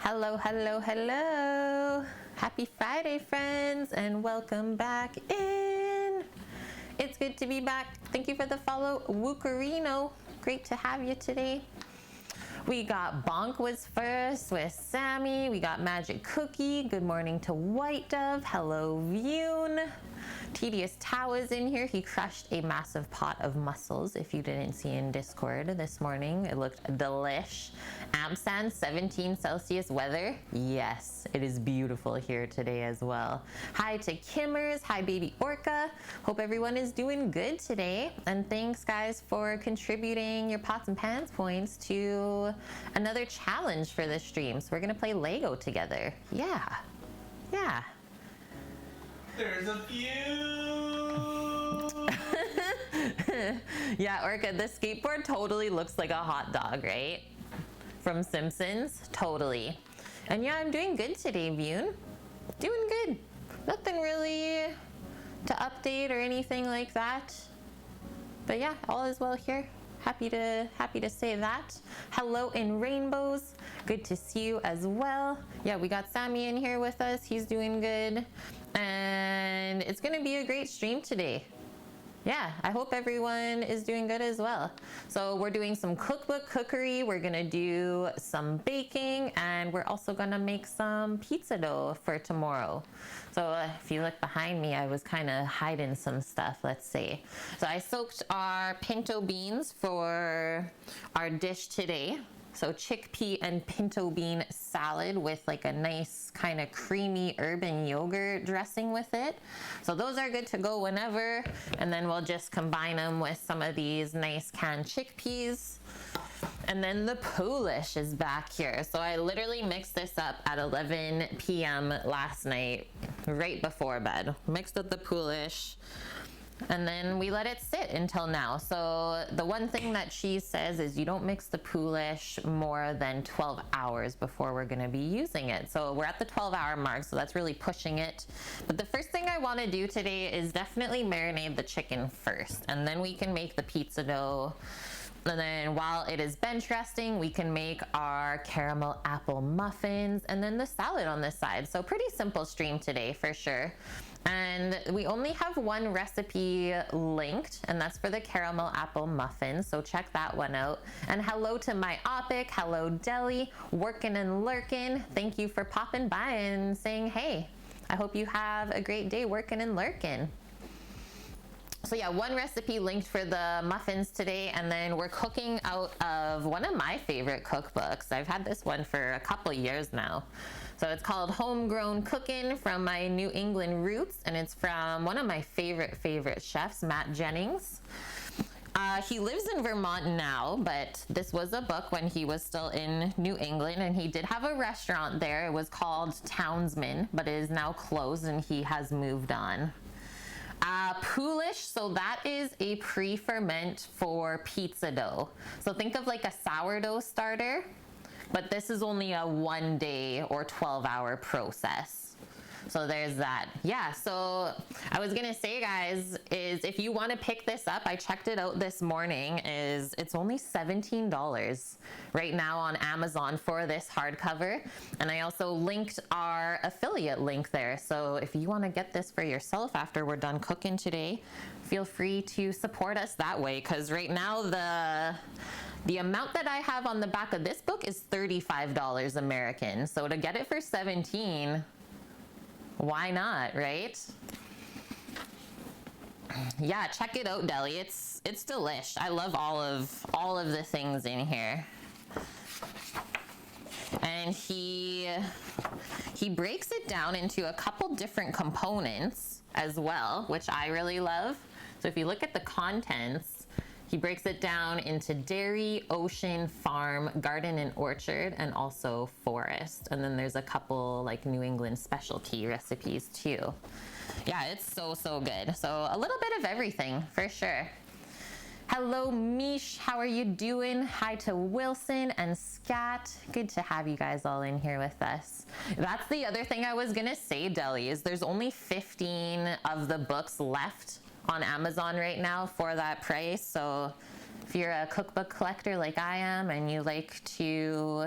Hello, hello, hello. Happy Friday, friends, and welcome back in. It's good to be back. Thank you for the follow, Wookarino. Great to have you today. We got Bonk was first with Sammy. We got Magic Cookie. Good morning to White Dove. Hello, Vune. Tedious Tao is in here. He crushed a massive pot of mussels. If you didn't see in Discord this morning, it looked delish. Amsan, 17 Celsius weather. Yes, it is beautiful here today as well. Hi to Kimmers. Hi, baby Orca. Hope everyone is doing good today. And thanks, guys, for contributing your pots and pans points to another challenge for this stream. So we're going to play Lego together. Yeah. There's a few. Yeah, Orca, the skateboard totally looks like a hot dog, right? From Simpsons, totally. And yeah, I'm doing good today, Vune. Doing good. Nothing really to update or anything like that. But yeah, all is well here. Happy to say that. Hello in rainbows. Good to see you as well. Yeah, we got Sammy in here with us. He's doing good. And it's gonna be a great stream today. Yeah, I hope everyone is doing good as well. So we're doing some cookbook cookery. We're gonna do some baking, and we're also gonna make some pizza dough for tomorrow. So if you look behind me, I was kind of hiding some stuff, let's see. So I soaked our pinto beans for our dish today. So chickpea and pinto bean salad with like a nice kind of creamy urban yogurt dressing with it. So those are good to go whenever. And then we'll just combine them with some of these nice canned chickpeas. And then the Polish is back here. So I literally mixed this up at 11 p.m. last night, right before bed. Mixed up the Polish. And then we let it sit until now. So the one thing that she says is you don't mix the Polish more than 12 hours before we're gonna be using it. So we're at the 12-hour mark, so that's really pushing it. But the first thing I wanna do today is definitely marinate the chicken first, and then we can make the pizza dough. And then while it is bench resting, we can make our caramel apple muffins and then the salad on this side. So pretty simple stream today for sure. And we only have one recipe linked, and that's for the caramel apple muffins. So check that one out. And hello to my Opic, hello Deli, working and lurking. Thank you for popping by and saying, hey, I hope you have a great day working and lurking. So yeah, one recipe linked for the muffins today, and then we're cooking out of one of my favorite cookbooks. I've had this one for a couple years now. So it's called Homegrown Cooking from my New England roots, and it's from one of my favorite chefs, Matt Jennings. He lives in Vermont now, but this was a book when he was still in New England, and he did have a restaurant there. It was called Townsman, but it is now closed and he has moved on. Polish, so that is a pre-ferment for pizza dough. So think of like a sourdough starter, but this is only a 1 day or 12-hour process. So there's that. Yeah, so I was gonna say, guys, is if you want to pick this up, I checked it out this morning, it's only $17 right now on Amazon for this hardcover. And I also linked our affiliate link there. So if you want to get this for yourself after we're done cooking today, feel free to support us that way, because right now the amount that I have on the back of this book is $35 American. So to get it for $17, why not, right? Yeah, check it out, Deli. It's delish. I love all of the things in here. And he breaks it down into a couple different components as well, which I really love. So if you look at the contents, he breaks it down into dairy, ocean, farm, garden and orchard, and also forest. And then there's a couple like New England specialty recipes too. Yeah, it's so good. So a little bit of everything for sure. Hello, Mish. How are you doing? Hi to Wilson and Scat. Good to have you guys all in here with us. That's the other thing I was gonna say, Deli, is there's only 15 of the books left on Amazon right now for that price. So if you're a cookbook collector like I am and you like to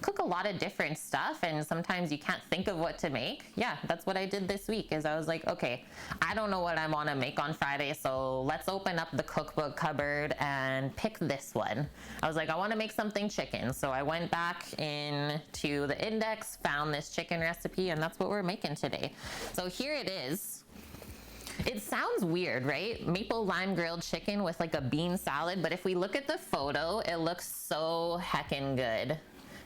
cook a lot of different stuff and sometimes you can't think of what to make. Yeah, that's what I did this week is I was like, okay, I don't know what I want to make on Friday, so let's open up the cookbook cupboard and pick this one. I was like, I want to make something chicken. So I went back into the index, found this chicken recipe, and that's what we're making today. So here it is. It sounds weird, right? Maple lime grilled chicken with like a bean salad, but if we look at the photo, it looks so heckin' good.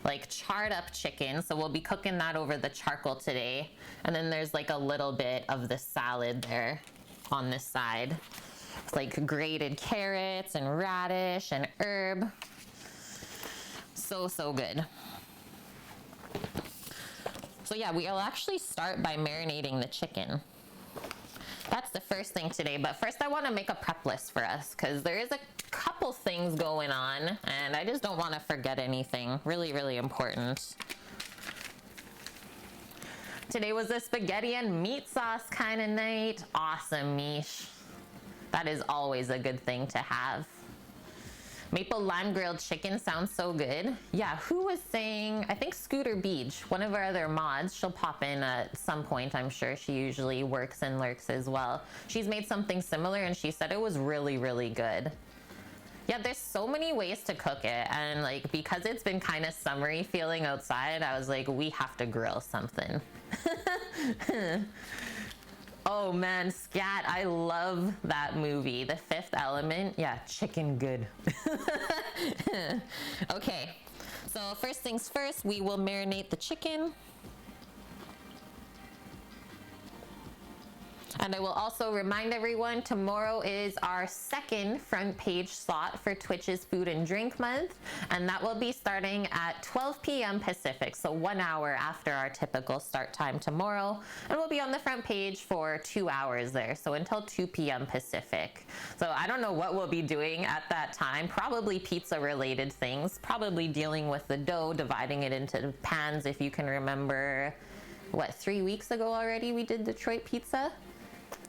Like charred up chicken, so we'll be cooking that over the charcoal today. And then there's like a little bit of the salad there on this side. It's like grated carrots and radish and herb. So, so good. So yeah, we'll actually start by marinating the chicken. That's the first thing today, but first I want to make a prep list for us because there is a couple things going on and I just don't want to forget anything really, really important. Today was a spaghetti and meat sauce kind of night. Awesome, Mish. That is always a good thing to have. Maple lime grilled chicken sounds so good. Yeah, who was saying, I think Scooter Beach, one of our other mods, she'll pop in at some point, I'm sure. She usually works and lurks as well. She's made something similar and she said it was really, really good. Yeah, there's so many ways to cook it. And like, because it's been kind of summery feeling outside, I was like, we have to grill something. Oh man, Scat, I love that movie. The Fifth Element. Yeah, chicken good. Okay, so first things first, we will marinate the chicken. And I will also remind everyone, tomorrow is our second front page slot for Twitch's Food and Drink Month, and that will be starting at 12 p.m. Pacific, so 1 hour after our typical start time tomorrow, and we'll be on the front page for 2 hours there, so until 2 p.m. Pacific. So I don't know what we'll be doing at that time, probably pizza related things, probably dealing with the dough, dividing it into pans. If you can remember, what, 3 weeks ago already we did Detroit pizza?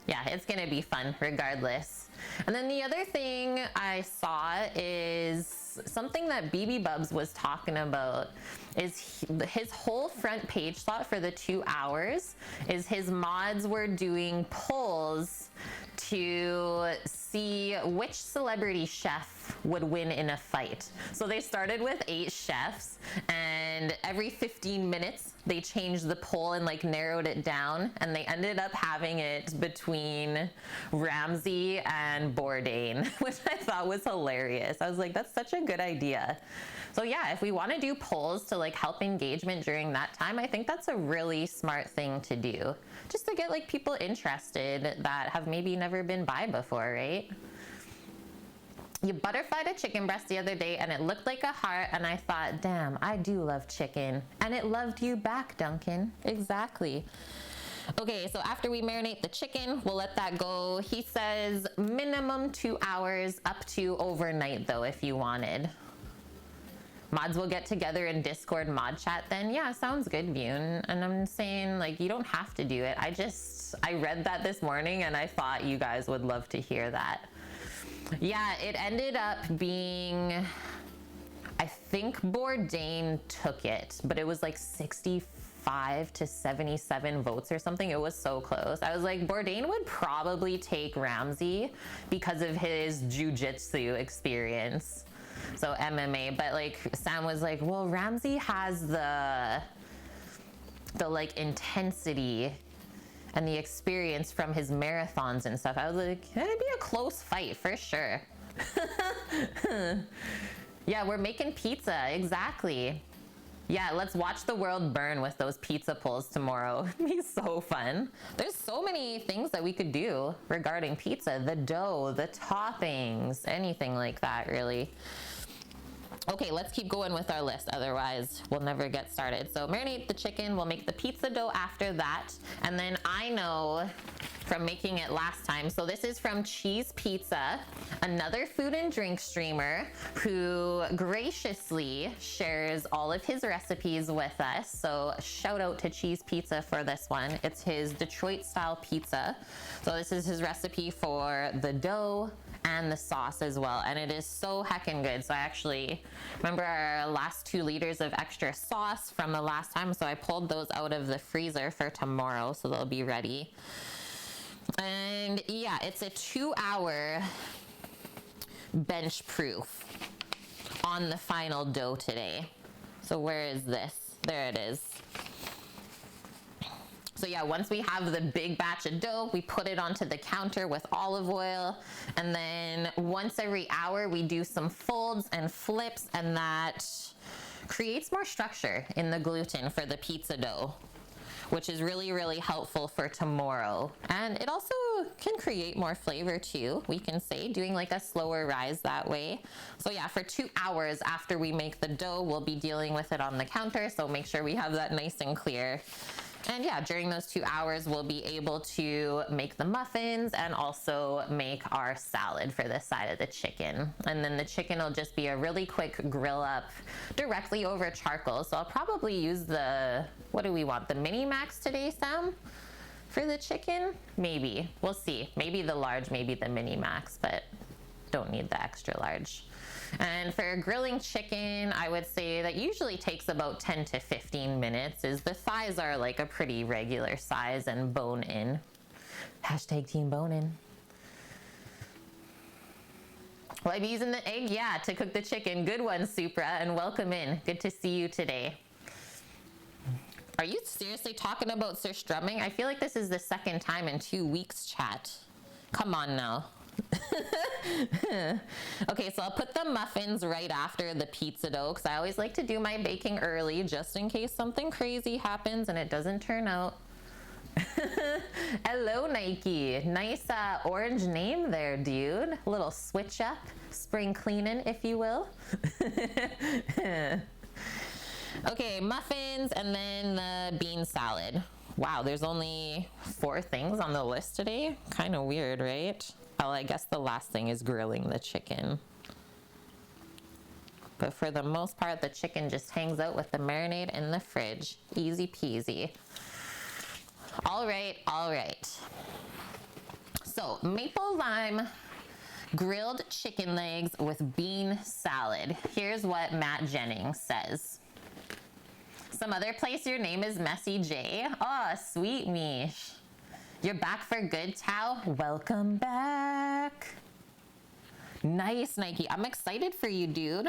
Yeah, it's gonna be fun regardless. And then the other thing I saw is something that BB Bubs was talking about is his whole front page slot for the 2 hours is his mods were doing polls to see which celebrity chef would win in a fight. So they started with 8 chefs and every 15 minutes they changed the poll and like narrowed it down, and they ended up having it between Ramsay and Bourdain, which I thought was hilarious. I was like, that's such a good idea. So yeah, if we want to do polls to like help engagement during that time, I think that's a really smart thing to do. Just to get like people interested that have maybe never been by before, right? You butterflied a chicken breast the other day and it looked like a heart, and I thought, damn, I do love chicken. And it loved you back, Duncan. Exactly. Okay, so after we marinate the chicken, we'll let that go. He says minimum 2 hours, up to overnight though, if you wanted. Mods will get together in Discord mod chat then. Yeah, sounds good, Bune. And I'm saying, like, you don't have to do it. I read that this morning and I thought you guys would love to hear that. Yeah, it ended up being, I think Bourdain took it, but it was like 65 to 77 votes or something. It was so close. I was like, Bourdain would probably take Ramsay because of his jujitsu experience. So MMA, but like Sam was like, well, Ramsay has the like intensity and the experience from his marathons and stuff. I was like, it'd be a close fight for sure. Yeah, we're making pizza, exactly. Yeah, let's watch the world burn with those pizza polls tomorrow. It'd be so fun. There's so many things that we could do regarding pizza, the dough, the toppings, anything like that, really. Okay, let's keep going with our list, otherwise we'll never get started. So marinate the chicken, we'll make the pizza dough after that. And then I know from making it last time, so this is from Cheese Pizza, another food and drink streamer who graciously shares all of his recipes with us. So shout out to Cheese Pizza for this one. It's his Detroit style pizza. So this is his recipe for the dough and the sauce as well. And it is so heckin' good. So I actually remember our last 2 liters of extra sauce from the last time. So I pulled those out of the freezer for tomorrow. So they'll be ready. And yeah, it's a 2-hour bench proof on the final dough today. So where is this? There it is. So yeah, once we have the big batch of dough, we put it onto the counter with olive oil. And then once every hour, we do some folds and flips, and that creates more structure in the gluten for the pizza dough, which is really, really helpful for tomorrow. And it also can create more flavor too, we can say, doing like a slower rise that way. So yeah, for 2 hours after we make the dough, we'll be dealing with it on the counter. So make sure we have that nice and clear. And yeah, during those 2 hours, we'll be able to make the muffins and also make our salad for this side of the chicken. And then the chicken will just be a really quick grill up directly over charcoal. So I'll probably use the, what do we want? The mini max today, Sam? For the chicken? Maybe. We'll see. Maybe the large, maybe the mini max, but don't need the extra large. And for grilling chicken, I would say that usually takes about 10 to 15 minutes, as the thighs are like a pretty regular size and bone in. Hashtag team bone in. Well, I'm using the egg, yeah, to cook the chicken. Good one, Supra, and welcome in. Good to see you today. Are you seriously talking about surstrumming? I feel like this is the second time in 2 weeks, chat. Come on now. Okay, so I'll put the muffins right after the pizza dough, because I always like to do my baking early just in case something crazy happens and it doesn't turn out. Hello, Nike. Nice orange name there, dude. A little switch up, spring cleaning, if you will. Okay, muffins and then the bean salad. Wow, there's only 4 things on the list today. Kind of weird, right? Well, I guess the last thing is grilling the chicken. But for the most part, the chicken just hangs out with the marinade in the fridge. Easy peasy. All right, all right. So, maple lime grilled chicken legs with bean salad. Here's what Matt Jennings says. Some other place your name is Messy J. Oh, sweet Mish. You're back for good, Tao? Welcome back. Nice, Nike. I'm excited for you, dude.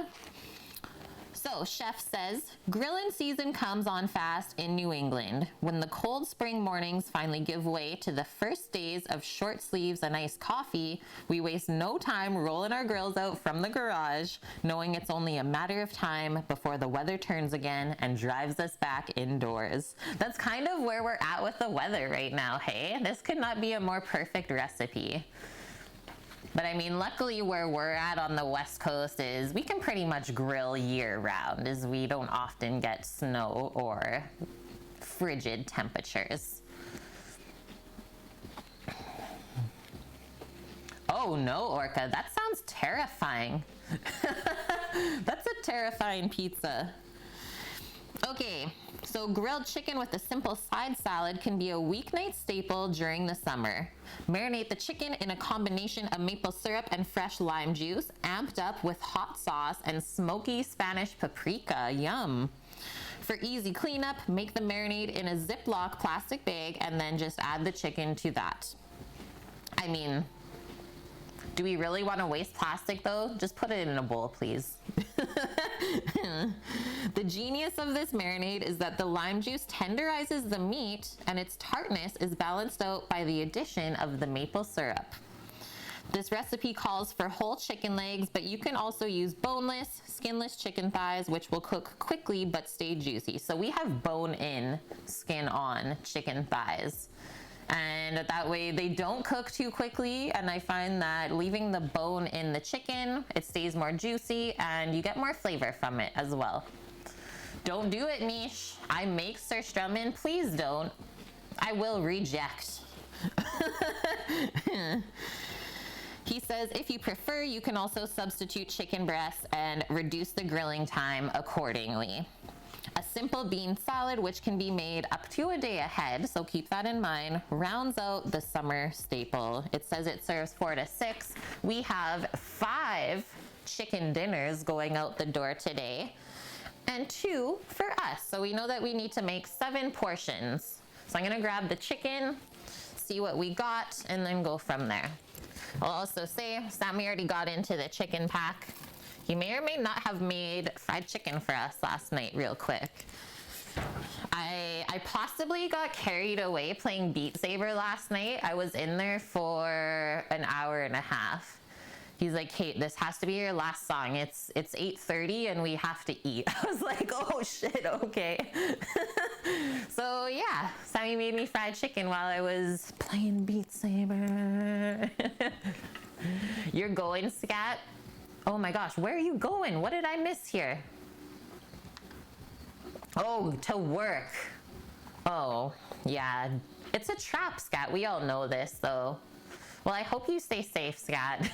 So, chef says, grilling season comes on fast in New England. When the cold spring mornings finally give way to the first days of short sleeves and iced coffee, we waste no time rolling our grills out from the garage, knowing it's only a matter of time before the weather turns again and drives us back indoors. That's kind of where we're at with the weather right now, hey? This could not be a more perfect recipe. But I mean, luckily where we're at on the West Coast is we can pretty much grill year round, as we don't often get snow or frigid temperatures. Oh no, Orca, that sounds terrifying. That's a terrifying pizza. Okay, so grilled chicken with a simple side salad can be a weeknight staple during the summer. Marinate the chicken in a combination of maple syrup and fresh lime juice, amped up with hot sauce and smoky Spanish paprika. Yum. For easy cleanup, make the marinade in a Ziploc plastic bag and then just add the chicken to that. I mean, do we really want to waste plastic though? Just put it in a bowl, please. The genius of this marinade is that the lime juice tenderizes the meat and its tartness is balanced out by the addition of the maple syrup. This recipe calls for whole chicken legs, but you can also use boneless, skinless chicken thighs, which will cook quickly but stay juicy. So we have bone-in, skin-on chicken thighs. And that way they don't cook too quickly, and I find that leaving the bone in the chicken, it stays more juicy and you get more flavor from it as well. Don't do it, Mish. I make surströmming. Please don't. I will reject. He says, if you prefer, you can also substitute chicken breasts and reduce the grilling time accordingly. A simple bean salad, which can be made up to a day ahead, so keep that in mind, rounds out the summer staple. It says it serves 4 to 6. We have 5 chicken dinners going out the door today, and 2 for us. So we know that we need to make 7 portions. So I'm gonna grab the chicken, see what we got, and then go from there. I'll also say, Sammy already got into the chicken pack. He may or may not have made fried chicken for us last night real quick. I possibly got carried away playing Beat Saber last night. I was in there for an hour and a half. He's like, Kate, this has to be your last song. It's 8:30 and we have to eat. I was like, oh shit, okay. So yeah, Sammy made me fried chicken while I was playing Beat Saber. You're going, Scat? Oh my gosh, where are you going? What did I miss here? Oh, to work. Oh, yeah. It's a trap, Scat. We all know this, though. Well, I hope you stay safe, Scat.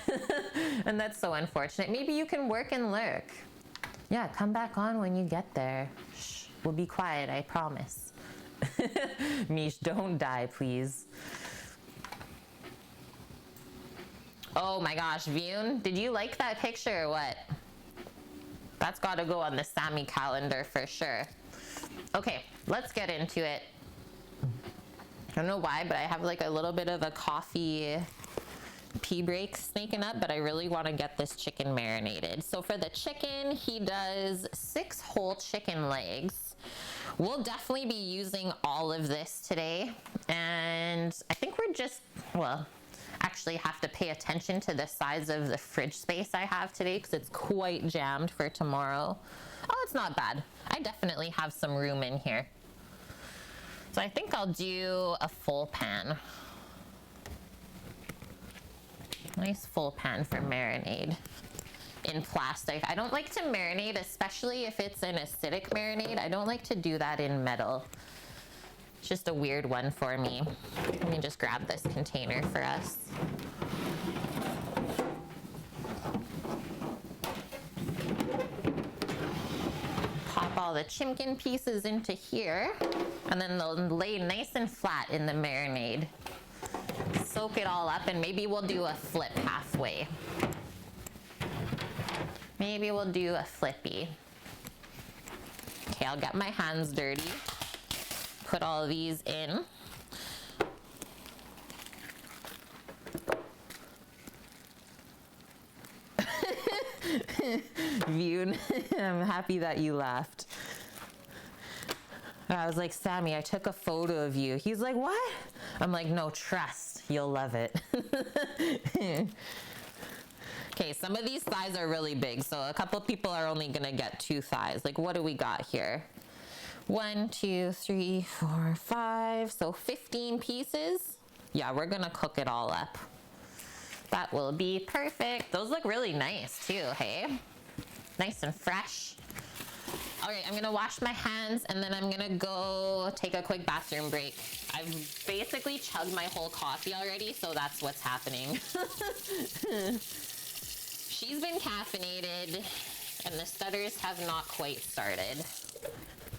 And that's so unfortunate. Maybe you can work and lurk. Yeah, come back on when you get there. Shh, we'll be quiet, I promise. Mish, don't die, please. Oh my gosh, Vune, did you like that picture or what? That's gotta go on the Sammy calendar for sure. Okay, let's get into it. I don't know why, but I have like a little bit of a coffee pee break sneaking up, but I really want to get this chicken marinated. So for the chicken, he does 6 whole chicken legs. We'll definitely be using all of this today. And I think we're just, well, actually have to pay attention to the size of the fridge space I have today because it's quite jammed for tomorrow. Oh, it's not bad. I definitely have some room in here. So I think I'll do a full pan. Nice full pan for marinade in plastic. I don't like to marinate, especially if it's an acidic marinade. I don't like to do that in metal. It's just a weird one for me. Let me just grab this container for us. Pop all the chicken pieces into here, and then they'll lay nice and flat in the marinade. Soak it all up, and maybe we'll do a flip halfway. Maybe we'll do a flippy. Okay, I'll get my hands dirty. Put all these in. Vune, I'm happy that you laughed. I was like, Sammy, I took a photo of you. He's like, what? I'm like, no, trust, you'll love it. Okay, some of these thighs are really big, so a couple people are only gonna get 2 thighs. Like, what do we got here? 1, 2, 3, 4, 5, so 15 pieces. Yeah, we're gonna cook it all up. That will be perfect. Those look really nice too, hey? Nice and fresh. All right, I'm gonna wash my hands and then I'm gonna go take a quick bathroom break. I've basically chugged my whole coffee already, so that's what's happening. She's been caffeinated and the stutters have not quite started,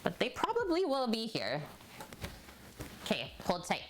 but they probably will be here. Okay, hold tight.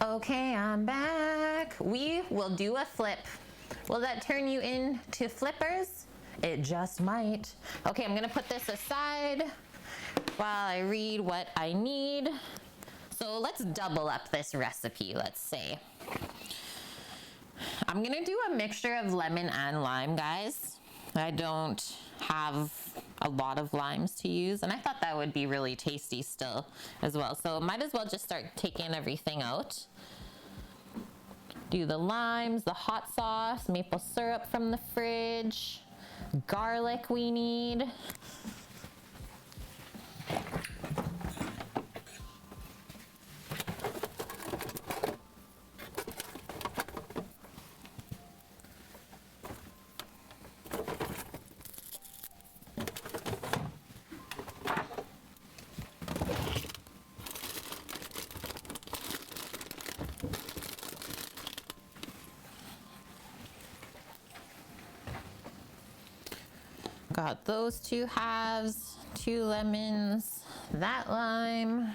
Okay, I'm back. We will do a flip. Will that turn you into flippers? It just might. Okay, I'm gonna put this aside while I read what I need. So let's double up this recipe, let's say. I'm gonna do a mixture of lemon and lime, guys. I don't have a lot of limes to use, and I thought that would be really tasty still as well. So might as well just start taking everything out. Do the limes, the hot sauce, maple syrup from the fridge, garlic we need. Got those 2 halves, 2 lemons, that lime.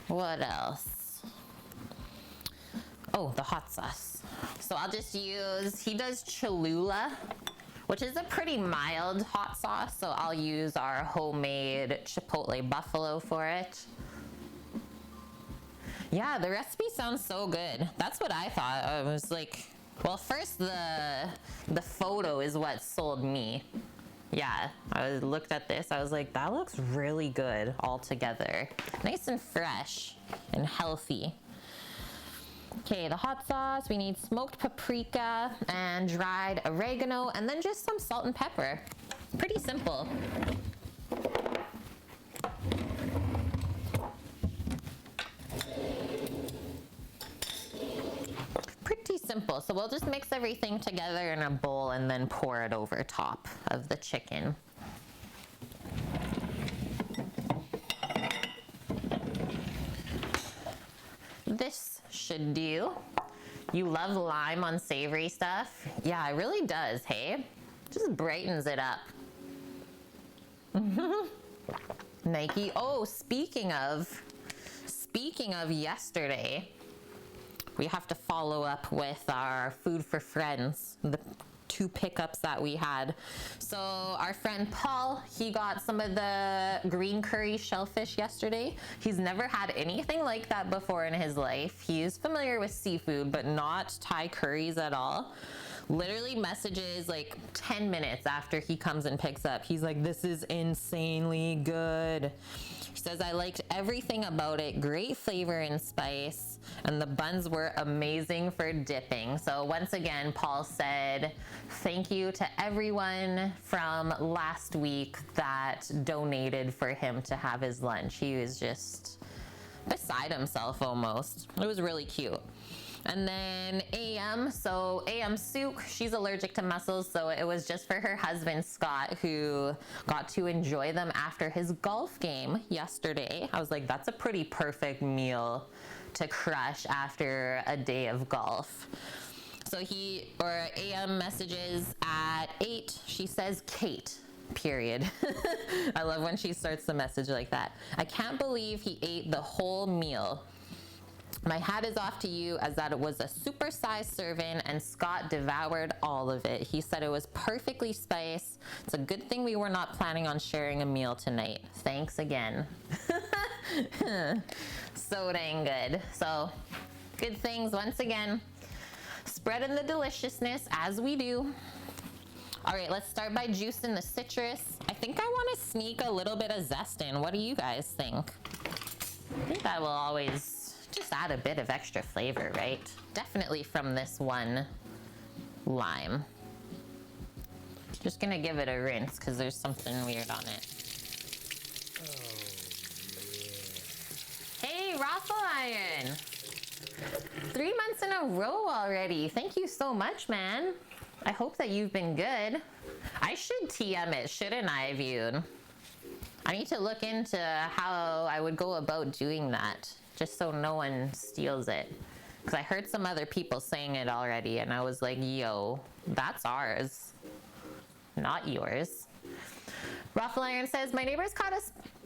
What else? Oh, the hot sauce. So I'll just use, he does Cholula, which is a pretty mild hot sauce. So I'll use our homemade Chipotle buffalo for it. Yeah, the recipe sounds so good. That's what I thought. I was like, well, first the photo is what sold me. Yeah, I looked at this. I was like, that looks really good all together. Nice and fresh and healthy. Okay, the hot sauce. We need smoked paprika and dried oregano, and then just some salt and pepper. Pretty simple. Simple. So we'll just mix everything together in a bowl and then pour it over top of the chicken. This should do. You love lime on savory stuff? Yeah, it really does, hey? Just brightens it up. Nike. Oh, speaking of yesterday, we have to follow up with our food for friends, the 2 pickups that we had. So our friend Paul, he got some of the green curry shellfish yesterday. He's never had anything like that before in his life. He's familiar with seafood, but not Thai curries at all. Literally messages like 10 minutes after he comes and picks up. He's like, this is insanely good. He says, I liked everything about it. Great flavor and spice. And the buns were amazing for dipping. So once again, Paul said, thank you to everyone from last week that donated for him to have his lunch. He was just beside himself almost. It was really cute. And then AM, so AM Sook, she's allergic to mussels, so it was just for her husband, Scott, who got to enjoy them after his golf game yesterday. I was like, that's a pretty perfect meal to crush after a day of golf. So AM messages at 8, she says, Kate, period. I love when she starts the message like that. I can't believe he ate the whole meal. My hat is off to you, as that it was a super-sized serving and Scott devoured all of it. He said it was perfectly spiced. It's a good thing we were not planning on sharing a meal tonight. Thanks again. So dang good. So good things once again. Spreading the deliciousness as we do. All right, let's start by juicing the citrus. I think I want to sneak a little bit of zest in. What do you guys think? I think that will always just add a bit of extra flavor, right? Definitely from this one lime. Just gonna give it a rinse because there's something weird on it. Hey, Raffle Iron! 3 months in a row already. Thank you so much, man. I hope that you've been good. I should TM it, shouldn't I, Vune? I need to look into how I would go about doing that, just so no one steals it. Because I heard some other people saying it already, and I was like, yo, that's ours, not yours. Raffle Iron says, my neighbors caught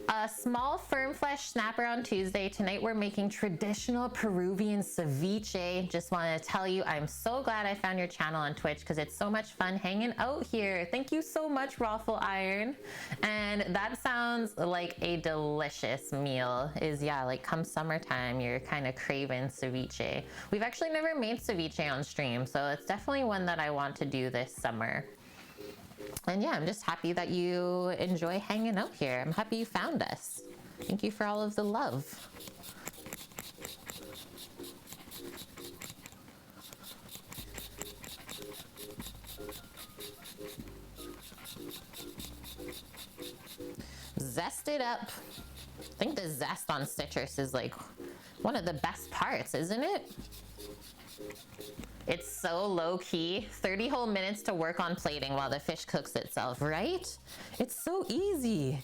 a small firm flesh snapper on Tuesday. Tonight we're making traditional Peruvian ceviche. Just want to tell you, I'm so glad I found your channel on Twitch because it's so much fun hanging out here. Thank you so much, Raffle Iron. And that sounds like a delicious meal. Yeah, like come summertime, you're kind of craving ceviche. We've actually never made ceviche on stream, so it's definitely one that I want to do this summer. And yeah, I'm just happy that you enjoy hanging out here. I'm happy you found us. Thank you for all of the love. Zest it up. I think the zest on citrus is like one of the best parts, isn't it? It's so low key. 30 whole minutes to work on plating while the fish cooks itself, right? It's so easy.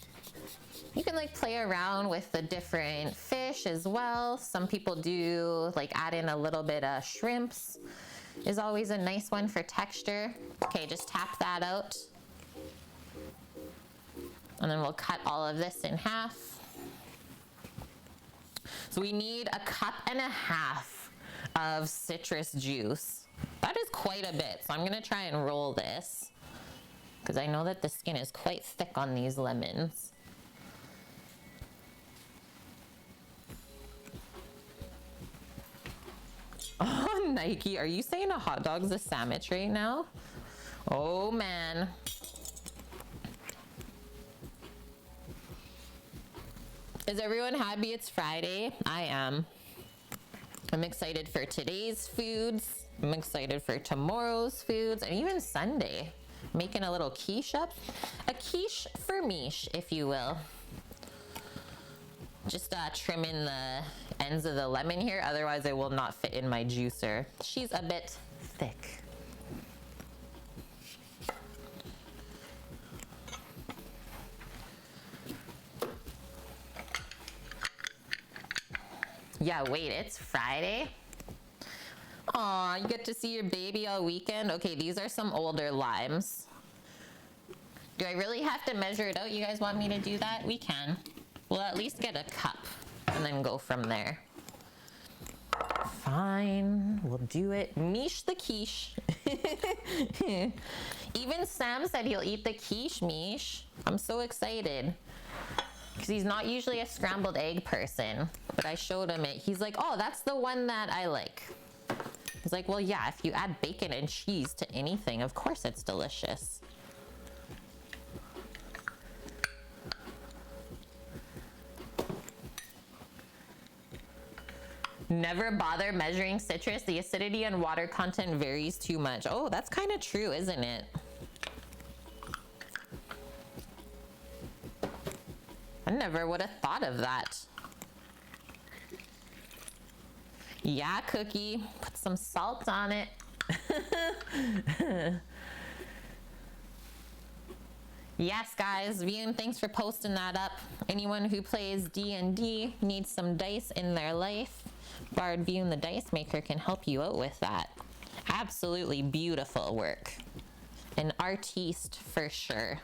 You can like play around with the different fish as well. Some people do like add in a little bit of shrimps is always a nice one for texture. Okay, just tap that out. And then we'll cut all of this in half. So we need 1.5 cups of citrus juice. That is quite a bit, so I'm gonna try and roll this because I know that the skin is quite thick on these lemons. Oh, Nike, are you saying a hot dog's a sandwich right now? Oh man. Is everyone happy it's Friday? I am. I'm excited for today's foods. I'm excited for tomorrow's foods and even Sunday. Making a little quiche up. A quiche for miche, if you will. Just trimming the ends of the lemon here, otherwise it will not fit in my juicer. She's a bit thick. Yeah, wait, it's Friday? Aw, you get to see your baby all weekend? Okay, these are some older limes. Do I really have to measure it out? You guys want me to do that? We can. We'll at least get a cup and then go from there. Fine, we'll do it. Miche the quiche. Even Sam said he'll eat the quiche, Miche. I'm so excited. Because he's not usually a scrambled egg person, but I showed him it. He's like, oh, that's the one that I like. He's like, well, yeah, if you add bacon and cheese to anything, of course it's delicious. Never bother measuring citrus. The acidity and water content varies too much. Oh, that's kind of true, isn't it? I never would have thought of that. Yeah, Cookie, put some salt on it. Yes, guys, Vune, thanks for posting that up. Anyone who plays D&D needs some dice in their life. Bard Vune, the dice maker, can help you out with that. Absolutely beautiful work. An artiste for sure.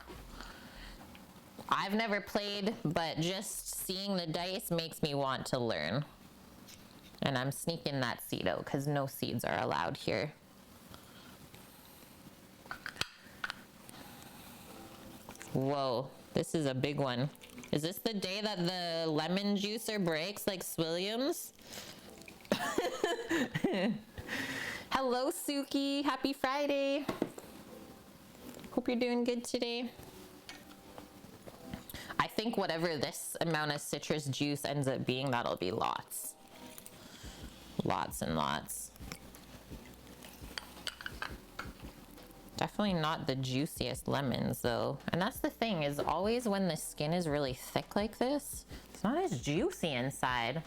I've never played, but just seeing the dice makes me want to learn. And I'm sneaking that seed out because no seeds are allowed here. Whoa, this is a big one. Is this the day that the lemon juicer breaks like Swilliams? Hello, Suki. Happy Friday. Hope you're doing good today. I think whatever this amount of citrus juice ends up being, that'll be lots. Lots and lots. Definitely not the juiciest lemons though. And that's the thing, is always when the skin is really thick like this, it's not as juicy inside.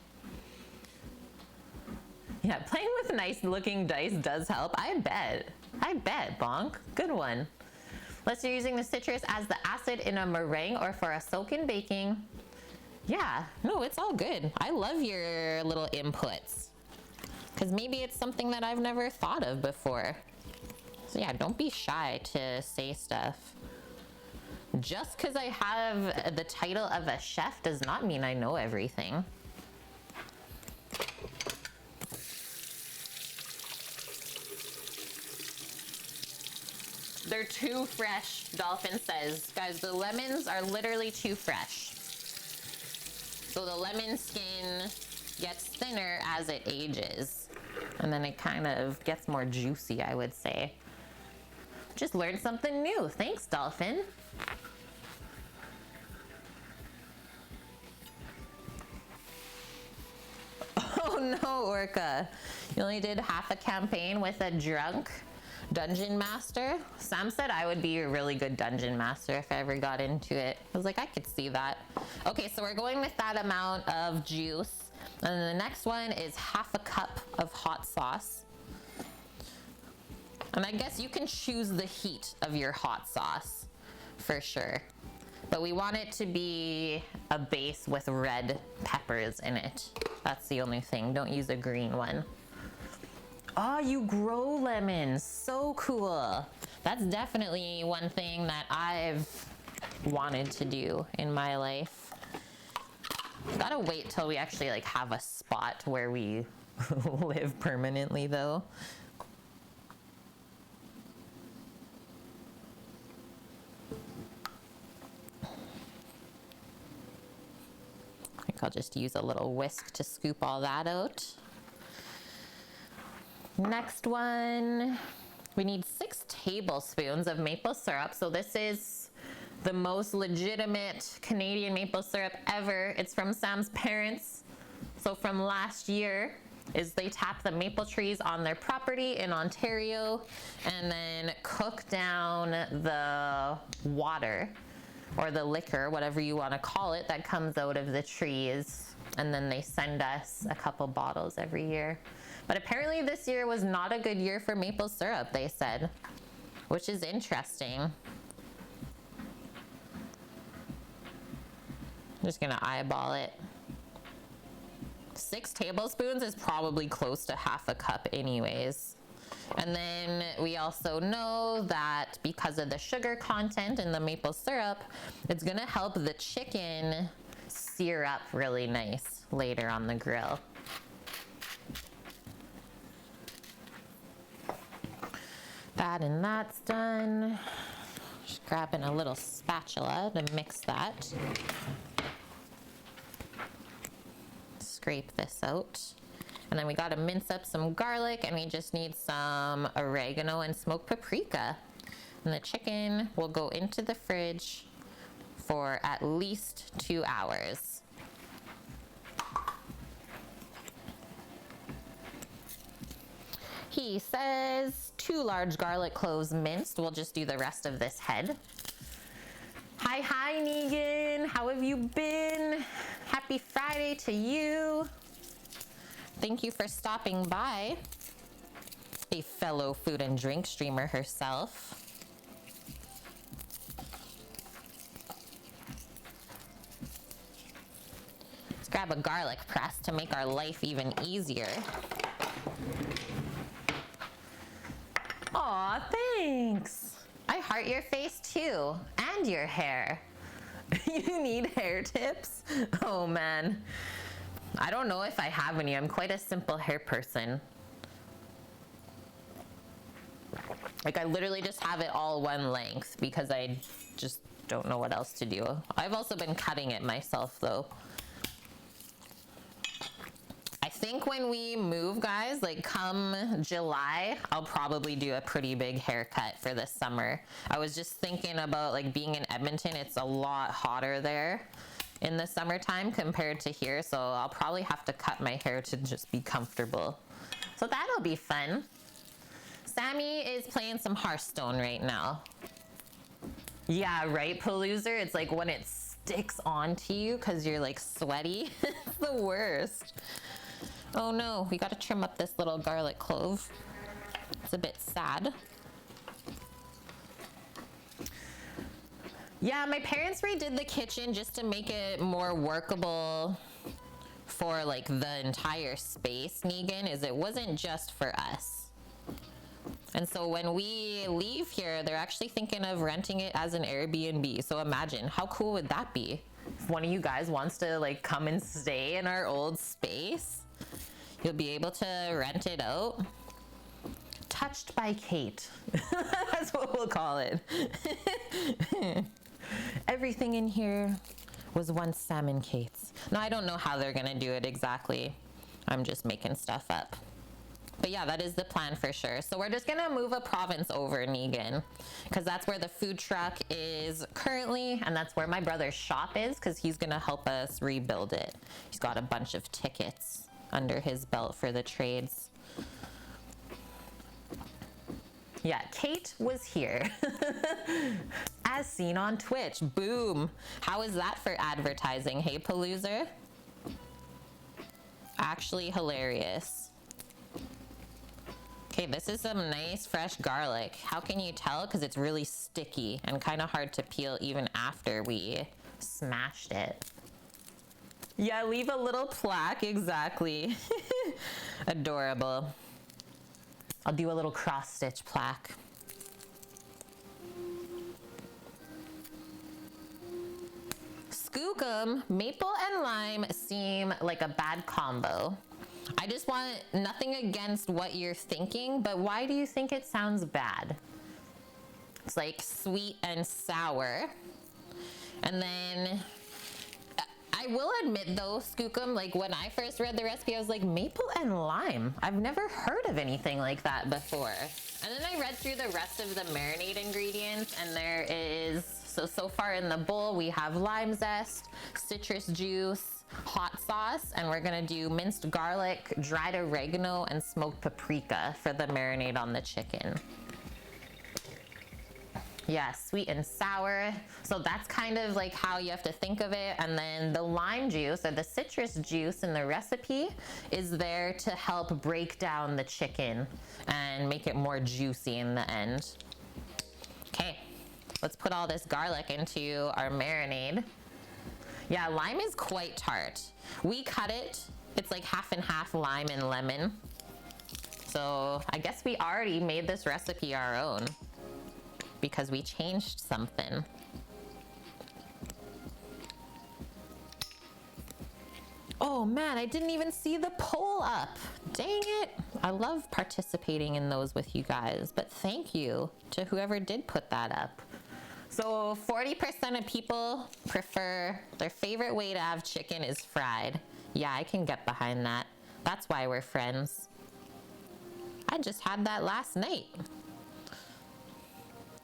Yeah, playing with nice looking dice does help. I bet, Bonk. Good one. Unless you're using the citrus as the acid in a meringue or for a soak in baking. Yeah, no, it's all good. I love your little inputs. Because maybe it's something that I've never thought of before. So yeah, don't be shy to say stuff. Just because I have the title of a chef does not mean I know everything. They're too fresh, Dolphin says. Guys, the lemons are literally too fresh. So the lemon skin gets thinner as it ages. And then it kind of gets more juicy, I would say. Just learned something new. Thanks, Dolphin. Oh no, Orca. You only did half a campaign with a drunk dungeon master. Sam said I would be a really good dungeon master if I ever got into it. I was like, I could see that. Okay, so we're going with that amount of juice. And then the next one is half a cup of hot sauce. And I guess you can choose the heat of your hot sauce for sure. But we want it to be a base with red peppers in it. That's the only thing. Don't use a green one. Oh, you grow lemons. So cool. That's definitely one thing that I've wanted to do in my life. Gotta wait till we actually like have a spot where we live permanently though. I think I'll just use a little whisk to scoop all that out. Next one, we need 6 tablespoons of maple syrup. So this is the most legitimate Canadian maple syrup ever. It's from Sam's parents. So from last year is they tap the maple trees on their property in Ontario and then cook down the water or the liquor, whatever you want to call it, that comes out of the trees. And then they send us a couple bottles every year. But apparently this year was not a good year for maple syrup, they said, which is interesting. I'm just gonna eyeball it. 6 tablespoons is probably close to half a cup anyways. And then we also know that because of the sugar content in the maple syrup, it's gonna help the chicken sear up really nice later on the grill. That and that's done. Just grabbing a little spatula to mix that. Scrape this out. And then we gotta mince up some garlic and we just need some oregano and smoked paprika. And the chicken will go into the fridge for at least 2 hours. He says 2 large garlic cloves minced. We'll just do the rest of this head. Hi, Negan. How have you been? Happy Friday to you. Thank you for stopping by. A fellow food and drink streamer herself. Let's grab a garlic press to make our life even easier. Aw, thanks. I heart your face too, and your hair. You need hair tips? Oh man. I don't know if I have any. I'm quite a simple hair person. Like I literally just have it all one length because I just don't know what else to do. I've also been cutting it myself though. I think when we move, guys, like come July, I'll probably do a pretty big haircut for this summer. I was just thinking about like being in Edmonton, it's a lot hotter there in the summertime compared to here, so I'll probably have to cut my hair to just be comfortable. So that'll be fun. Sammy is playing some Hearthstone right now. Yeah, right, Paloozer? It's like when it sticks onto you because you're like sweaty. It's the worst. Oh no, we gotta trim up this little garlic clove. It's a bit sad. Yeah, my parents redid the kitchen just to make it more workable for like the entire space, Negan, is it wasn't just for us. And so when we leave here, they're actually thinking of renting it as an Airbnb. So imagine, how cool would that be? If one of you guys wants to like come and stay in our old space, you'll be able to rent it out. Touched by Kate. That's what we'll call it. Everything in here was once Salmon Kate's. Now, I don't know how they're gonna do it exactly. I'm just making stuff up. But yeah, that is the plan for sure. So we're just gonna move a province over, Negan, because that's where the food truck is currently, and that's where my brother's shop is, because he's gonna help us rebuild it. He's got a bunch of tickets under his belt for the trades. Yeah, Kate was here. As seen on Twitch. Boom. How is that for advertising? Hey, Paloozer? Actually hilarious. Okay, this is some nice fresh garlic. How can you tell? Because it's really sticky and kind of hard to peel even after we smashed it. Yeah, leave a little plaque, exactly. Adorable. I'll do a little cross-stitch plaque. Skookum, maple and lime seem like a bad combo. I just want nothing against what you're thinking, but why do you think it sounds bad? It's like sweet and sour. And then I will admit though, Skookum, like when I first read the recipe, I was like, maple and lime. I've never heard of anything like that before. And then I read through the rest of the marinade ingredients, and there is, so far in the bowl, we have lime zest, citrus juice, hot sauce, and we're gonna do minced garlic, dried oregano, and smoked paprika for the marinade on the chicken. Yeah, sweet and sour. So that's kind of like how you have to think of it. And then the lime juice or the citrus juice in the recipe is there to help break down the chicken and make it more juicy in the end. Okay, let's put all this garlic into our marinade. Yeah, lime is quite tart. We cut it. It's like half and half lime and lemon. So I guess we already made this recipe our own, because we changed something. Oh man, I didn't even see the poll up. Dang it. I love participating in those with you guys, but thank you to whoever did put that up. So 40% of people prefer their favorite way to have chicken is fried. Yeah, I can get behind that. That's why we're friends. I just had that last night.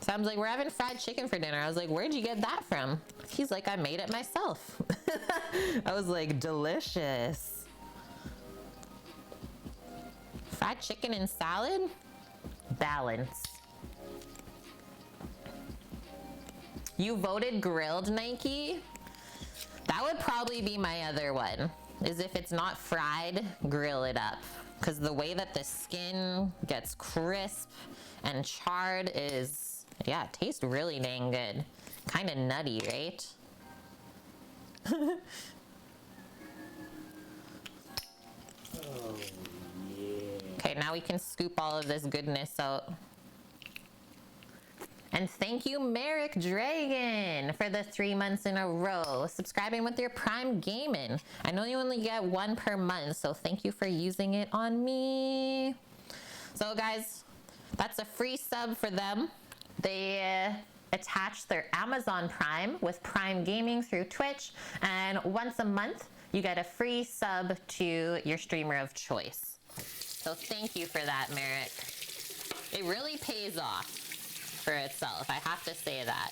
Sam's like, we're having fried chicken for dinner. I was like, where'd you get that from? He's like, I made it myself. I was like, delicious. Fried chicken and salad? Balance. You voted grilled, Nike? That would probably be my other one, is if it's not fried, grill it up. Because the way that the skin gets crisp and charred is, yeah, it tastes really dang good. Kind of nutty, right? Oh, yeah. Okay, now we can scoop all of this goodness out. And thank you, Merrick Dragon, for the 3 months in a row, subscribing with your Prime Gaming. I know you only get one per month, so thank you for using it on me. So guys, that's a free sub for them. They attach their Amazon Prime with Prime Gaming through Twitch, and once a month, you get a free sub to your streamer of choice. So thank you for that, Merrick. It really pays off for itself, I have to say that.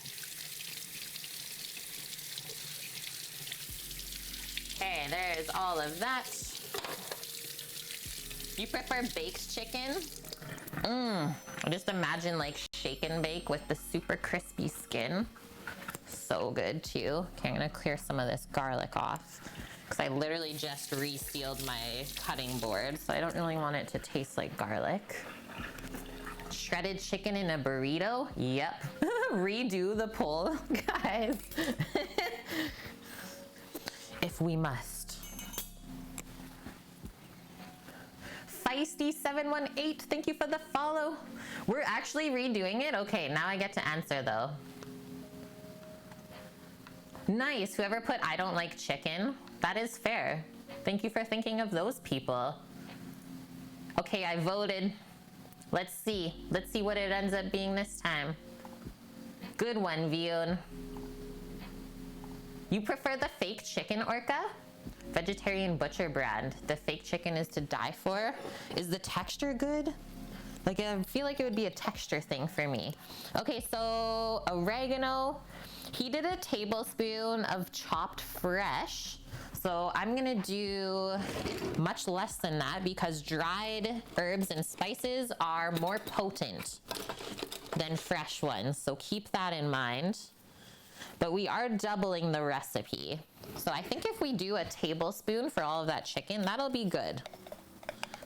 Okay, there's all of that. You prefer baked chicken? Just imagine like shake and bake with the super crispy skin. So good too. Okay, I'm gonna clear some of this garlic off because I literally just resealed my cutting board, so I don't really want it to taste like garlic. Shredded chicken in a burrito? Yep. Redo the poll, guys. If we must. Feisty718, thank you for the follow. We're actually redoing it? Okay, now I get to answer though. Nice, whoever put I don't like chicken, that is fair. Thank you for thinking of those people. Okay, I voted. Let's see what it ends up being this time. Good one, Vion. You prefer the fake chicken, Orca? Vegetarian butcher brand. The fake chicken is to die for. Is the texture good? Like, I feel like it would be a texture thing for me. Okay, so oregano. He did a tablespoon of chopped fresh. So I'm gonna do much less than that because dried herbs and spices are more potent than fresh ones. So keep that in mind. But we are doubling the recipe. So I think if we do a tablespoon for all of that chicken, that'll be good.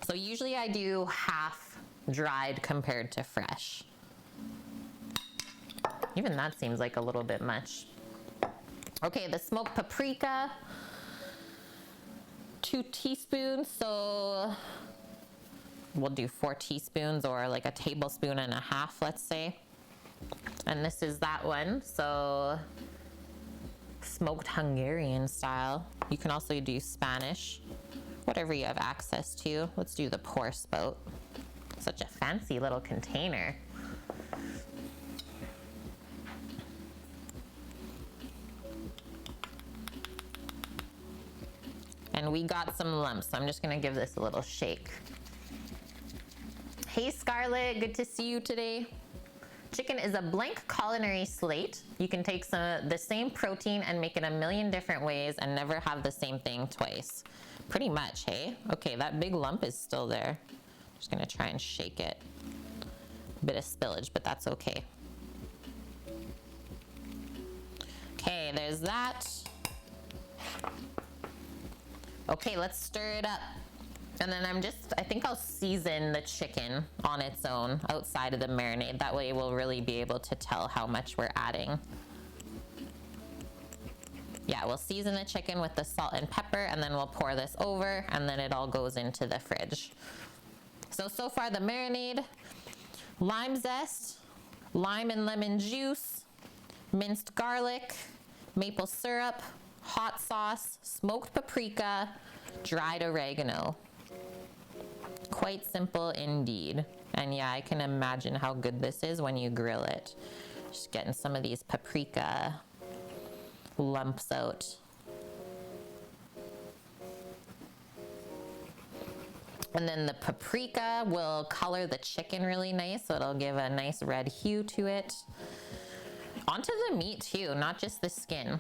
So usually I do half dried compared to fresh. Even that seems like a little bit much. Okay, the smoked paprika, 2 teaspoons. So we'll do 4 teaspoons or like a tablespoon and a half, let's say. And this is that one. So smoked Hungarian style. You can also do Spanish, whatever you have access to. Let's do the pour spout. Such a fancy little container. And we got some lumps, so I'm just gonna give this a little shake. Hey Scarlett, good to see you today. Chicken is a blank culinary slate. You can take the same protein and make it a million different ways and never have the same thing twice. Pretty much, hey? Okay, that big lump is still there. Just gonna try and shake it. A bit of spillage, but that's okay. Okay, there's that. Okay, let's stir it up. And then I think I'll season the chicken on its own outside of the marinade. That way we'll really be able to tell how much we're adding. Yeah, we'll season the chicken with the salt and pepper and then we'll pour this over and then it all goes into the fridge. So far the marinade, lime zest, lime and lemon juice, minced garlic, maple syrup, hot sauce, smoked paprika, dried oregano. Quite simple indeed. And yeah, I can imagine how good this is when you grill it. Just getting some of these paprika lumps out. And then the paprika will color the chicken really nice, so it'll give a nice red hue to it. Onto the meat too, not just the skin.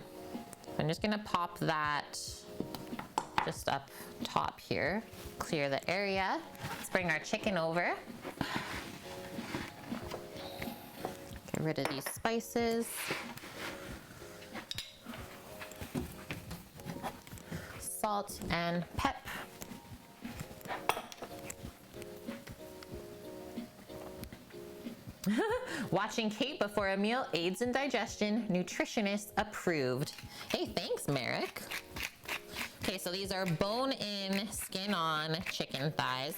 I'm just gonna pop that just up top here, clear the area. Let's bring our chicken over. Get rid of these spices. Salt and pep. Watching Kate before a meal aids in digestion. Nutritionist approved. Hey, thanks, Merrick. Okay, so these are bone-in, skin-on chicken thighs.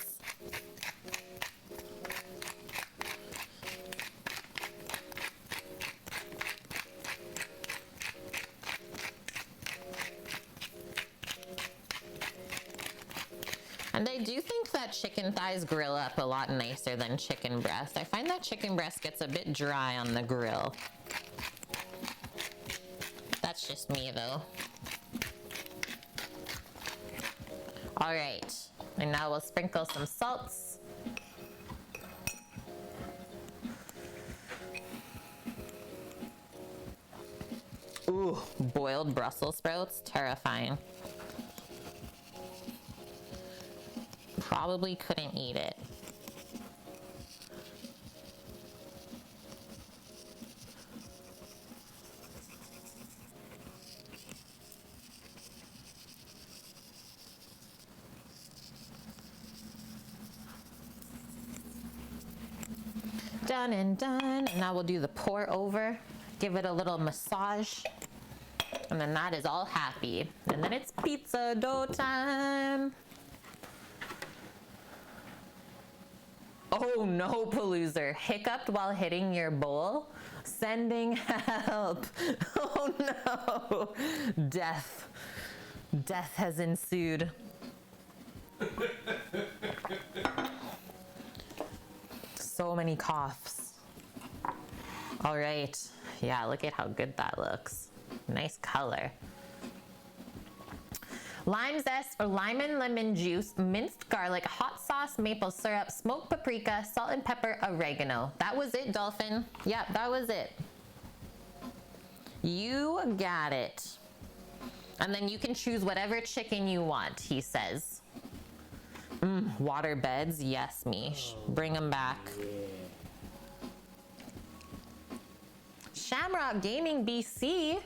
And I do think that chicken thighs grill up a lot nicer than chicken breast. I find that chicken breast gets a bit dry on the grill. That's just me though. All right, and now we'll sprinkle some salts. Ooh, boiled Brussels sprouts, terrifying. Probably couldn't eat it. Done and done. And now we'll do the pour over, give it a little massage, and then that is all happy. And then it's pizza dough time. Oh no, Paloozer. Hiccuped while hitting your bowl? Sending help. Oh no. Death. Death has ensued. So many coughs. All right. Yeah, look at how good that looks. Nice color. Lime zest or lime and lemon juice, minced garlic, hot sauce, maple syrup, smoked paprika, salt and pepper, oregano. That was it, Dolphin. Yep, that was it. You got it. And then you can choose whatever chicken you want, he says. Water beds, yes, Mish. Bring them back. Yeah. Shamrock Gaming BC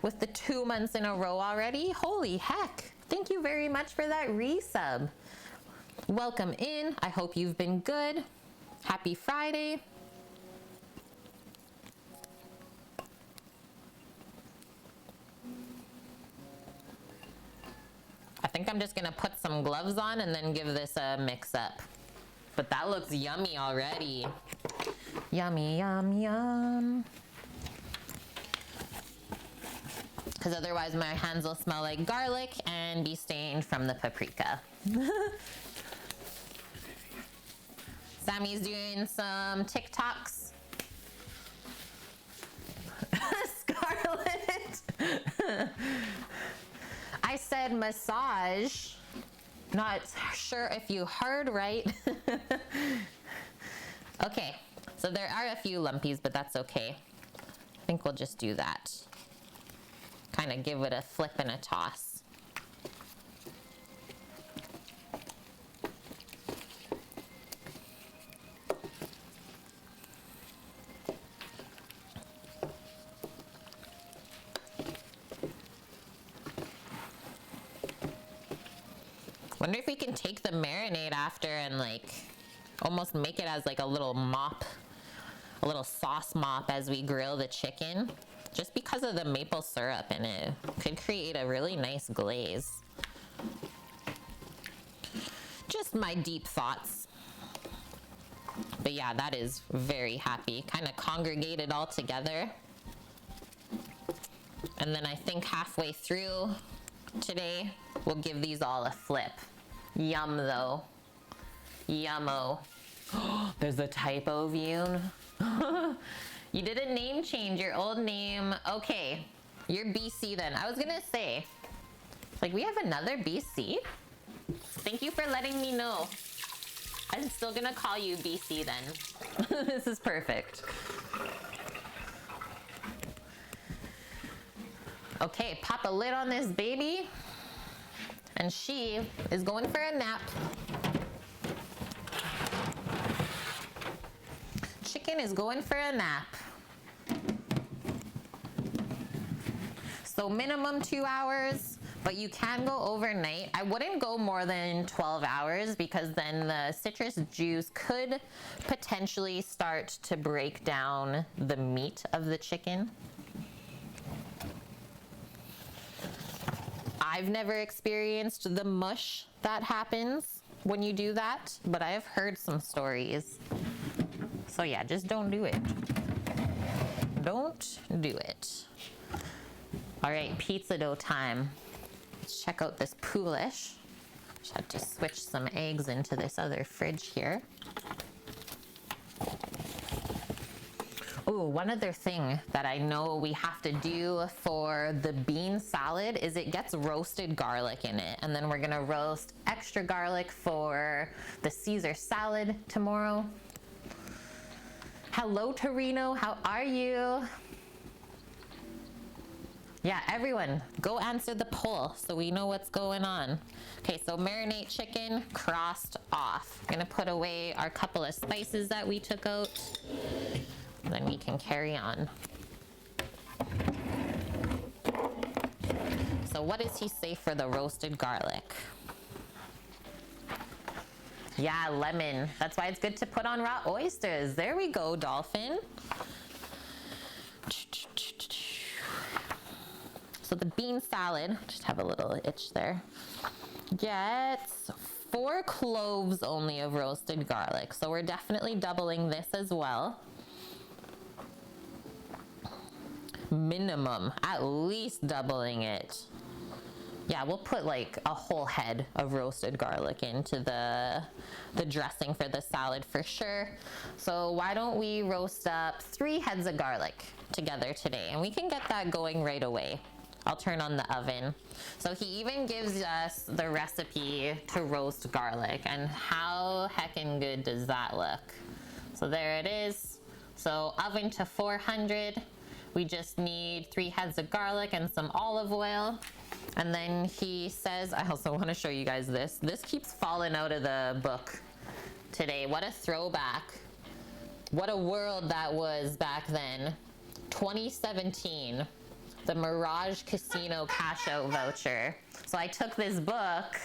with the 2 months in a row already. Holy heck. Thank you very much for that resub. Welcome in. I hope you've been good. Happy Friday. I think I'm just gonna put some gloves on and then give this a mix up. But that looks yummy already. Yummy, yum, yum. Because otherwise my hands will smell like garlic and be stained from the paprika. Sammy's doing some TikToks. Scarlett. I said massage. Not sure if you heard right. Okay, so there are a few lumpies, but that's okay. I think we'll just do that. Kind of give it a flip and a toss. Wonder if we can take the marinade after and like almost make it as like a little mop, a little sauce mop as we grill the chicken. Just because of the maple syrup in it, could create a really nice glaze. Just my deep thoughts. But yeah, that is very happy. Kind of congregated all together. And then I think halfway through today, we'll give these all a flip. Yum though. Yummo. There's a typo, Vune. You did a name change, your old name. Okay, you're BC then. I was gonna say, like, we have another BC? Thank you for letting me know. I'm still gonna call you BC then. This is perfect. Okay, pop a lid on this baby. And she is going for a nap. Chicken is going for a nap. So minimum 2 hours, but you can go overnight. I wouldn't go more than 12 hours because then the citrus juice could potentially start to break down the meat of the chicken. I've never experienced the mush that happens when you do that, but I have heard some stories. So yeah, just don't do it. Don't do it. All right, pizza dough time. Let's check out this poolish. Just had to switch some eggs into this other fridge here. Oh, one other thing that I know we have to do for the bean salad is it gets roasted garlic in it. And then we're gonna roast extra garlic for the Caesar salad tomorrow. Hello, Torino, how are you? Yeah, everyone, go answer the poll so we know what's going on. Okay, so marinate chicken, crossed off. I'm gonna put away our couple of spices that we took out, and then we can carry on. So what does he say for the roasted garlic? Yeah, lemon. That's why it's good to put on raw oysters. There we go, Dolphin. So the bean salad, just have a little itch there, gets 4 cloves only of roasted garlic. So we're definitely doubling this as well. Minimum, at least doubling it. Yeah, we'll put like a whole head of roasted garlic into the dressing for the salad for sure. So why don't we roast up 3 heads of garlic together today, and we can get that going right away. I'll turn on the oven. So he even gives us the recipe to roast garlic, and how heckin' good does that look? So there it is. So oven to 400. We just need 3 heads of garlic and some olive oil. And then he says, I also want to show you guys this. This keeps falling out of the book today. What a throwback. What a world that was back then. 2017, the Mirage Casino cash out voucher. So I took this book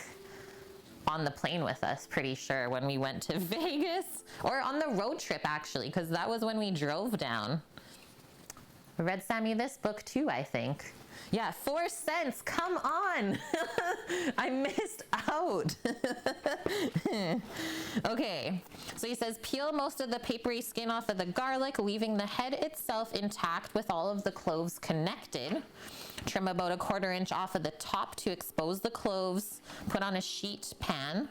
on the plane with us, pretty sure, when we went to Vegas, or on the road trip actually, because that was when we drove down. I read Sammy this book too, I think. Yeah, 4 cents, come on. I missed out. Okay, so he says peel most of the papery skin off of the garlic, leaving the head itself intact with all of the cloves connected. Trim about 1/4 inch off of the top to expose the cloves. Put on a sheet pan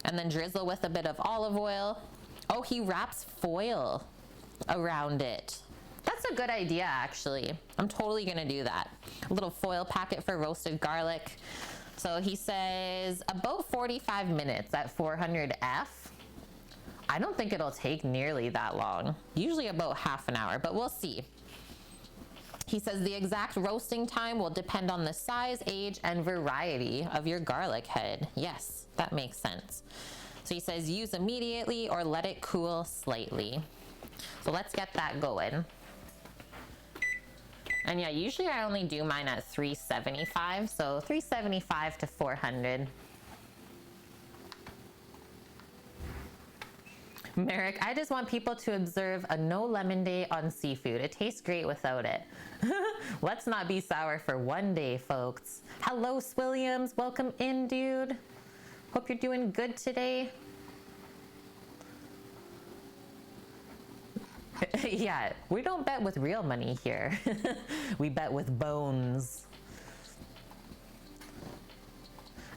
and then drizzle with a bit of olive oil. Oh, he wraps foil around it. That's a good idea, actually. I'm totally gonna do that. A little foil packet for roasted garlic. So he says about 45 minutes at 400 F. I don't think it'll take nearly that long. Usually about half an hour, but we'll see. He says the exact roasting time will depend on the size, age, and variety of your garlic head. Yes, that makes sense. So he says use immediately or let it cool slightly. So let's get that going. And yeah, usually I only do mine at 375, so 375 to 400. Merrick, I just want people to observe a no lemon day on seafood. It tastes great without it. Let's not be sour for one day, folks. Hello, Swilliams. Welcome in, dude. Hope you're doing good today. Yeah, we don't bet with real money here. We bet with bones.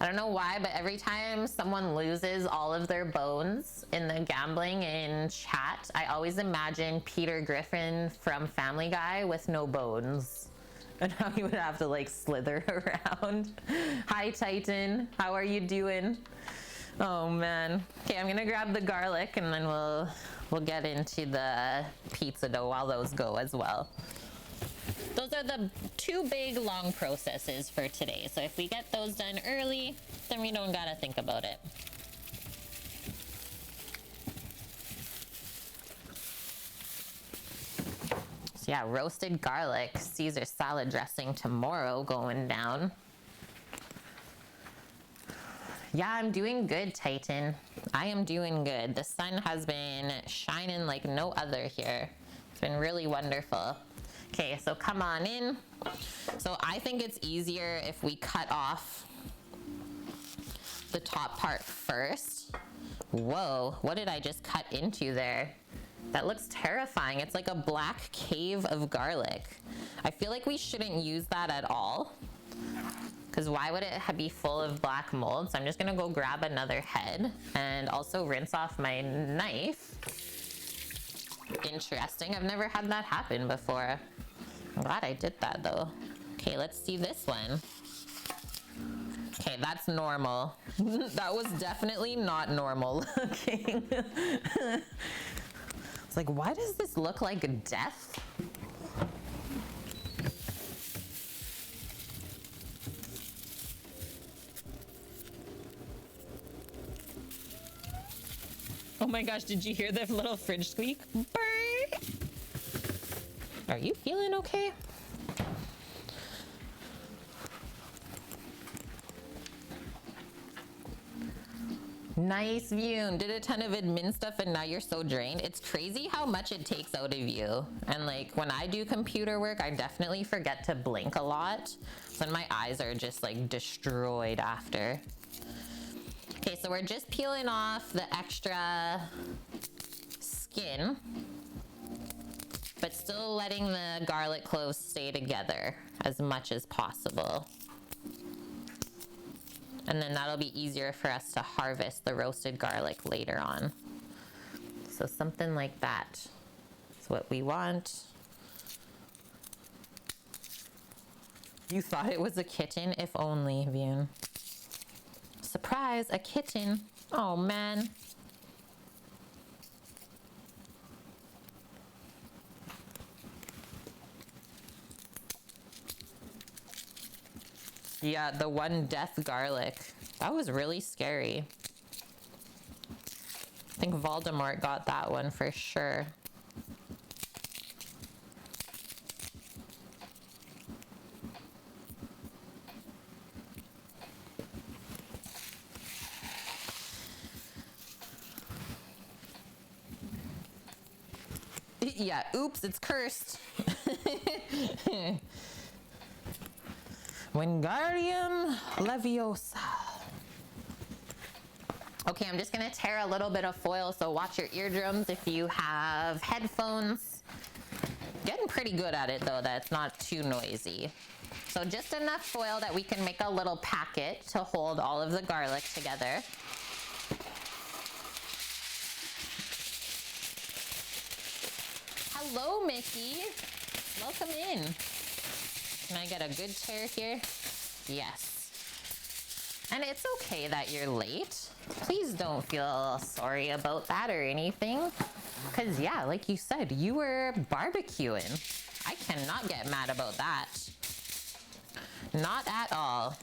I don't know why, but every time someone loses all of their bones in the gambling in chat, I always imagine Peter Griffin from Family Guy with no bones. And how he would have to like slither around. Hi, Titan. How are you doing? Oh, man. Okay, I'm gonna grab the garlic and then we'll get into the pizza dough while those go as well. Those are the 2 big long processes for today. So if we get those done early, then we don't gotta think about it. So yeah, roasted garlic, Caesar salad dressing tomorrow going down. Yeah, I'm doing good, Titan. I am doing good. The sun has been shining like no other here. It's been really wonderful. Okay, so come on in. So I think it's easier if we cut off the top part first. Whoa, what did I just cut into there? That looks terrifying. It's like a black cave of garlic. I feel like we shouldn't use that at all, because why would it be full of black mold? So I'm just gonna go grab another head and also rinse off my knife. Interesting, I've never had that happen before. I'm glad I did that though. Okay, let's see this one. Okay, that's normal. That was definitely not normal looking. It's like, why does this look like death? Oh my gosh, did you hear the little fridge squeak? Burr! Are you feeling okay? Nice, View. Did a ton of admin stuff and now you're so drained. It's crazy how much it takes out of you. And like when I do computer work, I definitely forget to blink a lot. So my eyes are just like destroyed after. Okay, so we're just peeling off the extra skin, but still letting the garlic cloves stay together as much as possible. And then that'll be easier for us to harvest the roasted garlic later on. So something like that is what we want. You thought it was a kitten? If only, Vune. Surprise, a kitten. Oh, man. Yeah, the one death garlic. That was really scary. I think Voldemort got that one for sure. Yeah, oops, it's cursed. Wingardium Leviosa. Okay, I'm just gonna tear a little bit of foil, so watch your eardrums if you have headphones. Getting pretty good at it though, that it's not too noisy. So just enough foil that we can make a little packet to hold all of the garlic together. Hello, Mickey. Welcome in. Can I get a good tear here? Yes. And it's okay that you're late. Please don't feel sorry about that or anything. Because, yeah, like you said, you were barbecuing. I cannot get mad about that. Not at all.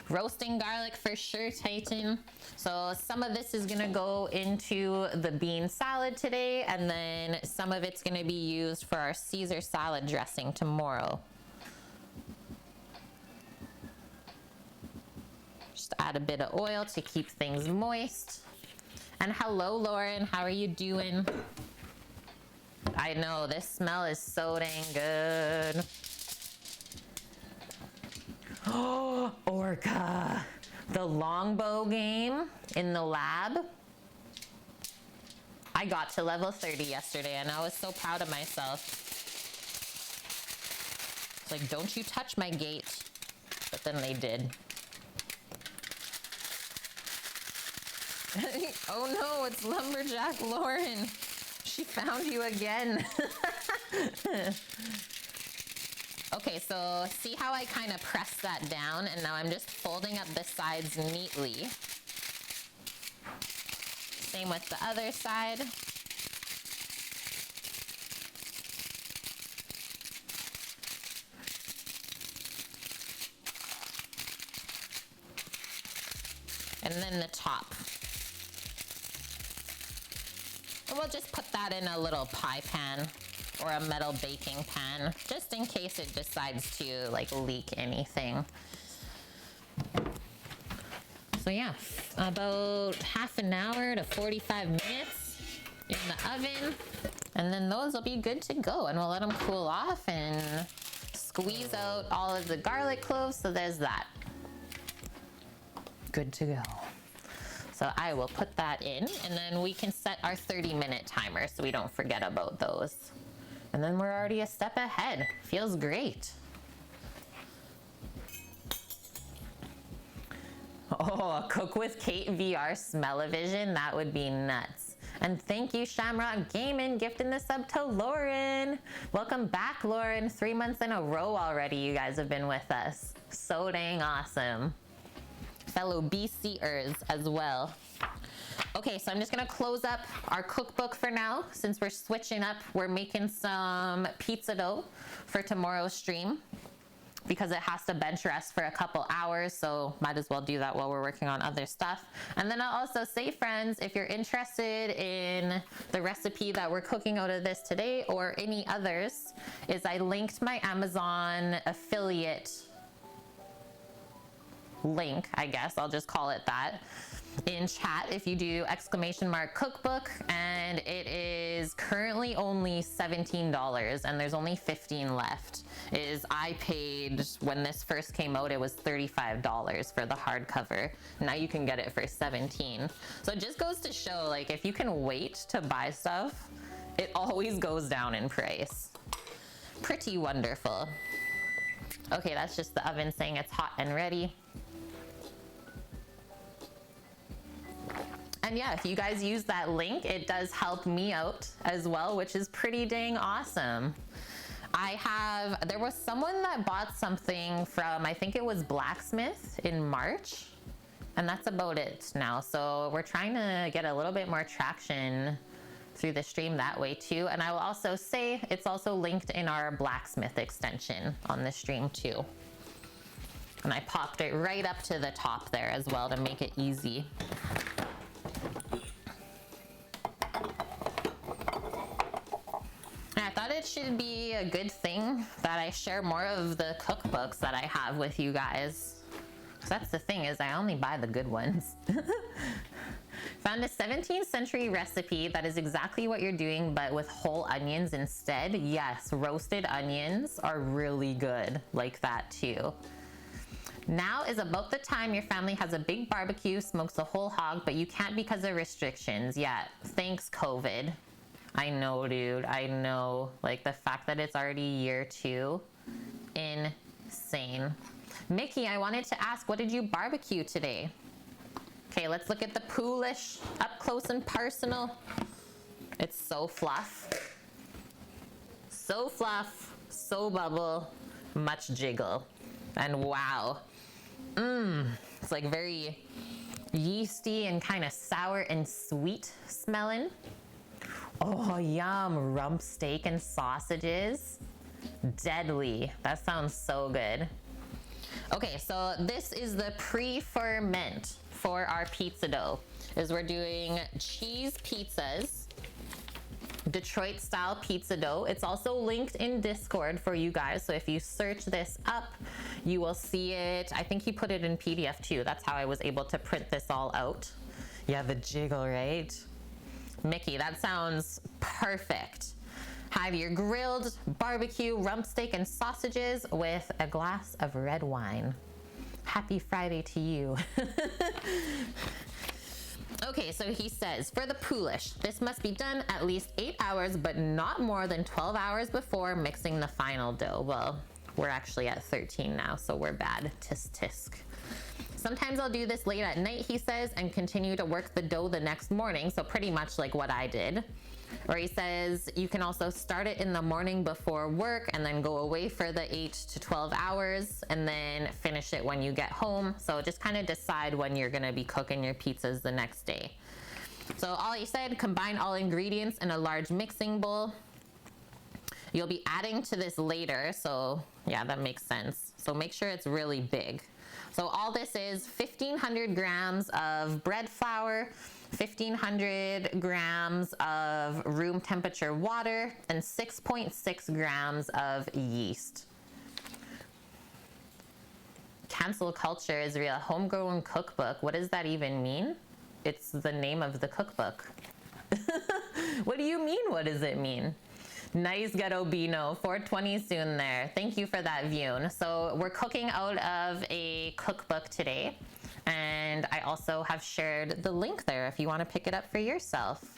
Roasting garlic for sure, Titan. So some of this is gonna go into the bean salad today, and then some of it's gonna be used for our Caesar salad dressing tomorrow. Just add a bit of oil to keep things moist. And hello, Lauren, how are you doing? I know, this smell is so dang good. Oh, Orca. The longbow game in the lab. I got to level 30 yesterday and I was so proud of myself. It's like, don't you touch my gate. But then they did. Oh no, it's Lumberjack Lauren. She found you again. Okay, so see how I kind of pressed that down, and now I'm just folding up the sides neatly. Same with the other side. And then the top. And we'll just put that in a little pie pan or a metal baking pan, just in case it decides to like leak anything. So yeah, about half an hour to 45 minutes in the oven, and then those will be good to go, and we'll let them cool off and squeeze out all of the garlic cloves. So there's that. Good to go. So I will put that in, and then we can set our 30-minute timer so we don't forget about those. And then we're already a step ahead. Feels great. Oh, Cook with Kate VR smell-o-vision. That would be nuts. And thank you, Shamrock Gaming, gifting the sub to Lauren. Welcome back, Lauren. 3 months in a row already you guys have been with us. So dang awesome. Fellow BCers as well. Okay, so I'm just gonna close up our cookbook for now. Since we're switching up, we're making some pizza dough for tomorrow's stream because it has to bench rest for a couple hours, so might as well do that while we're working on other stuff. And then I'll also say, friends, if you're interested in the recipe that we're cooking out of this today or any others, is I linked my Amazon affiliate link, I guess, I'll just call it that, in chat if you do !cookbook, and it is currently only $17 and there's only 15 left. is I paid, when this first came out, it was $35 for the hardcover. Now you can get it for $17. So it just goes to show, like, if you can wait to buy stuff, it always goes down in price. Pretty wonderful. Okay, that's just the oven saying it's hot and ready. And yeah, if you guys use that link, it does help me out as well, which is pretty dang awesome. There was someone that bought something from, I think it was Blacksmith in March, and that's about it now. So we're trying to get a little bit more traction through the stream that way too. And I will also say it's also linked in our Blacksmith extension on the stream too. And I popped it right up to the top there as well to make it easy. I thought it should be a good thing that I share more of the cookbooks that I have with you guys. So that's the thing, is I only buy the good ones. Found a 17th century recipe that is exactly what you're doing, but with whole onions instead. Yes, roasted onions are really good like that too. Now is about the time your family has a big barbecue, smokes a whole hog, but you can't because of restrictions. Yeah, thanks COVID. I know, dude, I know. Like, the fact that it's already year 2, insane. Mickey, I wanted to ask, what did you barbecue today? Okay, let's look at the poolish up close and personal. It's so fluff. So fluff, so bubble, much jiggle. And wow. It's like very yeasty and kind of sour and sweet smelling. Oh, yum. Rump steak and sausages. Deadly. That sounds so good. Okay, so this is the pre-ferment for our pizza dough. We're doing cheese pizzas, Detroit style pizza dough. It's also linked in Discord for you guys. So if you search this up, you will see it. I think he put it in PDF too. That's how I was able to print this all out. Yeah, the jiggle, right? Mickey, that sounds perfect. Have your grilled barbecue rump steak and sausages with a glass of red wine. Happy Friday to you. Okay, so he says, for the poolish, this must be done at least 8 hours, but not more than 12 hours before mixing the final dough. Well, we're actually at 13 now, so we're bad. Tisk tisk. Sometimes I'll do this late at night, he says, and continue to work the dough the next morning. So pretty much like what I did. Or he says you can also start it in the morning before work and then go away for the 8 to 12 hours and then finish it when you get home. So just kind of decide when you're going to be cooking your pizzas the next day. So all he said, combine all ingredients in a large mixing bowl. You'll be adding to this later. So yeah, that makes sense. So make sure it's really big. So all this is 1,500 grams of bread flour, 1,500 grams of room temperature water, and 6.6 grams of yeast. Cancel culture is real. Homegrown cookbook. What does that even mean? It's the name of the cookbook. What do you mean? What does it mean? Nice, Ghetto Bino. 420 soon there. Thank you for that, Vune. So we're cooking out of a cookbook today. And I also have shared the link there if you want to pick it up for yourself.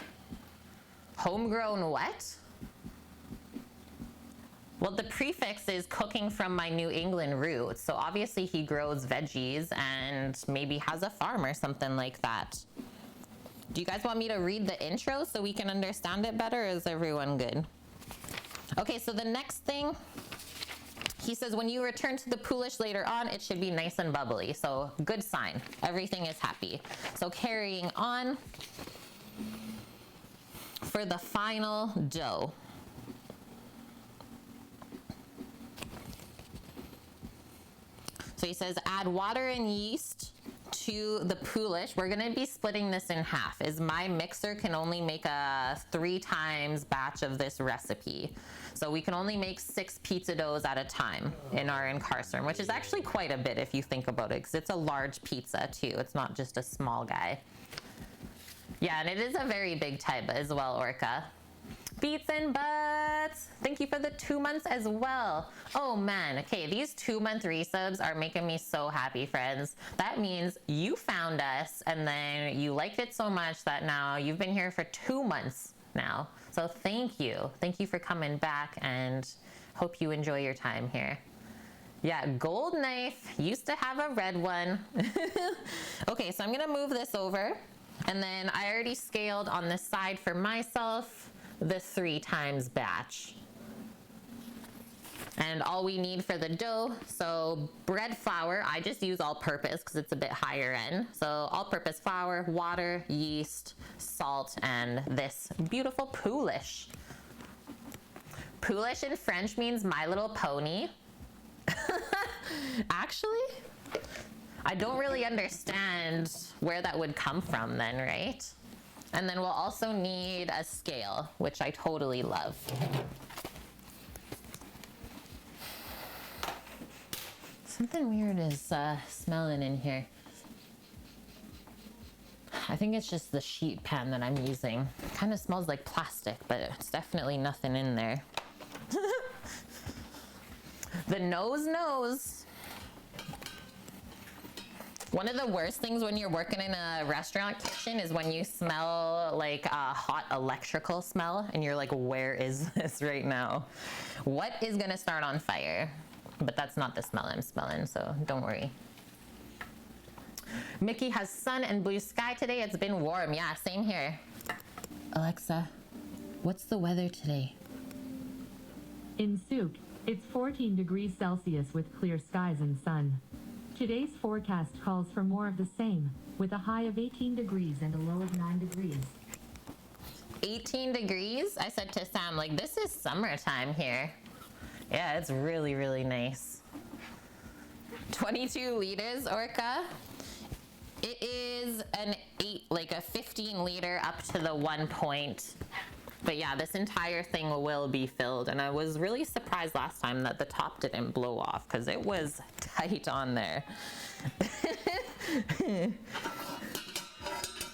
Homegrown what? Well, the prefix is cooking from my New England roots. So obviously he grows veggies and maybe has a farm or something like that. Do you guys want me to read the intro so we can understand it better, or is everyone good? Okay, so the next thing, he says when you return to the poolish later on, it should be nice and bubbly. So good sign. Everything is happy. So carrying on for the final dough. So he says add water and yeast to the poolish. We're gonna be splitting this in half, as my mixer can only make a 3 times batch of this recipe. So we can only make 6 pizza doughs at a time in our incarcerum, which is actually quite a bit if you think about it, because it's a large pizza too. It's not just a small guy. Yeah, and it is a very big type as well, Orca. Beats and butts. Thank you for the 2 months as well. Oh man, okay, these 2-month resubs are making me so happy, friends. That means you found us and then you liked it so much that now you've been here for 2 months now. So thank you. Thank you for coming back and hope you enjoy your time here. Yeah, gold knife. Used to have a red one. Okay, so I'm gonna move this over. And then I already scaled on the side for myself the 3 times batch. And all we need for the dough, so bread flour, I just use all-purpose because it's a bit higher end. So all-purpose flour, water, yeast, salt, and this beautiful poulish. Poulish in French means My Little Pony. Actually, I don't really understand where that would come from then, right? And then we'll also need a scale, which I totally love. Something weird is smelling in here. I think it's just the sheet pan that I'm using. Kind of smells like plastic, but it's definitely nothing in there. The nose knows. One of the worst things when you're working in a restaurant kitchen is when you smell like a hot electrical smell and you're like, where is this right now? What is gonna start on fire? But that's not the smell I'm smelling, so don't worry. Mickey has sun and blue sky today. It's been warm. Yeah, same here. Alexa, what's the weather today? In Souk, it's 14 degrees Celsius with clear skies and sun. Today's forecast calls for more of the same, with a high of 18 degrees and a low of 9 degrees. 18 degrees? I said to Sam, like, this is summertime here. Yeah, it's really, really nice. 22 liters, Orca. It is an 15 liter up to the 1 point. But yeah, this entire thing will be filled. And I was really surprised last time that the top didn't blow off because it was tight on there.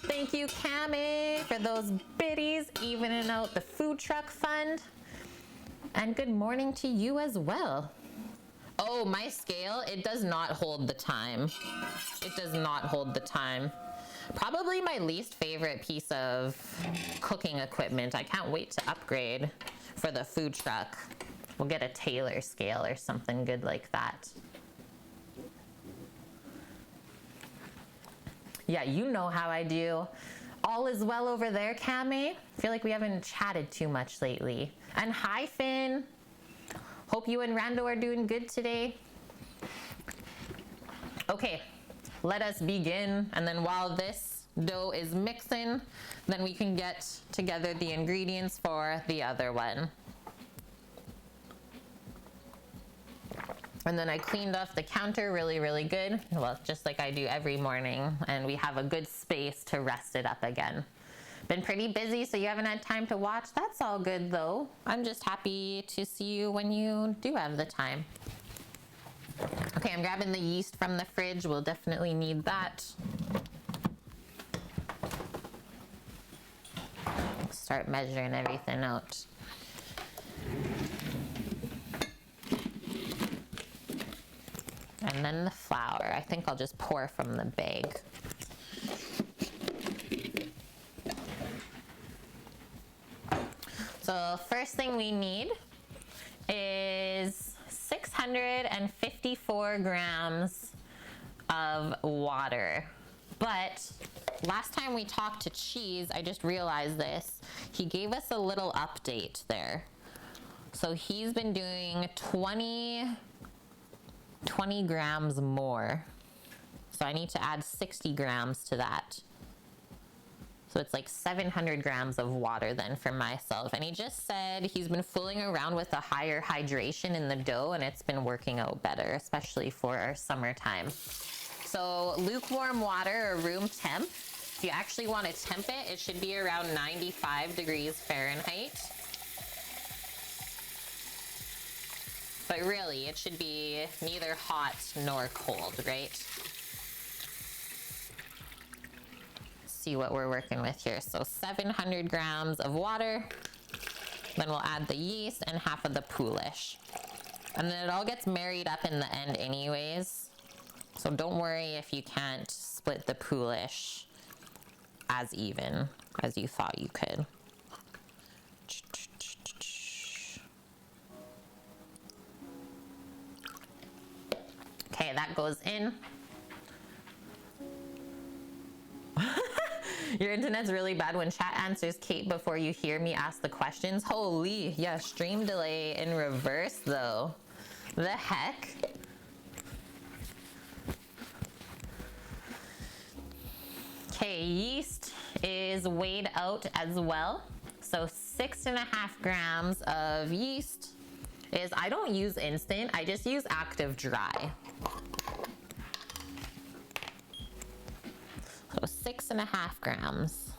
Thank you, Cami, for those biddies, evening out the food truck fund. And good morning to you as well. Oh, my scale, it does not hold the time. It does not hold the time. Probably my least favorite piece of cooking equipment. I can't wait to upgrade for the food truck. We'll get a Taylor scale or something good like that. Yeah, you know how I do. All is well over there, Cami. I feel like we haven't chatted too much lately. And hi, Finn. Hope you and Rando are doing good today. Okay, let us begin. And then while this dough is mixing, then we can get together the ingredients for the other one. And then I cleaned off the counter really, really good. Well, just like I do every morning. And we have a good space to rest it up again. Been pretty busy, so you haven't had time to watch. That's all good, though. I'm just happy to see you when you do have the time. Okay, I'm grabbing the yeast from the fridge. We'll definitely need that. Start measuring everything out. And then the flour. I think I'll just pour from the bag. So first thing we need is 654 grams of water. But last time we talked to Cheese, I just realized this. He gave us a little update there. So he's been doing 20 grams more. So I need to add 60 grams to that. So it's like 700 grams of water then for myself. And he just said he's been fooling around with a higher hydration in the dough and it's been working out better, especially for our summertime. So lukewarm water or room temp. If you actually want to temp it, it should be around 95 degrees Fahrenheit. But really, it should be neither hot nor cold, right? See what we're working with here. So 700 grams of water. Then we'll add the yeast and half of the poolish. And then it all gets married up in the end anyways. So don't worry if you can't split the poolish as even as you thought you could. Okay, that goes in. Your internet's really bad when chat answers Kate before you hear me ask the questions. Holy, yeah, stream delay in reverse though. The heck? Okay, yeast is weighed out as well. So 6.5 grams of yeast is, I don't use instant, I just use active dry. So 6.5 grams.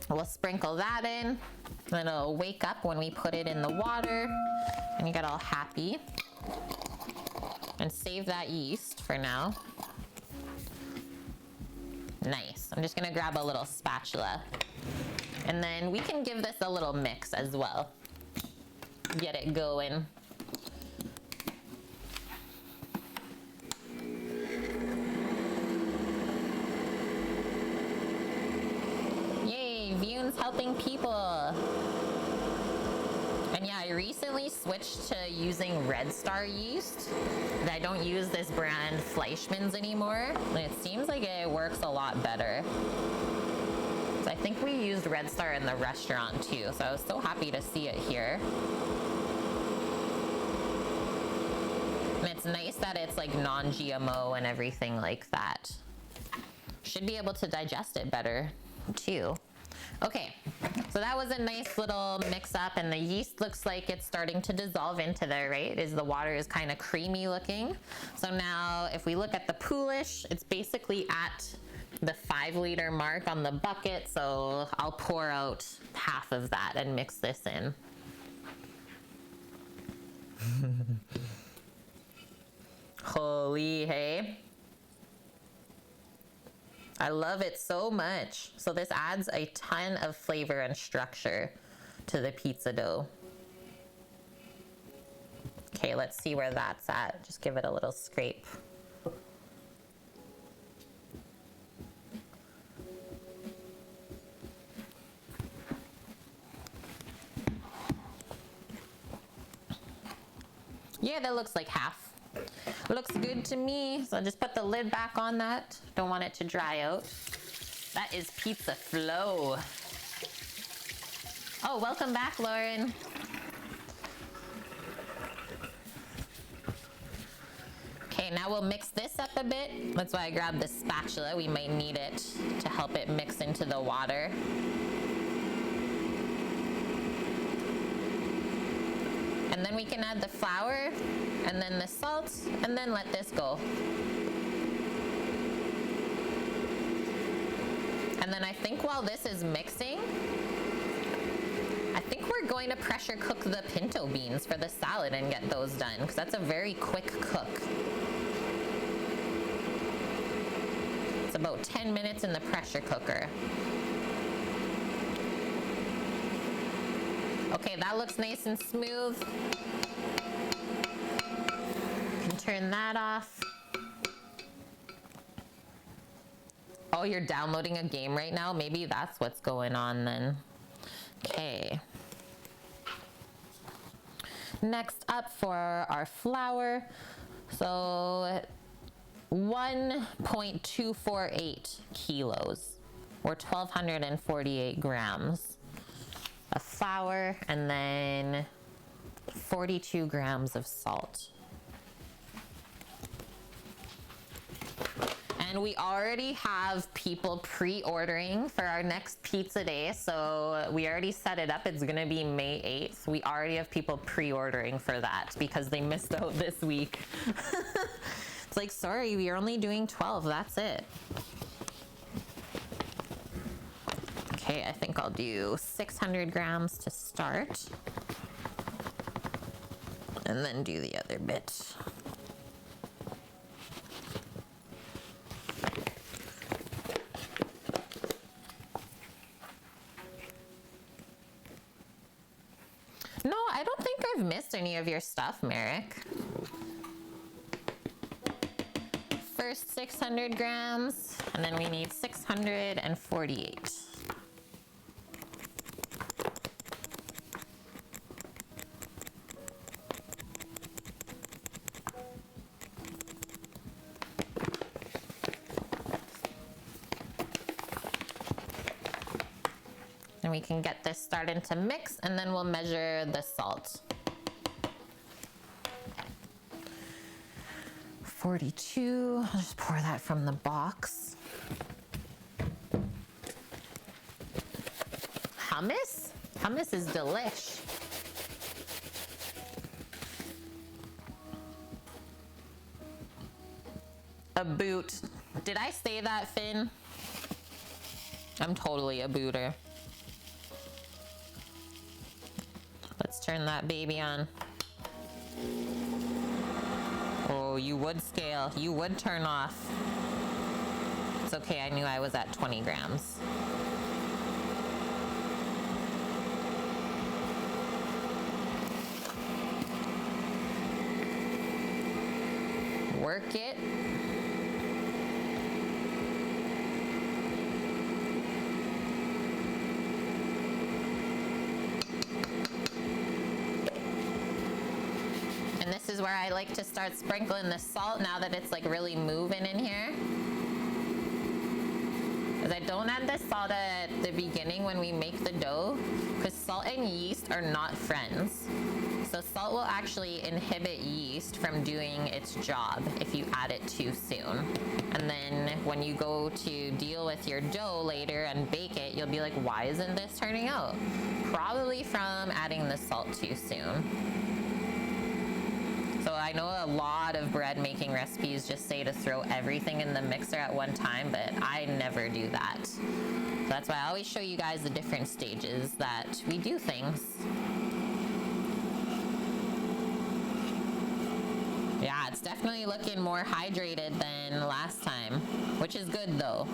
We'll sprinkle that in. Then it'll wake up when we put it in the water and you get all happy. And save that yeast for now. Nice. I'm just gonna grab a little spatula. And then we can give this a little mix as well. Get it going. Yay, Vune's helping people. And yeah, I recently switched to using Red Star yeast. I don't use this brand Fleischmann's anymore. And it seems like it works a lot better. So I think we used Red Star in the restaurant too. So I was so happy to see it here. And it's nice that it's like non-GMO and everything like that. Should be able to digest it better too. Okay, so that was a nice little mix up and the yeast looks like it's starting to dissolve into there, right? The water is kind of creamy looking. So now if we look at the poolish, it's basically at the 5-liter mark on the bucket. So I'll pour out half of that and mix this in. Holy, hey. I love it so much. So this adds a ton of flavor and structure to the pizza dough. Okay, let's see where that's at. Just give it a little scrape. Yeah, that looks like half. Looks good to me. So just put the lid back on that. Don't want it to dry out. That is pizza flow. Oh, welcome back, Lauren. Okay, now we'll mix this up a bit. That's why I grabbed the spatula. We might need it to help it mix into the water. And then we can add the flour and then the salt and then let this go. And then I think while this is mixing, I think we're going to pressure cook the pinto beans for the salad and get those done because that's a very quick cook. It's about 10 minutes in the pressure cooker. Okay, that looks nice and smooth. You can turn that off. Oh, you're downloading a game right now? Maybe that's what's going on then. Okay. Next up for our flour. So 1.248 kilos or 1,248 grams. Of flour and then 42 grams of salt. And we already have people pre-ordering for our next pizza day. So we already set it up. It's gonna be May 8th. We already have people pre-ordering for that because they missed out this week. It's like, sorry, we are only doing 12, that's it. Okay, I think I'll do 600 grams to start. And then do the other bit. I don't think I've missed any of your stuff, Merrick. First 600 grams, and then we need 648. And we can get this started to mix, and then we'll measure the salt. 42, I'll just pour that from the box. Hummus? Hummus is delish. A boot. Did I say that, Finn? I'm totally a booter. Let's turn that baby on. Oh, you would scale. You would turn off. It's okay, I knew I was at 20 grams. Work it. And this is where I like to start sprinkling the salt now that it's like really moving in here. Because I don't add the salt at the beginning when we make the dough, because salt and yeast are not friends. So salt will actually inhibit yeast from doing its job if you add it too soon. And then when you go to deal with your dough later and bake it, you'll be like, why isn't this turning out? Probably from adding the salt too soon. So I know a lot of bread making recipes just say to throw everything in the mixer at one time, but I never do that. So that's why I always show you guys the different stages that we do things. Yeah, it's definitely looking more hydrated than last time, which is good though.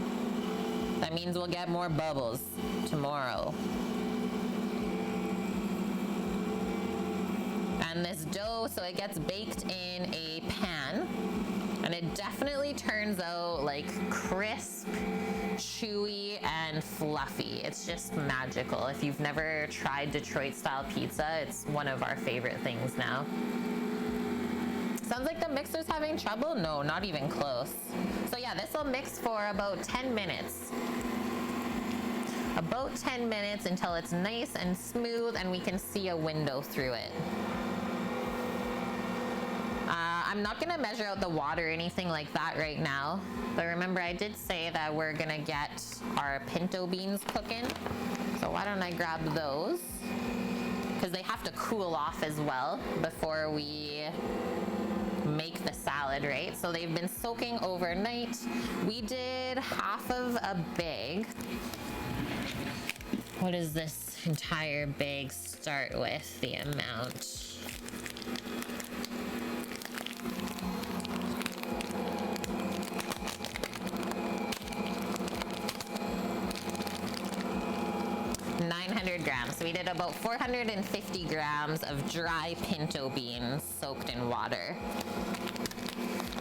That means we'll get more bubbles tomorrow. And this dough, so it gets baked in a pan, and it definitely turns out like crisp, chewy, and fluffy. It's just magical. If you've never tried Detroit style pizza, it's one of our favorite things now. Sounds like the mixer's having trouble? No, not even close. So yeah, this will mix for about 10 minutes. About 10 minutes until it's nice and smooth and we can see a window through it. I'm not gonna measure out the water or anything like that right now, but remember I did say that we're gonna get our pinto beans cooking. So why don't I grab those? Because they have to cool off as well before we make the salad, right? So they've been soaking overnight. We did half of a bag. What does this entire bag start with, the amount? Grams. So we did about 450 grams of dry pinto beans soaked in water.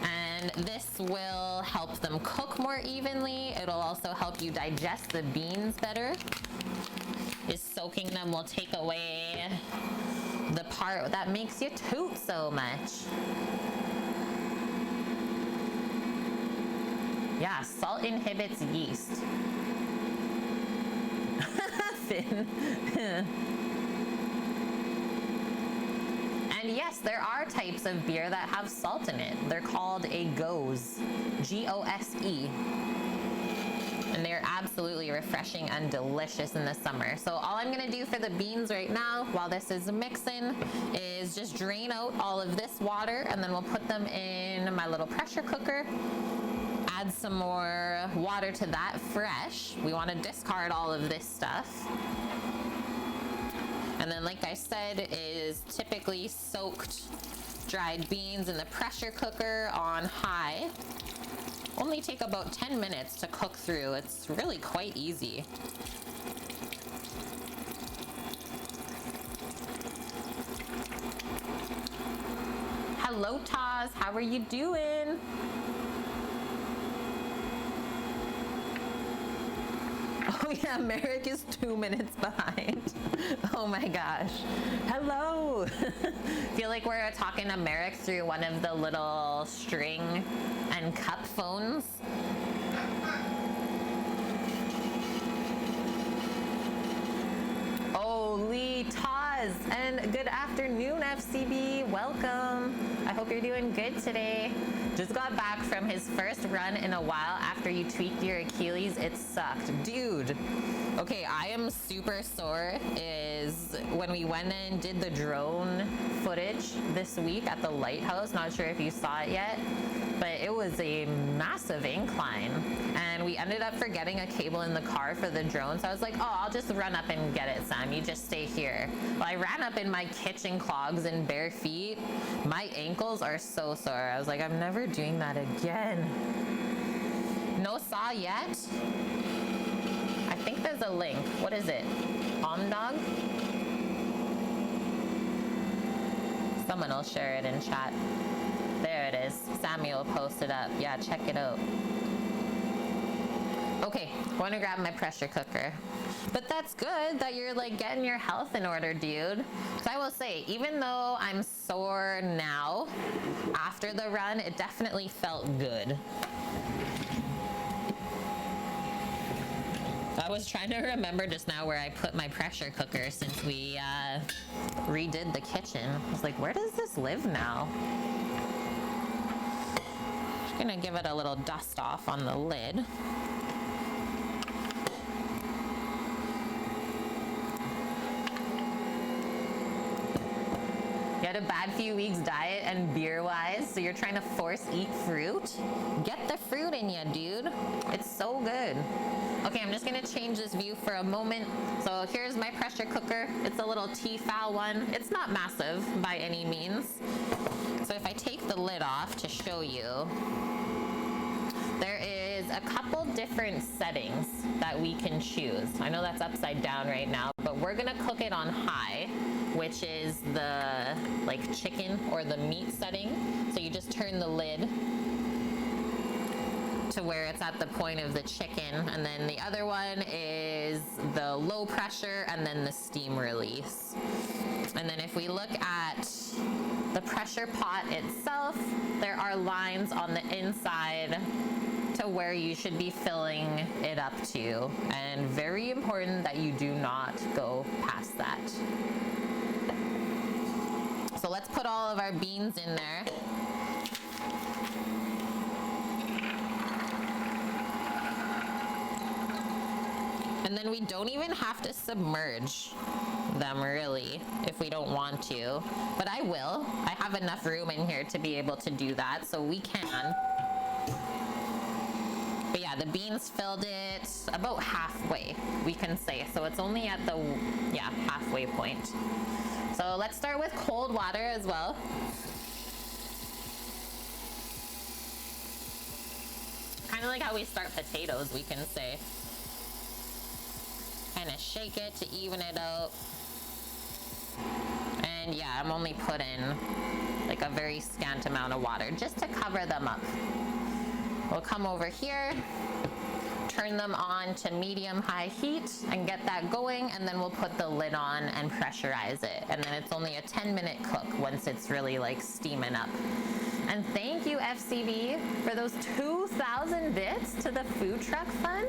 And this will help them cook more evenly. It'll also help you digest the beans better. Soaking them will take away the part that makes you toot so much. Yeah, salt inhibits yeast. And yes, there are types of beer that have salt in it. They're called a gose, G-O-S-E. And they're absolutely refreshing and delicious in the summer. So all I'm gonna do for the beans right now, while this is mixing, is just drain out all of this water, and then we'll put them in my little pressure cooker. Add some more water to that fresh. We want to discard all of this stuff. And then, like I said, is typically soaked dried beans in the pressure cooker on high. Only take about 10 minutes to cook through. It's really quite easy. Hello, Taz. How are you doing? Oh yeah, Merrick is 2 minutes behind. Oh my gosh. Hello. Feel like we're talking to Merrick through one of the little string and cup phones. Holy Taz, and good afternoon, FCB. Welcome. I hope you're doing good today. Just got back from his first run in a while after you tweaked your Achilles. It sucked. Dude. Okay, I am super sore is when we went and did the drone footage this week at the lighthouse. Not sure if you saw it yet, but it was a massive incline. And we ended up forgetting a cable in the car for the drone. So I was like, oh, I'll just run up and get it, Sam. You just stay here. Well, I ran up in my kitchen clogs and bare feet. My ankles are so sore. I was like, I'm never doing that again. No saw yet? I think there's a link. What is it? Palm dog? Someone will share it in chat. There it is. Samuel posted up. Yeah, check it out. Okay, going to grab my pressure cooker. But that's good that you're like getting your health in order, dude. So I will say, even though I'm sore now, after the run, it definitely felt good. I was trying to remember just now where I put my pressure cooker since we redid the kitchen. I was like, where does this live now? Just gonna give it a little dust off on the lid. You had a bad few weeks diet and beer-wise, so you're trying to force eat fruit? Get the fruit in you, dude. It's so good. Okay, I'm just gonna change this view for a moment. So here's my pressure cooker. It's a little Tefal one. It's not massive by any means. So if I take the lid off to show you, there is a couple different settings that we can choose. I know that's upside down right now, but we're gonna cook it on high, which is the like chicken or the meat setting. So you just turn the lid to where it's at the point of the chicken, and then the other one is the low pressure and then the steam release. And then if we look at the pressure pot itself, there are lines on the inside to where you should be filling it up to, and very important that you do not go past that. So let's put all of our beans in there. And then we don't even have to submerge them really if we don't want to, but I will. I have enough room in here to be able to do that, so we can. But yeah, the beans filled it about halfway, we can say. So it's only at the, yeah, halfway point. So let's start with cold water as well. Kind of like how we start potatoes, we can say. Kind of shake it to even it out. And yeah, I'm only putting like a very scant amount of water just to cover them up. We'll come over here, turn them on to medium-high heat and get that going, and then we'll put the lid on and pressurize it. And then it's only a 10-minute cook once it's really like steaming up. And thank you, FCB, for those 2,000 bits to the food truck fund.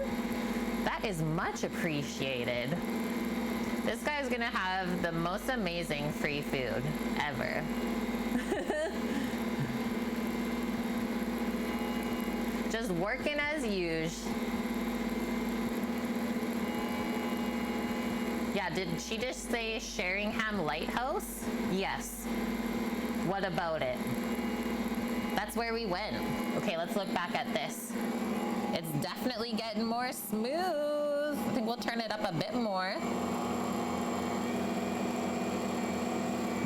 That is much appreciated. This guy's gonna have the most amazing free food ever. Just working as usual. Yeah, did she just say Sheringham Lighthouse? Yes. What about it? That's where we went. Okay, let's look back at this. It's definitely getting more smooth. I think we'll turn it up a bit more.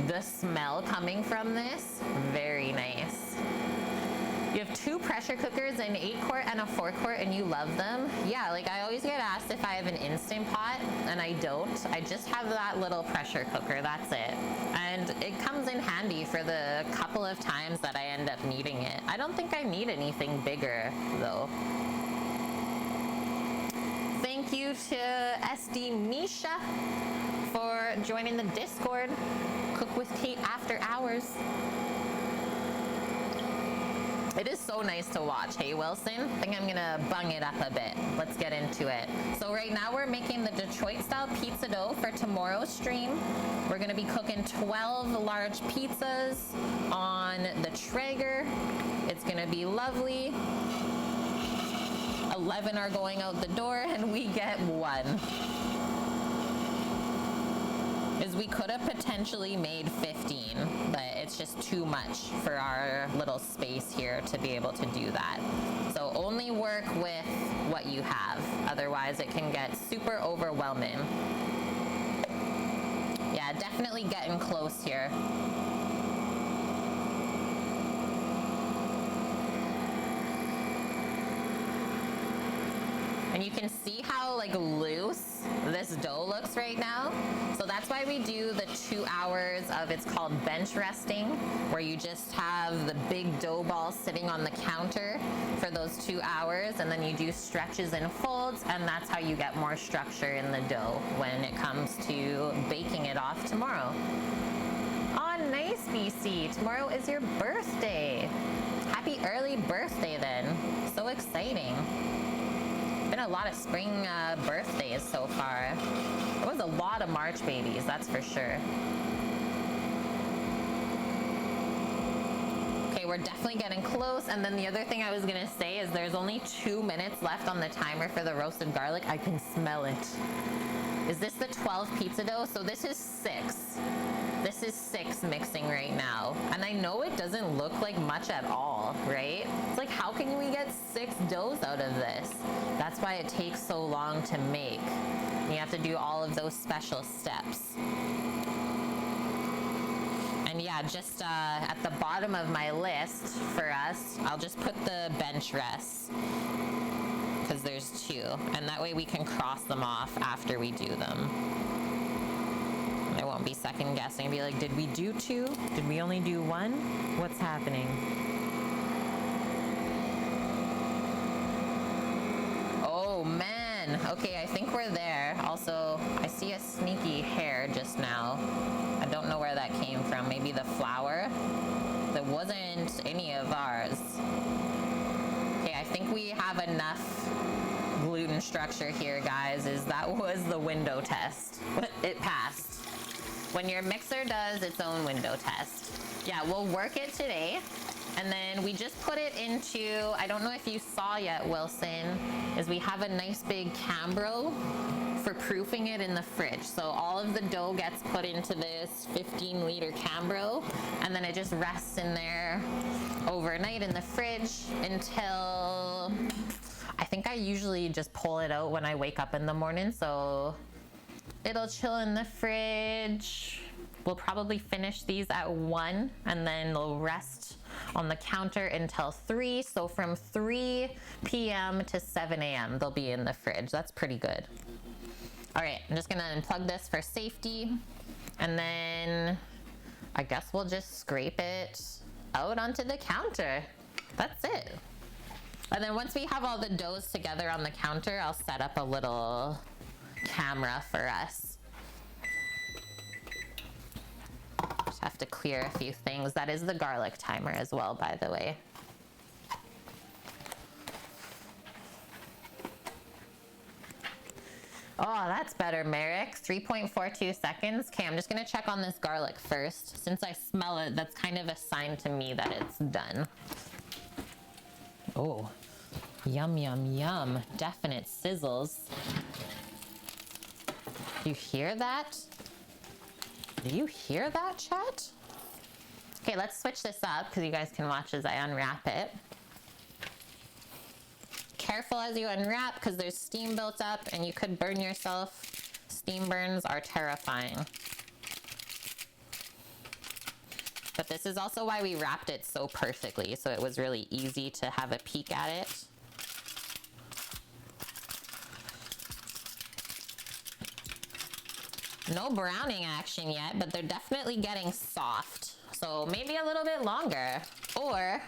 The smell coming from this, very nice. You have 2 pressure cookers, an 8-quart and a 4-quart, and you love them? Yeah, like I always get asked if I have an Instant Pot, and I don't. I just have that little pressure cooker, that's it. And it comes in handy for the couple of times that I end up needing it. I don't think I need anything bigger, though. Thank you to SD Misha for joining the Discord. Cook with Kate after hours. It is so nice to watch, hey Wilson? I think I'm gonna bung it up a bit. Let's get into it. So right now we're making the Detroit style pizza dough for tomorrow's stream. We're gonna be cooking 12 large pizzas on the Traeger. It's gonna be lovely. 11 are going out the door and we get 1. Is we could have potentially made 15, but it's just too much for our little space here to be able to do that. So only work with what you have. Otherwise it can get super overwhelming. Yeah, definitely getting close here. And you can see how like loose this dough looks right now. So that's why we do the 2 hours of, it's called bench resting, where you just have the big dough ball sitting on the counter for those 2 hours, and then you do stretches and folds, and that's how you get more structure in the dough when it comes to baking it off tomorrow. Oh, nice, BC. Tomorrow is your birthday. Happy early birthday then. So exciting. Been a lot of spring birthdays so far. There was a lot of March babies, that's for sure. Okay, we're definitely getting close. And then the other thing I was gonna say is there's only 2 minutes left on the timer for the roasted garlic. I can smell it. Is this the 12 pizza dough? So this is 6. This is 6 mixing right now. And I know it doesn't look like much at all, right? It's like, how can we get 6 doughs out of this? That's why it takes so long to make. You have to do all of those special steps. And yeah, just at the bottom of my list for us, I'll just put the bench rests, because there's 2. And that way we can cross them off after we do them. I won't be second guessing and be like, did we do 2? Did we only do 1? What's happening? Oh man. Okay, I think we're there. Also, I see a sneaky hair just now. I don't know where that came from. Maybe the flour? That wasn't any of ours. Okay, I think we have enough gluten structure here, guys. That was the window test. It passed. When your mixer does its own window test. Yeah, we'll work it today. And then we just put it into, I don't know if you saw yet, Wilson, is we have a nice big Cambro for proofing it in the fridge. So all of the dough gets put into this 15-liter Cambro, and then it just rests in there overnight in the fridge until, I think I usually just pull it out when I wake up in the morning. So it'll chill in the fridge. We'll probably finish these at 1, and then they'll rest on the counter until 3. So from 3 p.m. to 7 a.m. they'll be in the fridge. That's pretty good. All right, I'm just gonna unplug this for safety, and then I guess we'll just scrape it out onto the counter. That's it. And then once we have all the doughs together on the counter, I'll set up a little camera for us. Just have to clear a few things. That is the garlic timer as well, by the way. Oh, that's better, Merrick. 3.42 seconds. Okay, I'm just gonna check on this garlic first. Since I smell it, that's kind of a sign to me that it's done. Oh, yum, yum, yum. Definite sizzles. You hear that? Do you hear that, chat? Okay, let's switch this up because you guys can watch as I unwrap it. Careful as you unwrap because there's steam built up and you could burn yourself. Steam burns are terrifying. But this is also why we wrapped it so perfectly, so it was really easy to have a peek at it. No browning action yet, but they're definitely getting soft. So maybe a little bit longer. Or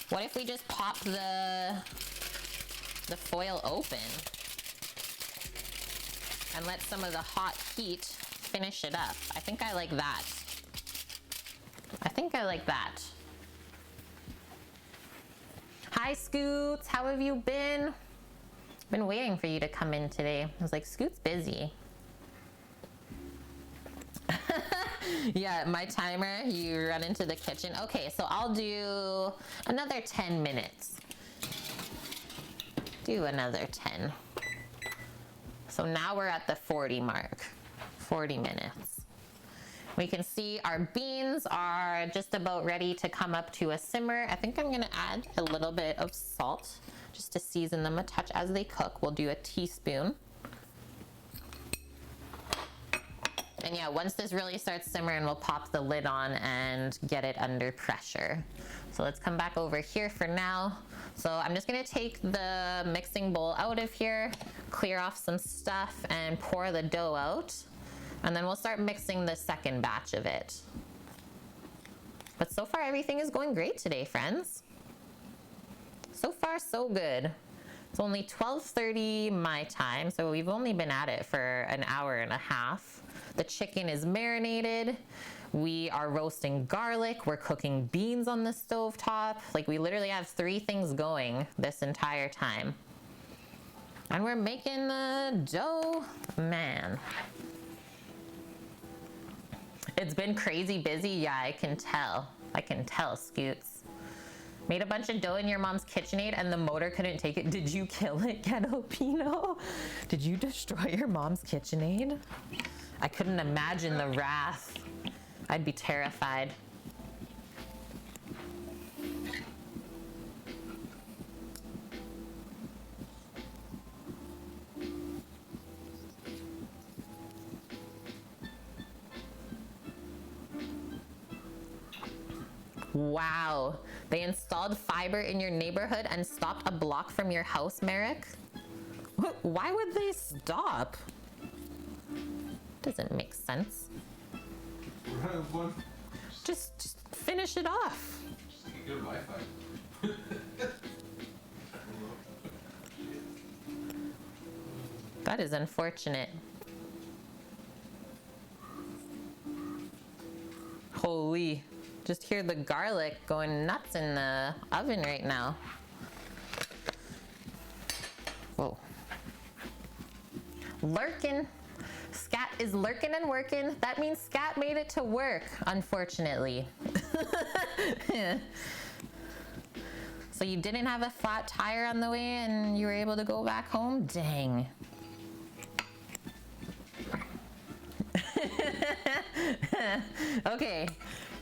what if we just pop the foil open and let some of the hot heat finish it up? I think I like that. I think I like that. Hi Scoots, how have you been? Been waiting for you to come in today. I was like, Scoot's busy. Yeah, my timer, you run into the kitchen. Okay, so I'll do another 10 minutes. Do another 10. So now we're at the 40 mark, 40 minutes. We can see our beans are just about ready to come up to a simmer. I think I'm gonna add a little bit of salt just to season them a touch as they cook. We'll do a teaspoon. And yeah, once this really starts simmering, we'll pop the lid on and get it under pressure. So let's come back over here for now. So I'm just gonna take the mixing bowl out of here, clear off some stuff, and pour the dough out. And then we'll start mixing the second batch of it. But so far, everything is going great today, friends. So far, so good. It's only 12:30 my time, so we've only been at it for an hour and a half. The chicken is marinated. We are roasting garlic. We're cooking beans on the stovetop. Like, we literally have 3 things going this entire time. And we're making the dough. Man. It's been crazy busy. Yeah, I can tell. I can tell, Scoots. Made a bunch of dough in your mom's KitchenAid and the motor couldn't take it. Did you kill it, Ghetto Pino? Did you destroy your mom's KitchenAid? I couldn't imagine the wrath. I'd be terrified. Wow, they installed fiber in your neighborhood and stopped a block from your house, Merrick? Why would they stop? Doesn't make sense. Just finish it off. Just get good Wi-Fi. That is unfortunate. Holy. Just hear the garlic going nuts in the oven right now. Whoa. Lurkin'. Scat is lurking and working. That means Scat made it to work, unfortunately. So you didn't have a flat tire on the way and you were able to go back home? Dang. Okay,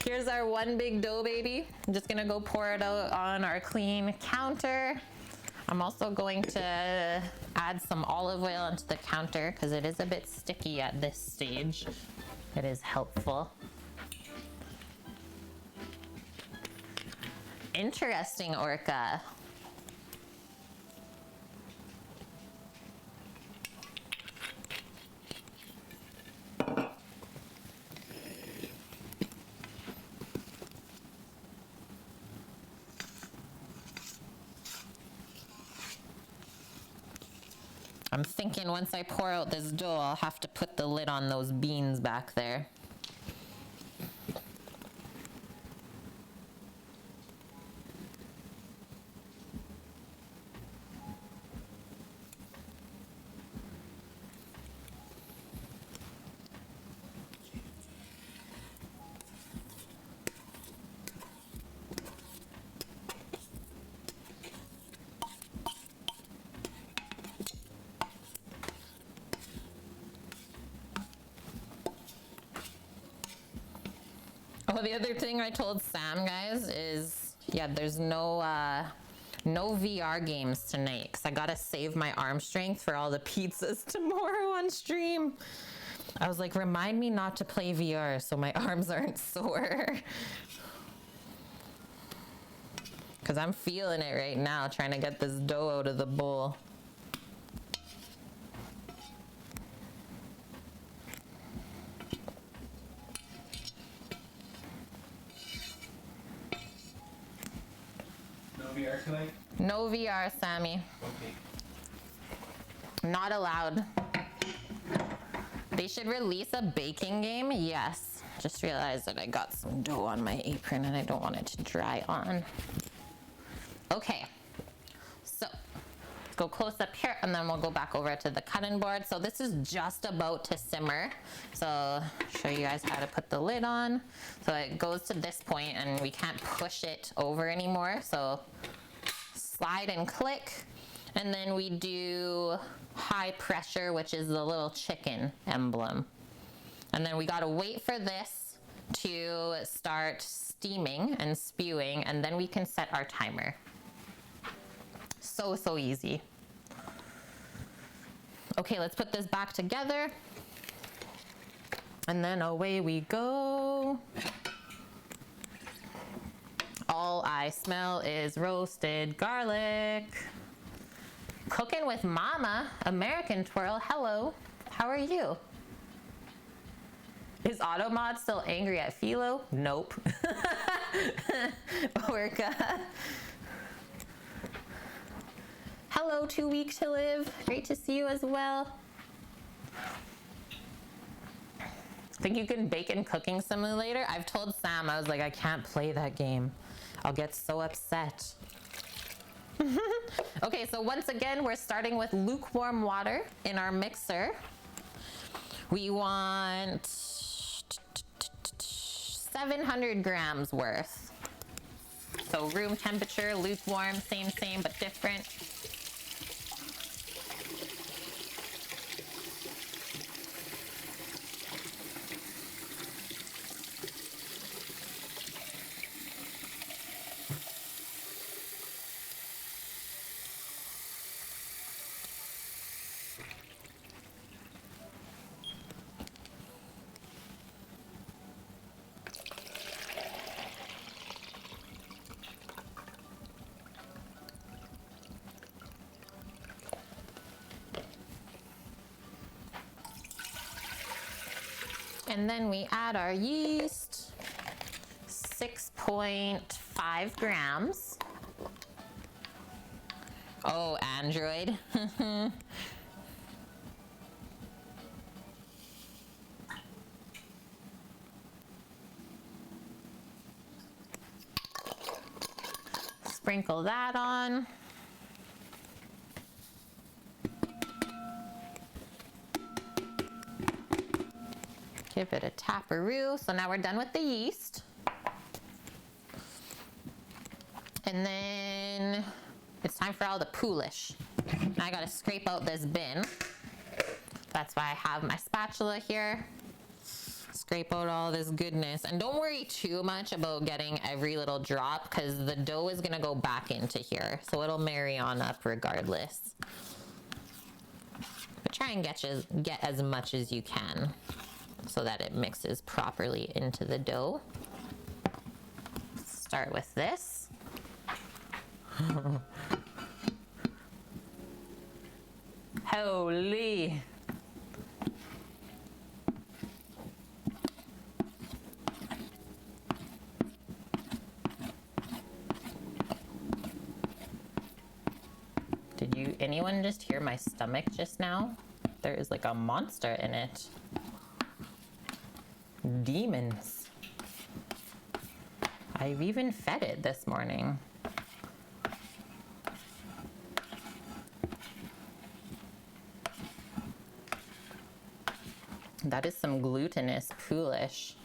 here's our one big dough baby. I'm just gonna go pour it out on our clean counter. I'm also going to add some olive oil onto the counter because it is a bit sticky at this stage. It is helpful. Interesting, Orca. I'm thinking once I pour out this dough, I'll have to put the lid on those beans back there. Oh, the other thing I told Sam, guys, is, yeah, there's no VR games tonight because I gotta save my arm strength for all the pizzas tomorrow on stream. I was like, remind me not to play VR so my arms aren't sore. Because I'm feeling it right now, trying to get this dough out of the bowl. No VR tonight? No VR, Sammy. Okay. Not allowed. They should release a baking game, yes. Just realized that I got some dough on my apron and I don't want it to dry on. Okay, so let's go close up here and then we'll go back over to the cutting board. So this is just about to simmer. So I'll show you guys how to put the lid on. So it goes to this point and we can't push it over anymore. So slide and click. And then we do high pressure, which is the little chicken emblem. And then we gotta wait for this to start steaming and spewing, and then we can set our timer. So easy. Okay, let's put this back together. And then away we go. All I smell is roasted garlic. Cooking with Mama, American Twirl, hello. How are you? Is Automod still angry at Philo? Nope. Orca. Hello, 2 weeks to live. Great to see you as well. Think you can bake in Cooking Simulator? I've told Sam, I was like, I can't play that game. I'll get so upset. Okay, so once again, we're starting with lukewarm water in our mixer. We want 700 grams worth. So room temperature, lukewarm, same, but different. And then we add our yeast, 6.5 grams. Oh, Android. Sprinkle that on. Give it a taparoo. So now we're done with the yeast. And then it's time for all the poolish. Now I gotta scrape out this bin. That's why I have my spatula here. Scrape out all this goodness. And don't worry too much about getting every little drop because the dough is gonna go back into here. So it'll marry on up regardless. But try and get as much as you can, so that it mixes properly into the dough. Start with this. Holy. Did anyone just hear my stomach just now? There is like a monster in it. Demons. I've even fed it this morning. That is some glutinous poolish.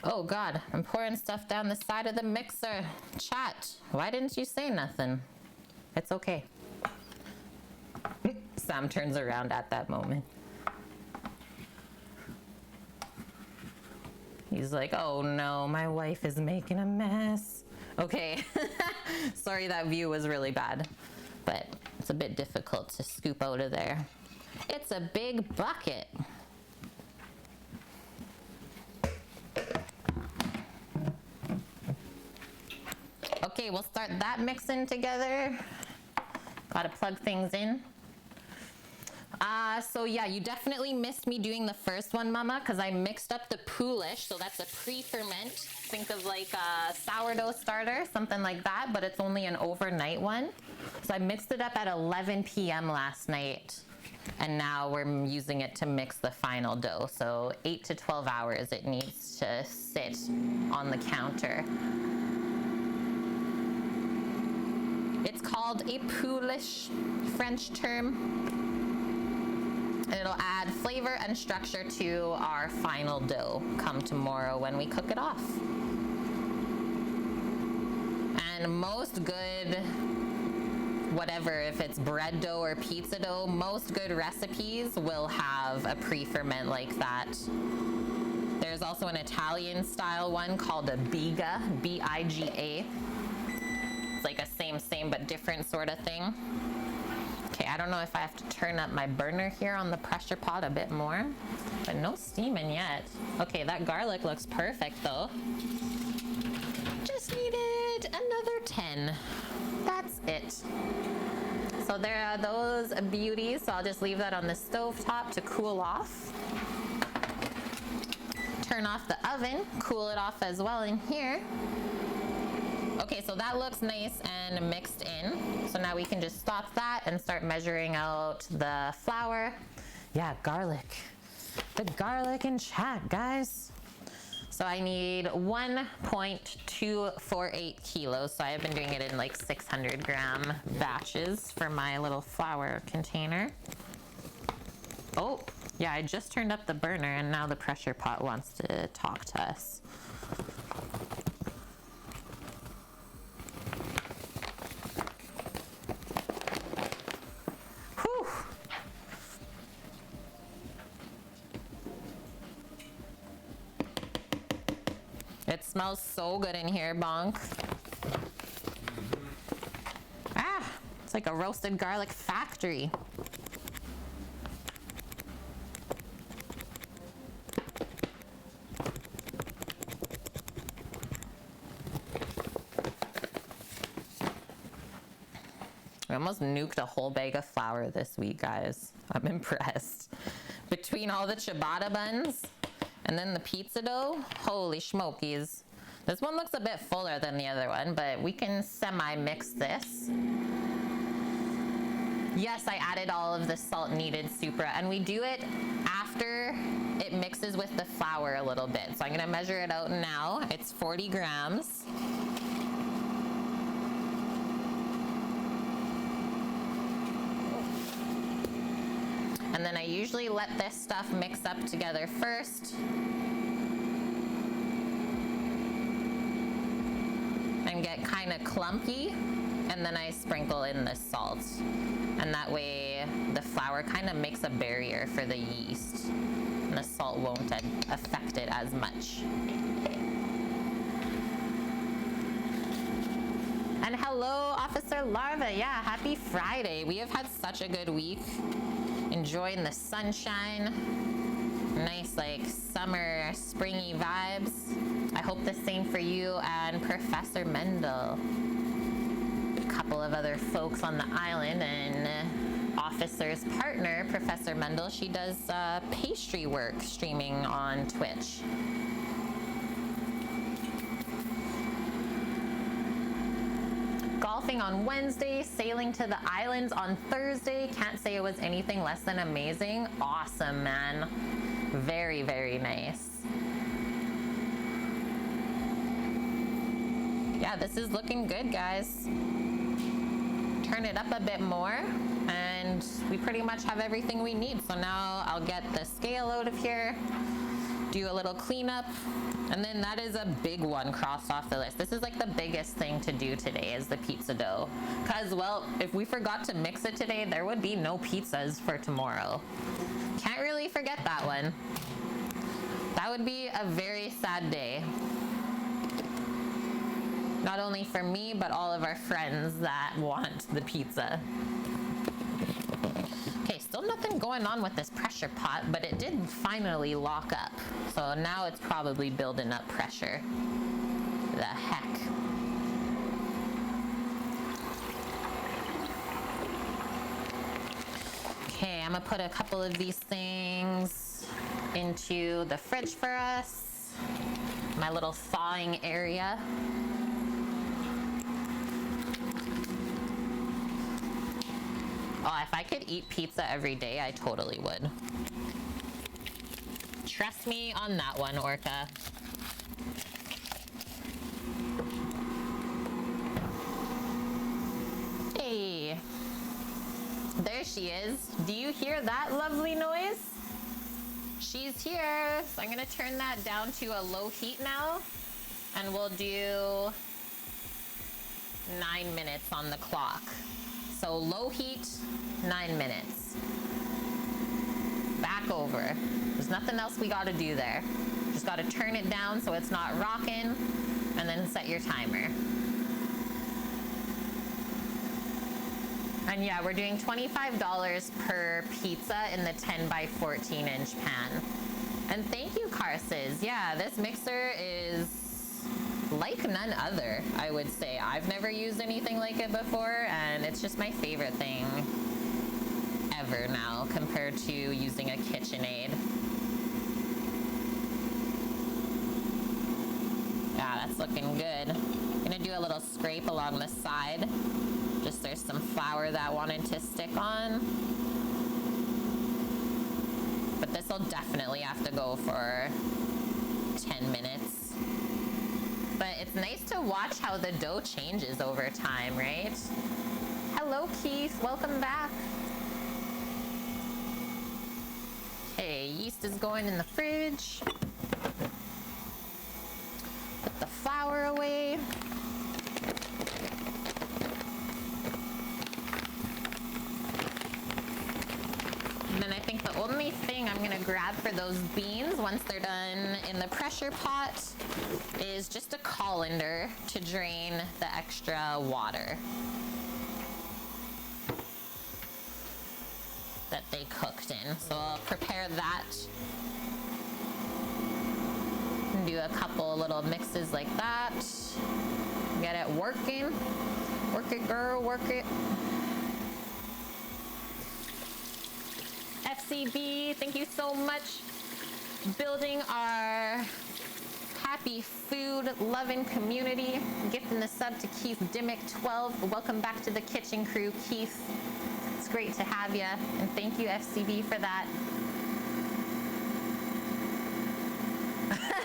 Oh God, I'm pouring stuff down the side of the mixer. Chat, why didn't you say nothing? It's okay. Sam turns around at that moment. He's like, oh no, my wife is making a mess. Okay, sorry that view was really bad, but it's a bit difficult to scoop out of there. It's a big bucket. Okay, we'll start that mixing together. Gotta plug things in. So yeah, you definitely missed me doing the first one, Mama, because I mixed up the poolish. So that's a pre-ferment. Think of like a sourdough starter, something like that, but it's only an overnight one. So I mixed it up at 11 p.m. last night, and now we're using it to mix the final dough. So 8 to 12 hours it needs to sit on the counter. It's called a poolish, French term. And it'll add flavor and structure to our final dough come tomorrow when we cook it off. And most good, whatever, if it's bread dough or pizza dough, most good recipes will have a pre-ferment like that. There's also an Italian style one called a biga, B-I-G-A. It's like a same but different sort of thing. Okay, I don't know if I have to turn up my burner here on the pressure pot a bit more, but no steaming yet. Okay, that garlic looks perfect though. Just needed another 10. That's it. So there are those beauties. So I'll just leave that on the stove top to cool off. Turn off the oven, cool it off as well in here. Okay, so that looks nice and mixed in. So now we can just stop that and start measuring out the flour. Yeah, garlic. The garlic in chat, guys. So I need 1.248 kilos. So I've been doing it in like 600 gram batches for my little flour container. Oh, yeah, I just turned up the burner and now the pressure pot wants to talk to us. It smells so good in here, Bonk. Ah, it's like a roasted garlic factory. We almost nuked a whole bag of flour this week, guys. I'm impressed. Between all the ciabatta buns and then the pizza dough, holy smokies. This one looks a bit fuller than the other one, but we can semi-mix this. Yes, I added all of the salt needed, Supra, and we do it after it mixes with the flour a little bit. So I'm gonna measure it out now. It's 40 grams. And then I usually let this stuff mix up together first. And get kind of clumpy. And then I sprinkle in the salt. And that way the flour kind of makes a barrier for the yeast. And the salt won't affect it as much. And hello, Officer Larva. Yeah, happy Friday. We have had such a good week. Enjoying the sunshine, nice like summer springy vibes. I hope the same for you and Professor Mendel. A couple of other folks on the island, and Officer's partner, Professor Mendel, she does pastry work streaming on Twitch. Golfing on Wednesday, sailing to the islands on Thursday. Can't say it was anything less than amazing. Awesome, man. Very, very nice. Yeah, this is looking good, guys. Turn it up a bit more, and we pretty much have everything we need. So now I'll get the scale out of here, do a little cleanup, and then that is a big one crossed off the list. This is like the biggest thing to do today is the pizza dough. Because, well, if we forgot to mix it today, there would be no pizzas for tomorrow. Can't really forget that one. That would be a very sad day. Not only for me, but all of our friends that want the pizza. Okay, Still nothing going on with this pressure pot, but it did finally lock up. So now it's probably building up pressure. The heck. Okay, I'm gonna put a couple of these things into the fridge for us. My little thawing area. Oh, if I could eat pizza every day, I totally would. Trust me on that one, Orca. Hey. There she is. Do you hear that lovely noise? She's here. So I'm gonna turn that down to a low heat now. And we'll do 9 minutes on the clock. So low heat, 9 minutes. Back over. There's nothing else we gotta do there. Just gotta turn it down so it's not rocking, and then set your timer. And yeah, we're doing $25 per pizza in the 10 by 14 inch pan. And thank you, Carses. Yeah, this mixer is like none other, I would say. I've never used anything like it before, and it's just my favorite thing ever now compared to using a KitchenAid. Yeah, that's looking good. I'm gonna do a little scrape along the side. Just there's some flour that wanted to stick on. But this will definitely have to go for 10 minutes. But it's nice to watch how the dough changes over time, right? Hello, Keith. Welcome back. Okay, yeast is going in the fridge. Put the flour away. And then I think the only thing I'm gonna grab for those beans once they're done in the pressure pot is just a colander to drain the extra water that they cooked in. So I'll prepare that and do a couple little mixes like that. Get it working. Work it, girl, work it. FCB, thank you so much. Building our happy food loving community. Gifting the sub to Keith Dimmick 12. Welcome back to the kitchen crew, Keith. It's great to have you, and thank you, FCB, for that.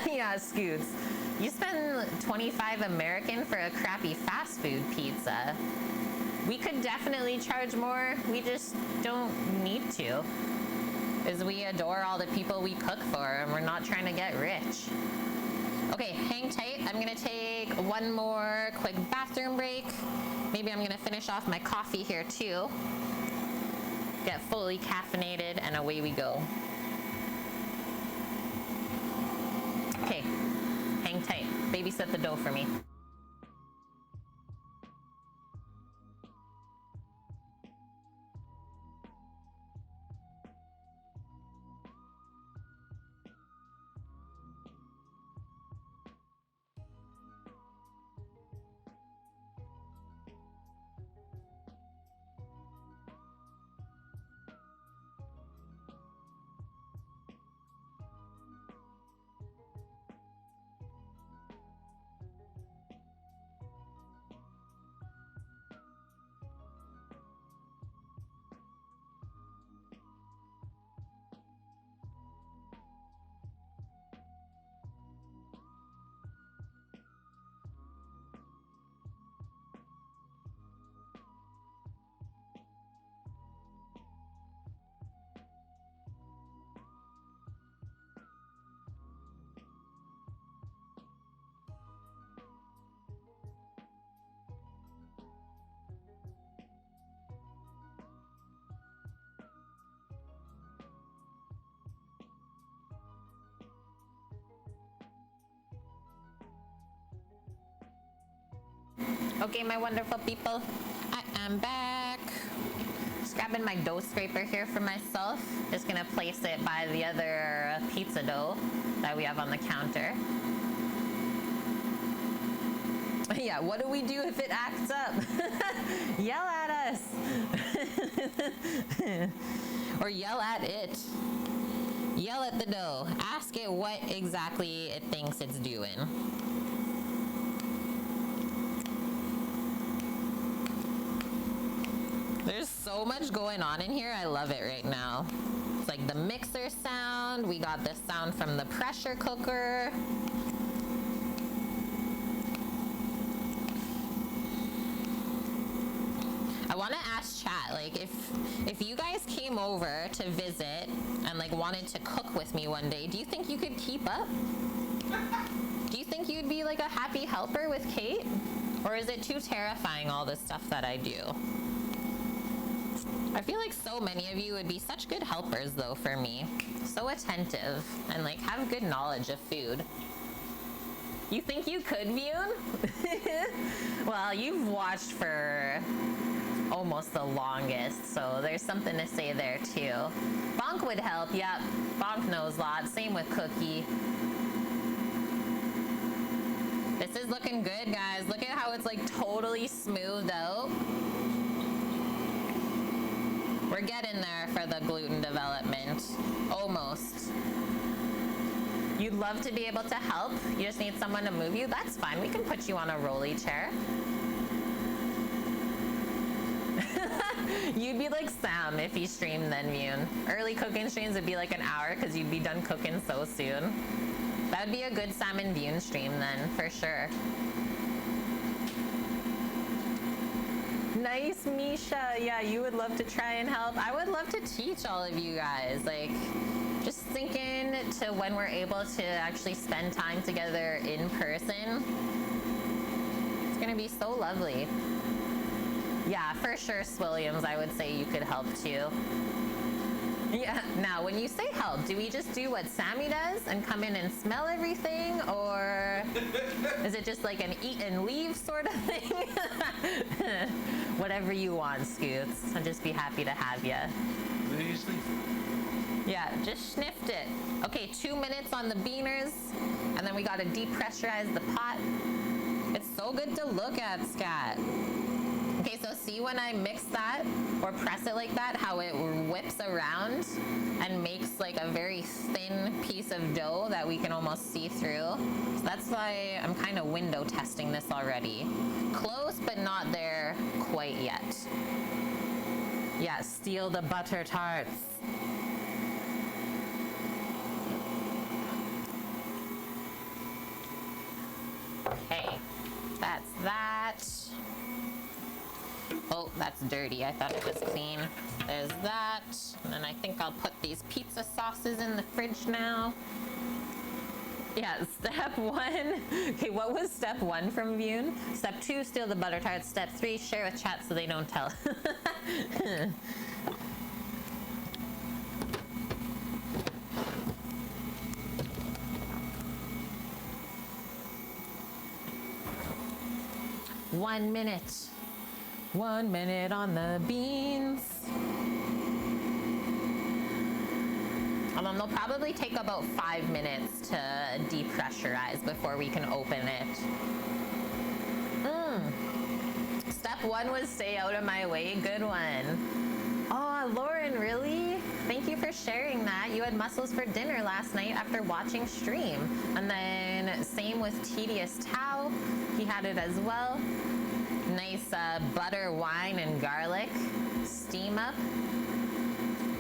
Yeah, Scoots. You spend $25 American for a crappy fast food pizza. We could definitely charge more. We just don't need to. Because we adore all the people we cook for, and we're not trying to get rich. Okay, hang tight. I'm gonna take one more quick bathroom break. Maybe I'm gonna finish off my coffee here too. Get fully caffeinated, and away we go. Okay, hang tight. Babysit the dough for me. Okay, my wonderful people, I am back. just grabbing my dough scraper here for myself. Just gonna place it by the other pizza dough that we have on the counter. Yeah, what do we do if it acts up? Yell at us. Or yell at it. Yell at the dough. Ask it what exactly it thinks it's doing. There's so much going on in here. I love it right now. It's like the mixer sound. We got the sound from the pressure cooker. I want to ask chat, like, if you guys came over to visit and like wanted to cook with me one day, do you think you could keep up? Do you think you'd be like a happy helper with Kate? Or is it too terrifying, all the stuff that I do? I feel like so many of you would be such good helpers though for me. So attentive and like have good knowledge of food. You think you could, Vune? Well, you've watched for almost the longest, so there's something to say there too. Bonk would help, yep. Bonk knows lots. Same with Cookie. This is looking good, guys. Look at how it's like totally smoothed out. We're getting there for the gluten development. Almost. You'd love to be able to help. You just need someone to move you. That's fine. We can put you on a rolly chair. You'd be like Sam if he streamed then, Vune. Early cooking streams would be like an hour because you'd be done cooking so soon. That would be a good Sam and Vune stream then, for sure. Nice, Misha. Yeah, you would love to try and help. I would love to teach all of you guys. Like, just thinking to when we're able to actually spend time together in person. It's gonna be so lovely. Yeah, for sure, Swilliams, I would say you could help too. Yeah, now when you say help, do we just do what Sammy does and come in and smell everything? Or is it just like an eat and leave sort of thing? Whatever you want, Scoots. I'll just be happy to have you. Yeah, just sniffed it. Okay, 2 minutes on the beaners, and then we gotta depressurize the pot. It's so good to look at, Scat. Okay, so see when I mix that or press it like that, how it whips around and makes like a very thin piece of dough that we can almost see through. So that's why I'm kind of window testing this already. Close, but not there quite yet. Yeah, steal the butter tarts. Okay, that's that. Oh, that's dirty. I thought it was clean. There's that. And then I think I'll put these pizza sauces in the fridge now. Yeah, step 1. Okay, what was step 1 from Vune? Step 2, steal the butter tarts. Step 3, share with chat so they don't tell. One minute. 1 minute on the beans. And then they'll probably take about 5 minutes to depressurize before we can open it. Step 1 was stay out of my way. Good one. Oh, Lauren, really? Thank you for sharing that. You had mussels for dinner last night after watching stream. And then same with Tedious Tao. He had it as well. Nice butter, wine, and garlic steam up.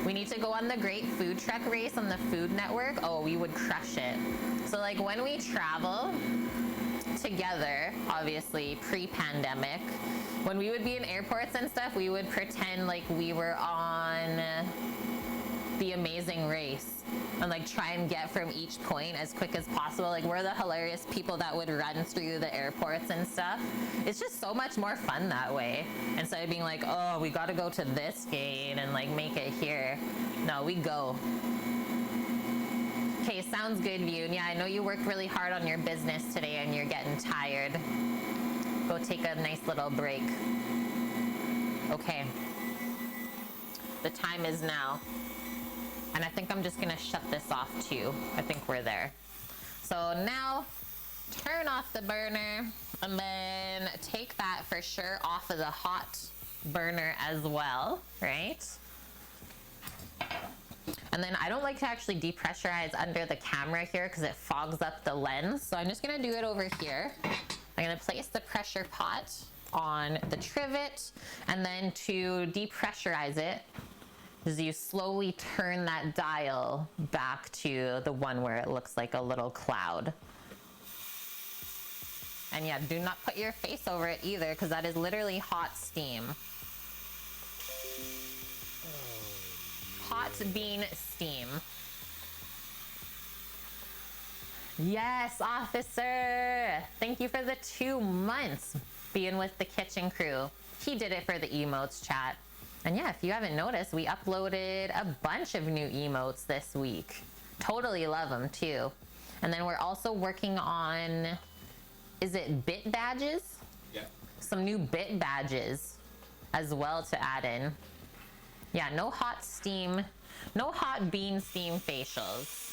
We need to go on the Great Food Truck Race on the Food Network. Oh, we would crush it. So like when we travel together, obviously pre-pandemic, when we would be in airports and stuff, we would pretend like we were on The Amazing Race and like try and get from each point as quick as possible. Like we're the hilarious people that would run through the airports and stuff. It's just so much more fun that way. Instead of being like, oh, we gotta go to this gate and like make it here. No, we go. Okay, sounds good, Vune. Yeah, I know you worked really hard on your business today and you're getting tired. Go take a nice little break. Okay. The time is now. And I think I'm just gonna shut this off too. I think we're there. So now, turn off the burner and then take that for sure off of the hot burner as well, right? And then I don't like to actually depressurize under the camera here because it fogs up the lens. So I'm just gonna do it over here. I'm gonna place the pressure pot on the trivet, and then to depressurize it, is you slowly turn that dial back to the one where it looks like a little cloud. And yeah, do not put your face over it either, because that is literally hot steam. Hot bean steam. Yes, officer! Thank you for the 2 months being with the kitchen crew. He did it for the emotes, chat. And yeah, if you haven't noticed, we uploaded a bunch of new emotes this week. Totally love them too. And then we're also working on, is it bit badges? Yeah. Some new bit badges as well to add in. Yeah, no hot steam, no hot bean steam facials.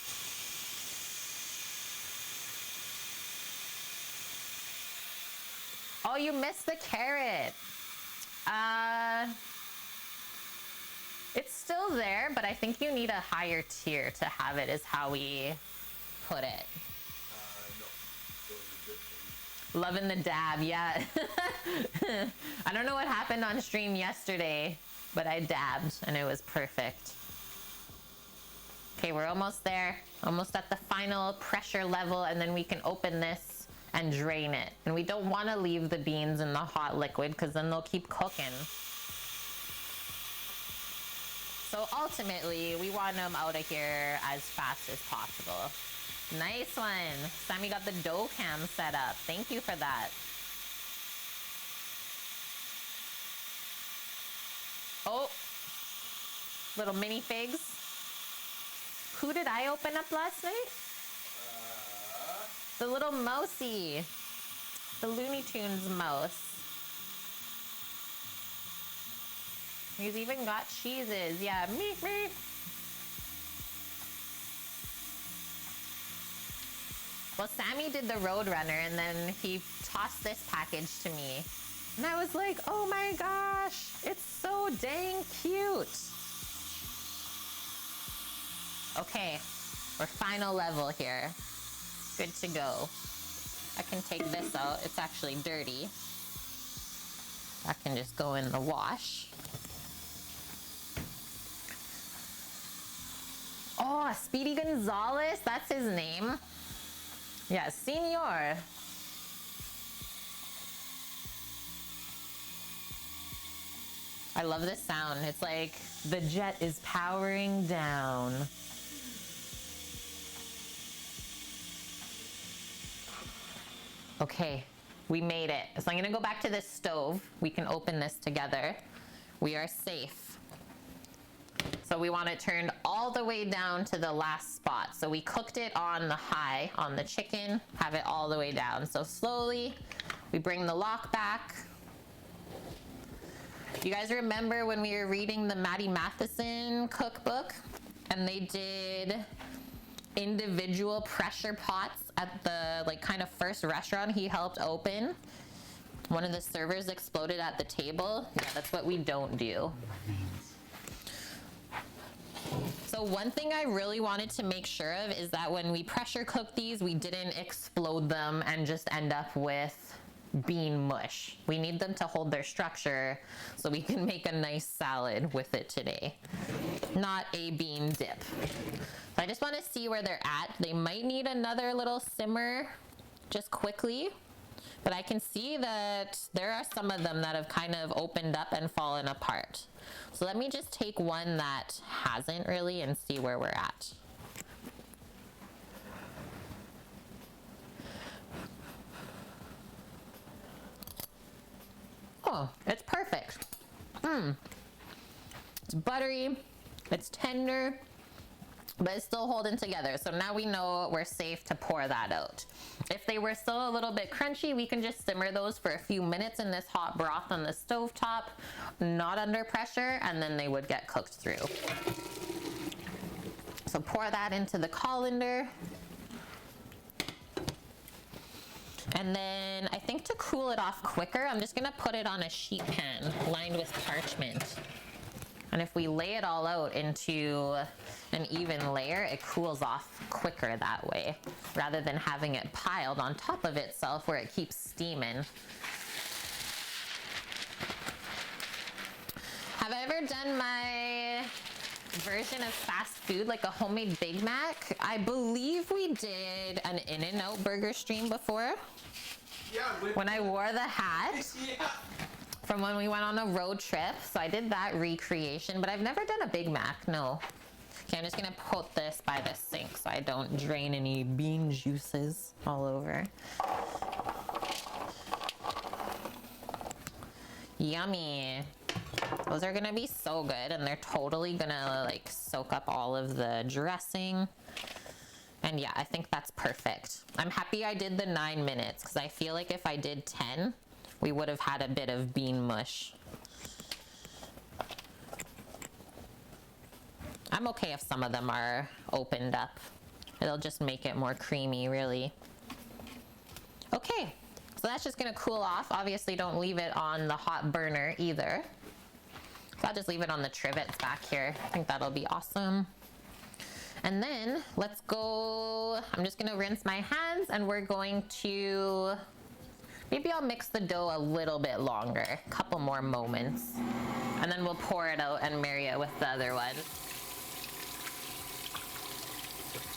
Oh, you missed the carrot. It's still there, but I think you need a higher tier to have it, is how we put it. No. Those are good things. Loving the dab, yeah. I don't know what happened on stream yesterday, but I dabbed and it was perfect. Okay, we're almost there. Almost at the final pressure level, and then we can open this and drain it. And we don't want to leave the beans in the hot liquid because then they'll keep cooking. So ultimately, we want them out of here as fast as possible. Nice one. Sammy got the dough cam set up. Thank you for that. Oh, little minifigs. Who did I open up last night? The little mousey. The Looney Tunes mouse. He's even got cheeses. Yeah, meep, meep. Well, Sammy did the Roadrunner, and then he tossed this package to me. And I was like, oh my gosh, it's so dang cute. Okay, we're final level here. Good to go. I can take this out. It's actually dirty. That can just go in the wash. Oh, Speedy Gonzalez, that's his name. Yeah, Senor. I love this sound. It's like the jet is powering down. Okay, we made it. So I'm gonna go back to this stove. We can open this together. We are safe. So we want it turned all the way down to the last spot. So we cooked it on the high, on the chicken, have it all the way down. So slowly, we bring the lock back. You guys remember when we were reading the Maddie Matheson cookbook and they did individual pressure pots at the like kind of first restaurant he helped open? One of the servers exploded at the table. Yeah, that's what we don't do. So one thing I really wanted to make sure of is that when we pressure cook these, we didn't explode them and just end up with bean mush. We need them to hold their structure so we can make a nice salad with it today, not a bean dip. So I just want to see where they're at. They might need another little simmer just quickly, but I can see that there are some of them that have kind of opened up and fallen apart. So let me just take one that hasn't really and see where we're at. Oh, it's perfect. It's buttery, it's tender, but it's still holding together. So now we know we're safe to pour that out. If they were still a little bit crunchy, we can just simmer those for a few minutes in this hot broth on the stovetop, not under pressure, and then they would get cooked through. So pour that into the colander. And then I think to cool it off quicker, I'm just gonna put it on a sheet pan lined with parchment. And if we lay it all out into an even layer, it cools off quicker that way, rather than having it piled on top of itself where it keeps steaming. Have I ever done my version of fast food, like a homemade Big Mac? I believe we did an In-N-Out burger stream before. Yeah, When I wore the hat. yeah. From when we went on a road trip. So I did that recreation, but I've never done a Big Mac, no. Okay, I'm just gonna put this by the sink so I don't drain any bean juices all over. Yummy. Those are gonna be so good, and they're totally gonna like soak up all of the dressing. And yeah, I think that's perfect. I'm happy I did the 9 minutes, because I feel like if I did 10, we would have had a bit of bean mush. I'm okay if some of them are opened up. It'll just make it more creamy, really. Okay, so that's just gonna cool off. Obviously, don't leave it on the hot burner either. So I'll just leave it on the trivets back here. I think that'll be awesome. And then let's go, I'm just gonna rinse my hands, and we're going to, maybe I'll mix the dough a little bit longer, a couple more moments. And then we'll pour it out and marry it with the other one.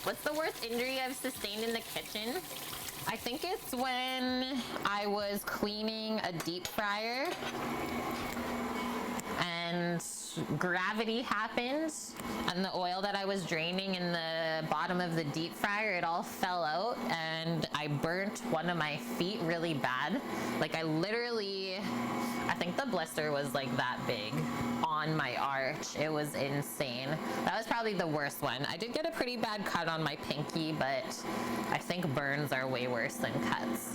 What's the worst injury I've sustained in the kitchen? I think it's when I was cleaning a deep fryer and gravity happened, and the oil that I was draining in the bottom of the deep fryer, it all fell out, and I burnt one of my feet really bad. Like, I literally, I think the blister was like that big on my arch. It was insane. That was probably the worst one. I did get a pretty bad cut on my pinky, but I think burns are way worse than cuts.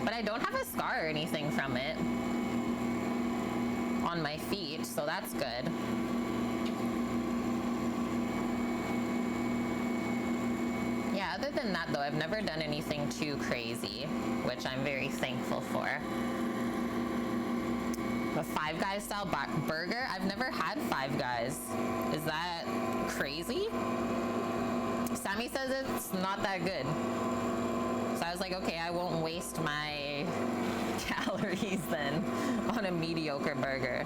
But I don't have a scar or anything from it on my feet, so that's good. Yeah, other than that though, I've never done anything too crazy, which I'm very thankful for. A Five Guys style burger? I've never had Five Guys. Is that crazy? Sammy says it's not that good. So I was like, okay, I won't waste my calories then on a mediocre burger.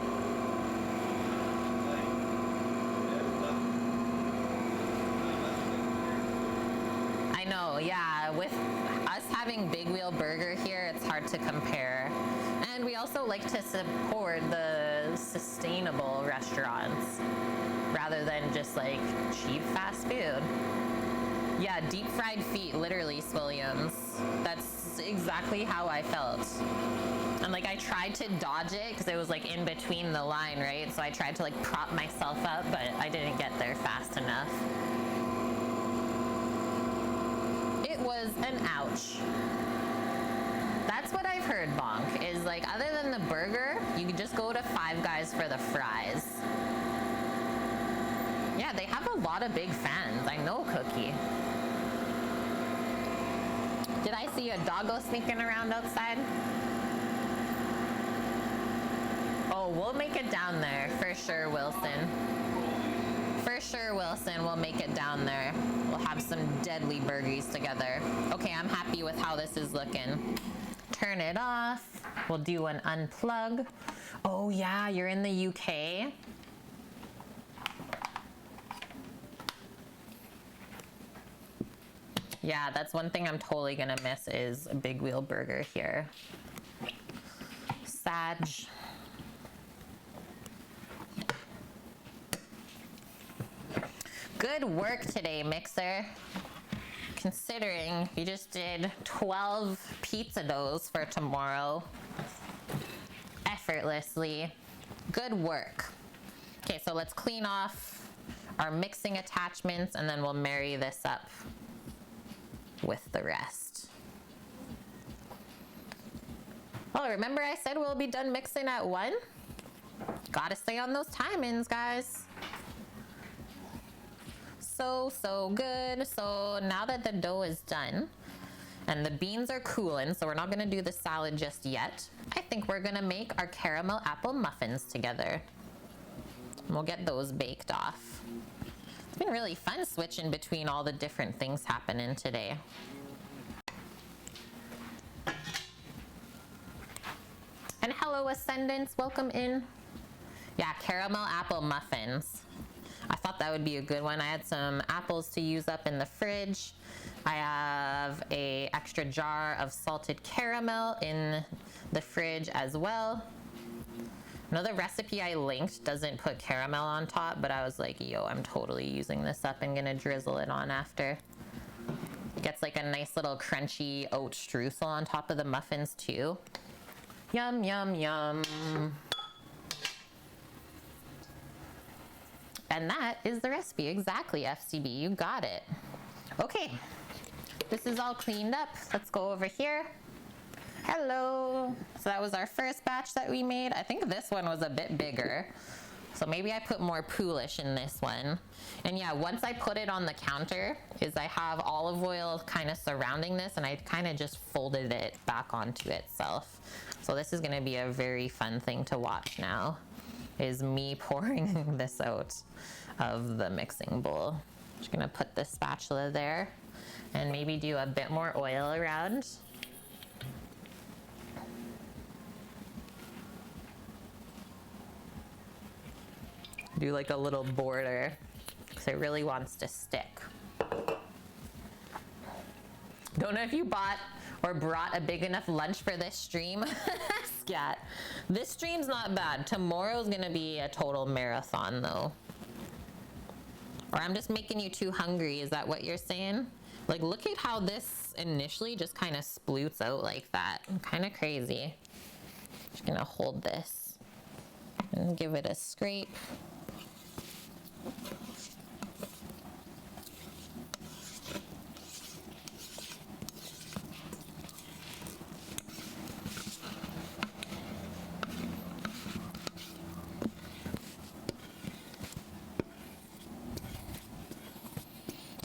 I know, yeah, with us having Big Wheel Burger here, it's hard to compare. And we also like to support the sustainable restaurants rather than just like cheap fast food. Yeah, deep fried feet, literally, Swilliams. That's exactly how I felt. And like I tried to dodge it because it was like in between the line, right? So I tried to like prop myself up, but I didn't get there fast enough. It was an ouch. That's what I've heard, Bonk, is like other than the burger, you could just go to Five Guys for the fries. Yeah, they have a lot of big fans. I know, Cookie. Did I see a doggo sneaking around outside? Oh, we'll make it down there for sure, Wilson. For sure, Wilson, we'll make it down there. We'll have some deadly burgies together. Okay, I'm happy with how this is looking. Turn it off. We'll do an unplug. Oh yeah, you're in the UK. Yeah, that's one thing I'm totally gonna miss is a Big Wheel Burger here. Sag. Good work today, Mixer. Considering you just did 12 pizza doughs for tomorrow effortlessly. Good work. Okay, so let's clean off our mixing attachments, and then we'll marry this up with the rest. Oh, remember I said we'll be done mixing at 1? Gotta stay on those timings, guys. So good. So now that the dough is done and the beans are cooling, so we're not gonna do the salad just yet, I think we're gonna make our caramel apple muffins together. We'll get those baked off. It's been really fun switching between all the different things happening today. And hello, Ascendants, welcome in. Yeah, caramel apple muffins. I thought that would be a good one. I had some apples to use up in the fridge. I have a extra jar of salted caramel in the fridge as well. Another recipe I linked doesn't put caramel on top, but I was like, yo, I'm totally using this up and gonna drizzle it on after. Gets like a nice little crunchy oat streusel on top of the muffins too. Yum, yum, yum. And that is the recipe, exactly, FCB, you got it. Okay, this is all cleaned up. Let's go over here. Hello. So that was our first batch that we made. I think this one was a bit bigger. So maybe I put more poolish in this one. And yeah, once I put it on the counter, is I have olive oil kind of surrounding this, and I kind of just folded it back onto itself. So this is gonna be a very fun thing to watch now, is me pouring this out of the mixing bowl. Just gonna put the spatula there and maybe do a bit more oil around. Do like a little border because it really wants to stick. Don't know if you bought or brought a big enough lunch for this stream. Scat. This stream's not bad. Tomorrow's gonna be a total marathon though. Or I'm just making you too hungry, is that what you're saying? Like, look at how this initially just kind of sploots out like that. Kind of crazy. Just gonna hold this and give it a scrape.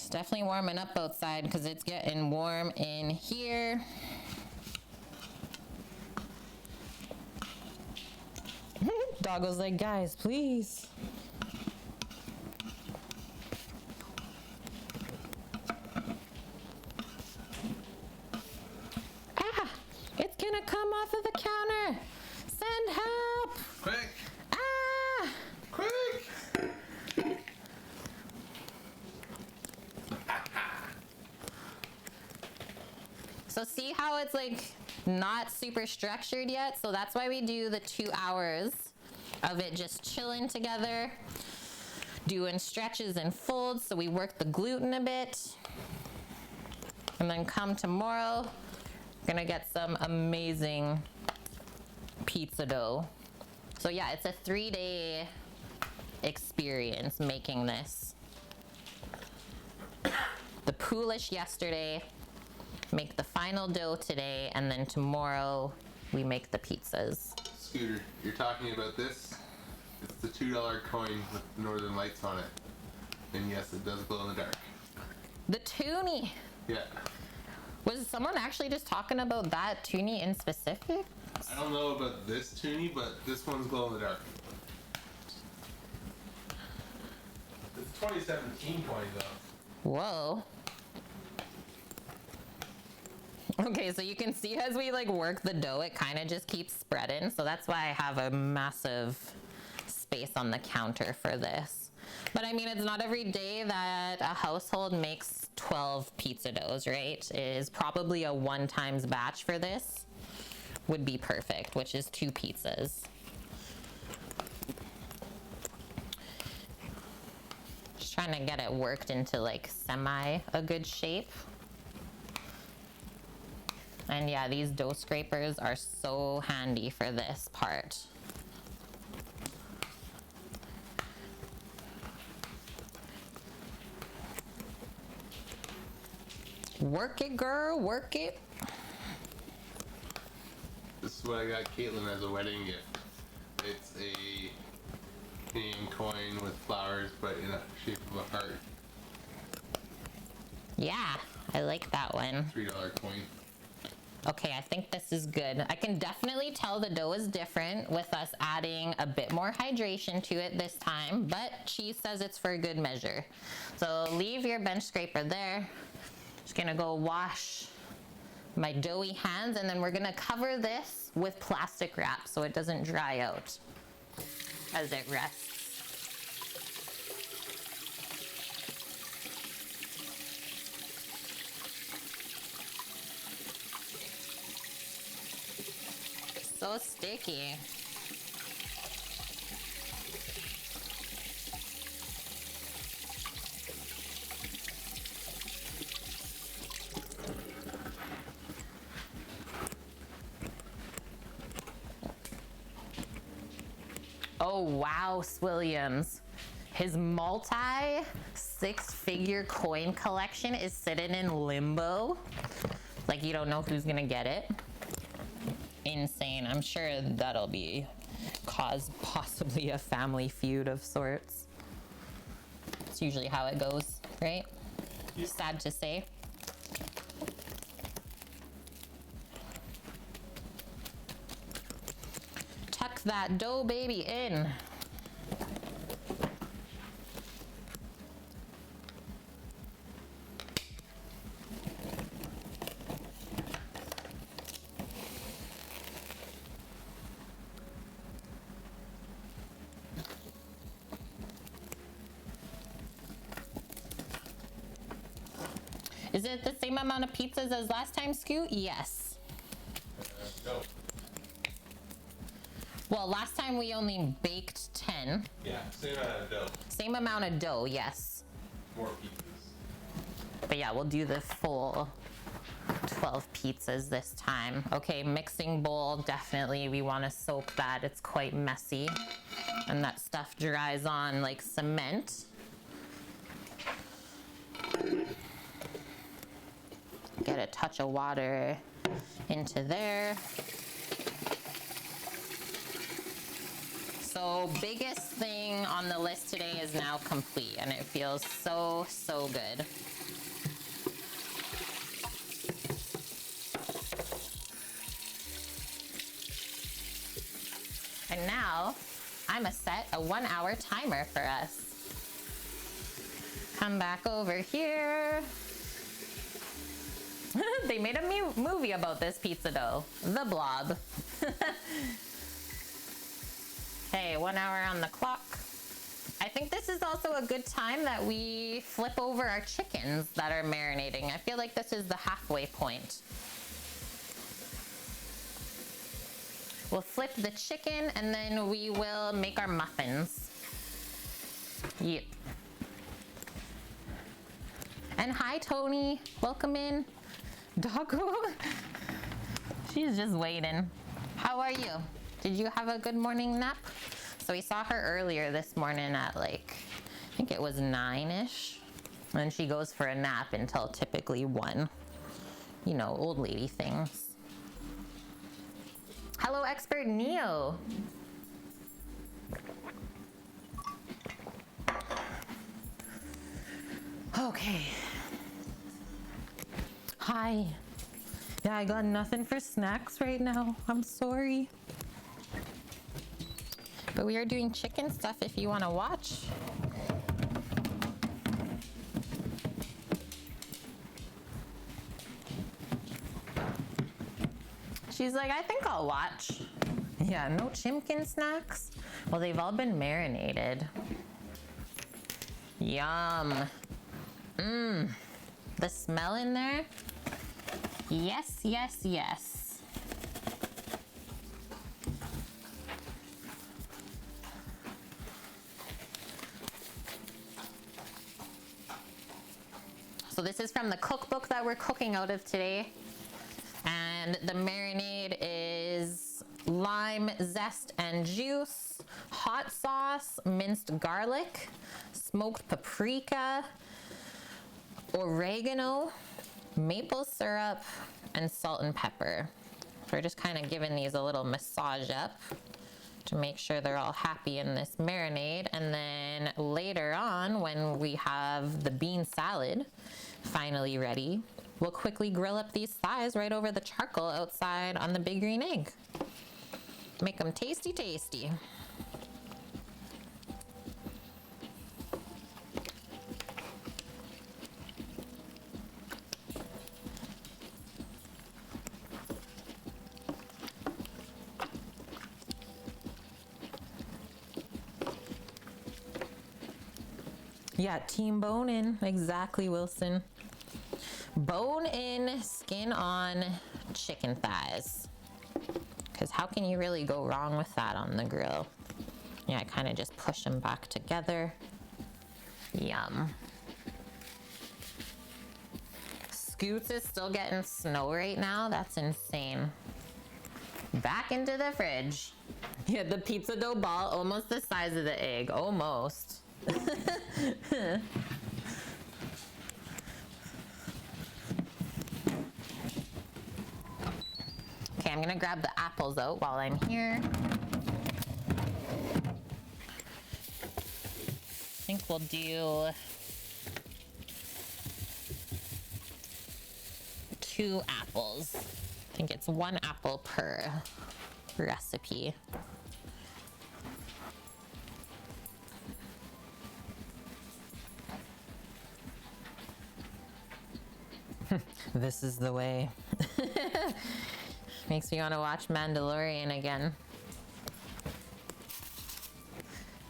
Definitely warming up outside because it's getting warm in here. Dog was like, guys, please. Ah, it's gonna come off of the counter. Send help. Quick! Ah. Quick! So see how it's like not super structured yet? So that's why we do the 2 hours of it just chilling together, doing stretches and folds. So we work the gluten a bit. And then come tomorrow, gonna get some amazing pizza dough. So yeah, it's a 3-day experience making this. The poolish yesterday, make the final dough today, and then tomorrow we make the pizzas. Scooter, you're talking about this? It's the $2 coin with the northern lights on it. And yes, it does glow in the dark. The toonie. Yeah. Was someone actually just talking about that toonie in specific? I don't know about this toonie, but this one's glow in the dark. It's 2017 coin though. Whoa. Okay, so you can see as we like work the dough, it kind of just keeps spreading. So that's why I have a massive space on the counter for this. But I mean, it's not every day that a household makes 12 pizza doughs, right? It is probably a 1-time batch for this would be perfect, which is 2 pizzas. Just trying to get it worked into like semi a good shape. And yeah, these dough scrapers are so handy for this part. Work it, girl, work it. This is what I got Caitlin as a wedding gift. It's a Canadian coin with flowers, but in a shape of a heart. Yeah, I like that one. $3 coin. Okay, I think this is good. I can definitely tell the dough is different with us adding a bit more hydration to it this time, but she says it's for good measure. So leave your bench scraper there. Just gonna go wash my doughy hands, and then we're gonna cover this with plastic wrap so it doesn't dry out as it rests. So sticky. Oh wow, Swilliams. His multi six-figure coin collection is sitting in limbo. Like you don't know who's gonna get it. Insane. I'm sure that'll be cause possibly a family feud of sorts. It's usually how it goes, right? Yeah. Sad to say. Tuck that dough baby in. Is it the same amount of pizzas as last time, Scoot? Yes. No. Well, last time we only baked 10. Yeah, same amount of dough. Same amount of dough, yes. More pizzas. But yeah, we'll do the full 12 pizzas this time. Okay, mixing bowl, definitely we want to soak that. It's quite messy. And that stuff dries on like cement. Get a touch of water into there. So biggest thing on the list today is now complete, and it feels so, so good. And now I'ma set a 1 hour timer for us. Come back over here. They made a movie about this pizza dough, The Blob. Okay, 1 hour on the clock. I think this is also a good time that we flip over our chickens that are marinating. I feel like this is the halfway point. We'll flip the chicken and then we will make our muffins. Yep. And hi, Tony. Welcome in. Doggo. She's just waiting. How are you? Did you have a good morning nap? So we saw her earlier this morning at like, I think it was 9-ish. And she goes for a nap until typically 1. You know, old lady things. Hello, Expert Neo. Okay. Hi. Yeah, I got nothing for snacks right now. I'm sorry. But we are doing chicken stuff if you want to watch. She's like, I think I'll watch. Yeah, no chimkin snacks. Well, they've all been marinated. Yum. Mmm. The smell in there. Yes, yes, yes. So this is from the cookbook that we're cooking out of today. And the marinade is lime zest and juice, hot sauce, minced garlic, smoked paprika, oregano, maple syrup and salt and pepper. So we're just kind of giving these a little massage up to make sure they're all happy in this marinade. And then later on, when we have the bean salad finally ready, we'll quickly grill up these thighs right over the charcoal outside on the big green egg. Make them tasty, tasty. Yeah, team bone in. Exactly, Wilson. Bone in, skin on chicken thighs. Because how can you really go wrong with that on the grill? Yeah, I kind of just push them back together. Yum. Scoots is still getting snow right now. That's insane. Back into the fridge. Yeah, the pizza dough ball almost the size of the egg. Almost. Okay, I'm gonna grab the apples out while I'm here. I think we'll do 2 apples. I think it's 1 apple per recipe. This is the way. Makes me want to watch Mandalorian again.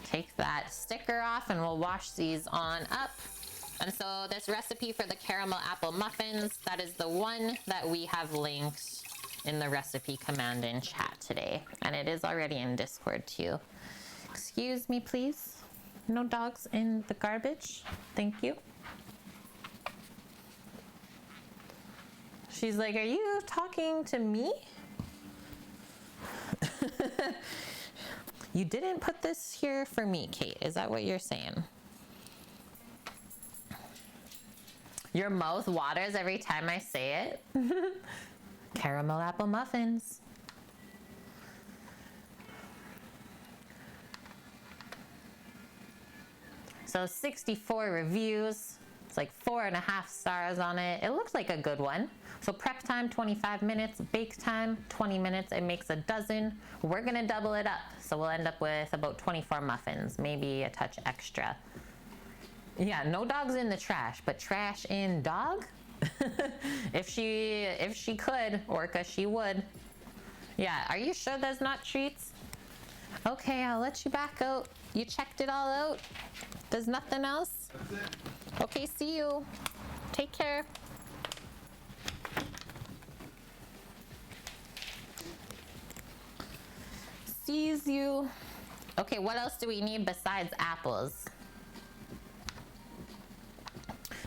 Take that sticker off and we'll wash these on up. And so this recipe for the caramel apple muffins, that is the one that we have linked in the recipe command in chat today. And it is already in Discord too. Excuse me, please. No dogs in the garbage. Thank you. She's like, are you talking to me? You didn't put this here for me, Kate. Is that what you're saying? Your mouth waters every time I say it. Caramel apple muffins. So 64 reviews. It's like 4.5 stars on it. It looks like a good one. So prep time, 25 minutes. Bake time, 20 minutes. It makes a dozen. We're gonna double it up. So we'll end up with about 24 muffins, maybe a touch extra. Yeah, no dogs in the trash, but trash in dog? If she could, Orca, she would. Yeah, are you sure there's not treats? Okay, I'll let you back out. You checked it all out? There's nothing else? That's it. Okay, see you. Take care. Sees you. Okay, what else do we need besides apples?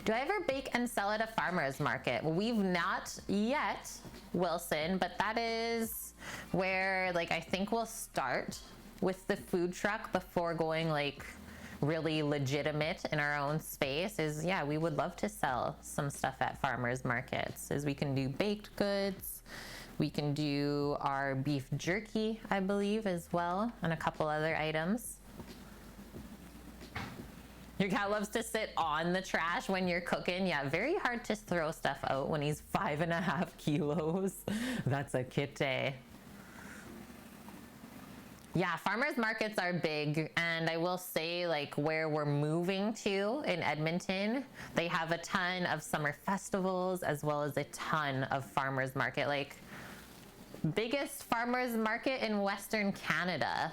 Do I ever bake and sell at a farmer's market? We've not yet, Wilson, but that is where, like, I think we'll start with the food truck before going, like, really legitimate in our own space. Is, yeah, we would love to sell some stuff at farmers markets. Is we can do baked goods, we can do our beef jerky, I believe, as well, and a couple other items. Your cat loves to sit on the trash when you're cooking. Yeah, very hard to throw stuff out when he's 5.5 kilos. That's a kitty. Yeah, farmers markets are big, and I will say, like, where we're moving to in Edmonton, they have a ton of summer festivals as well as a ton of farmers market. Like, biggest farmers market in Western Canada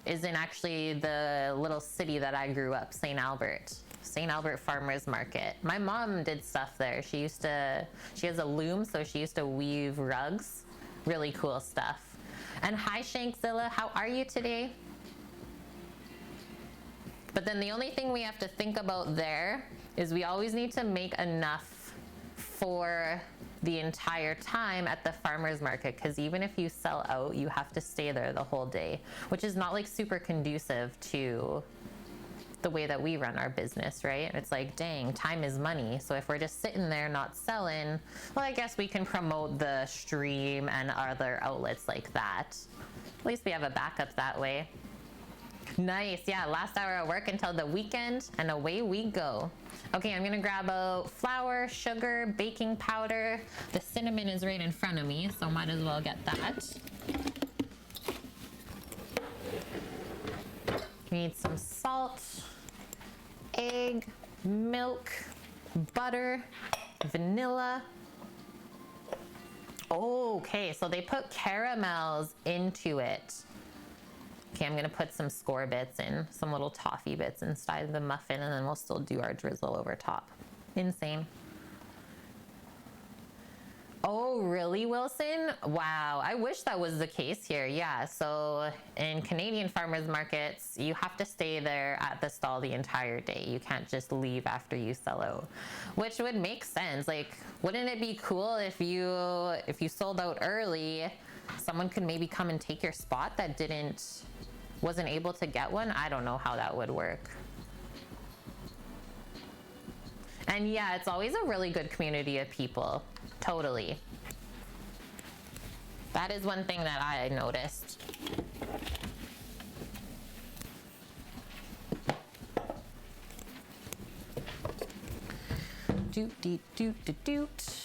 is in actually the little city that I grew up, St. Albert. St. Albert Farmers Market. My mom did stuff there. She has a loom, so she used to weave rugs. Really cool stuff. And hi, Shankzilla, how are you today? But then the only thing we have to think about there is we always need to make enough for the entire time at the farmer's market, because even if you sell out, you have to stay there the whole day, which is not like super conducive to the way that we run our business, right? It's like, dang, time is money. So if we're just sitting there not selling, well, I guess we can promote the stream and other outlets like that. At least we have a backup that way. Nice, yeah, last hour at work until the weekend, and away we go. Okay, I'm gonna grab out flour, sugar, baking powder. The cinnamon is right in front of me, so might as well get that. We need some salt, egg, milk, butter, vanilla. Okay, so they put caramels into it. Okay, I'm gonna put some score bits in, some little toffee bits inside of the muffin, and then we'll still do our drizzle over top. Insane. Oh, really, Wilson? Wow, I wish that was the case here. Yeah, so in Canadian farmers markets, you have to stay there at the stall the entire day. You can't just leave after you sell out, which would make sense. Like, wouldn't it be cool if you sold out early, someone could maybe come and take your spot that wasn't able to get one? I don't know how that would work. And yeah, it's always a really good community of people. Totally. That is one thing that I noticed. Doot, doot, doot, doot, doot.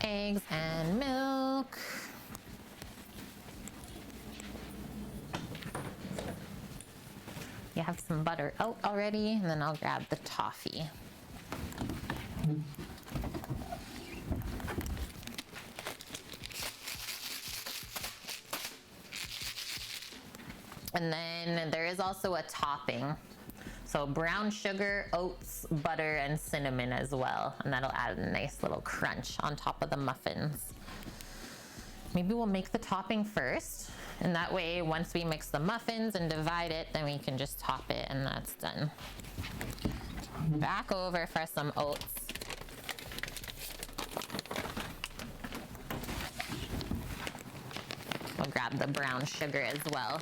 Eggs and milk. You have some butter out already, and then I'll grab the toffee. And then there is also a topping. So brown sugar, oats, butter, and cinnamon as well. And that'll add a nice little crunch on top of the muffins. Maybe we'll make the topping first. And that way, once we mix the muffins and divide it, then we can just top it and that's done. Back over for some oats. We'll grab the brown sugar as well.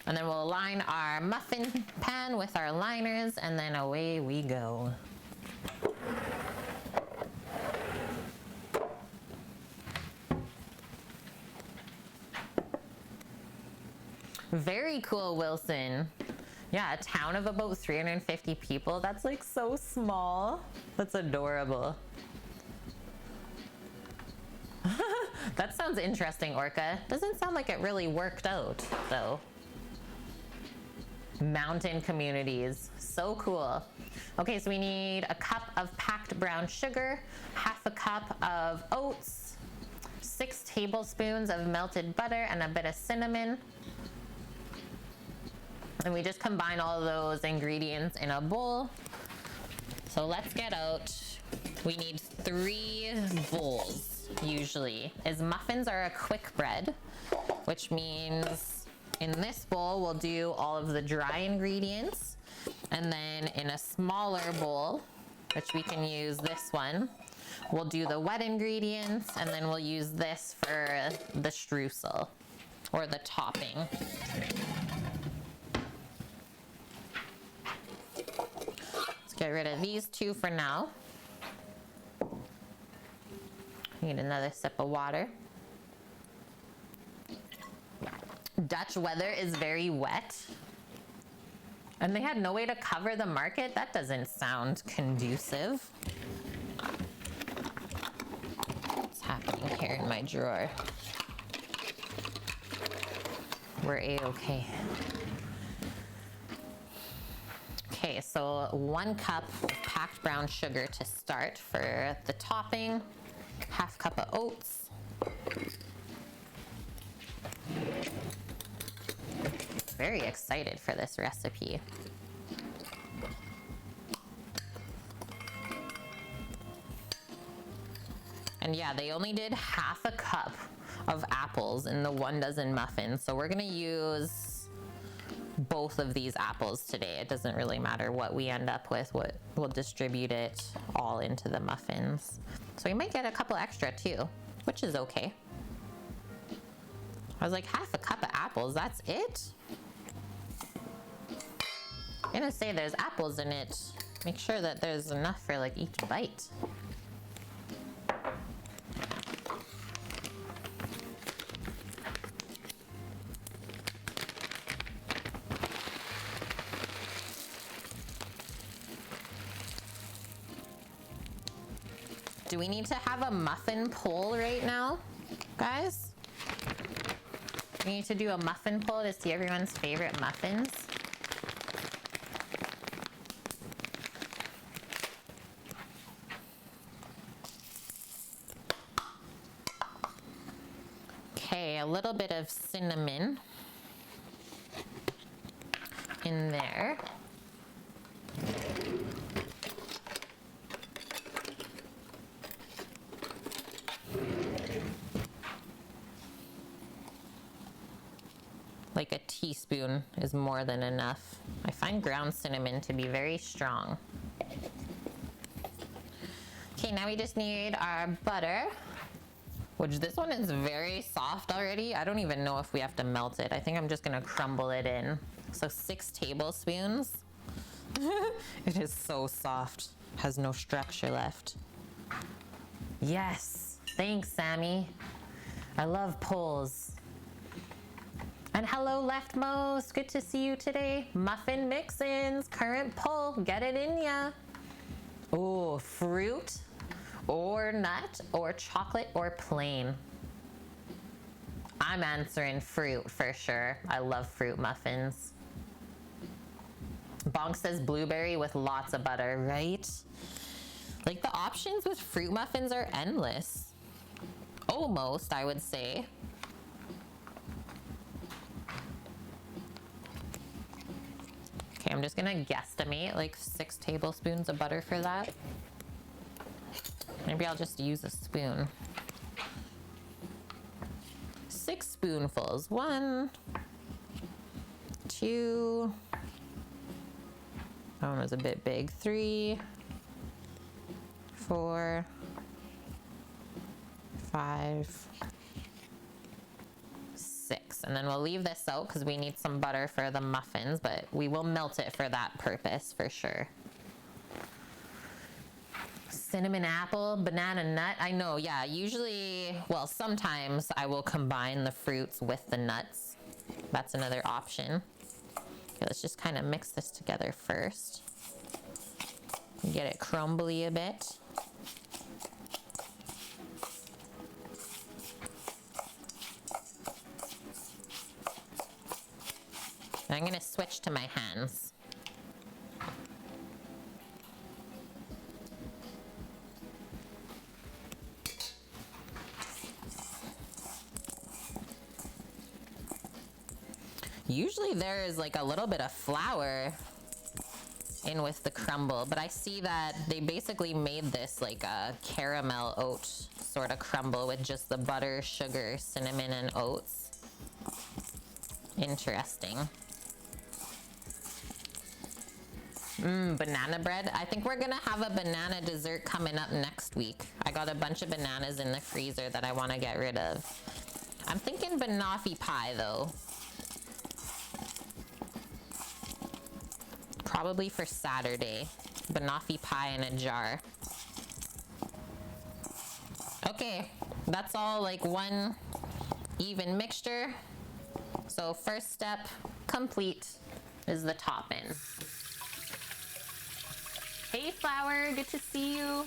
And then we'll line our muffin pan with our liners, and then away we go. Very cool, Wilson. Yeah, a town of about 350 people. That's like so small. That's adorable. That sounds interesting, Orca. Doesn't sound like it really worked out, though. Mountain communities, so cool. Okay, so we need a cup of packed brown sugar, half a cup of oats, 6 tablespoons of melted butter, and a bit of cinnamon. And we just combine all those ingredients in a bowl. So let's get out. We need 3 bowls, usually, as muffins are a quick bread, which means in this bowl, we'll do all of the dry ingredients, and then in a smaller bowl, which we can use this one, we'll do the wet ingredients, and then we'll use this for the streusel, or the topping. Let's get rid of these 2 for now. Need another sip of water. Dutch weather is very wet. And they had no way to cover the market? That doesn't sound conducive. What's happening here in my drawer? We're A-okay. Okay, so 1 cup of packed brown sugar to start for the topping, half cup of oats, very excited for this recipe. And yeah, they only did half a cup of apples in the 1 dozen muffins. So we're gonna use both of these apples today. It doesn't really matter what we end up with. We'll distribute it all into the muffins. So we might get a couple extra too, which is okay. I was like, half a cup of apples, that's it? I'm gonna say there's apples in it. Make sure that there's enough for like each bite. Do we need to have a muffin poll right now, guys? We need to do a muffin poll to see everyone's favorite muffins. Okay, a little bit of cinnamon in there. Like a teaspoon is more than enough. I find ground cinnamon to be very strong. Okay, now we just need our butter, which this one is very soft already. I don't even know if we have to melt it. I think I'm just gonna crumble it in. So 6 tablespoons. It is so soft, has no structure left. Yes, thanks, Sammy. I love polls. And hello, Leftmost. Good to see you today. Muffin mix-ins, current poll. Get it in ya. Oh, fruit or nut or chocolate or plain. I'm answering fruit for sure. I love fruit muffins. Bonk says blueberry with lots of butter, right? Like the options with fruit muffins are endless. Almost, I would say. Okay, I'm just gonna guesstimate like 6 tablespoons of butter for that. Maybe I'll just use a spoon. 6 spoonfuls. 1, 2. That one was a bit big. 3, 4, 5, 6. And then we'll leave this out because we need some butter for the muffins, but we will melt it for that purpose for sure. Cinnamon apple, banana nut. I know, yeah, usually, well, sometimes I will combine the fruits with the nuts. That's another option. Okay, let's just kind of mix this together first. Get it crumbly a bit. I'm going to switch to my hands. Usually there is like a little bit of flour in with the crumble, but I see that they basically made this like a caramel oat sort of crumble with just the butter, sugar, cinnamon, and oats. Interesting. Banana bread. I think we're gonna have a banana dessert coming up next week. I got a bunch of bananas in the freezer that I want to get rid of. I'm thinking banoffee pie though. Probably for Saturday. Banoffee pie in a jar. Okay, that's all like one even mixture. So first step complete is the topping. Hey Flower, good to see you.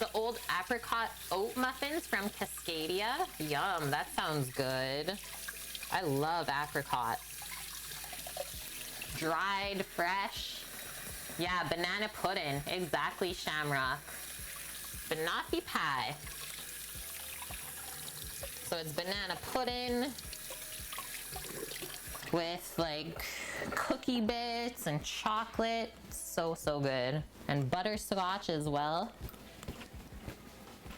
The old apricot oat muffins from Cascadia. Yum, that sounds good. I love apricot. Dried, fresh. Yeah, banana pudding. Exactly, Shamrock. Banoffee pie. So it's banana pudding with like cookie bits and chocolate. So good. And butterscotch as well.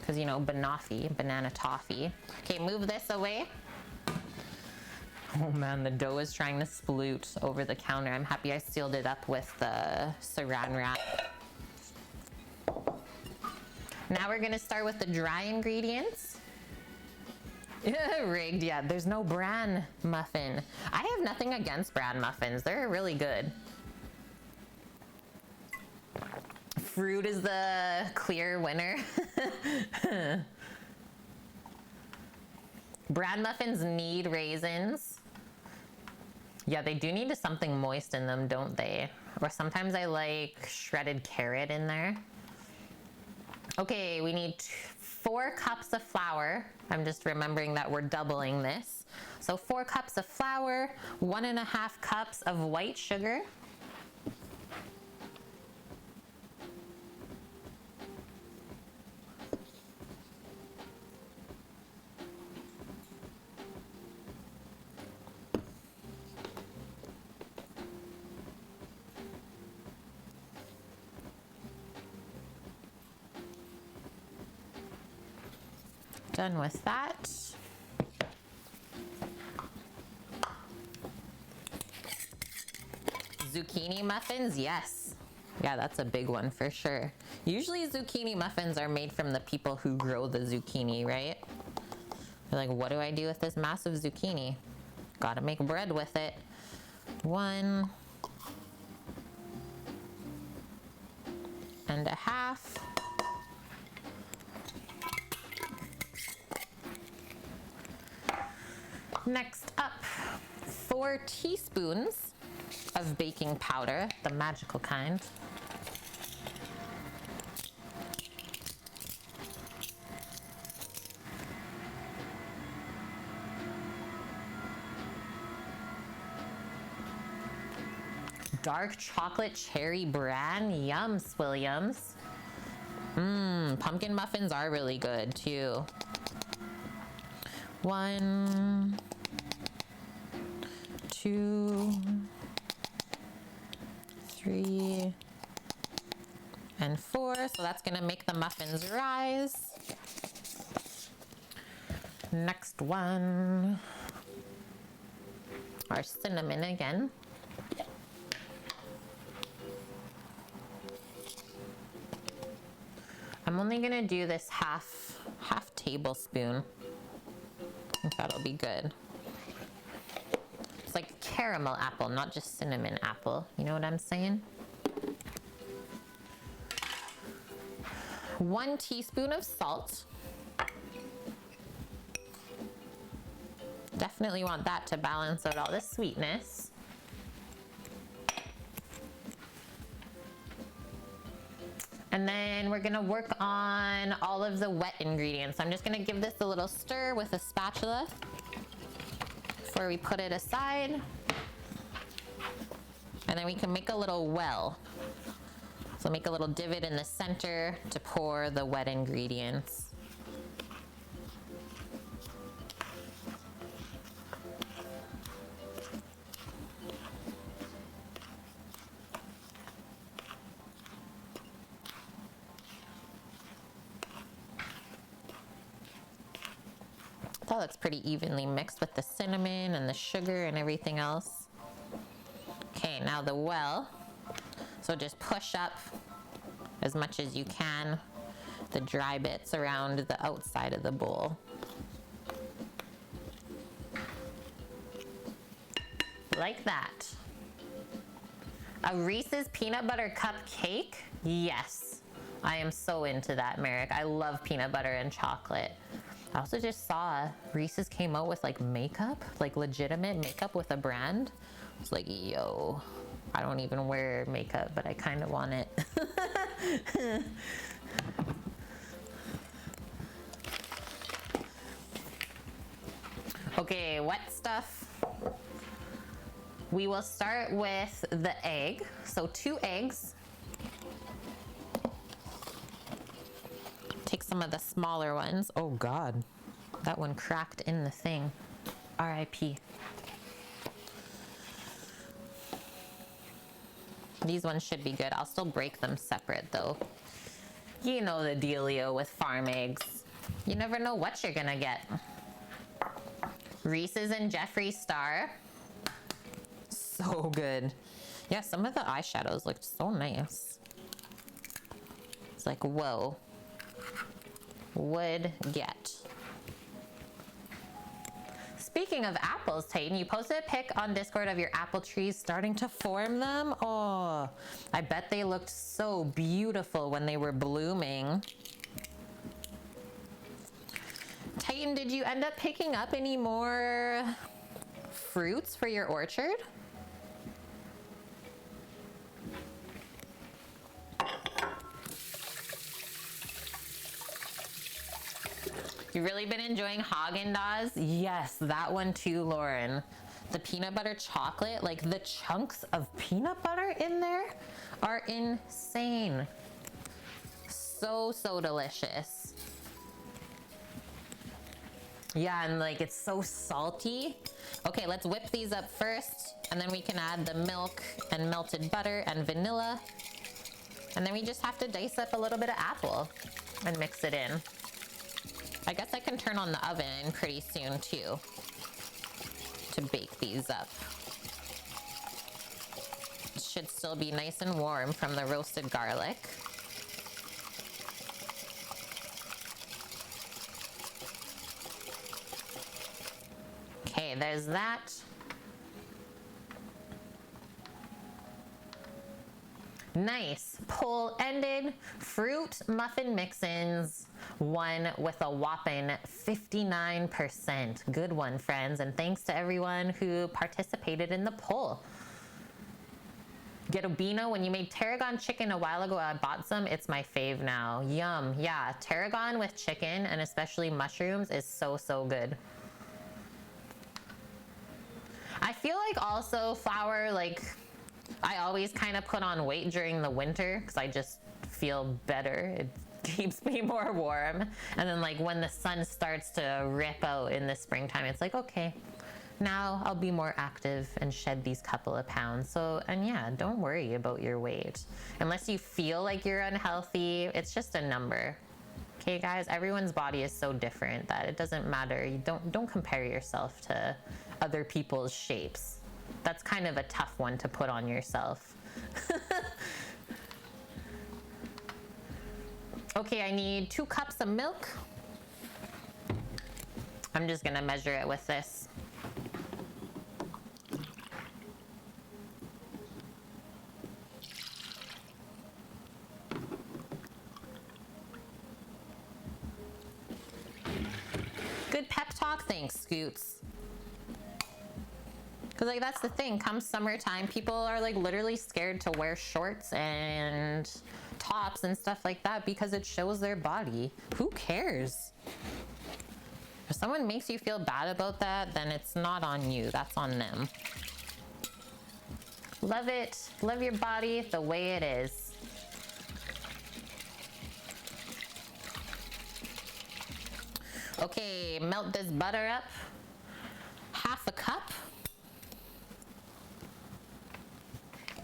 because, you know, banoffee, banana toffee. Okay, move this away. Oh man, the dough is trying to sploot over the counter. I'm happy I sealed it up with the saran wrap. Now we're gonna start with the dry ingredients. Rigged, yeah, there's no bran muffin. I have nothing against bran muffins. They're really good. Fruit is the clear winner. Bran muffins need raisins. Yeah, they do need something moist in them, don't they? Or sometimes I like shredded carrot in there. Okay, we need 4 cups of flour. I'm just remembering that we're doubling this. So 4 cups of flour, 1.5 cups of white sugar. Done with that. Zucchini muffins, yes. Yeah, that's a big one for sure. Usually zucchini muffins are made from the people who grow the zucchini, right? They're like, what do I do with this massive zucchini? Gotta make bread with it. 1.5. Next up, 4 teaspoons of baking powder, the magical kind. Dark chocolate cherry bran, yum, Swilliams. Pumpkin muffins are really good too. 1, 2, 3, and 4. So that's gonna make the muffins rise. Next one, our cinnamon again. I'm only gonna do this half tablespoon. I think that'll be good. It's like caramel apple, not just cinnamon apple. You know what I'm saying? 1 teaspoon of salt. Definitely want that to balance out all the sweetness. And then we're gonna work on all of the wet ingredients. I'm just gonna give this a little stir with a spatula before we put it aside. And then we can make a little well. So make a little divot in the center to pour the wet ingredients. That looks pretty evenly mixed with the cinnamon and the sugar and everything else. Okay, now the well. So just push up as much as you can the dry bits around the outside of the bowl. Like that. A Reese's peanut butter cupcake? Yes. I am so into that, Merrick. I love peanut butter and chocolate. I also just saw Reese's came out with like makeup, like legitimate makeup with a brand. It's like, yo, I don't even wear makeup, but I kind of want it. Okay, wet stuff. We will start with the egg. So 2 eggs. Take some of the smaller ones. Oh God, that one cracked in the thing. R.I.P. These ones should be good. I'll still break them separate though. You know the dealio with farm eggs. You never know what you're gonna get. Reese's and Jeffree Star. So good. Yeah, some of the eyeshadows looked so nice. It's like, whoa. Would get. Speaking of apples, Titan, you posted a pic on Discord of your apple trees starting to form them. Oh, I bet they looked so beautiful when they were blooming. Titan, did you end up picking up any more fruits for your orchard? You've really been enjoying Haagen-Dazs? Yes, that one too, Lauren. The peanut butter chocolate, like the chunks of peanut butter in there are insane. So, so delicious. Yeah, and like it's so salty. Okay, let's whip these up first, and then we can add the milk and melted butter and vanilla. And then we just have to dice up a little bit of apple and mix it in. I guess I can turn on the oven pretty soon too to bake these up. It should still be nice and warm from the roasted garlic. Okay, there's that. Nice. Poll ended. Fruit muffin mix-ins won with a whopping 59%. Good one, friends. And thanks to everyone who participated in the poll. Getobino, when you made tarragon chicken a while ago, I bought some. It's my fave now. Yum. Yeah, tarragon with chicken and especially mushrooms is so, so good. I feel like also flour, like, I always kind of put on weight during the winter because I just feel better. It keeps me more warm. And then like when the sun starts to rip out in the springtime, it's like, okay, now I'll be more active and shed these couple of pounds. So, and yeah, don't worry about your weight. Unless you feel like you're unhealthy, it's just a number. Okay, guys, everyone's body is so different that it doesn't matter. You don't compare yourself to other people's shapes. That's kind of a tough one to put on yourself. Okay, I need 2 cups of milk. I'm just gonna measure it with this. Good pep talk, thanks, Scoots. Because like that's the thing, come summertime, people are like literally scared to wear shorts and tops and stuff like that because it shows their body. Who cares? If someone makes you feel bad about that, then it's not on you, that's on them. Love it, love your body the way it is. Okay, melt this butter up. Half a cup.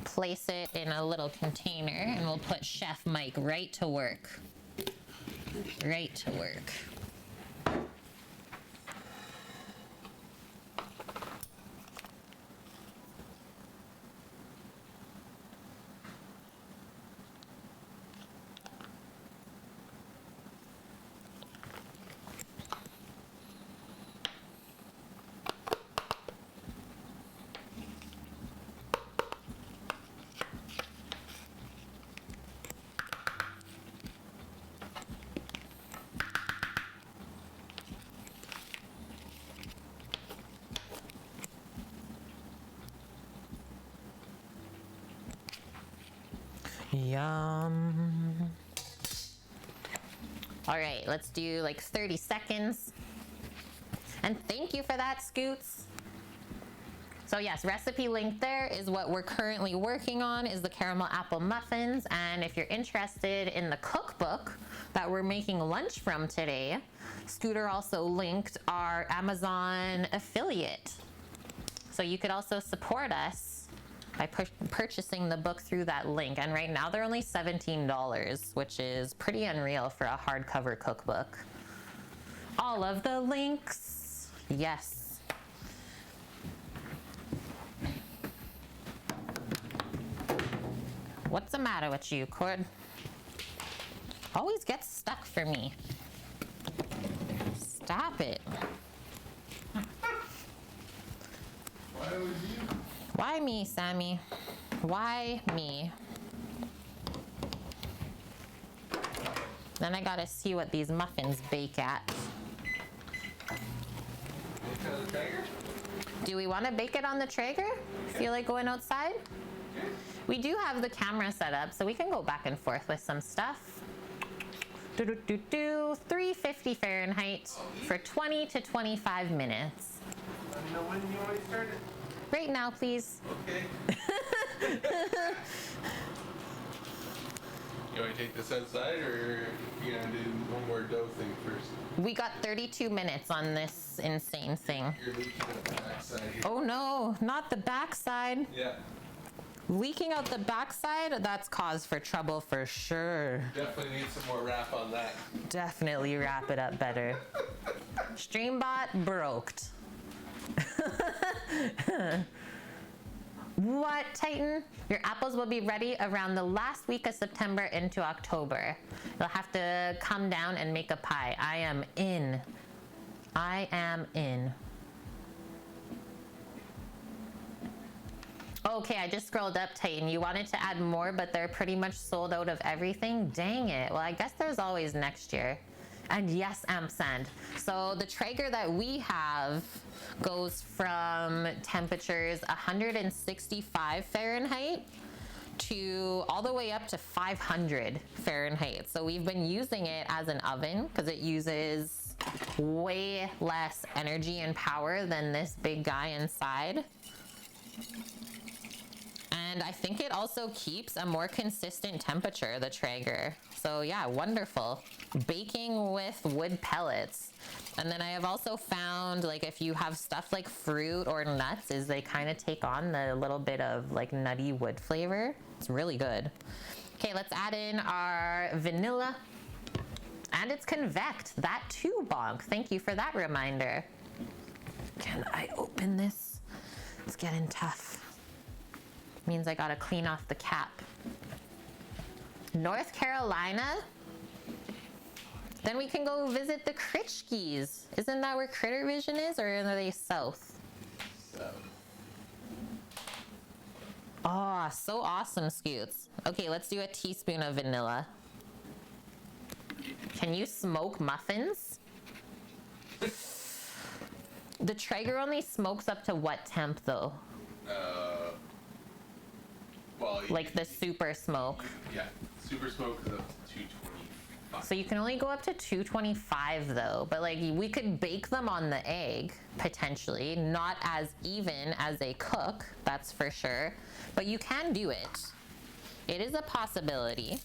Place it in a little container and we'll put Chef Mike right to work. Right to work. Yum. All right, let's do like 30 seconds. And thank you for that, Scoots. So yes, recipe link there is what we're currently working on, is the caramel apple muffins. And if you're interested in the cookbook that we're making lunch from today, Scooter also linked our Amazon affiliate. So you could also support us by purchasing the book through that link. And right now they're only $17, which is pretty unreal for a hardcover cookbook. All of the links. Yes. What's the matter with you, Cord? Always gets stuck for me. Stop it. Why would you? Why me, Sammy? Why me? Then I gotta see what these muffins bake at. Make on the Traeger? Do we want to bake it on the Traeger? Feel like going outside? We do have the camera set up, so we can go back and forth with some stuff. 350 Fahrenheit for 20 to 25 minutes. Let me know when you want to start it. Right now, please. Okay. You want to take this outside, or you gonna do one more dough thing first? We got 32 minutes on this insane thing. You're leaking out the backside here. Oh no, not the backside. Yeah. Leaking out the backside, that's cause for trouble for sure. Definitely need some more wrap on that. Definitely wrap it up better. Streambot broked. What, Titan? Your apples will be ready around the last week of September into October. You'll have to come down and make a pie. I am in. I am in. Okay, I just scrolled up, Titan. You wanted to add more, but they're pretty much sold out of everything? Dang it. Well, I guess there's always next year. And yes, Ampersand. So the Traeger that we have goes from temperatures 165 Fahrenheit to all the way up to 500 Fahrenheit. So we've been using it as an oven because it uses way less energy and power than this big guy inside. And I think it also keeps a more consistent temperature, the Traeger. So yeah, wonderful. Baking with wood pellets. And then I have also found, like, if you have stuff like fruit or nuts, is they kind of take on the little bit of like nutty wood flavor. It's really good. Okay, let's add in our vanilla. And it's convect. That too, Bonk. Thank you for that reminder. Can I open this? It's getting tough. Means I gotta clean off the cap. North Carolina? Then we can go visit the Critchkeys. Isn't that where Critter Vision is, or are they south? So. Oh, so awesome, Scoots. Okay, let's do a teaspoon of vanilla. Can you smoke muffins? The Traeger only smokes up to what temp, though? Well, Like the super smoke. yeah, super smoke is up to 225. So you can only go up to 225 though, but like we could bake them on the egg potentially, not as even as a cook, that's for sure, but you can do it. It is a possibility.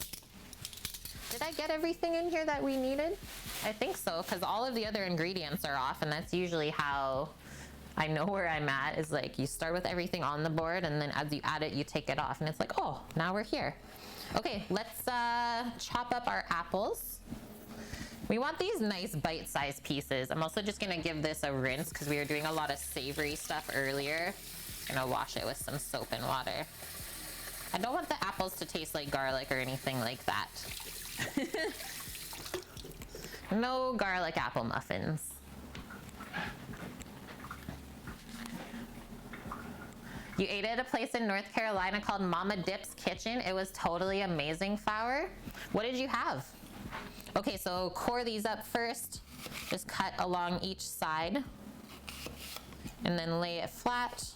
Did I get everything in here that we needed? I think so, because all of the other ingredients are off, and that's usually how I know where I'm at, is like you start with everything on the board, and then as you add it, you take it off, and it's like, oh, now we're here. Okay, let's chop up our apples. We want these nice bite-sized pieces. I'm also just gonna give this a rinse because we were doing a lot of savory stuff earlier. Gonna wash it with some soap and water. I don't want the apples to taste like garlic or anything like that. No garlic apple muffins. You ate at a place in North Carolina called Mama Dip's Kitchen. It was totally amazing, Flower. What did you have? Okay, so core these up first. Just cut along each side. And then lay it flat.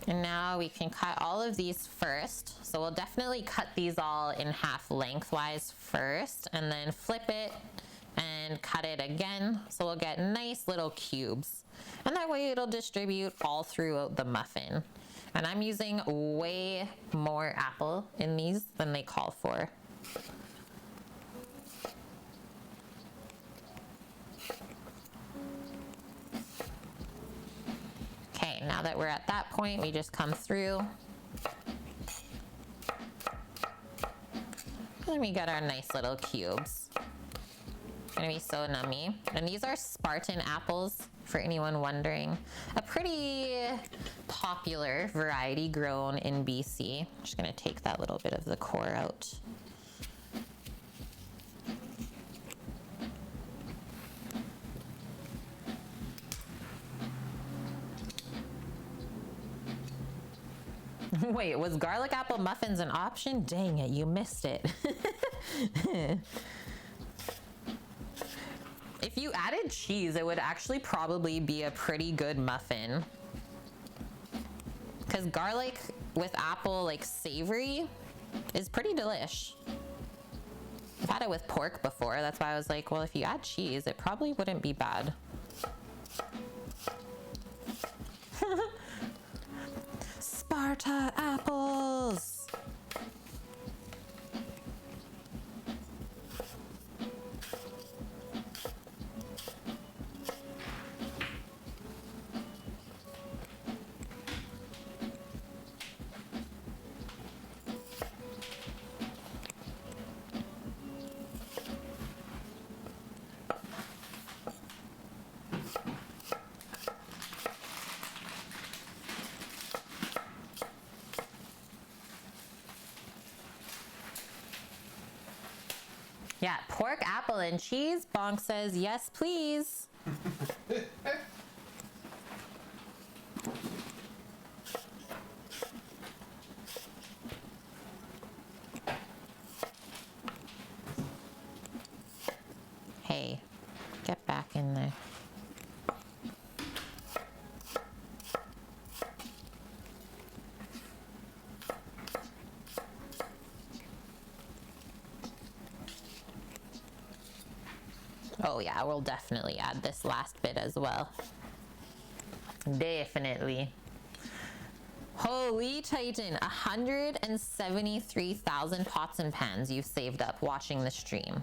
And now we can cut all of these first. So we'll definitely cut these all in half lengthwise first, and then flip it and cut it again. So we'll get nice little cubes. And that way it'll distribute all throughout the muffin. And I'm using way more apple in these than they call for. Okay, now that we're at that point, we just come through. And we got our nice little cubes. Gonna be so nummy. And these are Spartan apples, for anyone wondering. A pretty popular variety grown in BC. Just gonna take that little bit of the core out. Wait, was garlic apple muffins an option? Dang it, you missed it. If you added cheese, it would actually probably be a pretty good muffin. Because garlic with apple, like savory, is pretty delish. I've had it with pork before. That's why I was like, well, if you add cheese, it probably wouldn't be bad. Sparta apples! Yeah, pork, apple, and cheese. Bonk says, yes, please. Hey, get back in there. Oh yeah, we'll definitely add this last bit as well. Definitely. Holy Titan, 173,000 pots and pans you've saved up watching the stream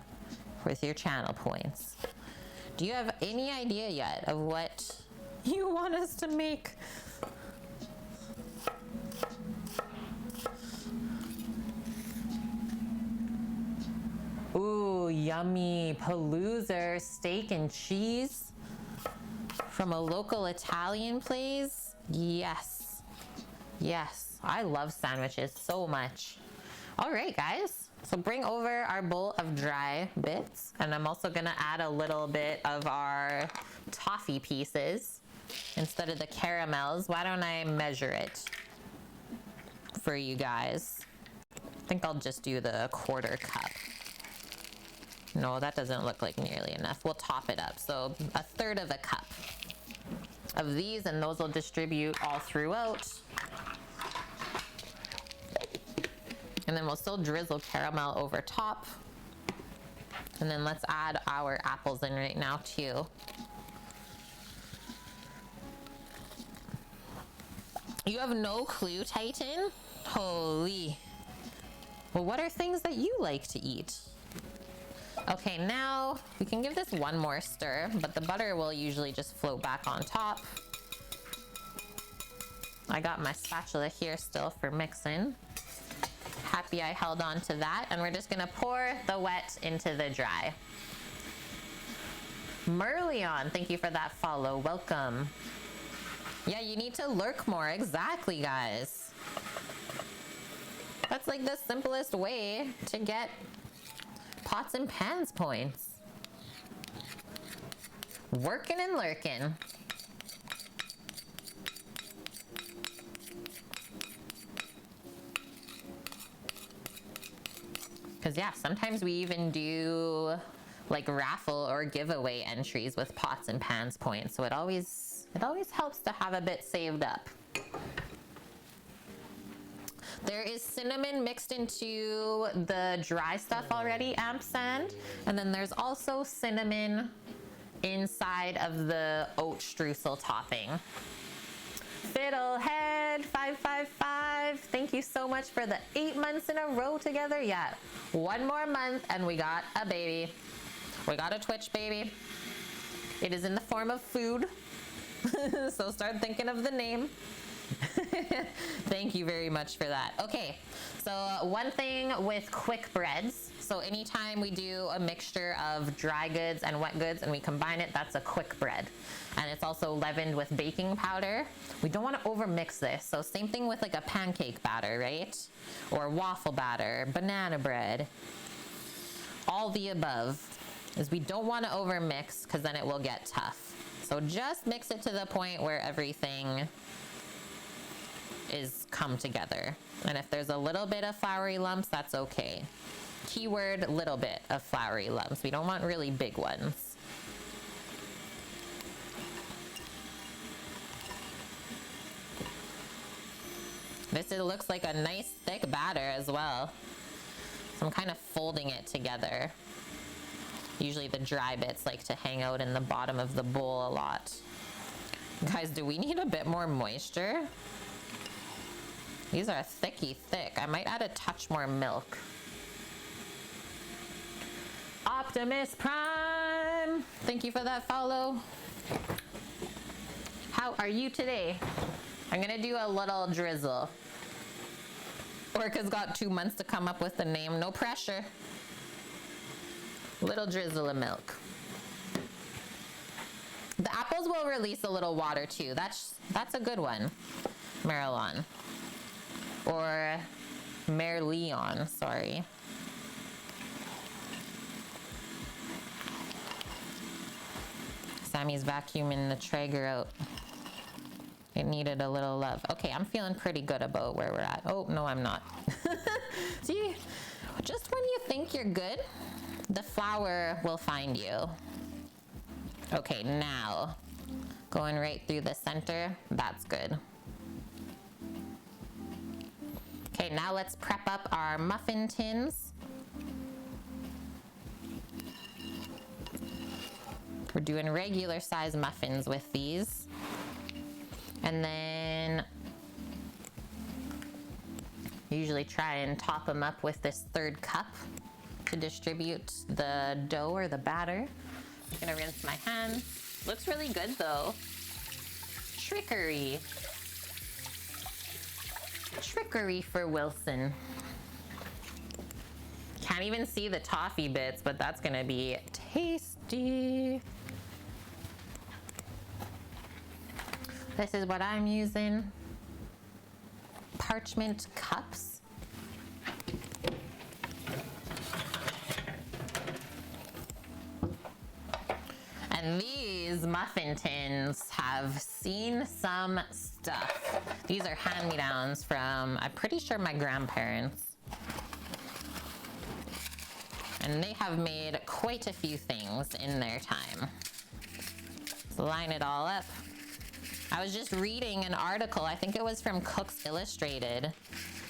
with your channel points. Do you have any idea yet of what you want us to make? Ooh, yummy Paloozer steak and cheese from a local Italian place. Yes, yes, I love sandwiches so much. All right, guys, so bring over our bowl of dry bits, and I'm also gonna add a little bit of our toffee pieces instead of the caramels. Why don't I measure it for you guys? I think I'll just do the 1/4 cup. No, that doesn't look like nearly enough. We'll top it up. So 1/3 of a cup of these, and those will distribute all throughout. And then we'll still drizzle caramel over top. And then let's add our apples in right now too. You have no clue, Titan? Holy. Well, what are things that you like to eat? Okay, now we can give this one more stir, but the butter will usually just float back on top. I got my spatula here still for mixing. Happy I held on to that, and we're just gonna pour the wet into the dry. Merlion, thank you for that follow. Welcome. Yeah, you need to lurk more. Exactly, guys. That's like the simplest way to get pots and pans points. Working and lurking. Because yeah, sometimes we even do like raffle or giveaway entries with pots and pans points. So it always helps to have a bit saved up. There is cinnamon mixed into the dry stuff already, ampersand. And then there's also cinnamon inside of the oat streusel topping. Fiddlehead! Red 555. Thank you so much for the 8 months in a row together. Yeah, one more month and we got a baby. We got a Twitch baby. It is in the form of food. So start thinking of the name. Thank you very much for that. Okay, so one thing with quick breads. So anytime we do a mixture of dry goods and wet goods and we combine it, that's a quick bread. And it's also leavened with baking powder. We don't want to overmix this. So same thing with like a pancake batter, right? Or waffle batter, banana bread. All the above is we don't want to overmix because then it will get tough. So just mix it to the point where everything is come together. And if there's a little bit of floury lumps, that's okay. Keyword, little bit of floury lumps. We don't want really big ones. Looks like a nice thick batter as well. So I'm kind of folding it together. Usually the dry bits like to hang out in the bottom of the bowl a lot. Guys, do we need a bit more moisture? These are thicky thick. I might add a touch more milk. Optimus Prime, thank you for that follow. How are you today? I'm gonna do a little drizzle. Orca's got 2 months to come up with the name, no pressure. Little drizzle of milk. The apples will release a little water too. That's a good one. Marilyn. Or Merleon, sorry. Sammy's vacuuming the Traeger out. It needed a little love. Okay, I'm feeling pretty good about where we're at. Oh, no, I'm not. See, just when you think you're good, the flour will find you. Okay, now, going right through the center, that's good. Okay, now let's prep up our muffin tins. We're doing regular size muffins with these. And then usually try and top them up with this 3rd cup to distribute the dough or the batter. I'm gonna rinse my hands. Looks really good though. Trickery. Trickery for Wilson. Can't even see the toffee bits, but that's gonna be tasty. This is what I'm using. Parchment cups. And these muffin tins have seen some stuff. These are hand-me-downs from, I'm pretty sure, my grandparents. And they have made quite a few things in their time. Let's line it all up. I was just reading an article, I think it was from Cooks Illustrated,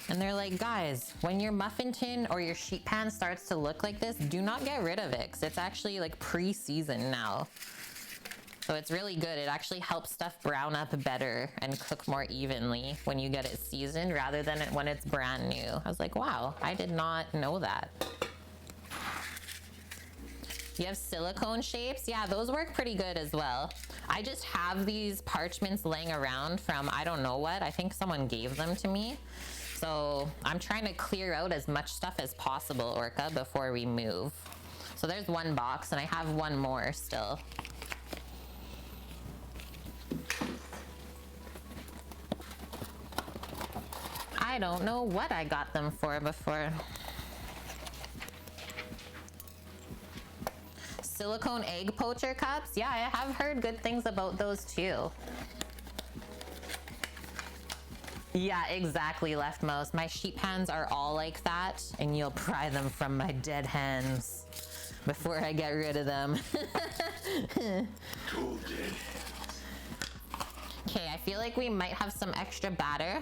and they're like, guys, when your muffin tin or your sheet pan starts to look like this, do not get rid of it, because it's actually like pre-seasoned now. So it's really good. It actually helps stuff brown up better and cook more evenly when you get it seasoned rather than when it's brand new. I was like, wow, I did not know that. You have silicone shapes? Yeah, those work pretty good as well. I just have these parchments laying around from I don't know what. I think someone gave them to me. So I'm trying to clear out as much stuff as possible, Orca, before we move. So there's one box and I have one more still. I don't know what I got them for before. Silicone egg poacher cups? Yeah, I have heard good things about those too. Yeah, exactly, Leftmost. My sheet pans are all like that, and you'll pry them from my dead hands before I get rid of them. Cool, dead. Okay, I feel like we might have some extra batter,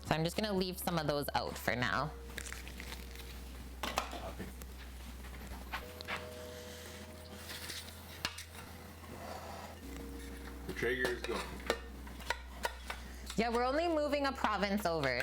so I'm just gonna leave some of those out for now. The Traeger is going. Yeah, we're only moving a province over.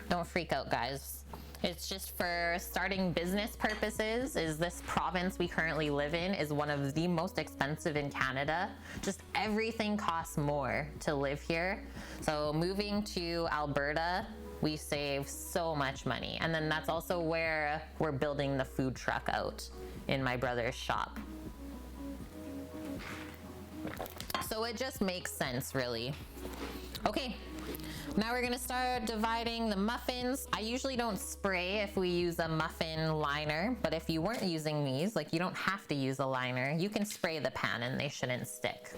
Don't freak out, guys. It's just for starting business purposes. Is this province we currently live in is one of the most expensive in Canada. Just everything costs more to live here. So moving to Alberta, we save so much money. And then that's also where we're building the food truck out in my brother's shop. So it just makes sense, really. Okay, now we're gonna start dividing the muffins. I usually don't spray if we use a muffin liner, but if you weren't using these, like you don't have to use a liner, you can spray the pan and they shouldn't stick.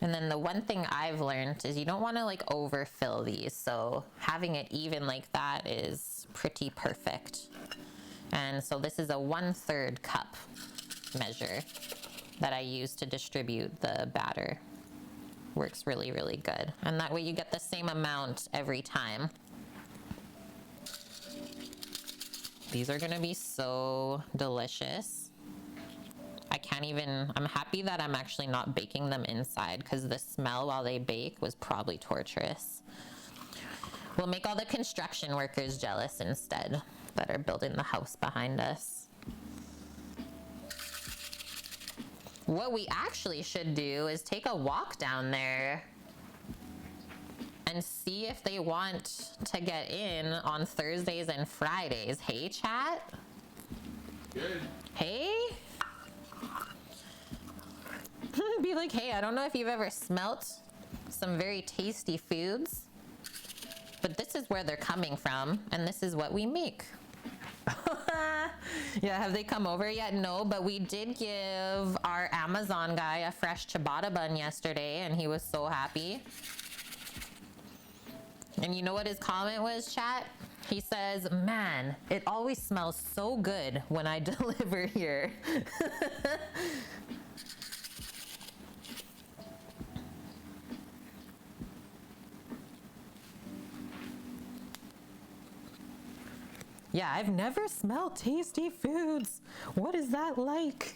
And then the one thing I've learned is you don't want to like overfill these. So having it even like that is pretty perfect. And so this is a 1/3 cup measure that I use to distribute the batter. Works really, really good. And that way you get the same amount every time. These are gonna be so delicious. I can't even, I'm happy that I'm actually not baking them inside because the smell while they bake was probably torturous. We'll make all the construction workers jealous instead that are building the house behind us. What we actually should do is take a walk down there and see if they want to get in on Thursdays and Fridays. Hey, chat? Good. Hey? Be like, hey, I don't know if you've ever smelt some very tasty foods, but this is where they're coming from, and this is what we make. Yeah, have they come over yet? No, but we did give our Amazon guy a fresh ciabatta bun yesterday, and he was so happy. And you know what his comment was, chat? He says, man, it always smells so good when I deliver here. Yeah, I've never smelled tasty foods. What is that like?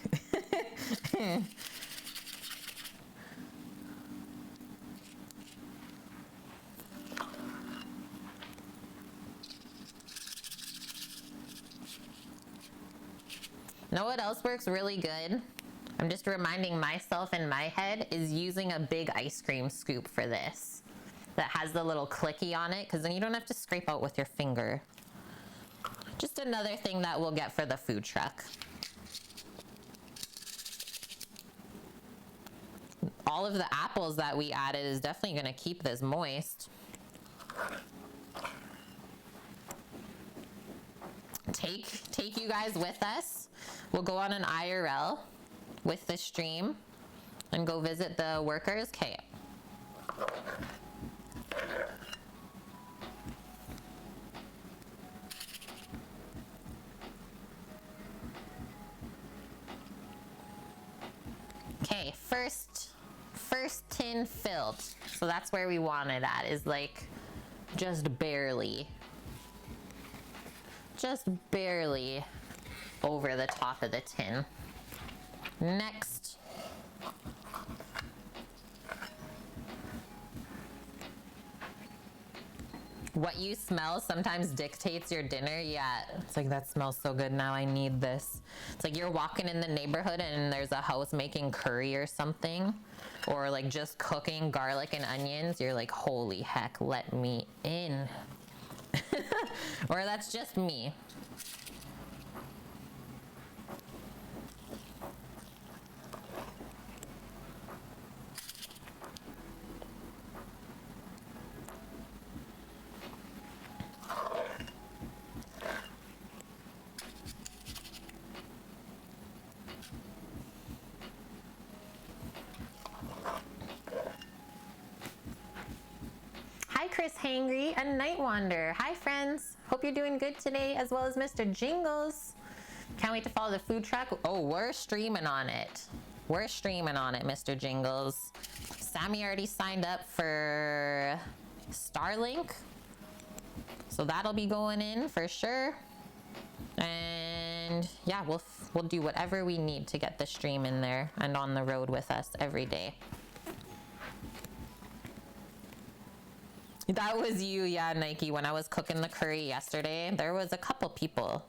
Know what else works really good? I'm just reminding myself in my head is using a big ice cream scoop for this. That has the little clicky on it, because then you don't have to scrape out with your finger. Just another thing that we'll get for the food truck. All of the apples that we added is definitely going to keep this moist. Take you guys with us. We'll go on an IRL with the stream and go visit the workers. Okay. Okay, first tin filled. So that's where we want it at, is like just barely over the top of the tin. Next. What you smell sometimes dictates your dinner. Yeah, it's like, that smells so good, now I need this. It's like you're walking in the neighborhood and there's a house making curry or something, or like just cooking garlic and onions. You're like, holy heck, let me in. Or that's just me. Chris Hangry and Night Wander. Hi friends, hope you're doing good today, as well as Mr. Jingles. Can't wait to follow the food truck. Oh, we're streaming on it. We're streaming on it, Mr. Jingles. Sammy already signed up for Starlink, so that'll be going in for sure. And And yeah, we'll do whatever we need to get the stream in there and on the road with us every day. That was you, yeah, Nike. When I was cooking the curry yesterday, there was a couple people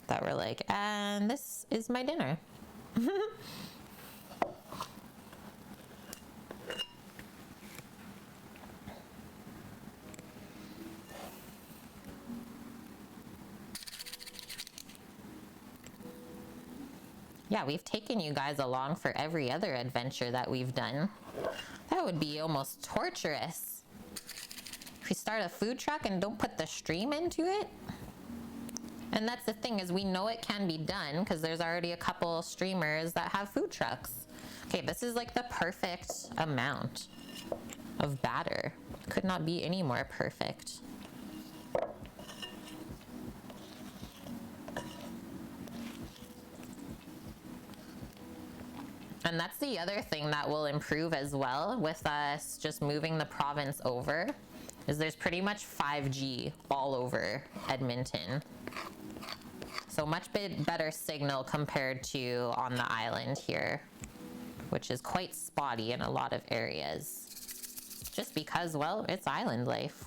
that were like, and this is my dinner. Yeah, we've taken you guys along for every other adventure that we've done. That would be almost torturous. If we start a food truck and don't put the stream into it. And that's the thing, is we know it can be done because there's already a couple streamers that have food trucks. Okay, this is like the perfect amount of batter. Could not be any more perfect. And that's the other thing that will improve as well with us just moving the province over, is there's pretty much 5G all over Edmonton. So much better signal compared to on the island here, which is quite spotty in a lot of areas. Just because, well, it's island life.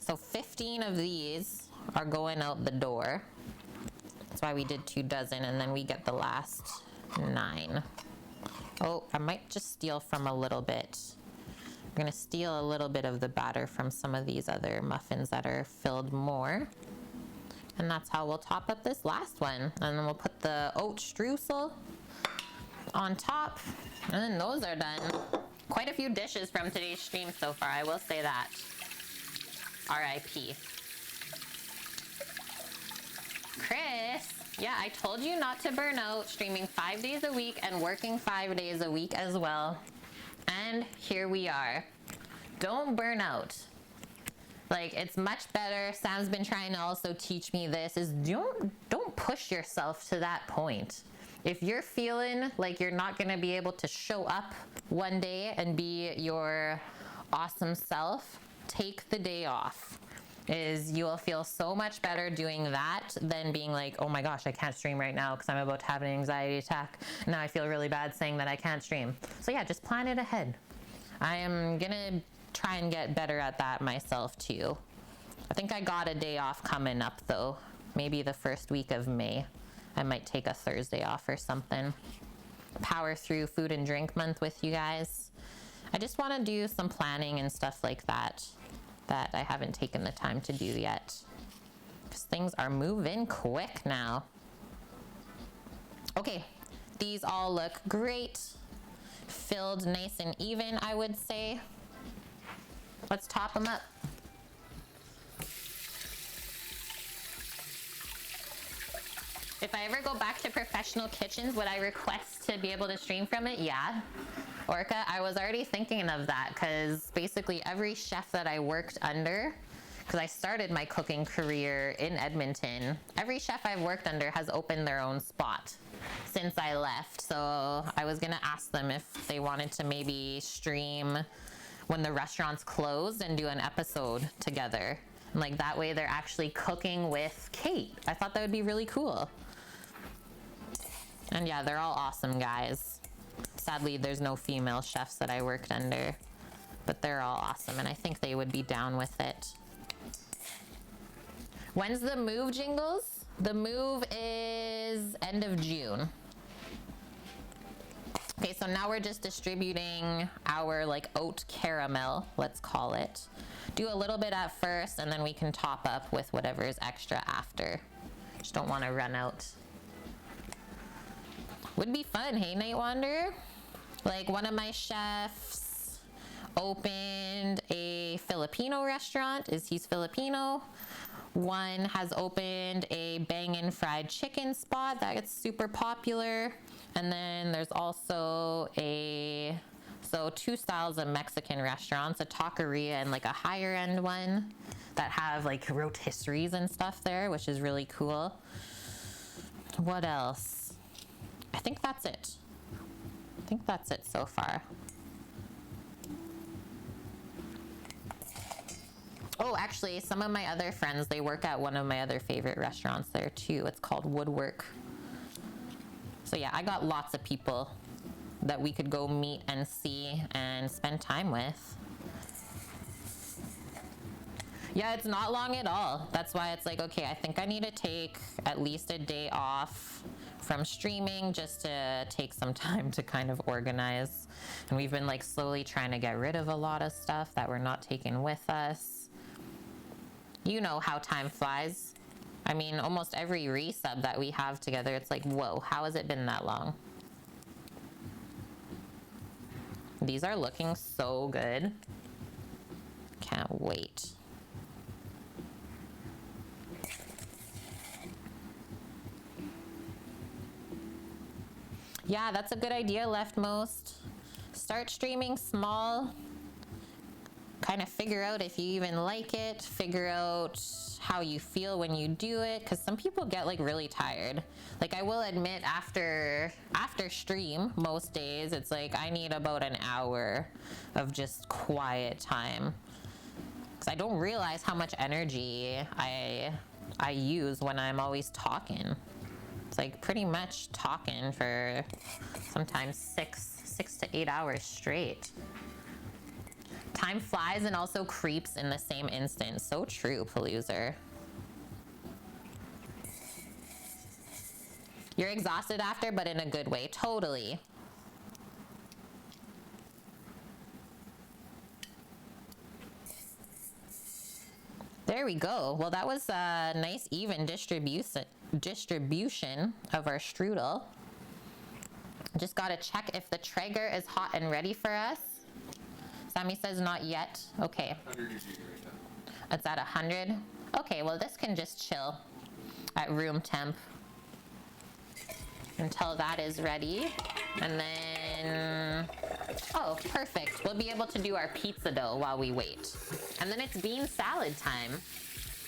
So 15 of these are going out the door. That's why we did 2 dozen, and then we get the last 9. Oh, I might just steal from a little bit. I'm gonna steal a little bit of the batter from some of these other muffins that are filled more. And that's how we'll top up this last one. And then we'll put the oat streusel on top, and then those are done. Quite a few dishes from today's stream so far, I will say that. R.I.P. Chris, yeah, I told you not to burn out, streaming 5 days a week and working 5 days a week as well. And here we are. Don't burn out. Like, it's much better. Sam's been trying to also teach me this, is don't push yourself to that point. If you're feeling like you're not gonna be able to show up one day and be your awesome self, take the day off. You will feel so much better doing that than being like, oh my gosh, I can't stream right now because I'm about to have an anxiety attack. Now I feel really bad saying that I can't stream. So yeah, just plan it ahead. I am gonna try and get better at that myself too. I think I got a day off coming up though. Maybe the first week of May. I might take a Thursday off or something. Power through food and drink month with you guys. I just want to do some planning and stuff like that I haven't taken the time to do yet. Because things are moving quick now. Okay, these all look great. Filled nice and even, I would say. Let's top them up. If I ever go back to professional kitchens, would I request to be able to stream from it? Yeah. Orca, I was already thinking of that because basically every chef that I worked under, because I started my cooking career in Edmonton, every chef I've worked under has opened their own spot since I left. So I was gonna ask them if they wanted to maybe stream when the restaurants closed and do an episode together. And like that way they're actually cooking with Kate. I thought that would be really cool. And yeah, they're all awesome guys. Sadly, there's no female chefs that I worked under, but they're all awesome, and I think they would be down with it. When's the move, Jingles? The move is end of June. Okay, so now we're just distributing our like oat caramel, let's call it. Do a little bit at first, and then we can top up with whatever is extra after. Just don't want to run out. Would be fun, hey, Night Wanderer? Like, one of my chefs opened a Filipino restaurant. He's Filipino. One has opened a bangin' fried chicken spot that gets super popular. And then there's also two styles of Mexican restaurants, a taqueria and like a higher end one that have like rotisseries and stuff there, which is really cool. What else? I think that's it. I think that's it so far. Oh, actually, some of my other friends, they work at one of my other favorite restaurants there too. It's called Woodwork. So yeah, I got lots of people that we could go meet and see and spend time with. Yeah, it's not long at all. That's why it's like, okay, I think I need to take at least a day off from streaming just to take some time to kind of organize. And we've been like slowly trying to get rid of a lot of stuff that we're not taking with us. You know how time flies. I mean, almost every resub that we have together, it's like, whoa, how has it been that long? These are looking so good. Can't wait. Yeah, that's a good idea, Leftmost. Start streaming small. Kind of figure out if you even like it. Figure out how you feel when you do it. Because some people get like really tired. Like I will admit after stream, most days, it's like I need about an hour of just quiet time. Because I don't realize how much energy I use when I'm always talking. It's like pretty much talking for sometimes six to 8 hours straight. Time flies and also creeps in the same instant. So true, Paloozer. You're exhausted after, but in a good way. Totally. There we go. Well, that was a nice even distribution of our strudel. Just gotta check if the Traeger is hot and ready for us. Sammy says not yet. Okay. 100 degrees right now. It's at 100. Okay, well this can just chill at room temp until that is ready. And then, oh, perfect. We'll be able to do our pizza dough while we wait. And then it's bean salad time.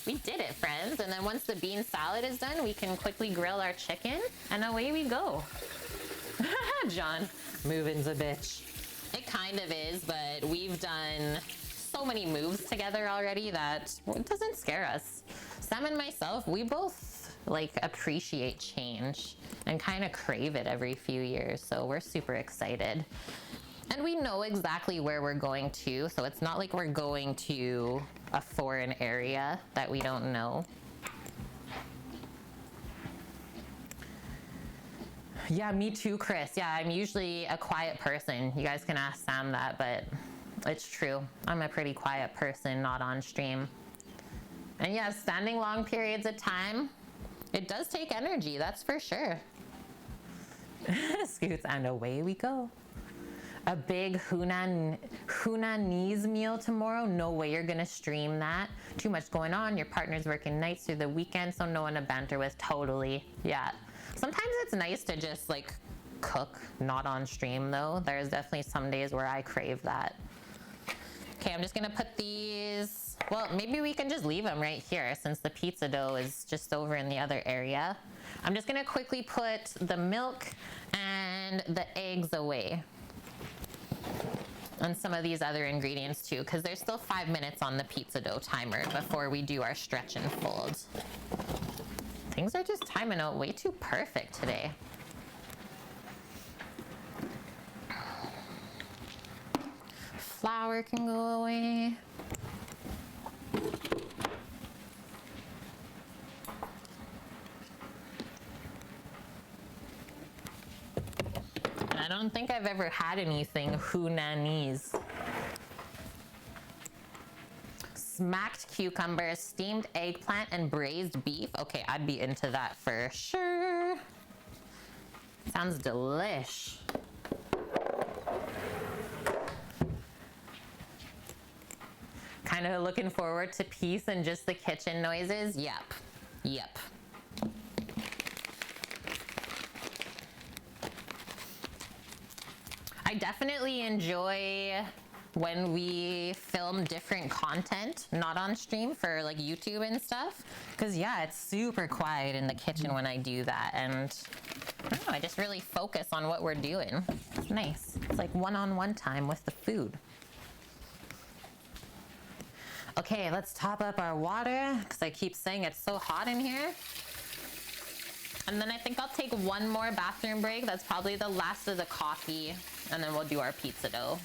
We did it, friends. And then once the bean salad is done, we can quickly grill our chicken and away we go. John, moving's a bitch. It kind of is, but we've done so many moves together already that it doesn't scare us. Sam and myself, we both like appreciate change and kind of crave it every few years. So we're super excited. And we know exactly where we're going to. So it's not like we're going to a foreign area that we don't know. Yeah, me too, Chris. Yeah, I'm usually a quiet person. You guys can ask Sam that, but it's true. I'm a pretty quiet person, not on stream. And yeah, standing long periods of time, it does take energy, that's for sure. Scoots, and away we go. A big Hunanese meal tomorrow? No way you're gonna stream that. Too much going on. Your partner's working nights through the weekend, so no one to banter with. Totally. Yeah. Sometimes it's nice to just like cook, not on stream though. There's definitely some days where I crave that. Okay, I'm just gonna put these, well, maybe we can just leave them right here since the pizza dough is just over in the other area. I'm just gonna quickly put the milk and the eggs away. And some of these other ingredients too, because there's still 5 minutes on the pizza dough timer before we do our stretch and fold. Things are just timing out way too perfect today. Flour can go away. I don't think I've ever had anything Hunanese. Smacked cucumbers, steamed eggplant, and braised beef. Okay, I'd be into that for sure. Sounds delish. Kind of looking forward to peace and just the kitchen noises. Yep. Yep. I definitely enjoy when we film different content, not on stream for like YouTube and stuff. Cause yeah, it's super quiet in the kitchen when I do that. And I don't know, I just really focus on what we're doing. It's nice. It's like one-on-one time with the food. Okay, let's top up our water because I keep saying it's so hot in here. And then I think I'll take one more bathroom break. That's probably the last of the coffee. And then we'll do our pizza dough.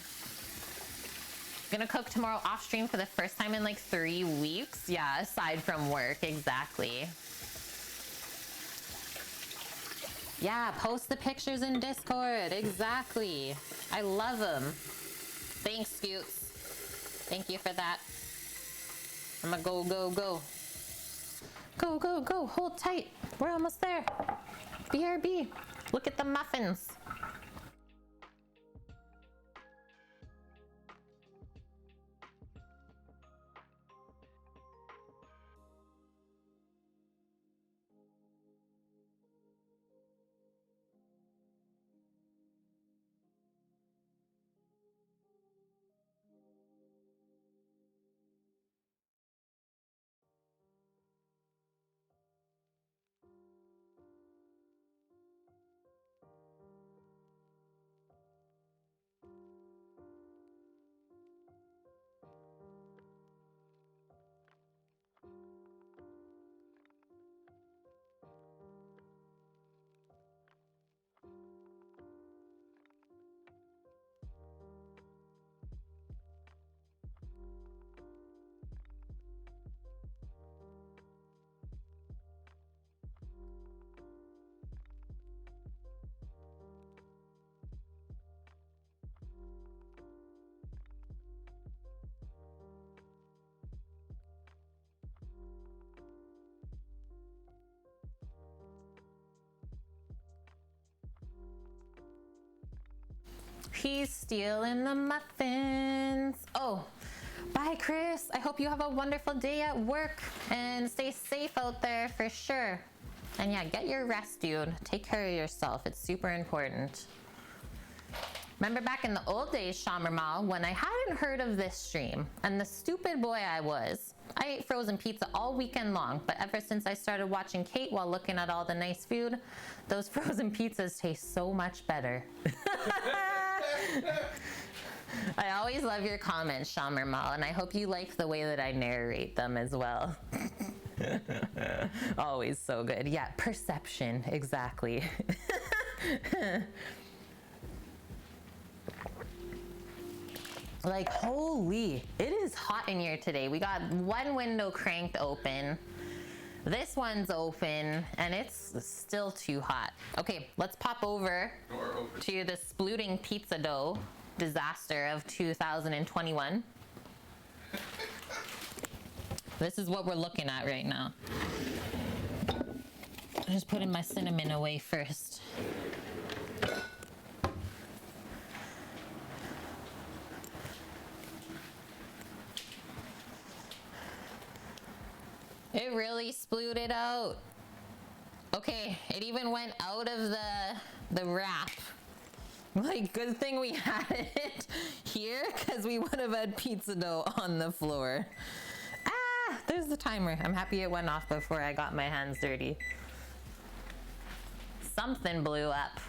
Gonna cook tomorrow off stream for the first time in like 3 weeks. Yeah, aside from work, exactly. Yeah, post the pictures in Discord, exactly. I love them. Thanks, Scoots. Thank you for that. I'm gonna go, go, go. Go, go, go, hold tight. We're almost there. BRB, look at the muffins. He's stealing the muffins. Oh, bye, Chris. I hope you have a wonderful day at work and stay safe out there for sure. And yeah, get your rest, dude. Take care of yourself. It's super important. Remember back in the old days, Shamarmal, when I hadn't heard of this stream, and the stupid boy I was, I ate frozen pizza all weekend long, but ever since I started watching Kate while looking at all the nice food, those frozen pizzas taste so much better. I always love your comments, Shamarmal, and I hope you like the way that I narrate them as well. Always so good. Yeah, perception, exactly. Like, holy, it is hot in here today. We got one window cranked open. This one's open, and it's still too hot. Okay, let's pop over to the splooting pizza dough disaster of 2021. This is what we're looking at right now. I'm just putting my cinnamon away first. It really splooted out. Okay, it even went out of the wrap. Like, good thing we had it here, because we would have had pizza dough on the floor. Ah, there's the timer. I'm happy it went off before I got my hands dirty. Something blew up.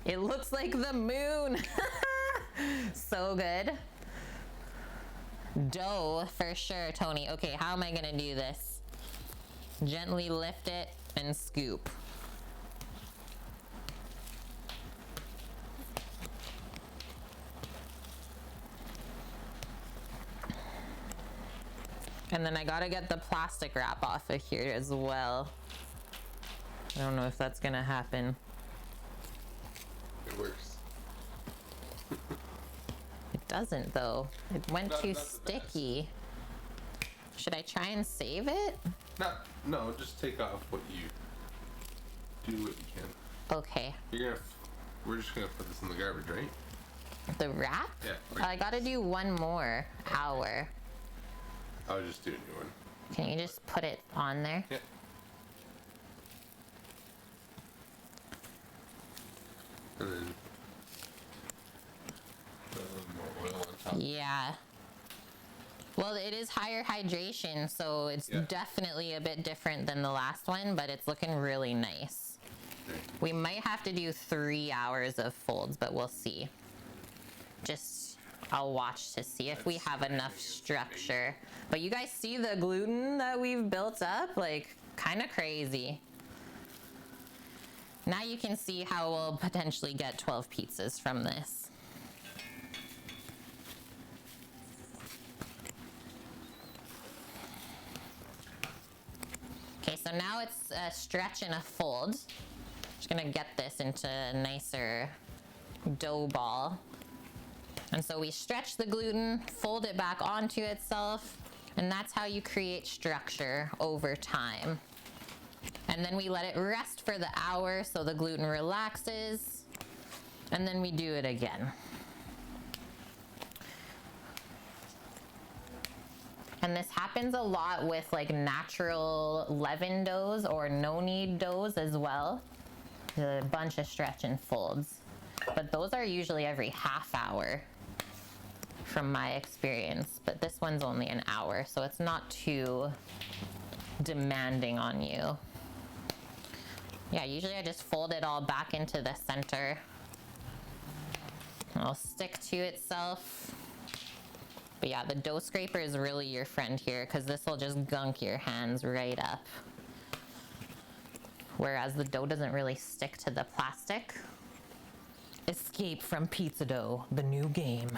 It looks like the moon. So good. Dough for sure, Tony. Okay, how am I gonna do this? Gently lift it and scoop. And then I gotta get the plastic wrap off of here as well. I don't know if that's gonna happen. It works. It doesn't though. It went too sticky. Should I try and save it? No, just take off what you do what you can. Okay. We're just gonna put this in the garbage, right? The wrap? Yeah. I gotta do one more hour. I'll just do a new one. Can you just put it on there? Yeah. And then more oil on top. Yeah. Well, it is higher hydration, so it's definitely a bit different than the last one, but it's looking really nice. Okay. We might have to do 3 hours of folds, but we'll see. Just I'll watch to see if we have enough structure. But you guys see the gluten that we've built up? Like, kind of crazy. Now you can see how we'll potentially get 12 pizzas from this. Okay, so now it's a stretch and a fold. Just gonna get this into a nicer dough ball. And so we stretch the gluten, fold it back onto itself, and that's how you create structure over time. And then we let it rest for the hour so the gluten relaxes, and then we do it again. And this happens a lot with like natural leaven doughs or no knead doughs as well. A bunch of stretch and folds. But those are usually every half hour from my experience, but this one's only an hour, so it's not too demanding on you. Yeah, usually I just fold it all back into the center. It'll stick to itself. But yeah, the dough scraper is really your friend here because this will just gunk your hands right up. Whereas the dough doesn't really stick to the plastic. Escape from pizza dough, the new game.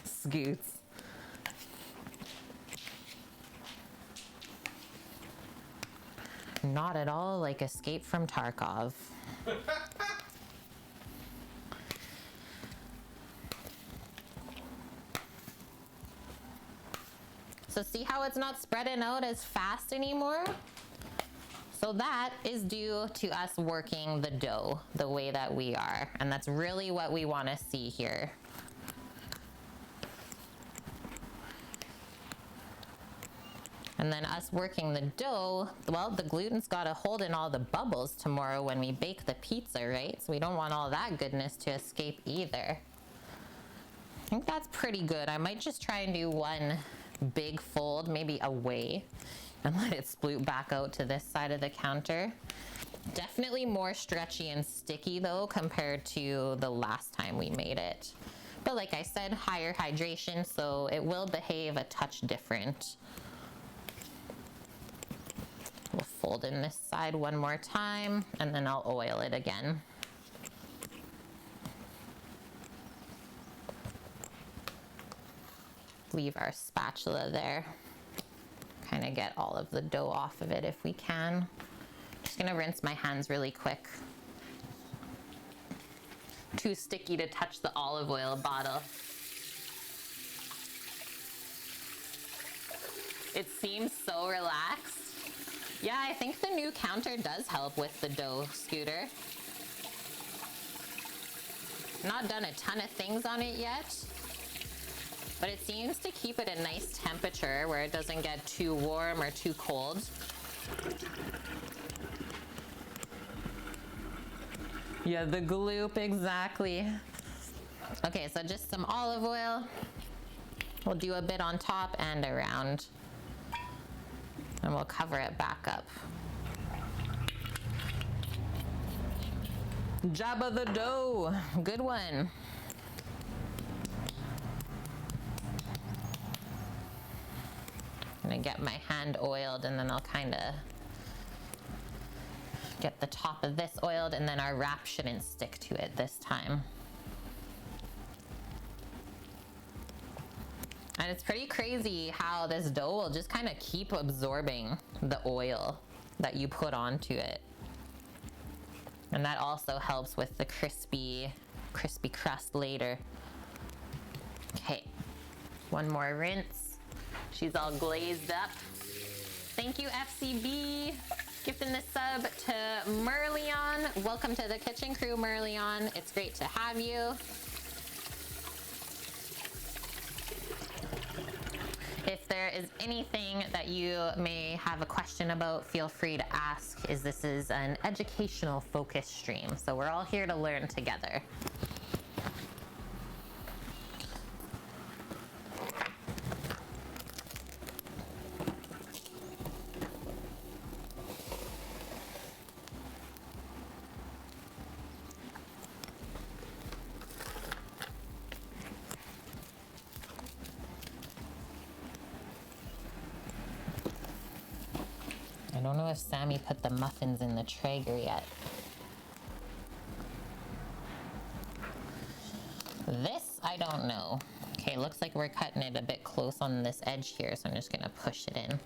Scoots. Not at all like Escape from Tarkov. So see how it's not spreading out as fast anymore? So that is due to us working the dough the way that we are. And that's really what we want to see here. And then us working the dough, well, the gluten's got to hold in all the bubbles tomorrow when we bake the pizza, right? So we don't want all that goodness to escape either. I think that's pretty good. I might just try and do one big fold, maybe away, and let it sploot back out to this side of the counter. Definitely more stretchy and sticky though compared to the last time we made it. But like I said, higher hydration, so it will behave a touch different. We'll fold in this side one more time, and then I'll oil it again. Leave our spatula there. Kind of get all of the dough off of it if we can. Just gonna rinse my hands really quick. Too sticky to touch the olive oil bottle. It seems so relaxed. Yeah, I think the new counter does help with the dough, Scooter. Not done a ton of things on it yet, but it seems to keep it a nice temperature where it doesn't get too warm or too cold. Yeah, the gloop, exactly. Okay, so just some olive oil. We'll do a bit on top and around. And we'll cover it back up. Jabba the dough, good one. I'm gonna get my hand oiled and then I'll kind of get the top of this oiled, and then our wrap shouldn't stick to it this time. And it's pretty crazy how this dough will just kind of keep absorbing the oil that you put onto it. And that also helps with the crispy crust later. Okay, one more rinse. She's all glazed up. Thank you, FCB. Gifting the sub to Merlion. Welcome to the kitchen crew, Merlion. It's great to have you. If there is anything that you may have a question about, feel free to ask, as this is an educational focus stream. So we're all here to learn together. don't know if Sammy put the muffins in the Traeger yet. This, I don't know. Okay, looks like we're cutting it a bit close on this edge here, so I'm just gonna push it in.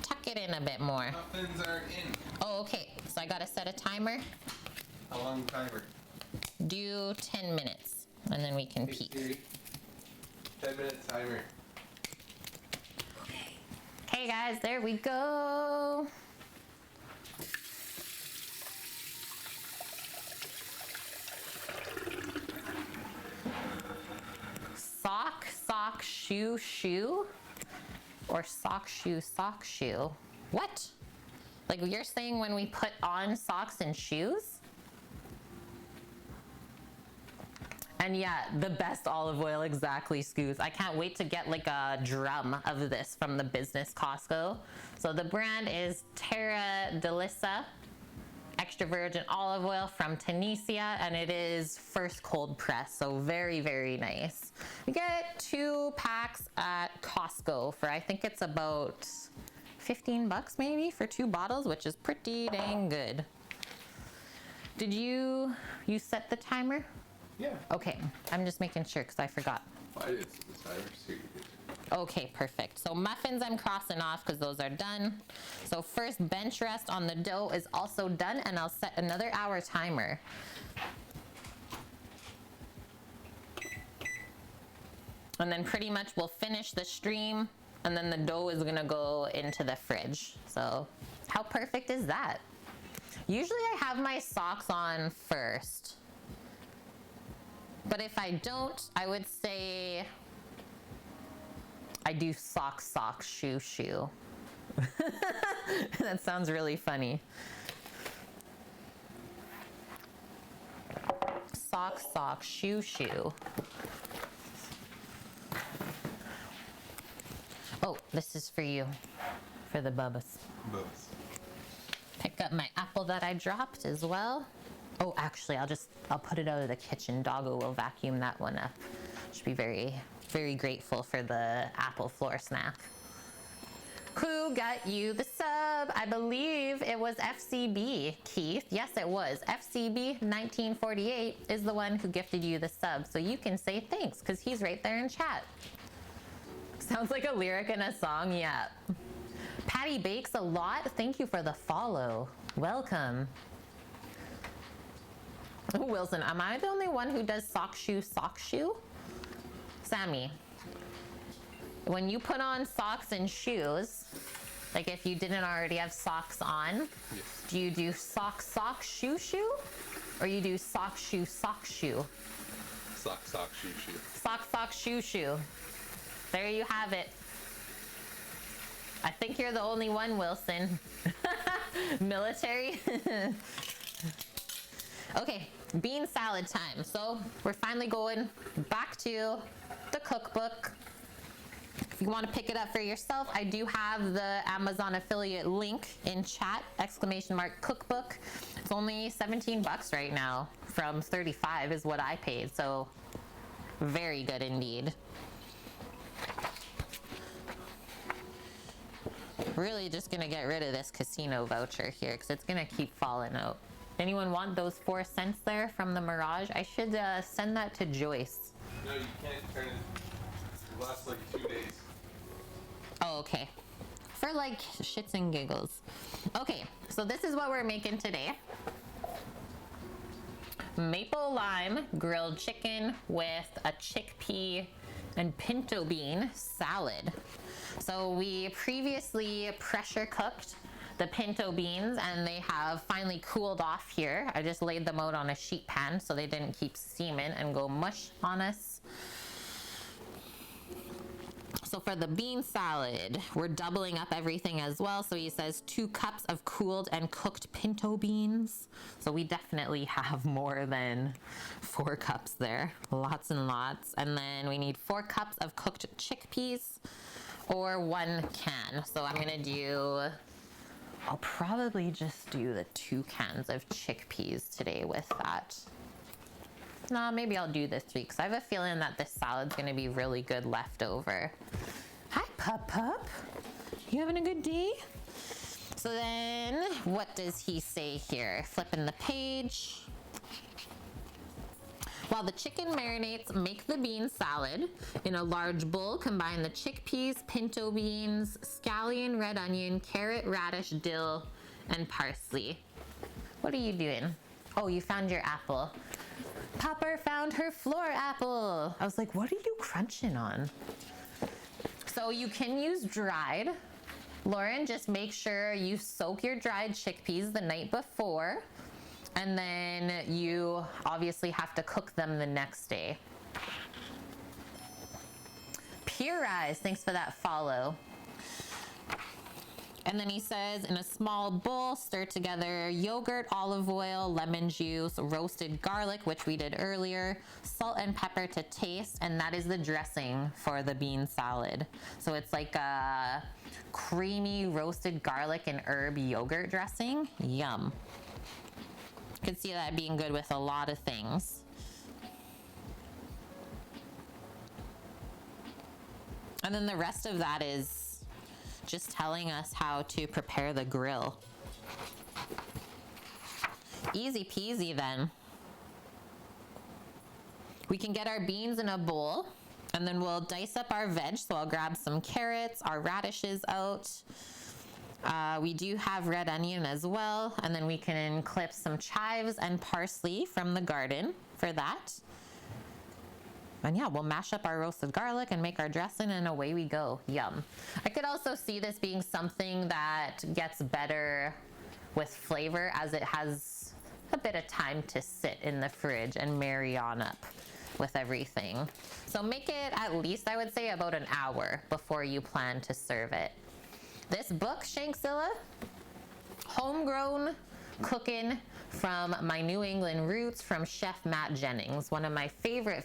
Tuck it in a bit more. Muffins aren't in. Oh, okay. So I gotta set a timer. How long timer? Do 10 minutes, and then we can Hey, peek. Siri. 10-minute timer. Okay, guys, there we go. Sock, sock, shoe, shoe? Or sock, shoe, sock, shoe? What? Like you're saying when we put on socks and shoes? And yeah, the best olive oil, exactly, Scoos. I can't wait to get like a drum of this from the business Costco. So the brand is Terra Delissa extra virgin olive oil from Tunisia, and it is first cold press, so very, very nice. You get 2 packs at Costco for I think it's about 15 bucks maybe for 2 bottles, which is pretty dang good. Did you set the timer? Yeah. Okay, I'm just making sure because I forgot. I did set the timer. So you did. Okay, perfect. So muffins I'm crossing off because those are done. So first bench rest on the dough is also done, and I'll set another hour timer. And then pretty much we'll finish the stream, and then the dough is gonna go into the fridge. So how perfect is that? Usually I have my socks on first. But if I don't, I would say I do sock, sock, shoe, shoe. That sounds really funny. Sock, sock, shoe, shoe. Oh, this is for you, for the bubbas. Both. Pick up my apple that I dropped as well. Oh, actually, I'll put it out of the kitchen. Doggo will vacuum that one up. Should be very, very grateful for the apple floor snack. Who got you the sub? I believe it was FCB, Keith. Yes, it was. FCB 1948 is the one who gifted you the sub. So you can say thanks because he's right there in chat. Sounds like a lyric in a song, yeah. Patty bakes a lot. Thank you for the follow. Welcome. Oh, Wilson, am I the only one who does sock, shoe, sock, shoe? Sammy, when you put on socks and shoes, like if you didn't already have socks on, Yes. do you do sock, sock, shoe, shoe? Or you do sock, shoe, sock, shoe? Sock, sock, shoe, shoe. Sock, sock, shoe, shoe. There you have it. I think you're the only one, Wilson. Military. Okay, bean salad time. So we're finally going back to the cookbook. If you want to pick it up for yourself, I do have the Amazon affiliate link in chat, !cookbook. It's only 17 bucks right now from 35 is what I paid. So very good indeed. Really just gonna get rid of this casino voucher here because it's gonna keep falling out. Anyone want those 4 cents there from the Mirage? I should send that to Joyce. No, you can't turn it. It lasts like 2 days. Oh, okay. For like shits and giggles. Okay, so this is what we're making today. Maple lime grilled chicken with a chickpea and pinto bean salad. So we previously pressure cooked the pinto beans and they have finally cooled off here. I just laid them out on a sheet pan so they didn't keep steaming and go mush on us. So for the bean salad, we're doubling up everything as well. So he says 2 cups of cooled and cooked pinto beans. So we definitely have more than 4 cups there. Lots and lots. And then we need 4 cups of cooked chickpeas or 1 can. So I'm gonna do, I'll probably just do the 2 cans of chickpeas today with that. No, maybe I'll do the 3 because I have a feeling that this salad's gonna be really good left over. Hi, Pup Pup. You having a good day? So then, what does he say here? Flipping the page. While the chicken marinates, make the bean salad. In a large bowl, combine the chickpeas, pinto beans, scallion, red onion, carrot, radish, dill, and parsley. What are you doing? Oh, you found your apple. Popper found her floor apple. I was like, what are you crunching on? So you can use dried. Lauren, just make sure you soak your dried chickpeas the night before. And then you obviously have to cook them the next day. Pure Eyes, thanks for that follow. And then he says, in a small bowl, stir together yogurt, olive oil, lemon juice, roasted garlic, which we did earlier, salt and pepper to taste, and that is the dressing for the bean salad. So it's like a creamy roasted garlic and herb yogurt dressing. Yum. Could see that being good with a lot of things. And then the rest of that is just telling us how to prepare the grill. Easy peasy then. We can get our beans in a bowl and then we'll dice up our veg. So I'll grab some carrots, our radishes out. We do have red onion as well, and then we can clip some chives and parsley from the garden for that. And yeah, we'll mash up our roasted garlic and make our dressing, and away we go. Yum. I could also see this being something that gets better with flavor as it has a bit of time to sit in the fridge and marry on up with everything. So make it at least, I would say, about an hour before you plan to serve it. This book, Shankzilla, homegrown cooking from my New England roots from Chef Matt Jennings, one of my favorite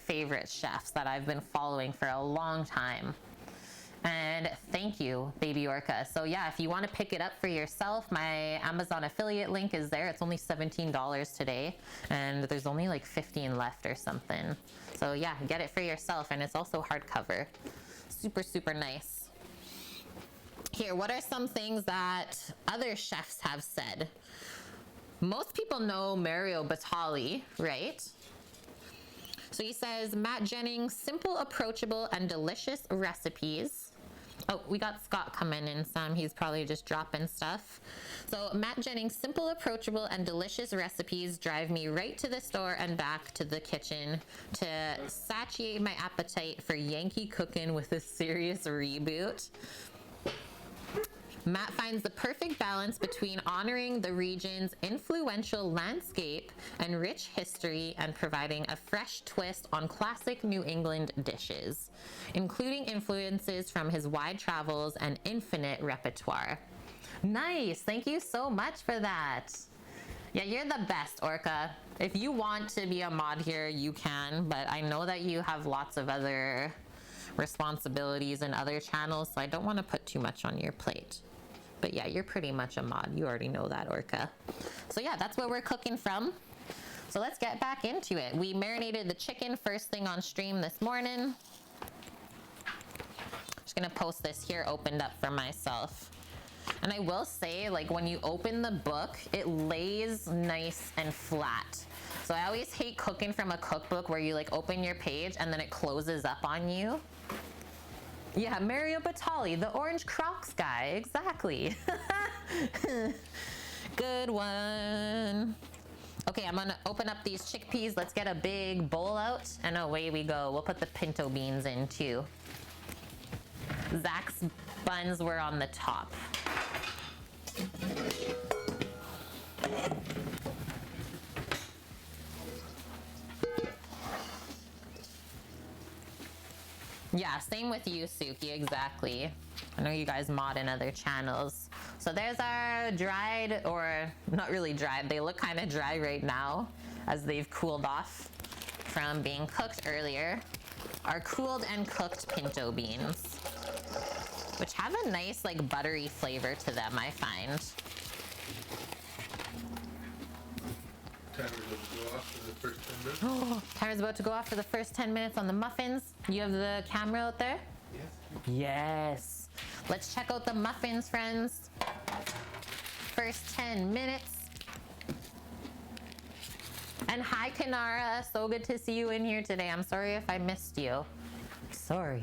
chefs that I've been following for a long time. And thank you, Baby Orca. So yeah, if you want to pick it up for yourself, my Amazon affiliate link is there. It's only $17 today, and there's only like 15 left or something. So yeah, get it for yourself, and it's also hardcover. Super, super nice. Here, what are some things that other chefs have said? Most people know Mario Batali, right? So he says, Matt Jennings, simple, approachable, and delicious recipes. Oh, we got Scott coming in some. He's probably just dropping stuff. So Matt Jennings, simple, approachable, and delicious recipes drive me right to the store and back to the kitchen to satiate my appetite for Yankee cooking with a serious reboot. Matt finds the perfect balance between honoring the region's influential landscape and rich history and providing a fresh twist on classic New England dishes, including influences from his wide travels and infinite repertoire. Nice. Thank you so much for that. Yeah, you're the best, Orca. If you want to be a mod here, you can, but I know that you have lots of other responsibilities and other channels, so I don't want to put too much on your plate. But yeah, you're pretty much a mod. You already know that, Orca. So yeah, that's what we're cooking from. So let's get back into it. We marinated the chicken first thing on stream this morning. Just gonna post this here opened up for myself. And I will say, like, when you open the book, it lays nice and flat. So I always hate cooking from a cookbook where you like open your page and then it closes up on you. Yeah, Mario Batali, the orange Crocs guy, exactly. Good one. Okay, I'm gonna open up these chickpeas. Let's get a big bowl out and away we go. We'll put the pinto beans in too. Zach's buns were on the top. Yeah, same with you, Suki, exactly. I know you guys mod in other channels. So there's our dried, or not really dried, they look kind of dry right now as they've cooled off from being cooked earlier. Our cooled and cooked pinto beans, which have a nice like buttery flavor to them, I find. Timer's about to go off for the first 10 minutes. Oh, timer's about to go off for the first 10 minutes on the muffins. You have the camera out there? Yes. Yes. Let's check out the muffins, friends. First 10 minutes. And hi, Kanara. So good to see you in here today. I'm sorry if I missed you. Sorry.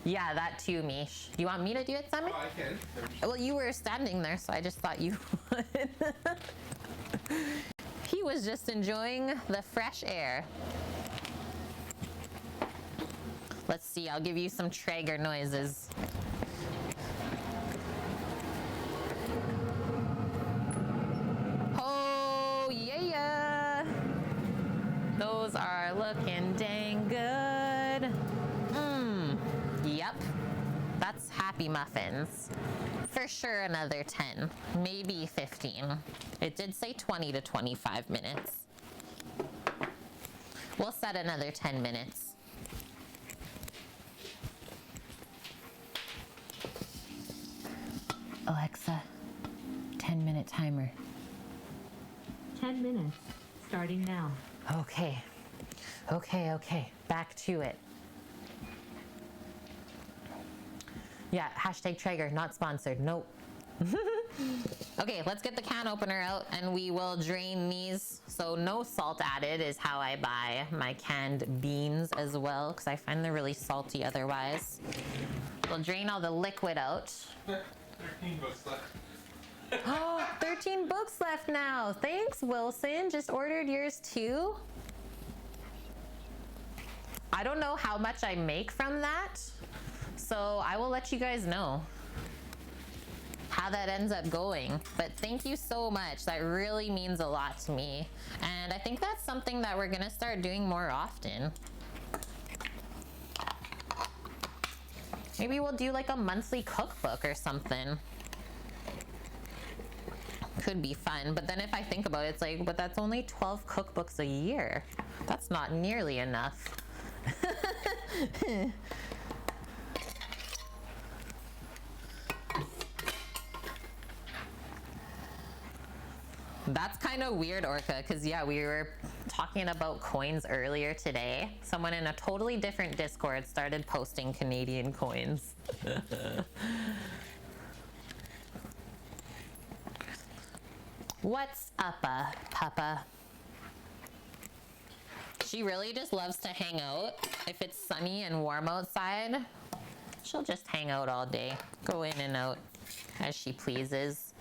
Yeah, that too, Mish. You want me to do it, Simon? Oh, I can. Well, you were standing there, so I just thought you would. He was just enjoying the fresh air. Let's see, I'll give you some Traeger noises. Oh, yeah. Those are looking dang good. Yep. That's happy muffins. For sure another 10, maybe 15. It did say 20 to 25 minutes. We'll set another 10 minutes. Alexa, 10-minute timer. 10 minutes. Starting now. Okay. Back to it. Yeah, hashtag Traeger, not sponsored. Nope. Okay, let's get the can opener out and we will drain these. So no salt added is how I buy my canned beans as well, because I find they're really salty otherwise. We'll drain all the liquid out. 13 books left. Oh, 13 books left now. Thanks, Wilson. Just ordered yours too. I don't know how much I make from that, so I will let you guys know how that ends up going. But thank you so much. That really means a lot to me. And I think that's something that we're gonna start doing more often. Maybe we'll do like a monthly cookbook or something. Could be fun, but then if I think about it, it's like, but that's only 12 cookbooks a year. That's not nearly enough. That's kind of weird, Orca, because yeah, we were talking about coins earlier today. Someone in a totally different Discord started posting Canadian coins. What's up, Papa? She really just loves to hang out. If it's sunny and warm outside, she'll just hang out all day, go in and out as she pleases.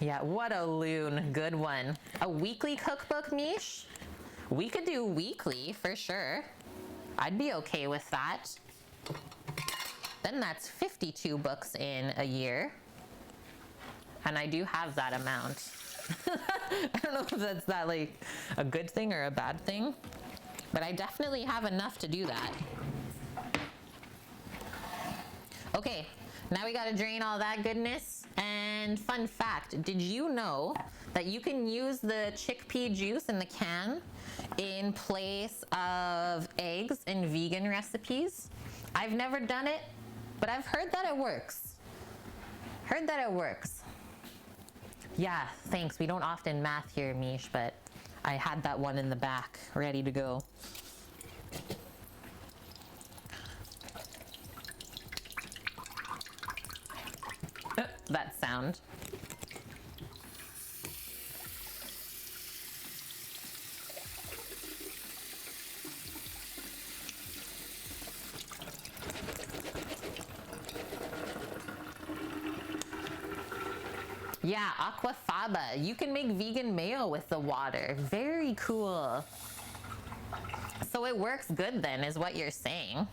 Yeah, what a loon. Good one. A weekly cookbook, Mish? We could do weekly for sure. I'd be okay with that. Then that's 52 books in a year. And I do have that amount. I don't know if that's that like a good thing or a bad thing, but I definitely have enough to do that. Okay, now we gotta drain all that goodness. And fun fact, did you know that you can use the chickpea juice in the can in place of eggs in vegan recipes? I've never done it, but I've heard that it works. Heard that it works. Yeah, thanks. We don't often math here, Mish, but I had that one in the back ready to go. That sound. Yeah, aquafaba. You can make vegan mayo with the water. Very cool. So it works good then, is what you're saying.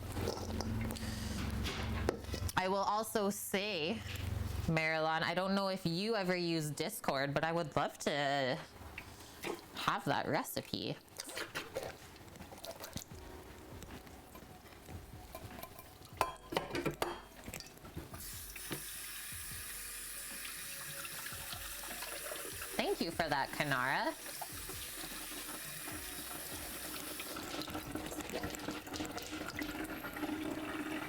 I will also say, Marilyn, I don't know if you ever use Discord, but I would love to have that recipe. Thank you for that, Kanara.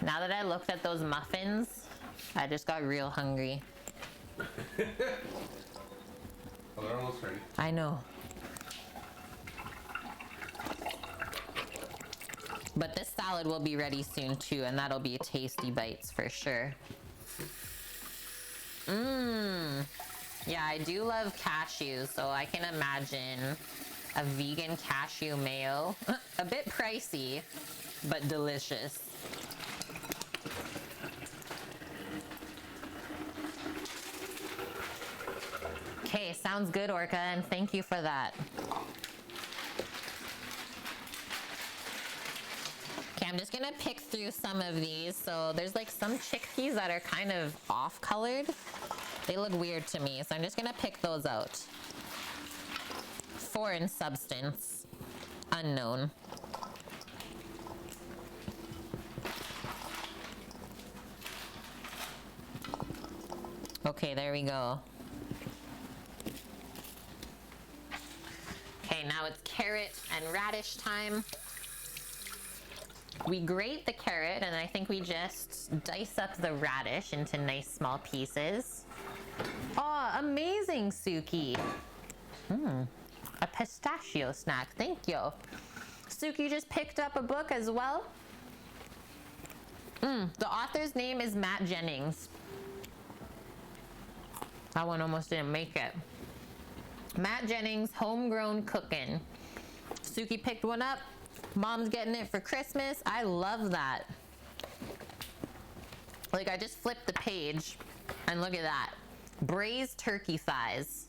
Now that I looked at those muffins, I just got real hungry. Well, they're almost ready. I know. But this salad will be ready soon too, and that'll be tasty bites for sure. Mmm. Yeah, I do love cashews, so I can imagine a vegan cashew mayo. A bit pricey, but delicious. Okay, sounds good, Orca, and thank you for that. Okay, I'm just gonna pick through some of these. So there's like some chickpeas that are kind of off colored. They look weird to me, so I'm just gonna pick those out. Foreign substance, unknown. Okay, there we go. Okay, now it's carrot and radish time. We grate the carrot, and I think we just dice up the radish into nice small pieces. Oh, amazing, Suki. A pistachio snack, thank you. Suki just picked up a book as well. The author's name is Matt Jennings. That one almost didn't make it. Matt Jennings, Homegrown Cookin'. Suki picked one up. Mom's getting it for Christmas. I love that. Like, I just flipped the page and look at that. Braised turkey thighs.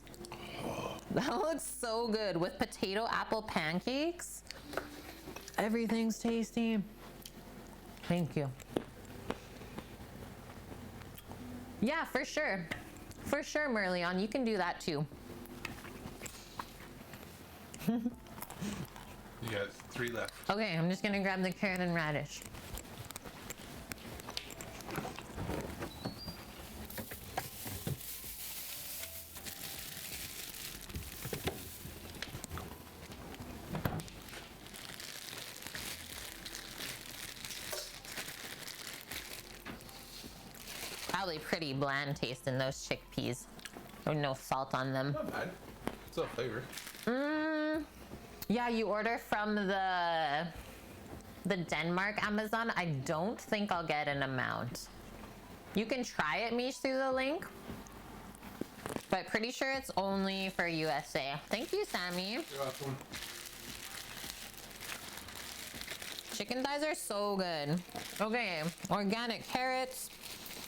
That looks so good with potato apple pancakes. Everything's tasty. Thank you. Yeah, for sure. For sure, Merlion. You can do that too. You got 3 left. Okay, I'm just gonna grab the carrot and radish. Probably pretty bland taste in those chickpeas. Or no salt on them. Not bad. Still a flavor. Yeah, you order from the Denmark Amazon. I don't think I'll get an amount. You can try it, Mish, through the link. But pretty sure it's only for USA. Thank you, Sammy. You're welcome. Chicken thighs are so good. Okay, organic carrots.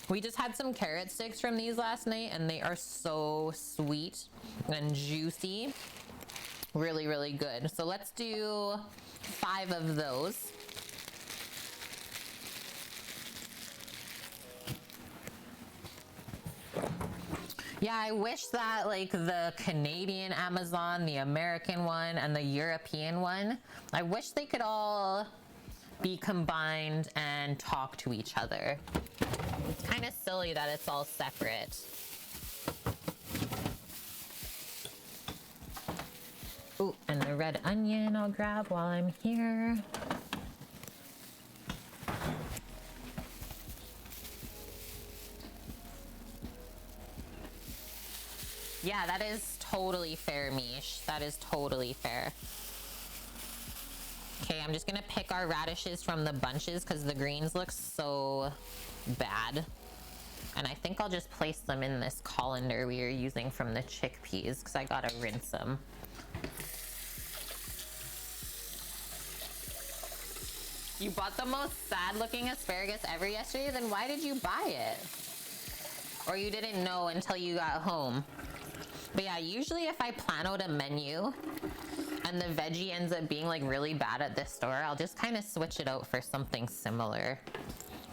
We just had some carrot sticks from these last night, and they are so sweet and juicy. Really, really good. So let's do 5 of those. Yeah, I wish that like the Canadian Amazon, the American one, and the European one, I wish they could all be combined and talk to each other. It's kind of silly that it's all separate. Ooh, and the red onion I'll grab while I'm here. Yeah, that is totally fair, Mish. That is totally fair. Okay, I'm just gonna pick our radishes from the bunches because the greens look so bad. And I think I'll just place them in this colander we are using from the chickpeas because I gotta rinse them. You bought the most sad looking asparagus ever yesterday? Then why did you buy it? Or you didn't know until you got home? But yeah, usually if I plan out a menu and the veggie ends up being like really bad at this store, I'll just kind of switch it out for something similar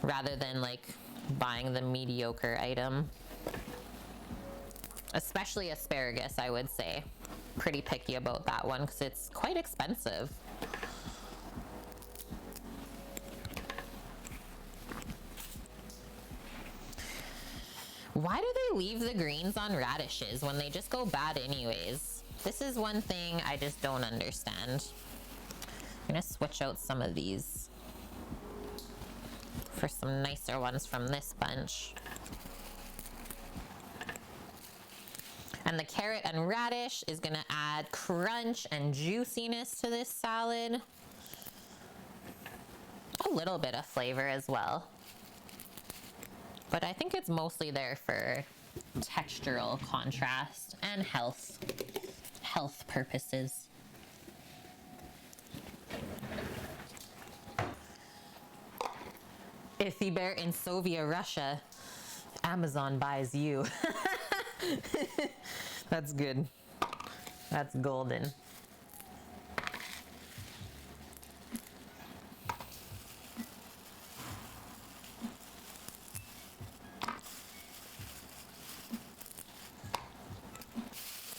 rather than like buying the mediocre item. Especially asparagus, I would say. Pretty picky about that one because it's quite expensive. Why do they leave the greens on radishes when they just go bad anyways? This is one thing I just don't understand. I'm gonna switch out some of these for some nicer ones from this bunch. And the carrot and radish is gonna add crunch and juiciness to this salad. little bit of flavor as well. But I think it's mostly there for textural contrast and health purposes. Iffy Bear in Soviet Russia. Amazon buys you. That's good. That's golden.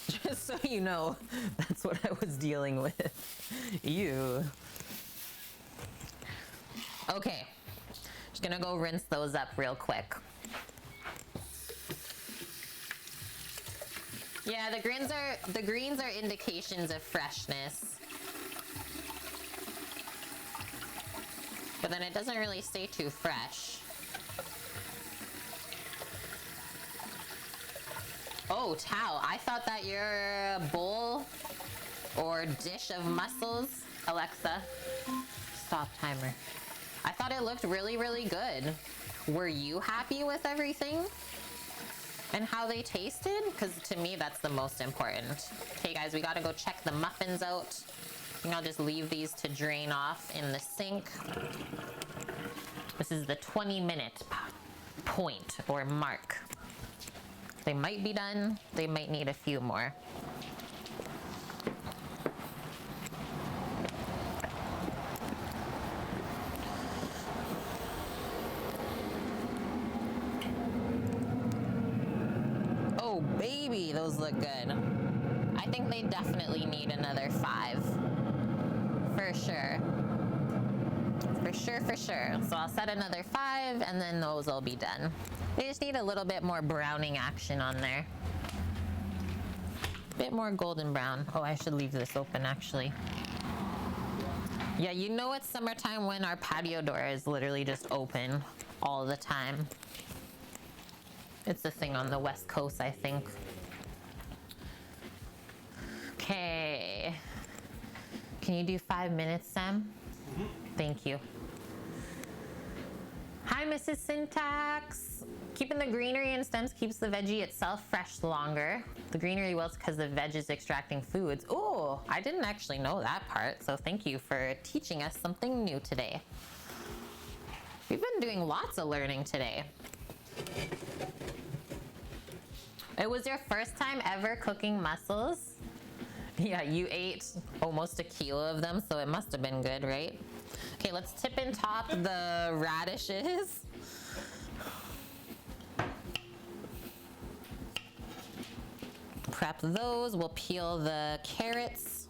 Just so you know, that's what I was dealing with. Ew. Okay. Just gonna go rinse those up real quick. Yeah, the greens are indications of freshness. But then it doesn't really stay too fresh. Oh, Tao, I thought that your bowl or dish of mussels, Alexa, stop timer. I thought it looked really, really good. Were you happy with everything? And how they tasted? Because to me, that's the most important. Okay, guys, we gotta go check the muffins out. I think I'll just leave these to drain off in the sink. This is the 20-minute point or mark. They might be done. They might need a few more. Oh, baby, those look good. I think they definitely need another 5. For sure. For sure. So I'll set another 5 and then those will be done. They just need a little bit more browning action on there. Bit more golden brown. Oh, I should leave this open actually. Yeah, you know it's summertime when our patio door is literally just open all the time. It's a thing on the West Coast, I think. Okay. Can you do 5 minutes, Sam? Thank you. Hi, Mrs. Syntax. Keeping the greenery in stems keeps the veggie itself fresh longer. The greenery wilts because the veg is extracting fluids. Oh, I didn't actually know that part, so thank you for teaching us something new today. We've been doing lots of learning today. It was your first time ever cooking mussels? Yeah, you ate almost a kilo of them, so it must have been good, right? Okay, let's tip and top the radishes. Prep those. We'll peel the carrots.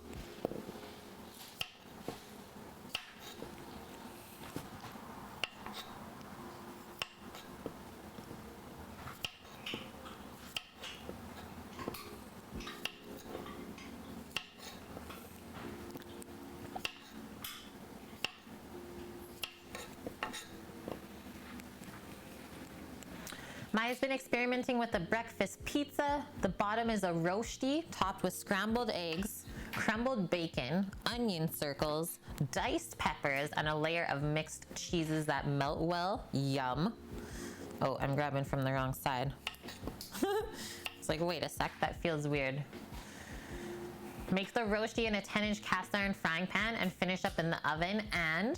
Maya's been experimenting with a breakfast pizza. The bottom is a roasty topped with scrambled eggs, crumbled bacon, onion circles, diced peppers, and a layer of mixed cheeses that melt well. Yum. Oh, I'm grabbing from the wrong side. It's like, wait a sec, that feels weird. Make the roasty in a 10-inch cast iron frying pan and finish up in the oven. And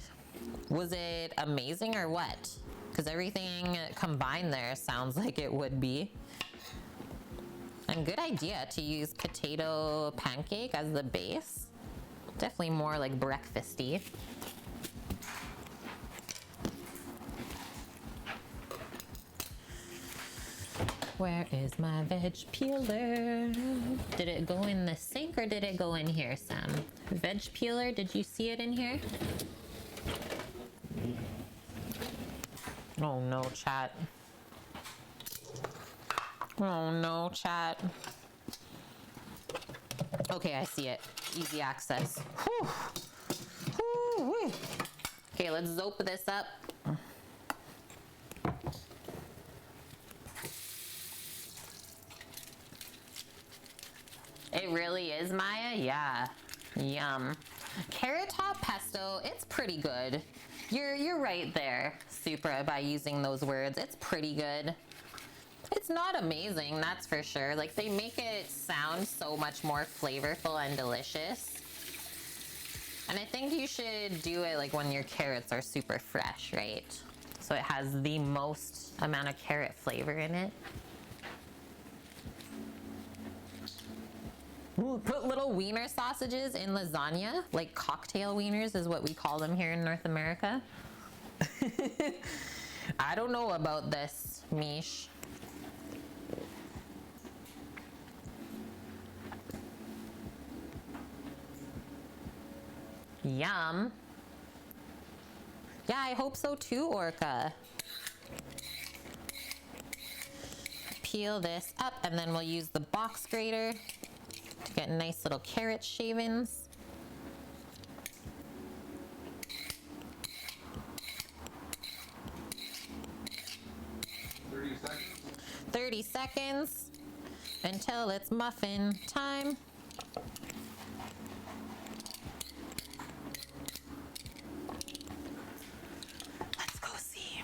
was it amazing or what? Because everything combined there sounds like it would be. And good idea to use potato pancake as the base. Definitely more like breakfasty. Where is my veg peeler? Did it go in the sink or did it go in here, Sam? Veg peeler, did you see it in here? Oh no, chat. Oh no, chat. Okay, I see it. Easy access. Whew. Whew. Okay, let's zope this up. It really is, Maya? Yeah. Yum. Carrot top pesto, it's pretty good. You're right there, Supra, by using those words. It's pretty good. It's not amazing, that's for sure. Like, they make it sound so much more flavorful and delicious. And I think you should do it like when your carrots are super fresh, right? So it has the most amount of carrot flavor in it. Ooh, put little wiener sausages in lasagna, like cocktail wieners is what we call them here in North America. I don't know about this, Mish. Yum. Yeah, I hope so too, Orca. Peel this up and then we'll use the box grater to get nice little carrot shavings. seconds. 30 seconds until it's muffin time. Let's go see.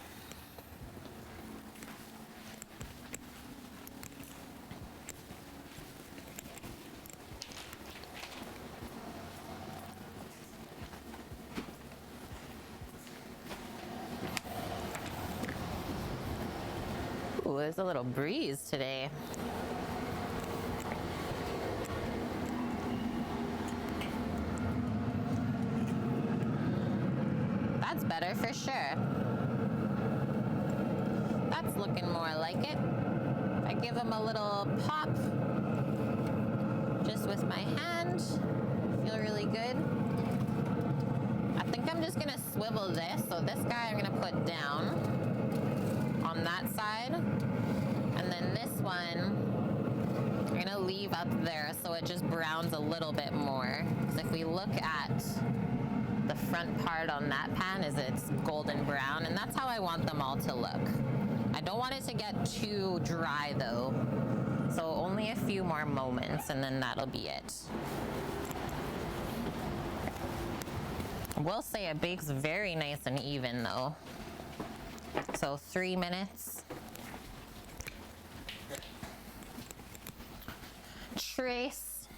Ooh, there's a little breeze today. That's better for sure. That's looking more like it. I give them a little pop just with my hand. Feel really good. I think I'm just gonna swivel this. So this guy I'm gonna put down on that side, and then this one I'm gonna leave up there so it just browns a little bit more. Because if we look at the front part on that pan, is it's golden brown, and that's how I want them all to look. I don't want it to get too dry though, so only a few more moments and then that'll be it. I will say it bakes very nice and even though. So 3 minutes. Trace.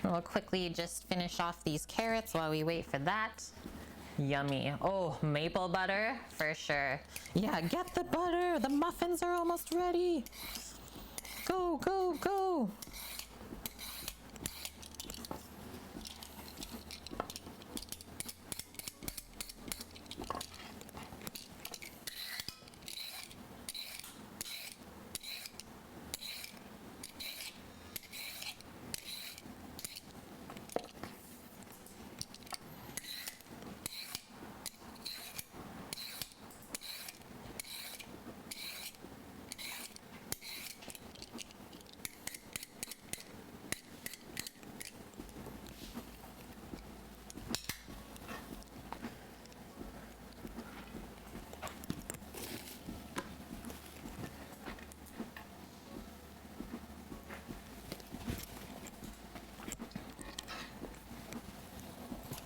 We'll quickly just finish off these carrots while we wait for that. Yummy. Oh, maple butter for sure. Yeah, get the butter. The muffins are almost ready. Go, go, go.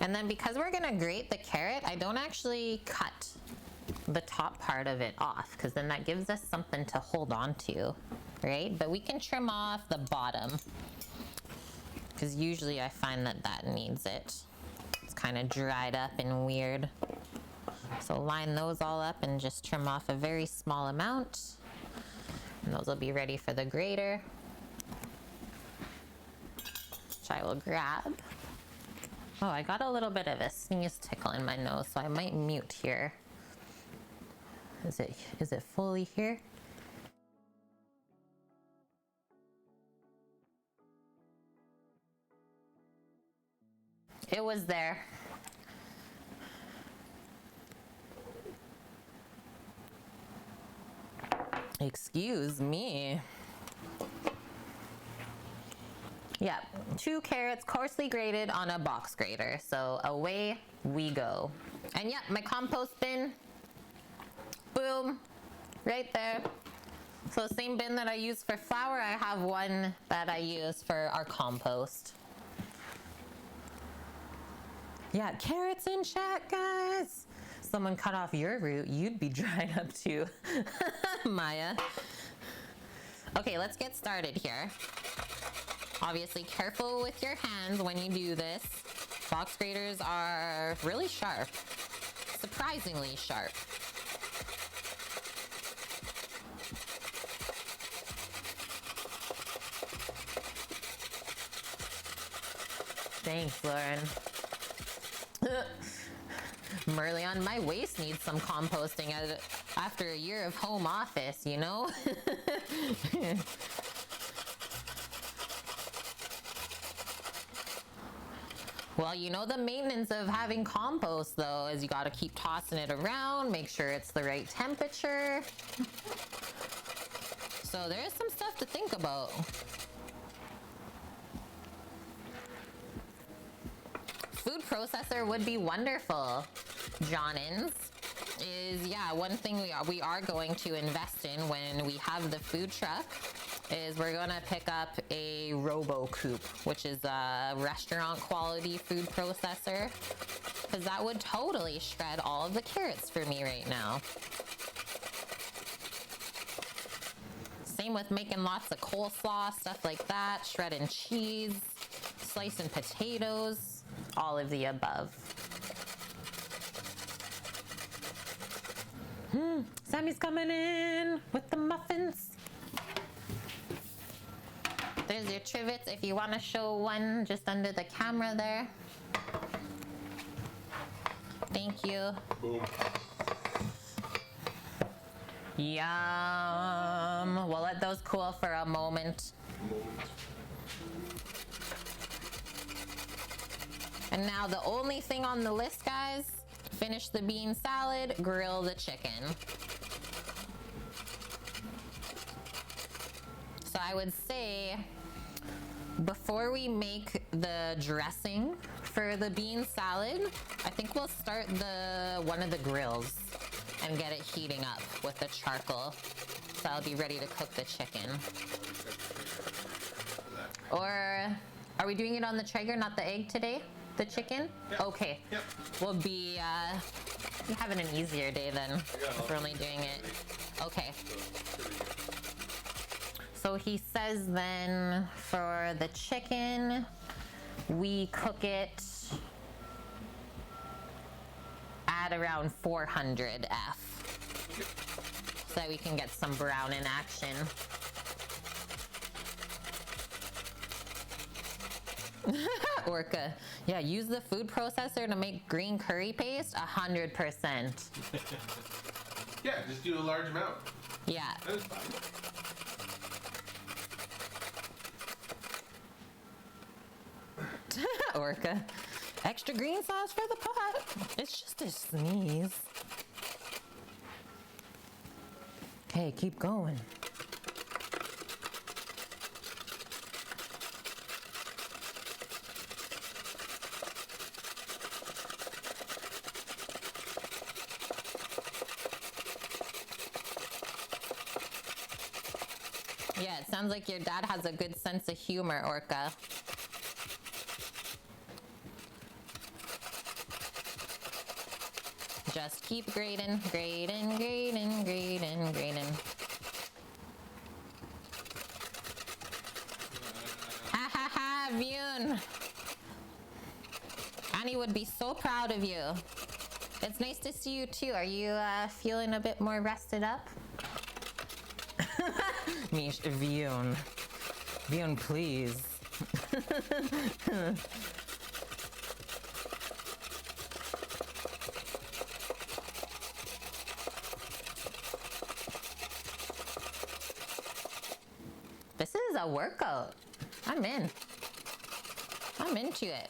And then because we're gonna grate the carrot, I don't actually cut the top part of it off because then that gives us something to hold on to, right? But we can trim off the bottom because usually I find that that needs it. It's kind of dried up and weird. So line those all up and just trim off a very small amount. And those will be ready for the grater, which I will grab. Oh, I got a little bit of a sneeze tickle in my nose, so I might mute here. Is it fully here? It was there. Excuse me. Yeah, 2 carrots coarsely grated on a box grater. So away we go. And yeah, my compost bin, boom, right there. So same bin that I use for flour, I have one that I use for our compost. Yeah, carrots in chat, guys. someone cut off your root, you'd be dried up too. Maya. Okay, let's get started here. Obviously, careful with your hands when you do this. Box graters are really sharp. Surprisingly sharp. Thanks, Lauren. Merlion, my waist needs some composting after a year of home office, you know? Well, you know the maintenance of having compost, though, is you gotta keep tossing it around, make sure it's the right temperature. So there's some stuff to think about. Food processor would be wonderful, Johnins. Is, yeah, one thing we are going to invest in when we have the food truck is we're gonna pick up a Coop, which is a restaurant quality food processor, because that would totally shred all of the carrots for me right now. Same with making lots of coleslaw, stuff like that, shredding cheese, slicing potatoes, all of the above. Sammy's coming in with the muffins. There's your trivets if you want to show one just under the camera there. Thank you. Boom. Yum. We'll let those cool for a moment. And now the only thing on the list, guys, finish the bean salad, grill the chicken. So I would say before we make the dressing for the bean salad, I think we'll start one of the grills and get it heating up with the charcoal. So I'll be ready to cook the chicken. Or are we doing it on the Traeger, not the egg today? The chicken? Yep. Okay. Yep. We'll be having an easier day then if we're only doing it. Okay. So he says then for the chicken, we cook it at around 400 F so that we can get some brown in action. Orca. Yeah, use the food processor to make green curry paste, 100%. Yeah, just do a large amount. Yeah. That is fine. Orca. Extra green sauce for the pot. It's just a sneeze. Okay, keep going. Yeah, it sounds like your dad has a good sense of humor, Orca. Just keep grating, grating, grating, grating, grating. Ha ha ha, Vune. Annie would be so proud of you. It's nice to see you too. Are you feeling a bit more rested up? Mish, Vune. Vune, please. This is a workout. I'm in. I'm into it.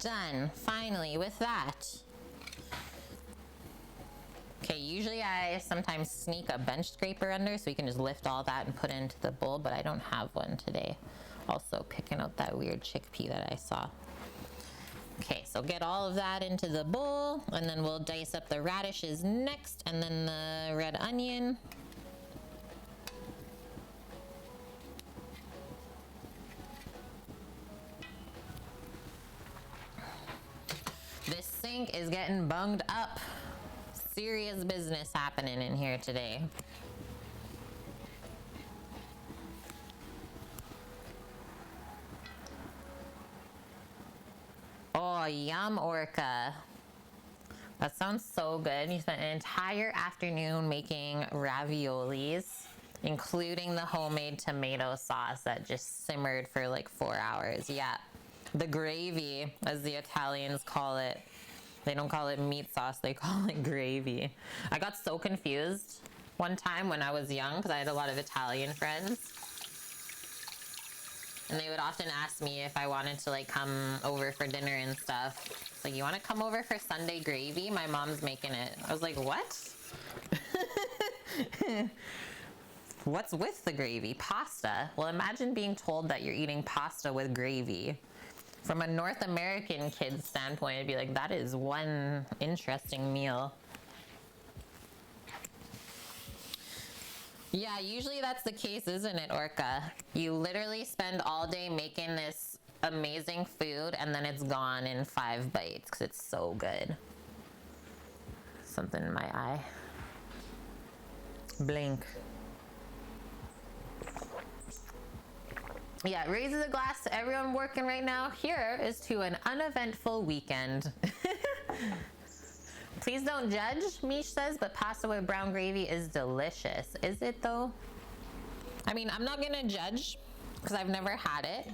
Done, finally, with that. Okay, usually I sometimes sneak a bench scraper under so you can just lift all that and put it into the bowl, but I don't have one today. Also picking out that weird chickpea that I saw. Okay, so get all of that into the bowl, and then we'll dice up the radishes next, and then the red onion. This sink is getting bunged up. Serious business happening in here today. Oh, yum, Orca. That sounds so good. You spent an entire afternoon making raviolis, including the homemade tomato sauce that just simmered for like 4 hours. Yeah. The gravy, as the Italians call it. They don't call it meat sauce, they call it gravy. I got so confused one time when I was young because I had a lot of Italian friends. And they would often ask me if I wanted to like come over for dinner and stuff. It's like, you want to come over for Sunday gravy? My mom's making it. I was like, what? What's with the gravy? Pasta. Well, imagine being told that you're eating pasta with gravy. From a North American kid's standpoint, it'd be like, that is one interesting meal. Yeah, usually that's the case, isn't it, Orca? You literally spend all day making this amazing food and then it's gone in 5 bites because it's so good. Something in my eye. Blink. Yeah, raises a glass to everyone working right now. Here is to an uneventful weekend. Please don't judge, Mish says, but pasta with brown gravy is delicious. Is it though? I mean, I'm not gonna judge because I've never had it.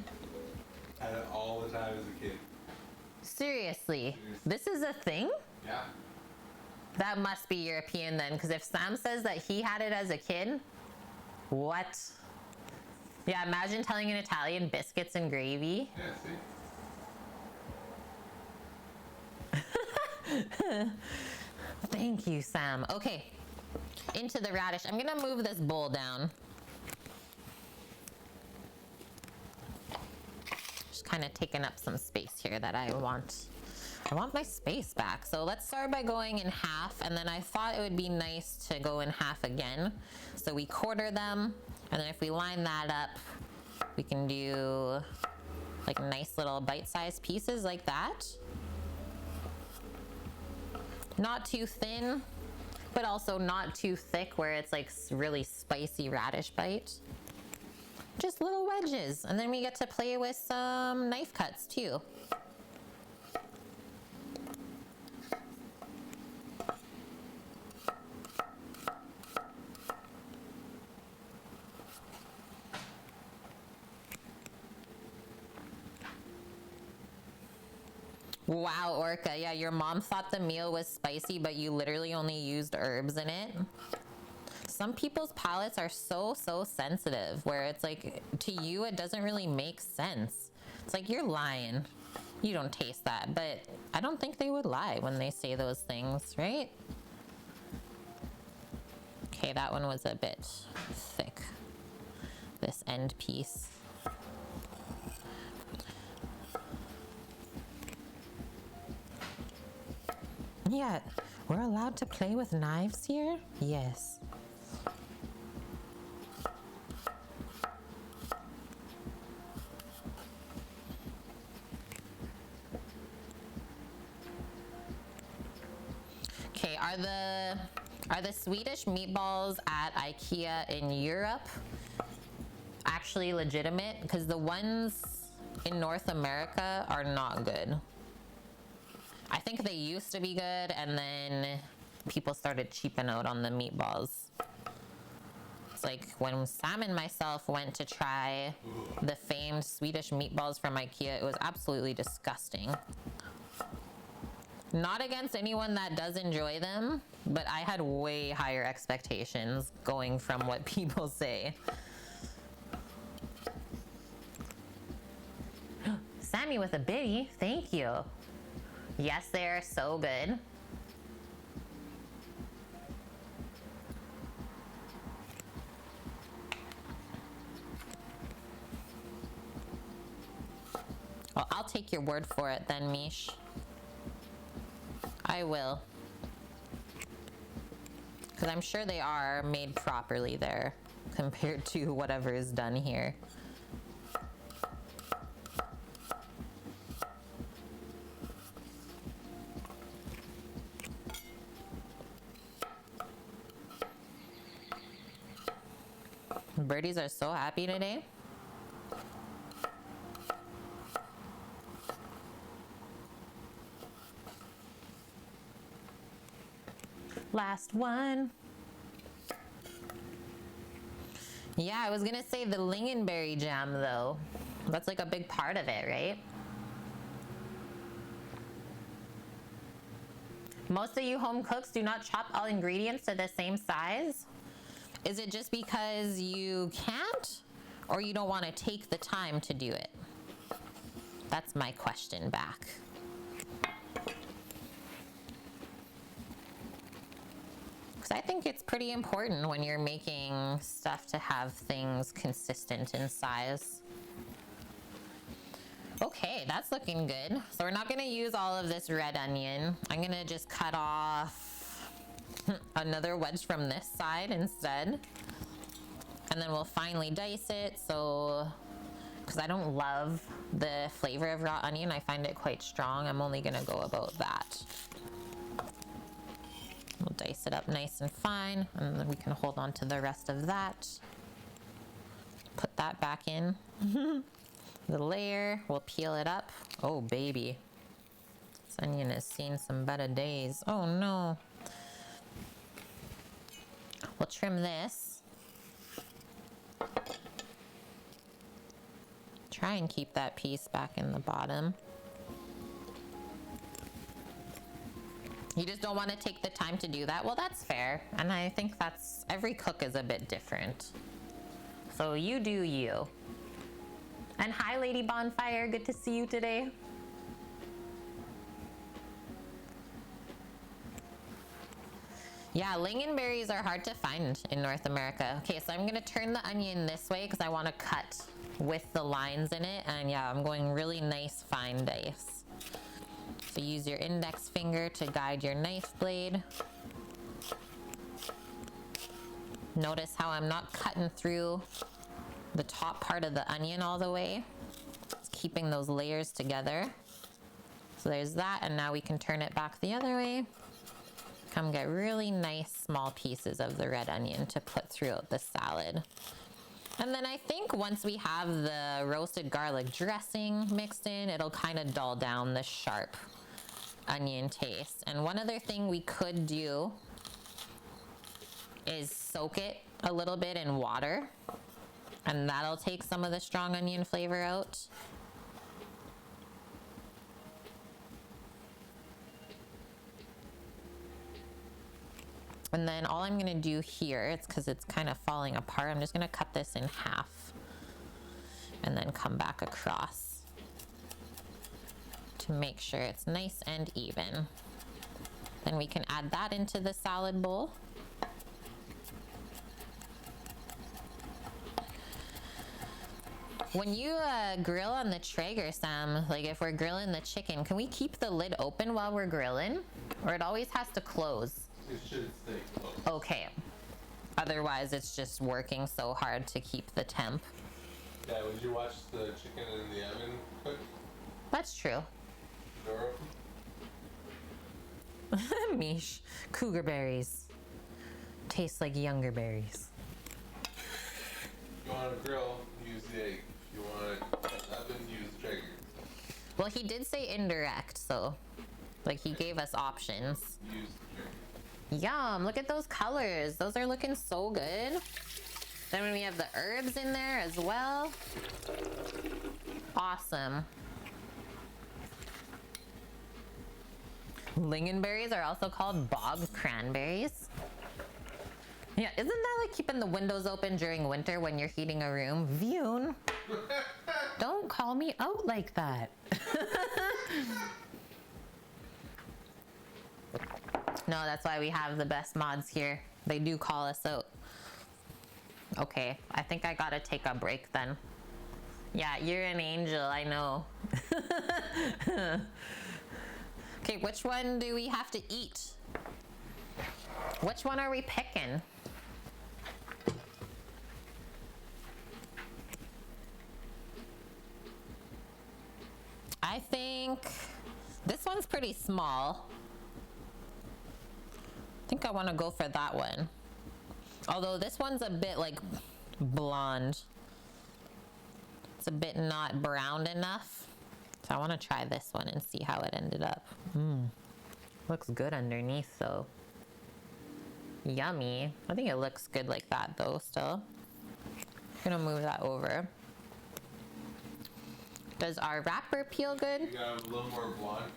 Had it all the time as a kid. Seriously, this is a thing? Yeah. That must be European then, because if Sam says that he had it as a kid, what? Yeah, imagine telling an Italian biscuits and gravy. Yeah, see? Thank you, Sam. Okay, into the radish. I'm gonna move this bowl down. Just kind of taking up some space here that I want. I want my space back. So let's start by going in half, and then I thought it would be nice to go in half again. So we quarter them, and then if we line that up, we can do like nice little bite-sized pieces like that. Not too thin, but also not too thick where it's like really spicy radish bite. Just little wedges, and then we get to play with some knife cuts too. Wow, Orca. Yeah, your mom thought the meal was spicy, but you literally only used herbs in it. Some people's palates are so sensitive where it's like, to you, it doesn't really make sense. It's like, you're lying. You don't taste that. But I don't think they would lie when they say those things, right? Okay, that one was a bit thick. This end piece. Yeah, we're allowed to play with knives here? Yes. Okay, are the Swedish meatballs at IKEA in Europe actually legitimate? Because the ones in North America are not good. I think they used to be good, and then people started cheaping out on the meatballs. It's like when Sam and myself went to try the famed Swedish meatballs from IKEA, it was absolutely disgusting. Not against anyone that does enjoy them, but I had way higher expectations going from what people say. Sammy with a biddy, thank you. Yes, they are so good. Well, I'll take your word for it then, Mish. I will. Because I'm sure they are made properly there compared to whatever is done here. Birdies are so happy today. Last one. Yeah, I was gonna say the lingonberry jam though. That's like a big part of it, right? Most of you home cooks do not chop all ingredients to the same size. Is it just because you can't, or you don't want to take the time to do it? That's my question back. Because I think it's pretty important when you're making stuff to have things consistent in size. Okay, that's looking good. So we're not gonna use all of this red onion. I'm gonna just cut off another wedge from this side instead. And then we'll finely dice it. So, because I don't love the flavor of raw onion, I find it quite strong. I'm only gonna go about that. We'll dice it up nice and fine, and then we can hold on to the rest of that. Put that back in. The layer, we'll peel it up. Oh baby, this onion has seen some better days. Oh no. We'll trim this. Try and keep that piece back in the bottom. You just don't want to take the time to do that? Well, that's fair. And I think that's, every cook is a bit different. So you do you. And hi, Lady Bonfire. Good to see you today. Yeah, lingonberries are hard to find in North America. Okay, so I'm gonna turn the onion this way because I want to cut with the lines in it. And yeah, I'm going really nice fine dice. So use your index finger to guide your knife blade. Notice how I'm not cutting through the top part of the onion all the way. It's keeping those layers together. So there's that, and now we can turn it back the other way. Come get really nice small pieces of the red onion to put throughout the salad. And then I think once we have the roasted garlic dressing mixed in, it'll kind of dull down the sharp onion taste. And one other thing we could do is soak it a little bit in water, and that'll take some of the strong onion flavor out. And then all I'm gonna do here, it's because it's kind of falling apart, I'm just gonna cut this in half and then come back across to make sure it's nice and even. Then we can add that into the salad bowl. When you grill on the Traeger, Sam, like if we're grilling the chicken, can we keep the lid open while we're grilling? Or it always has to close? It should stay closed. Okay. Otherwise, it's just working so hard to keep the temp. Yeah, would you watch the chicken in the oven cook? That's true. Door Mish. Cougar berries. Taste like younger berries. If you want a grill, use the egg. If you want an oven, use the Traeger. Well, he did say indirect, so like he gave us options. Use the Traeger. Yum, look at those colors. Those are looking so good. Then when we have the herbs in there as well. Awesome. Lingonberries are also called bog cranberries. Yeah, isn't that like keeping the windows open during winter when you're heating a room? Vune, don't call me out like that. No, that's why we have the best mods here. They do call us out. Okay, I think I gotta take a break then. Yeah, you're an angel, I know. Okay, which one do we have to eat? Which one are we picking? I think this one's pretty small. I think I want to go for that one. Although this one's a bit like blonde. It's a bit not brown enough. So I want to try this one and see how it ended up. Looks good underneath though. Yummy. I think it looks good like that though still. I'm gonna move that over. Does our wrapper peel good? You got a little more blonde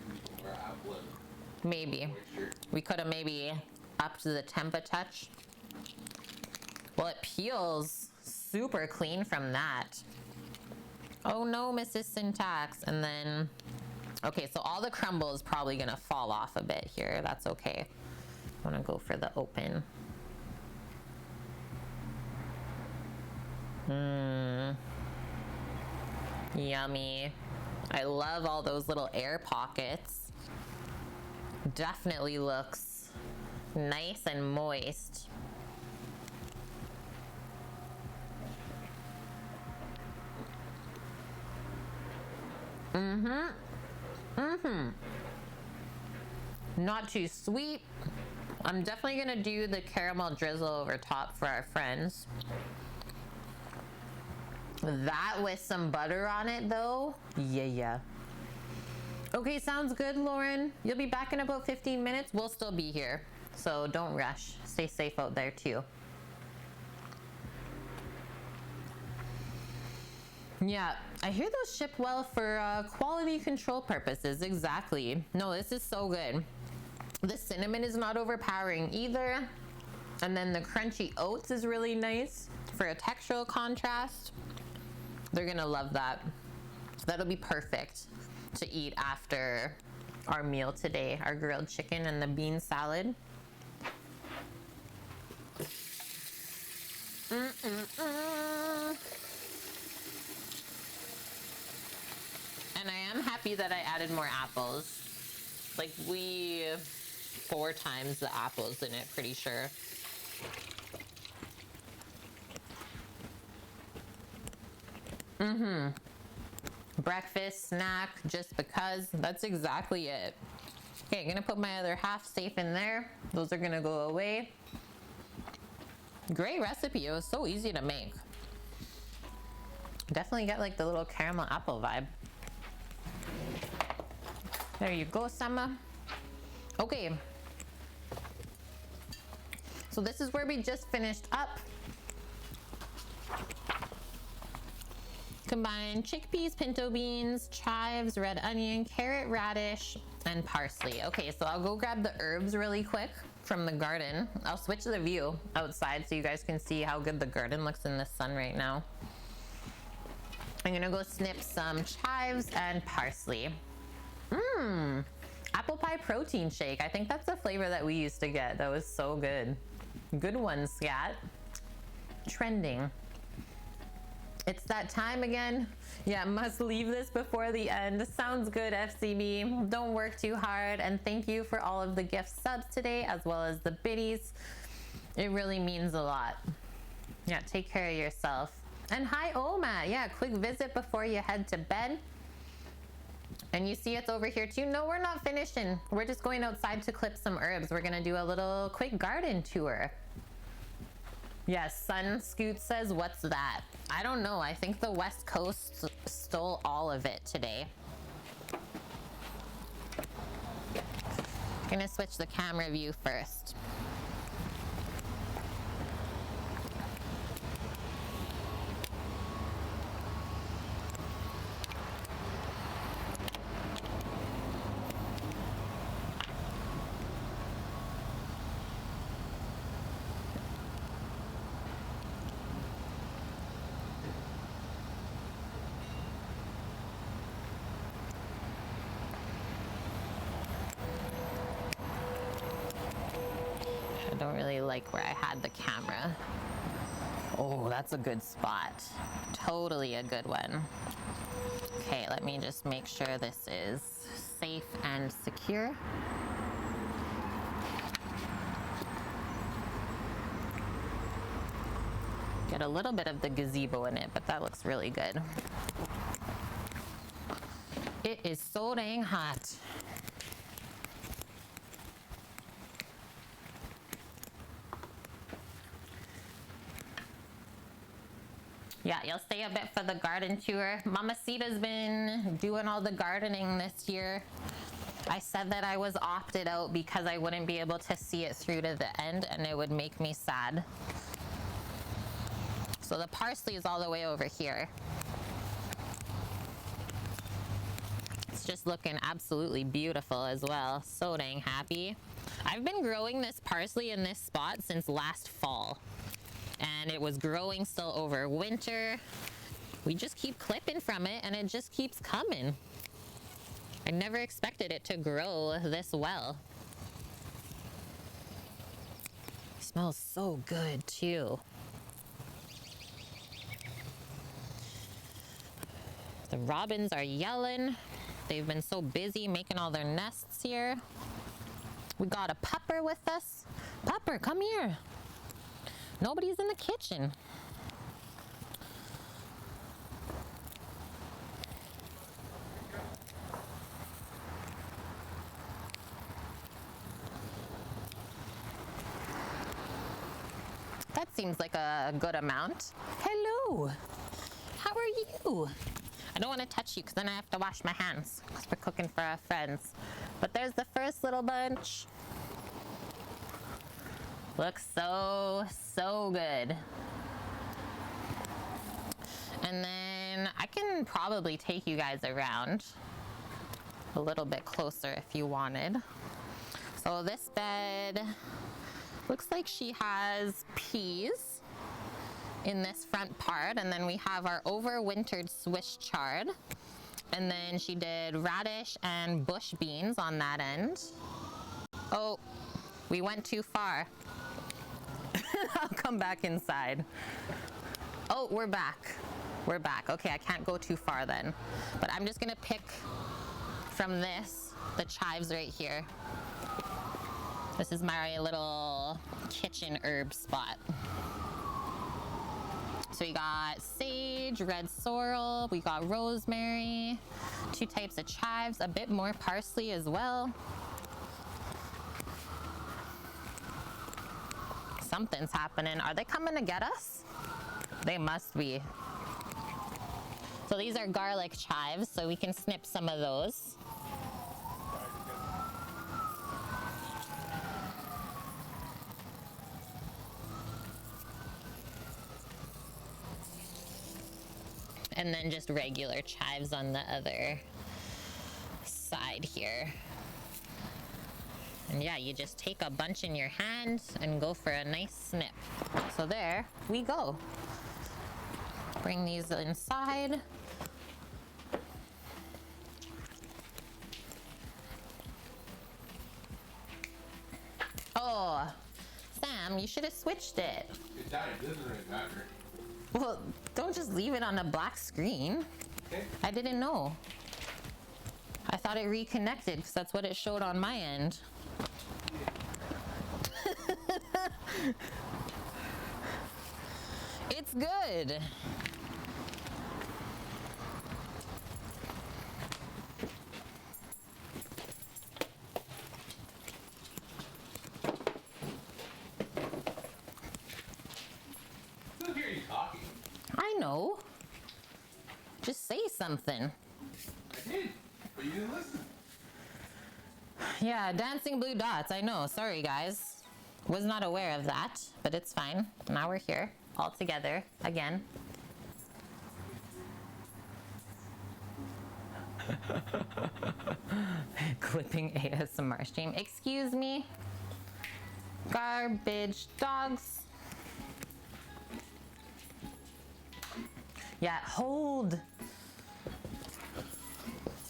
or apple. Maybe. We could have maybe upped the temp a touch. Well, it peels super clean from that. Oh no, Mrs. Syntax. And then, okay, so all the crumble is probably gonna fall off a bit here. That's okay. I wanna go for the open. Yummy. I love all those little air pockets. Definitely looks nice and moist. Not too sweet. I'm definitely gonna do the caramel drizzle over top for our friends. That with some butter on it though, yeah. Okay, sounds good, Lauren. You'll be back in about 15 minutes. We'll still be here, so don't rush. Stay safe out there too. Yeah, I hear those ship well for quality control purposes. Exactly. No, this is so good. The cinnamon is not overpowering either. And then the crunchy oats is really nice for a textural contrast. They're gonna love that. That'll be perfect to eat after our meal today, our grilled chicken and the bean salad. And I am happy that I added more apples. Like 4 times the apples in it, pretty sure. Breakfast, snack, just because. That's exactly it. Okay, I'm gonna put my other half safe in there. Those are gonna go away. Great recipe. It was so easy to make. Definitely get like the little caramel apple vibe. There you go, Sama. Okay. So this is where we just finished up. Combine chickpeas, pinto beans, chives, red onion, carrot, radish, and parsley. Okay, so I'll go grab the herbs really quick from the garden. I'll switch the view outside so you guys can see how good the garden looks in the sun right now. I'm gonna go snip some chives and parsley. Apple pie protein shake. I think that's the flavor that we used to get. That was so good. Good one, Scat. Trending. It's that time again. Yeah, must leave this before the end. Sounds good, FCB. Don't work too hard. And thank you for all of the gift subs today, as well as the biddies. It really means a lot. Yeah, take care of yourself. And hi, Oma. Yeah, quick visit before you head to bed. And you see it's over here too. No, we're not finishing. We're just going outside to clip some herbs. We're gonna do a little quick garden tour. Yes, Sun Scoot says, what's that? I don't know. I think the West Coast stole all of it today. I'm gonna switch the camera view first. I don't really like where I had the camera. Oh, that's a good spot. Totally a good one. Okay, let me just make sure this is safe and secure. Get a little bit of the gazebo in it, but that looks really good. It is so dang hot. Yeah, you'll stay a bit for the garden tour. Mamacita's been doing all the gardening this year. I said that I was opted out because I wouldn't be able to see it through to the end and it would make me sad. So the parsley is all the way over here. It's just looking absolutely beautiful as well. So dang happy. I've been growing this parsley in this spot since last fall. And it was growing still over winter. We just keep clipping from it and it just keeps coming. I never expected it to grow this well. It smells so good too. The robins are yelling. They've been so busy making all their nests here. We got a pupper with us. Pupper, come here. Nobody's in the kitchen. That seems like a good amount. Hello. How are you? I don't want to touch you because then I have to wash my hands because we're cooking for our friends. But there's the first little bunch. Looks so, so good. And then I can probably take you guys around a little bit closer if you wanted. So this bed looks like she has peas in this front part, and then we have our overwintered Swiss chard, and then she did radish and bush beans on that end. Oh, we went too far. I'll come back inside. Oh, we're back. We're back. Okay, I can't go too far then. But I'm just gonna pick from this, the chives right here. This is my little kitchen herb spot. So we got sage, red sorrel, we got rosemary, 2 types of chives, a bit more parsley as well. Something's happening. Are they coming to get us? They must be. So these are garlic chives, so we can snip some of those. And then just regular chives on the other side here. And yeah, you just take a bunch in your hand and go for a nice snip. So there we go. Bring these inside. Oh, Sam, you should have switched it. It died, doesn't really matter. Well, don't just leave it on a black screen. Okay. I didn't know. I thought it reconnected because that's what it showed on my end. It's good. I still hear you talking. I know. Just say something. I did, but you didn't listen. Yeah, dancing blue dots. I know. Sorry, guys. Was not aware of that, but it's fine. Now we're here all together again. Clipping ASMR stream. Excuse me. Garbage dogs. Yeah, hold.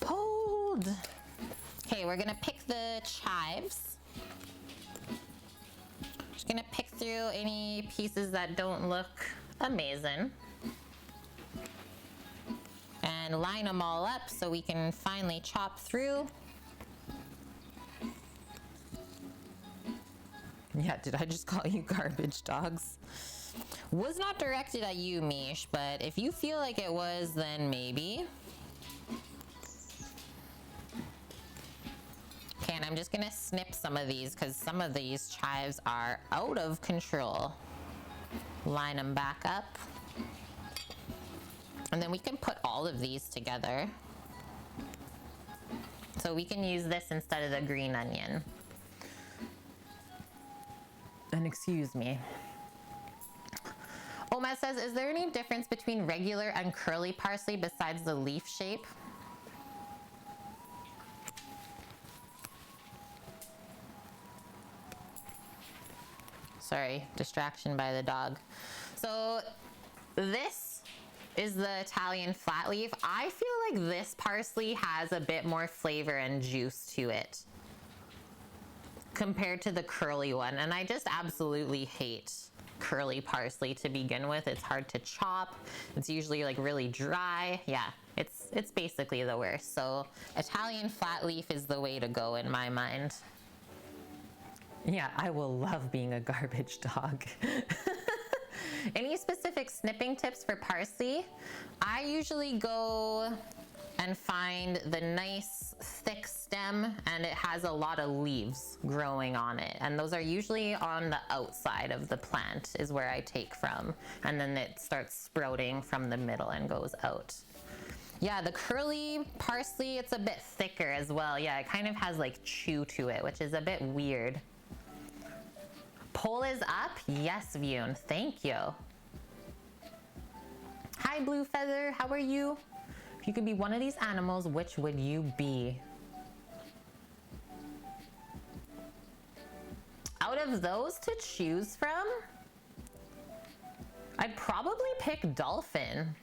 Hold. Okay, we're gonna pick the chives. Just gonna pick through any pieces that don't look Amazing. And line them all up so we can finally chop through. Yeah, did I just call you garbage dogs? Was not directed at you, Mish, but if you feel like it was, then maybe. Okay, and I'm just gonna snip some of these because some of these chives are out of control. Line them back up. And then we can put all of these together. So we can use this instead of the green onion. And excuse me. Oma says, is there any difference between regular and curly parsley besides the leaf shape? Sorry, distraction by the dog. So this is the Italian flat leaf. I feel like this parsley has a bit more flavor and juice to it compared to the curly one. And I just absolutely hate curly parsley to begin with. It's hard to chop. It's usually like really dry. Yeah, it's basically the worst. So Italian flat leaf is the way to go in my mind. Yeah, I will love being a garbage dog. Any specific snipping tips for parsley? I usually go and find the nice thick stem and it has a lot of leaves growing on it. And those are usually on the outside of the plant is where I take from. And then it starts sprouting from the middle and goes out. Yeah, the curly parsley, it's a bit thicker as well. Yeah, it kind of has like chew to it, which is a bit weird. Poll is up? Yes, Vyun. Thank you. Hi, Blue Feather. How are you? If you could be one of these animals, which would you be? Out of those to choose from, I'd probably pick dolphin.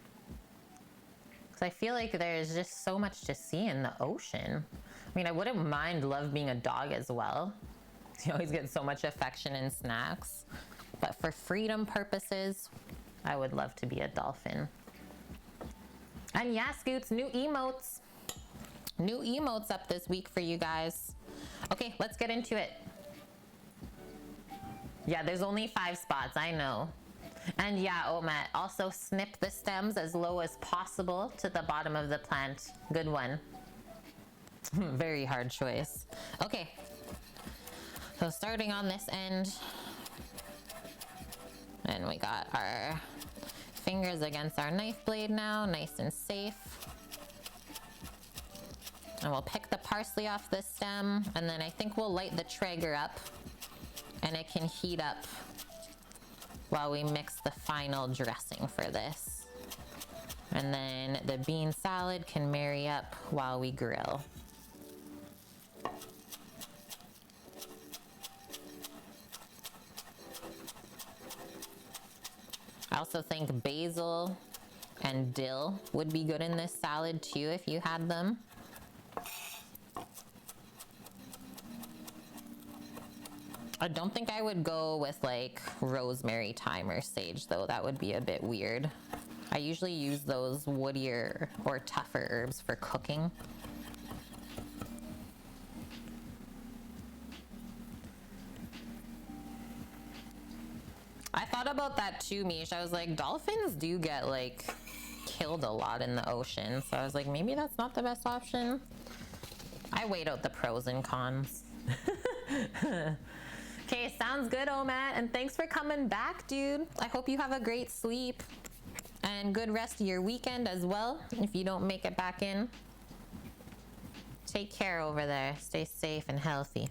Because I feel like there's just so much to see in the ocean. I mean, I wouldn't mind love being a dog as well. You always get so much affection and snacks. But for freedom purposes, I would love to be a dolphin. And yeah, Scoots, new emotes. New emotes up this week for you guys. Okay, let's get into it. Yeah, there's only 5 spots, I know. And yeah, Omat, also snip the stems as low as possible to the bottom of the plant. Good one. Very hard choice. Okay. So starting on this end, and we got our fingers against our knife blade now, nice and safe. And we'll pick the parsley off the stem, and then I think we'll light the Traeger up, and it can heat up while we mix the final dressing for this. And then the bean salad can marry up while we grill. I also think basil and dill would be good in this salad too if you had them. I don't think I would go with like rosemary, thyme, or sage though. That would be a bit weird. I usually use those woodier or tougher herbs for cooking. I thought about that too, Mish. I was like, dolphins do get like killed a lot in the ocean. So I was like, maybe that's not the best option. I weighed out the pros and cons. Okay, sounds good, Omat. And thanks for coming back, dude. I hope you have a great sleep and good rest of your weekend as well. If you don't make it back in, take care over there. Stay safe and healthy.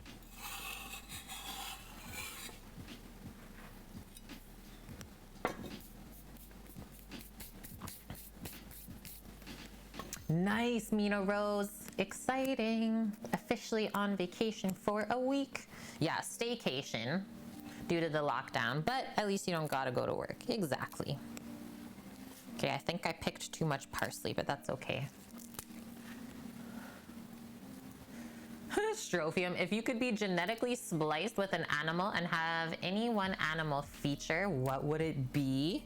Nice, Mina Rose. Exciting. Officially on vacation for a week. Yeah, staycation due to the lockdown, but at least you don't gotta go to work. Exactly. Okay, I think I picked too much parsley, but that's okay. Strophium, if you could be genetically spliced with an animal and have any one animal feature, what would it be?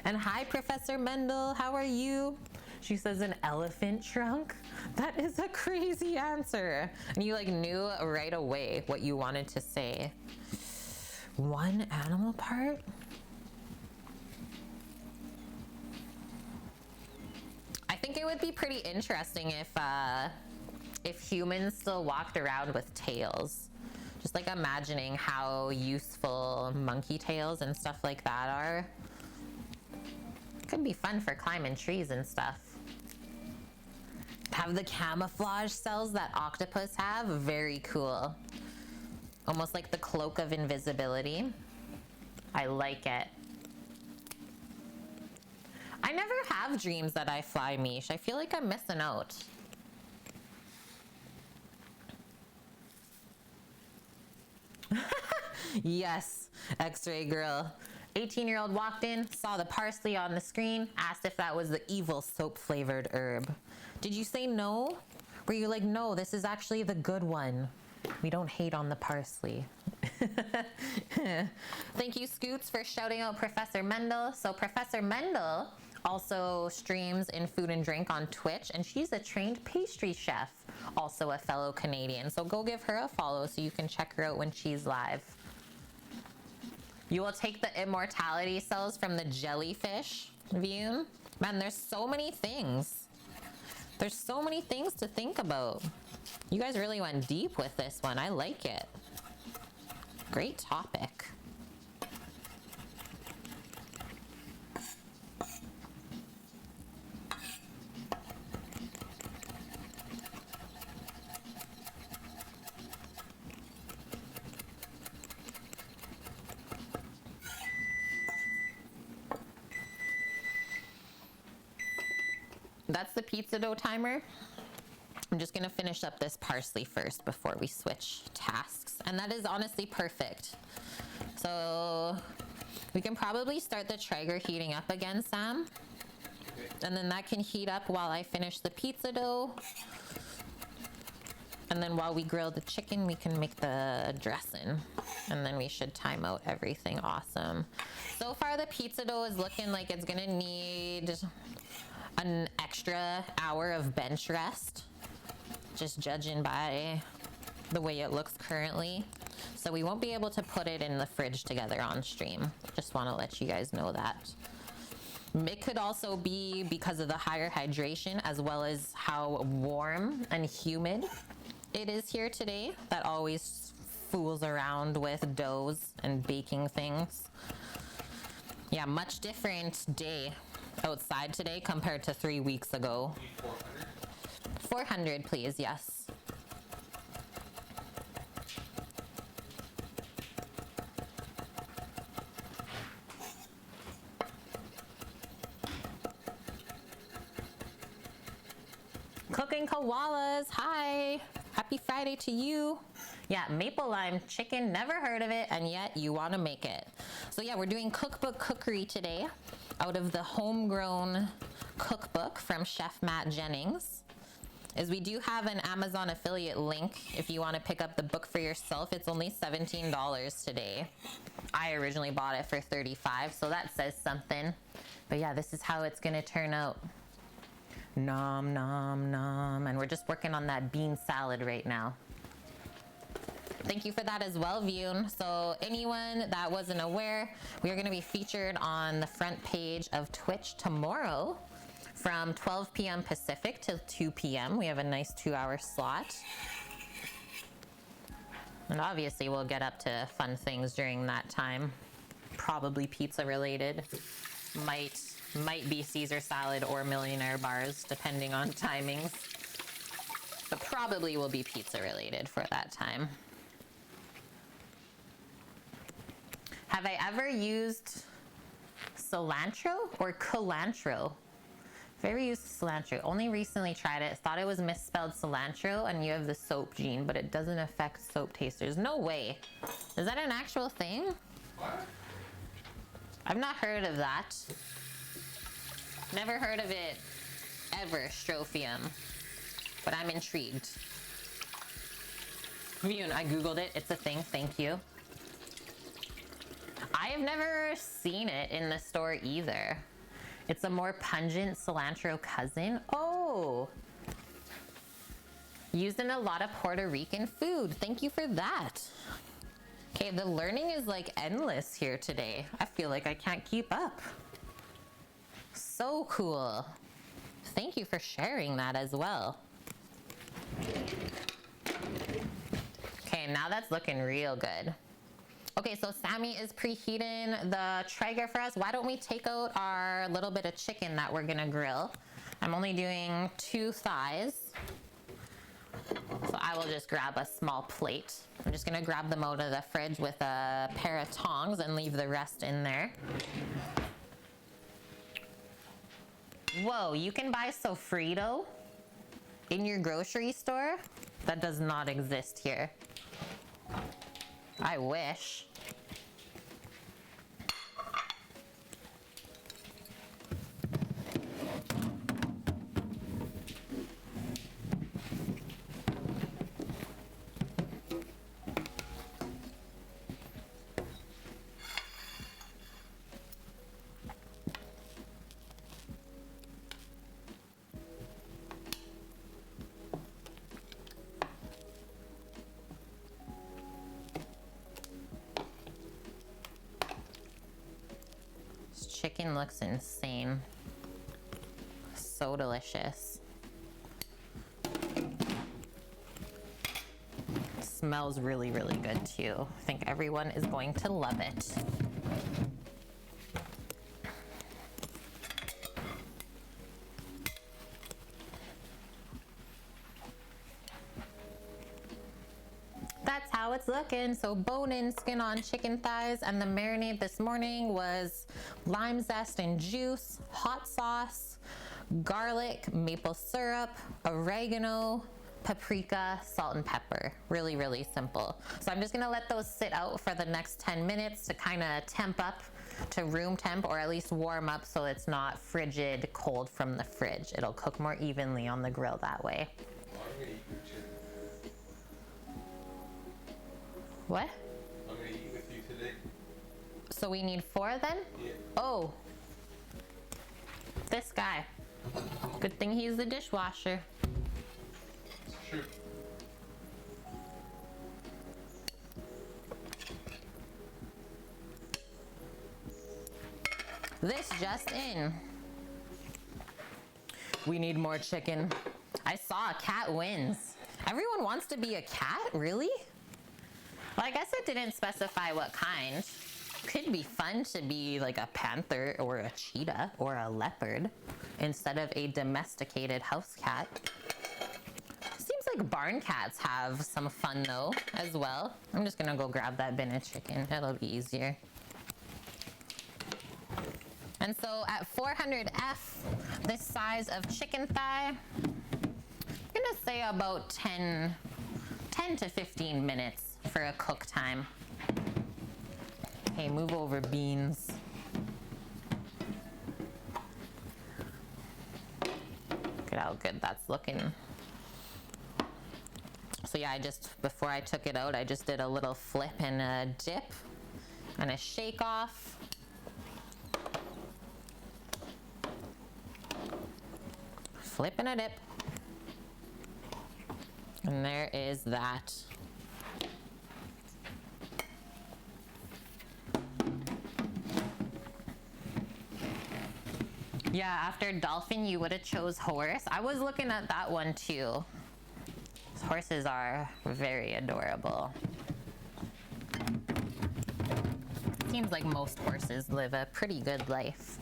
And hi, Professor Mendel, how are you? She says an elephant trunk. That is a crazy answer. And you like knew right away what you wanted to say. One animal part? I think it would be pretty interesting if humans still walked around with tails. Just like imagining how useful monkey tails and stuff like that are. Could be fun for climbing trees and stuff. Have the camouflage cells that octopus have. Very cool. Almost like the cloak of invisibility. I like it. I never have dreams that I fly, Mish. I feel like I'm missing out. Yes, X-ray girl. 18-year-old walked in, saw the parsley on the screen, asked if that was the evil soap-flavored herb. Did you say no? Were you like, no, this is actually the good one. We don't hate on the parsley. Thank you, Scoots, for shouting out Professor Mendel. So Professor Mendel also streams in Food and Drink on Twitch, and she's a trained pastry chef, also a fellow Canadian. So go give her a follow so you can check her out when she's live. You will take the immortality cells from the jellyfish, View. Man, there's so many things. There's so many things to think about. You guys really went deep with this one. I like it. Great topic. That's the pizza dough timer. I'm just gonna finish up this parsley first before we switch tasks. And that is honestly perfect. So we can probably start the Traeger heating up again, Sam. And then that can heat up while I finish the pizza dough. And then while we grill the chicken, we can make the dressing. And then we should time out everything awesome. So far the pizza dough is looking like it's gonna need an extra hour of bench rest, just judging by the way it looks currently. So we won't be able to put it in the fridge together on stream. Just want to let you guys know that. It could also be because of the higher hydration as well as how warm and humid it is here today. That always fools around with doughs and baking things. Yeah, much different day outside today compared to 3 weeks ago. 400, please, yes. Cooking koalas, hi. Happy Friday to you. Yeah, maple lime chicken, never heard of it, and yet you want to make it. So yeah, we're doing cookbook cookery today out of the homegrown cookbook from Chef Matt Jennings. Is we do have an Amazon affiliate link if you want to pick up the book for yourself. It's only $17 today. I originally bought it for $35, so that says something. But yeah, this is how it's gonna turn out. Nom, nom, nom. And we're just working on that bean salad right now. Thank you for that as well, Vune. So anyone that wasn't aware, we are going to be featured on the front page of Twitch tomorrow from 12 p.m. Pacific till 2 p.m. We have a nice 2-hour slot. And obviously we'll get up to fun things during that time. Probably pizza related. Might be Caesar salad or millionaire bars, depending on timings. But probably will be pizza related for that time. Have I ever used cilantro or culantro? I've ever used cilantro. Only recently tried it. Thought it was misspelled cilantro, and you have the soap gene, but it doesn't affect soap tasters. No way. Is that an actual thing? What? I've not heard of that. Never heard of it ever, Strophium. But I'm intrigued. Mune, I googled it. It's a thing. Thank you. I have never seen it in the store either. It's a more pungent cilantro cousin. Oh, used in a lot of Puerto Rican food. Thank you for that. Okay, the learning is like endless here today. I feel like I can't keep up. So cool. Thank you for sharing that as well. Okay, now that's looking real good. Okay, so Sammy is preheating the Traeger for us. Why don't we take out our little bit of chicken that we're gonna grill? I'm only doing 2 thighs. So I will just grab a small plate. I'm just gonna grab them out of the fridge with a pair of tongs and leave the rest in there. Whoa, you can buy sofrito in your grocery store? That does not exist here. I wish. Chicken looks insane. So delicious. Smells really, really good too. I think everyone is going to love it. That's how it's looking. So bone-in, skin-on chicken thighs, and the marinade this morning was lime zest and juice, hot sauce, garlic, maple syrup, oregano, paprika, salt and pepper. Really, really simple. So I'm just gonna let those sit out for the next 10 minutes to kind of temp up to room temp, or at least warm up so it's not frigid cold from the fridge. It'll cook more evenly on the grill that way. What? I'm gonna eat with you today. So we need 4 then? Yeah. Oh, this guy. Good thing he's the dishwasher. It's true. This just in. We need more chicken. I saw a cat wins. Everyone wants to be a cat? Really? Well, I guess it didn't specify what kind. Could be fun to be like a panther or a cheetah or a leopard instead of a domesticated house cat. Seems like barn cats have some fun though as well. I'm just gonna go grab that bin of chicken. It'll be easier. And so at 400F, this size of chicken thigh, I'm gonna say about 10 to 15 minutes for a cook time. Okay, move over beans. Look at how good that's looking. So yeah, before I took it out, I just did a little flip and a dip and a shake off. Flip and a dip. And there is that. Yeah, after dolphin, you would have chose horse. I was looking at that one too. Horses are very adorable. Seems like most horses live a pretty good life.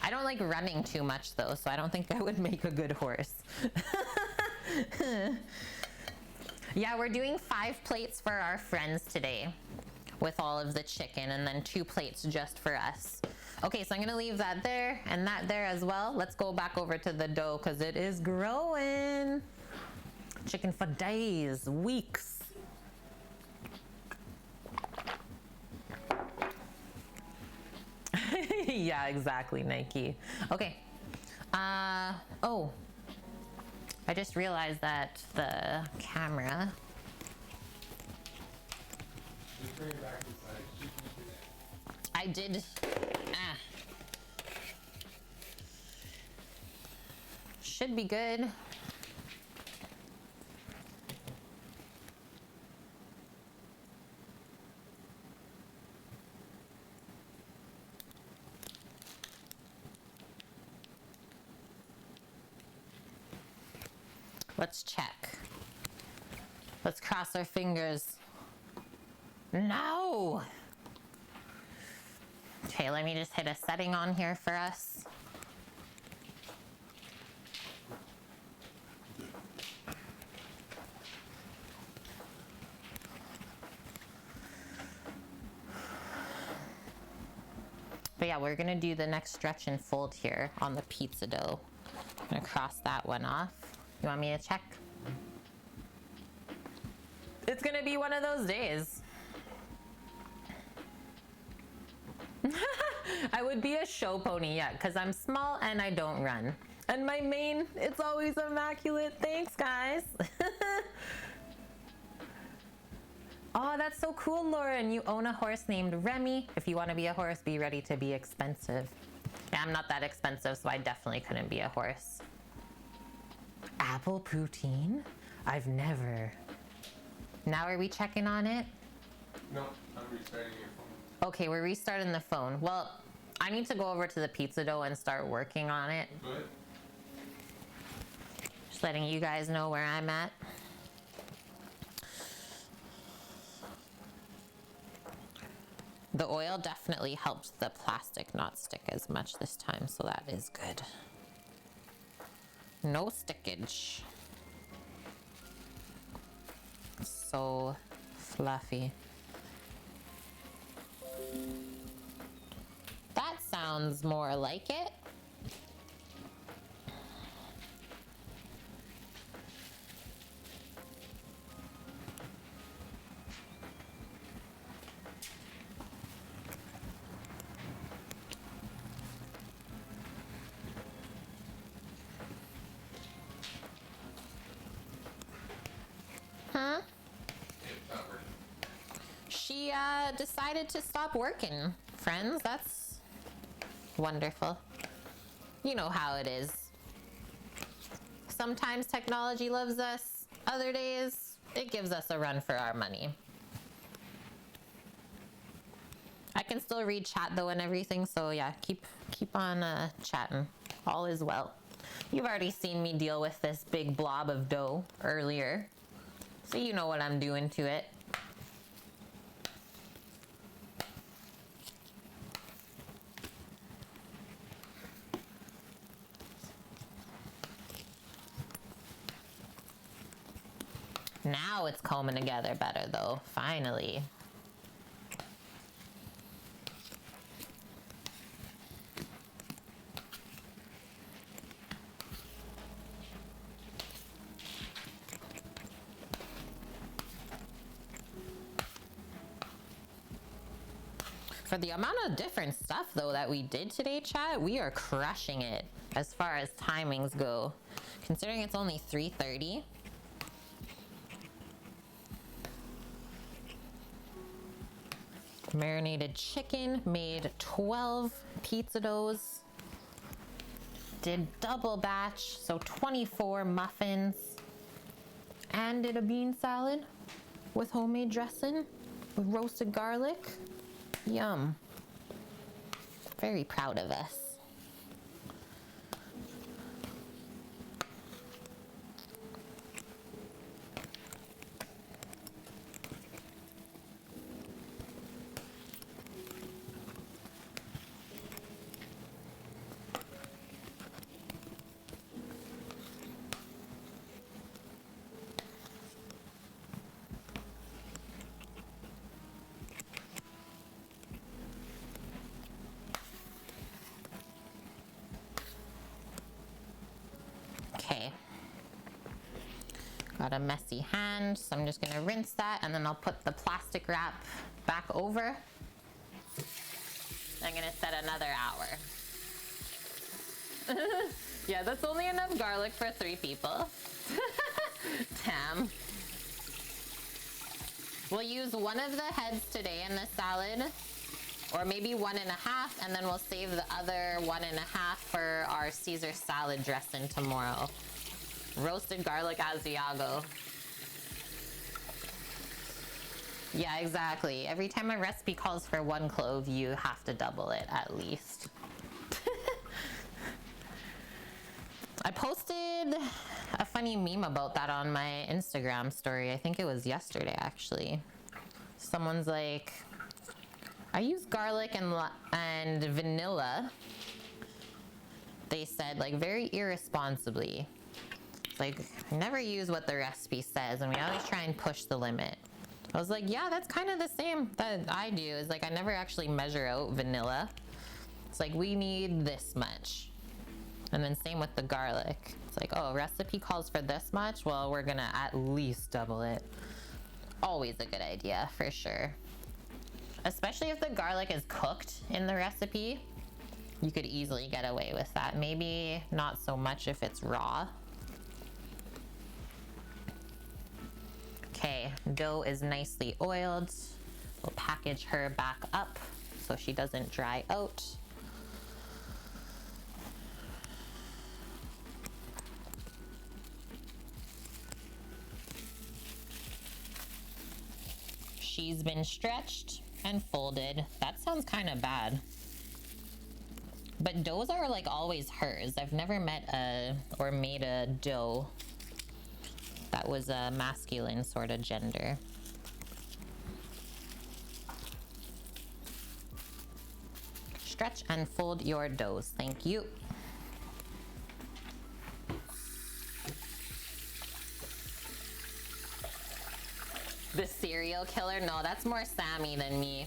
I don't like running too much though, so I don't think I would make a good horse. Yeah, we're doing 5 plates for our friends today with all of the chicken, and then 2 plates just for us. Okay, so I'm gonna leave that there and that there as well. Let's go back over to the dough because it is growing. Chicken for days, weeks. Yeah, exactly, Nike. Okay. Oh, I just realized that the camera. Just bring it back inside. I did. should be good. Let's check. Let's cross our fingers. No! Okay, let me just hit a setting on here for us. But yeah, we're gonna do the next stretch and fold here on the pizza dough. I'm gonna cross that one off. You want me to check? It's gonna be one of those days. I would be a show pony, yeah, because I'm small and I don't run. And my mane, it's always immaculate. Thanks, guys. Oh, that's so cool, Lauren. You own a horse named Remy. If you want to be a horse, be ready to be expensive. Yeah, I'm not that expensive, so I definitely couldn't be a horse. Apple poutine? I've never. Now are we checking on it? No, I'm restarting your phone. Okay, we're restarting the phone. Well, I need to go over to the pizza dough and start working on it. Go ahead. Just letting you guys know where I'm at. The oil definitely helps the plastic not stick as much this time, so that is good. No stickage. So fluffy. That sounds more like it. Huh? It's not working. She decided to stop working, friends. That's wonderful. You know how it is. Sometimes technology loves us. Other days, it gives us a run for our money. I can still read chat though and everything, so yeah, keep on chatting. All is well. You've already seen me deal with this big blob of dough earlier, so you know what I'm doing to it. Now it's coming together better though, finally. For the amount of different stuff though that we did today, chat, we are crushing it as far as timings go. Considering it's only 3:30. Marinated chicken, made 12 pizza doughs, did double batch, so 24 muffins, and did a bean salad with homemade dressing with roasted garlic. Yum. Very proud of us. Okay. Got a messy hand, so I'm just gonna rinse that and then I'll put the plastic wrap back over. I'm gonna set another hour. Yeah, that's only enough garlic for 3 people. Damn. We'll use one of the heads today in the salad, Or maybe 1.5, and then we'll save the other 1.5 for our Caesar salad dressing tomorrow. Roasted garlic Asiago. Yeah, exactly. Every time a recipe calls for 1 clove, you have to double it at least. I posted a funny meme about that on my Instagram story. I think it was yesterday, actually. Someone's like, I use garlic and vanilla. They said, like, very irresponsibly. It's like, I never use what the recipe says, and we always try and push the limit. I was like, yeah, that's kind of the same that I do. Is like, I never actually measure out vanilla. It's like, we need this much. And then same with the garlic. It's like, oh, recipe calls for this much? Well, we're gonna at least double it. Always a good idea, for sure. Especially if the garlic is cooked in the recipe, you could easily get away with that. Maybe not so much if it's raw. Okay, dough is nicely oiled. We'll package her back up so she doesn't dry out. She's been stretched and folded. That sounds kind of bad. But doughs are like always hers. I've never met or made a dough that was a masculine sort of gender. Stretch and fold your doughs. Thank you. The serial killer? No, that's more Sammy than me.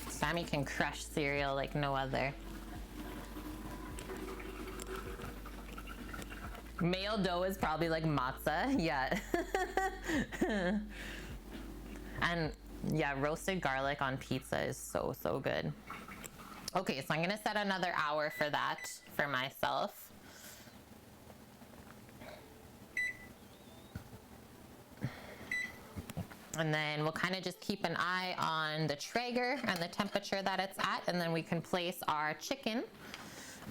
Sammy can crush cereal like no other. Male dough is probably like matzah. Yeah. And yeah, roasted garlic on pizza is so, so good. Okay, so I'm gonna set another hour for that for myself. And then we'll kind of just keep an eye on the Traeger and the temperature that it's at, and then we can place our chicken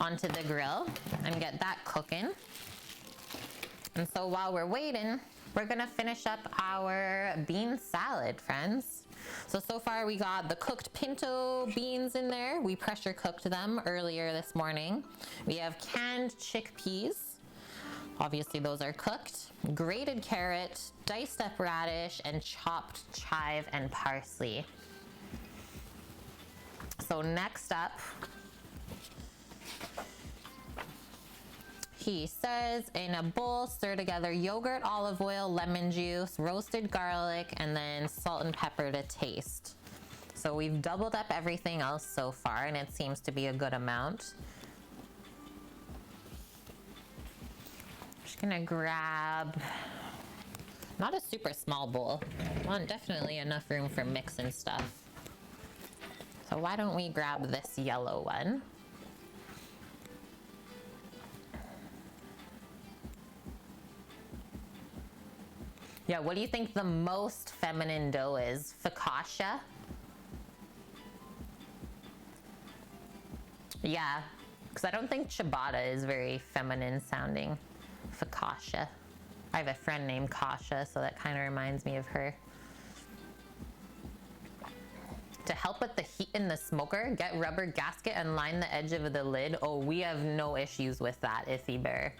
onto the grill and get that cooking. And so while we're waiting, we're gonna finish up our bean salad, friends. So far we got the cooked pinto beans in there. We pressure cooked them earlier this morning. We have canned chickpeas. Obviously those are cooked. Grated carrot, diced up radish, and chopped chive and parsley. So next up, he says in a bowl, stir together yogurt, olive oil, lemon juice, roasted garlic, and then salt and pepper to taste. So we've doubled up everything else so far, and it seems to be a good amount. Just gonna grab, not a super small bowl. Want definitely enough room for mixing stuff. So why don't we grab this yellow one? Yeah, what do you think the most feminine dough is? Focaccia? Yeah, because I don't think ciabatta is very feminine sounding. Focaccia. I have a friend named Kasha, so that kind of reminds me of her. To help with the heat in the smoker, get rubber gasket and line the edge of the lid. Oh, we have no issues with that, Iffy Bear.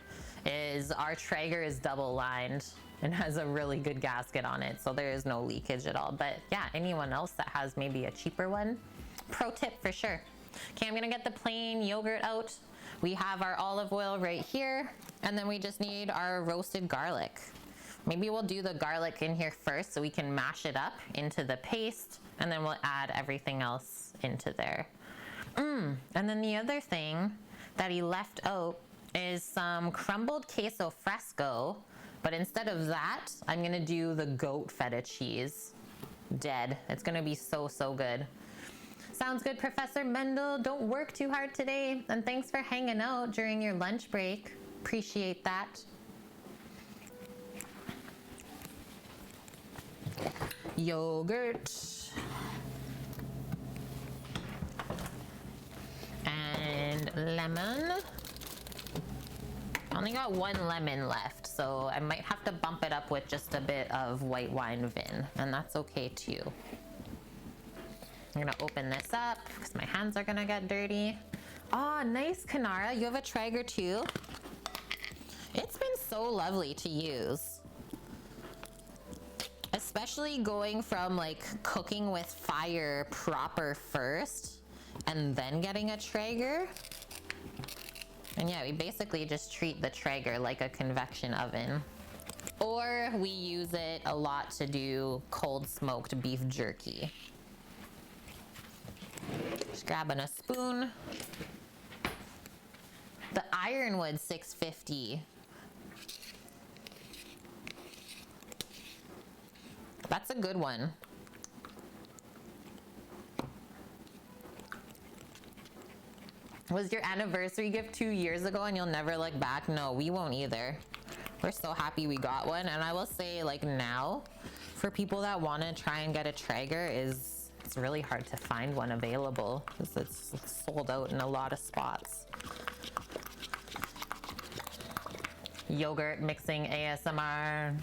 Our Traeger is double lined and has a really good gasket on it, so there is no leakage at all. But yeah, anyone else that has maybe a cheaper one, pro tip for sure. Okay, I'm gonna get the plain yogurt out. We have our olive oil right here, and then we just need our roasted garlic. Maybe we'll do the garlic in here first so we can mash it up into the paste, and then we'll add everything else into there. And then the other thing that he left out is some crumbled queso fresco, but instead of that, I'm gonna do the goat feta cheese. Dead. It's gonna be so, so good. Sounds good, Professor Mendel. Don't work too hard today. And thanks for hanging out during your lunch break. Appreciate that. Yogurt. lemon. I only got one lemon left, so I might have to bump it up with just a bit of white wine vin, and that's okay too. I'm gonna open this up because my hands are gonna get dirty. Oh, nice, Kanara. You have a Traeger too? It's been so lovely to use. Especially going from like cooking with fire proper first and then getting a Traeger. And yeah, we basically just treat the Traeger like a convection oven. Or we use it a lot to do cold smoked beef jerky. Just grabbing a spoon. The Ironwood 650. That's a good one. Was your anniversary gift 2 years ago and you'll never look back? No, we won't either. We're so happy we got one. And I will say, like, now, for people that want to try and get a Traeger, it's really hard to find one available because it's sold out in a lot of spots. Yogurt mixing ASMR.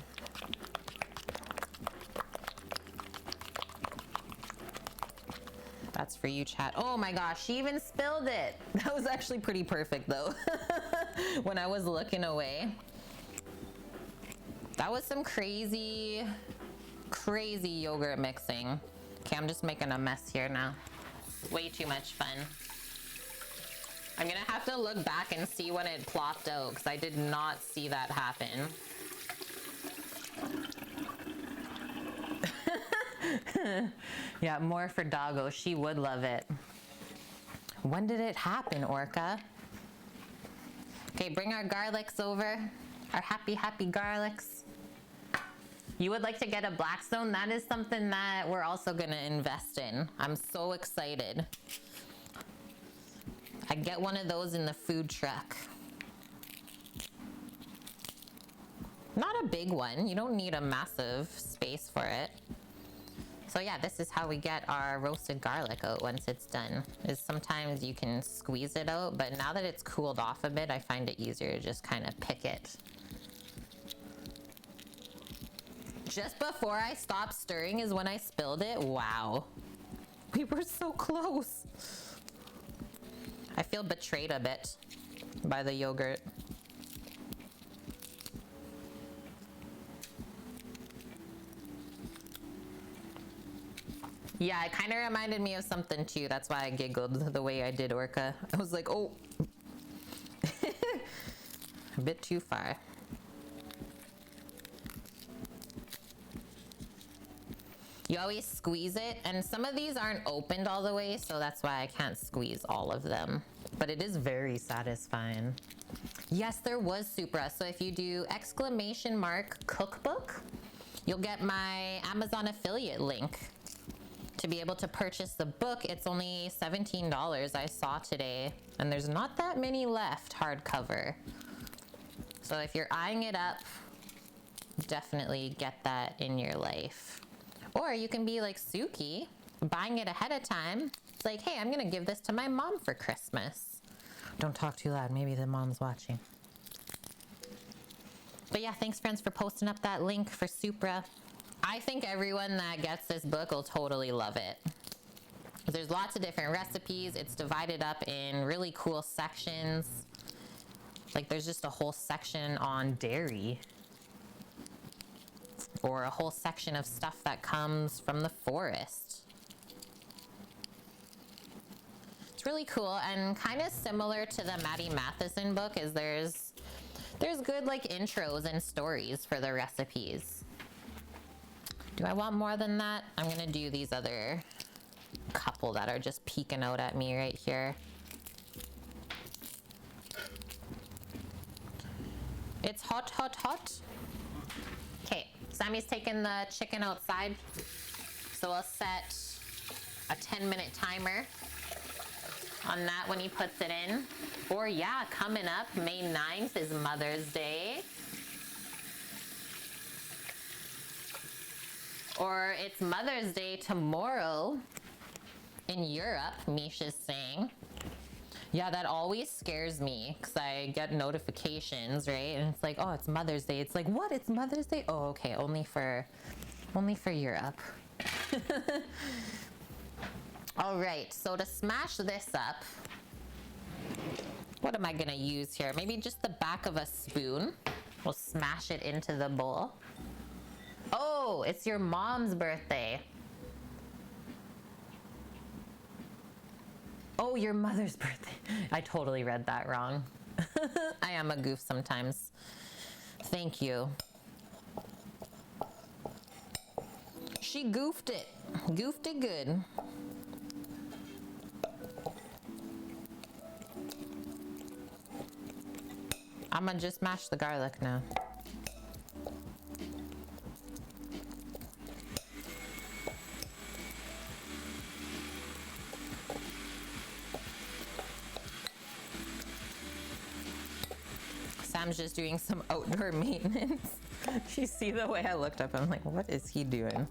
That's for you, chat. Oh my gosh, she even spilled it. That was actually pretty perfect though. When I was looking away. That was some crazy, crazy yogurt mixing. Okay, I'm just making a mess here now. Way too much fun. I'm gonna have to look back and see when it plopped out because I did not see that happen. Yeah, more for Doggo. She would love it. When did it happen, Orca? Okay, bring our garlics over. Our happy garlics. You would like to get a Blackstone? That is something that we're also gonna invest in. I'm so excited. I'd get one of those in the food truck. Not a big one. You don't need a massive space for it. So yeah, this is how we get our roasted garlic out once it's done. Is sometimes you can squeeze it out, but now that it's cooled off a bit, I find it easier to just kind of pick it. Just before I stopped stirring is when I spilled it. Wow. We were so close. I feel betrayed a bit by the yogurt. Yeah, it kind of reminded me of something too. That's why I giggled the way I did, Orca. I was like, oh. A bit too far. You always squeeze it, and some of these aren't opened all the way, so that's why I can't squeeze all of them. But it is very satisfying. Yes, there was Supra. So if you do !cookbook, you'll get my Amazon affiliate link to be able to purchase the book. It's only $17 I saw today, and there's not that many left hardcover. So if you're eyeing it up, definitely get that in your life. Or you can be like Suki, buying it ahead of time. It's like, hey, I'm gonna give this to my mom for Christmas. Don't talk too loud, maybe the mom's watching. But yeah, thanks friends for posting up that link for Supra. I think everyone that gets this book will totally love it. There's lots of different recipes. It's divided up in really cool sections. Like there's just a whole section on dairy. Or a whole section of stuff that comes from the forest. It's really cool, and kind of similar to the Maddie Matheson book is there's good like intros and stories for the recipes. Do I want more than that? I'm gonna do these other couple that are just peeking out at me right here. It's hot, hot, hot. Okay, Sammy's taking the chicken outside. So I'll set a 10-minute timer on that when he puts it in. Or yeah, coming up, May 9th is Mother's Day. Or it's Mother's Day tomorrow in Europe, Misha's saying. Yeah, that always scares me because I get notifications, right? And it's like, oh, it's Mother's Day. It's like, what? It's Mother's Day? Oh, okay, only for Europe. All right, so to smash this up, what am I gonna use here? Maybe just the back of a spoon. We'll smash it into the bowl. Oh, it's your mom's birthday. Oh, your mother's birthday. I totally read that wrong. I am a goof sometimes. Thank you. She goofed it. Goofed it good. I'm gonna just mash the garlic now. Sam's just doing some outdoor maintenance. You see the way I looked up? I'm like, what is he doing?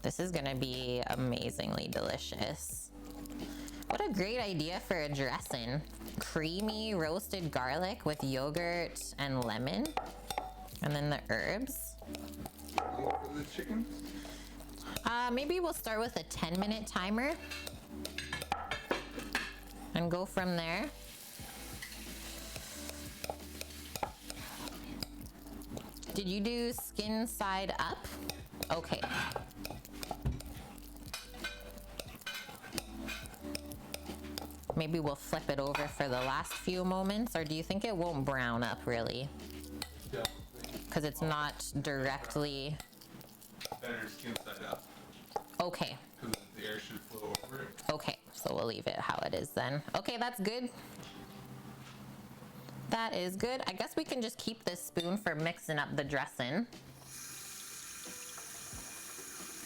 This is gonna be amazingly delicious. What a great idea for a dressing. Creamy roasted garlic with yogurt and lemon. And then the herbs. For the chicken? Maybe we'll start with a 10-minute timer. And go from there. Did you do skin side up? Okay. Maybe we'll flip it over for the last few moments, or do you think it won't brown up really? Yeah. Because it's not directly... Better skin side up. Okay. Because the air should flow over it. Okay, so we'll leave it how it is then. Okay, that's good. That is good. I guess we can just keep this spoon for mixing up the dressing.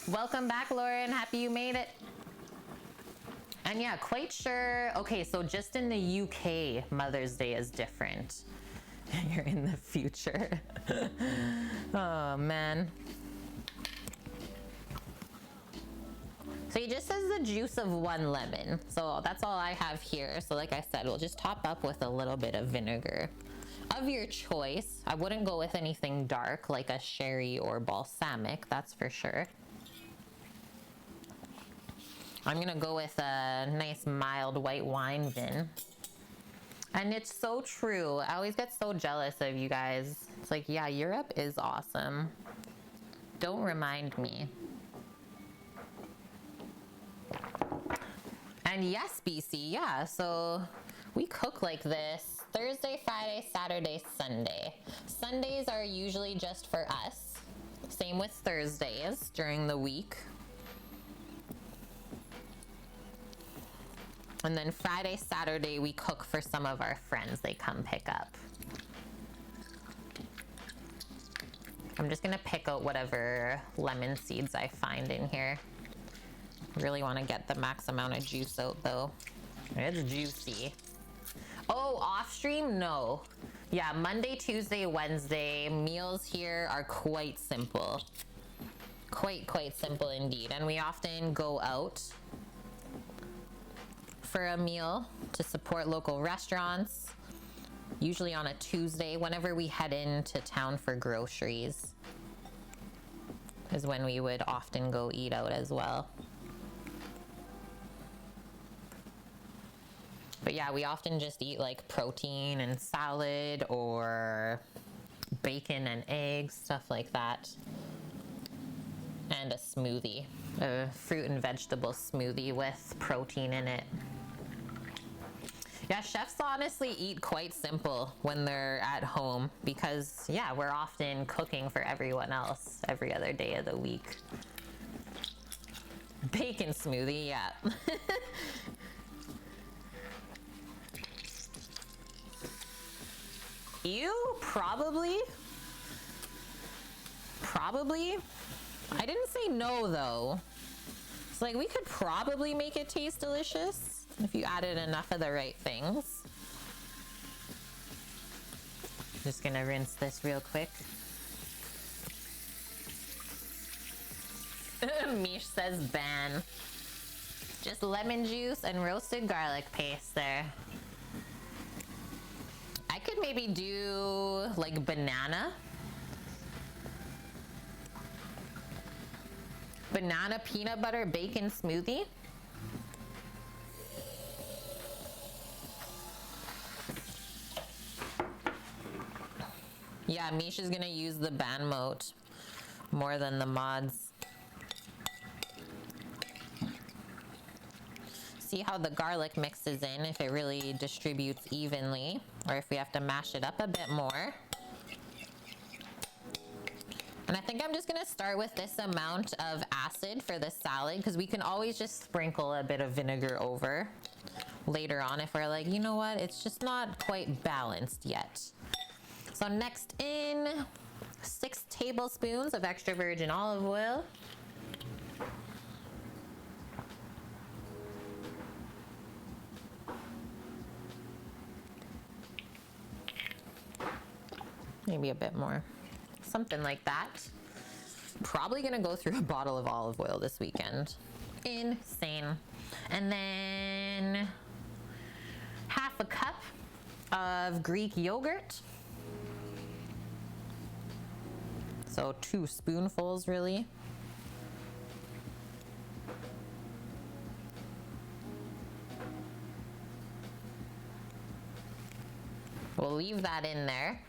Welcome back, Lauren. Happy you made it. And yeah, quite sure. Okay, so just in the UK, Mother's Day is different. You're in the future. Oh, man. So he just says the juice of 1 lemon. So that's all I have here. So like I said, we'll just top up with a little bit of vinegar of your choice. I wouldn't go with anything dark like a sherry or balsamic, that's for sure. I'm gonna go with a nice mild white wine vin. And it's so true. I always get so jealous of you guys. It's like, yeah, Europe is awesome. Don't remind me. And yes, BC, yeah, so we cook like this Thursday, Friday, Saturday, Sunday. Sundays are usually just for us. Same with Thursdays during the week. And then Friday, Saturday, we cook for some of our friends. They come pick up. I'm just gonna pick out whatever lemon seeds I find in here. Really want to get the max amount of juice out though. It's juicy. Oh, off stream? No. Yeah, Monday, Tuesday, Wednesday, meals here are quite simple. Quite simple indeed. And we often go out for a meal to support local restaurants. Usually on a Tuesday, whenever we head into town for groceries, is when we would often go eat out as well. But yeah, we often just eat like protein and salad or bacon and eggs, stuff like that. And a smoothie, a fruit and vegetable smoothie with protein in it. Yeah, chefs honestly eat quite simple when they're at home because, yeah, we're often cooking for everyone else every other day of the week. Bacon smoothie, yeah. Ew, probably. Probably. I didn't say no though. It's like we could probably make it taste delicious if you added enough of the right things. Just gonna rinse this real quick. Mish says ban. Just lemon juice and roasted garlic paste there. I could maybe do like banana peanut butter bacon smoothie. Yeah, Misha's gonna use the ban moat more than the mods. See how the garlic mixes in, if it really distributes evenly, or if we have to mash it up a bit more. And I think I'm just gonna start with this amount of acid for the salad, because we can always just sprinkle a bit of vinegar over later on if we're like, you know what, it's just not quite balanced yet. So next in, 6 tablespoons of extra virgin olive oil. Maybe a bit more. Something like that. Probably gonna go through a bottle of olive oil this weekend. Insane. And then half a cup of Greek yogurt. So 2 spoonfuls really. We'll leave that in there.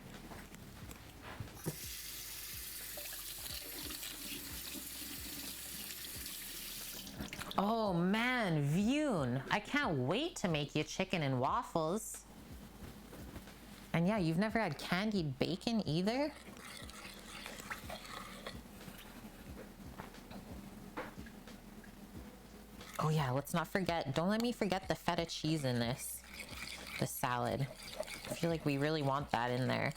Oh man, Vune, I can't wait to make you chicken and waffles. And yeah, you've never had candied bacon either? Oh yeah, let's not forget, don't let me forget the feta cheese in this salad. I feel like we really want that in there.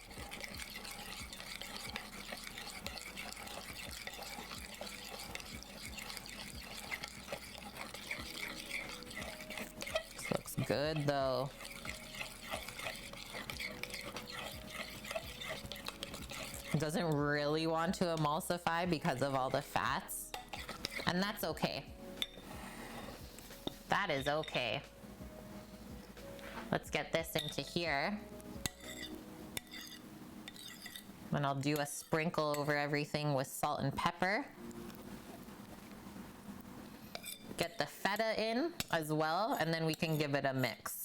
This looks good though. It doesn't really want to emulsify because of all the fats, and that's okay. That is okay. Let's get this into here. And I'll do a sprinkle over everything with salt and pepper. Get the feta in as well, and then we can give it a mix.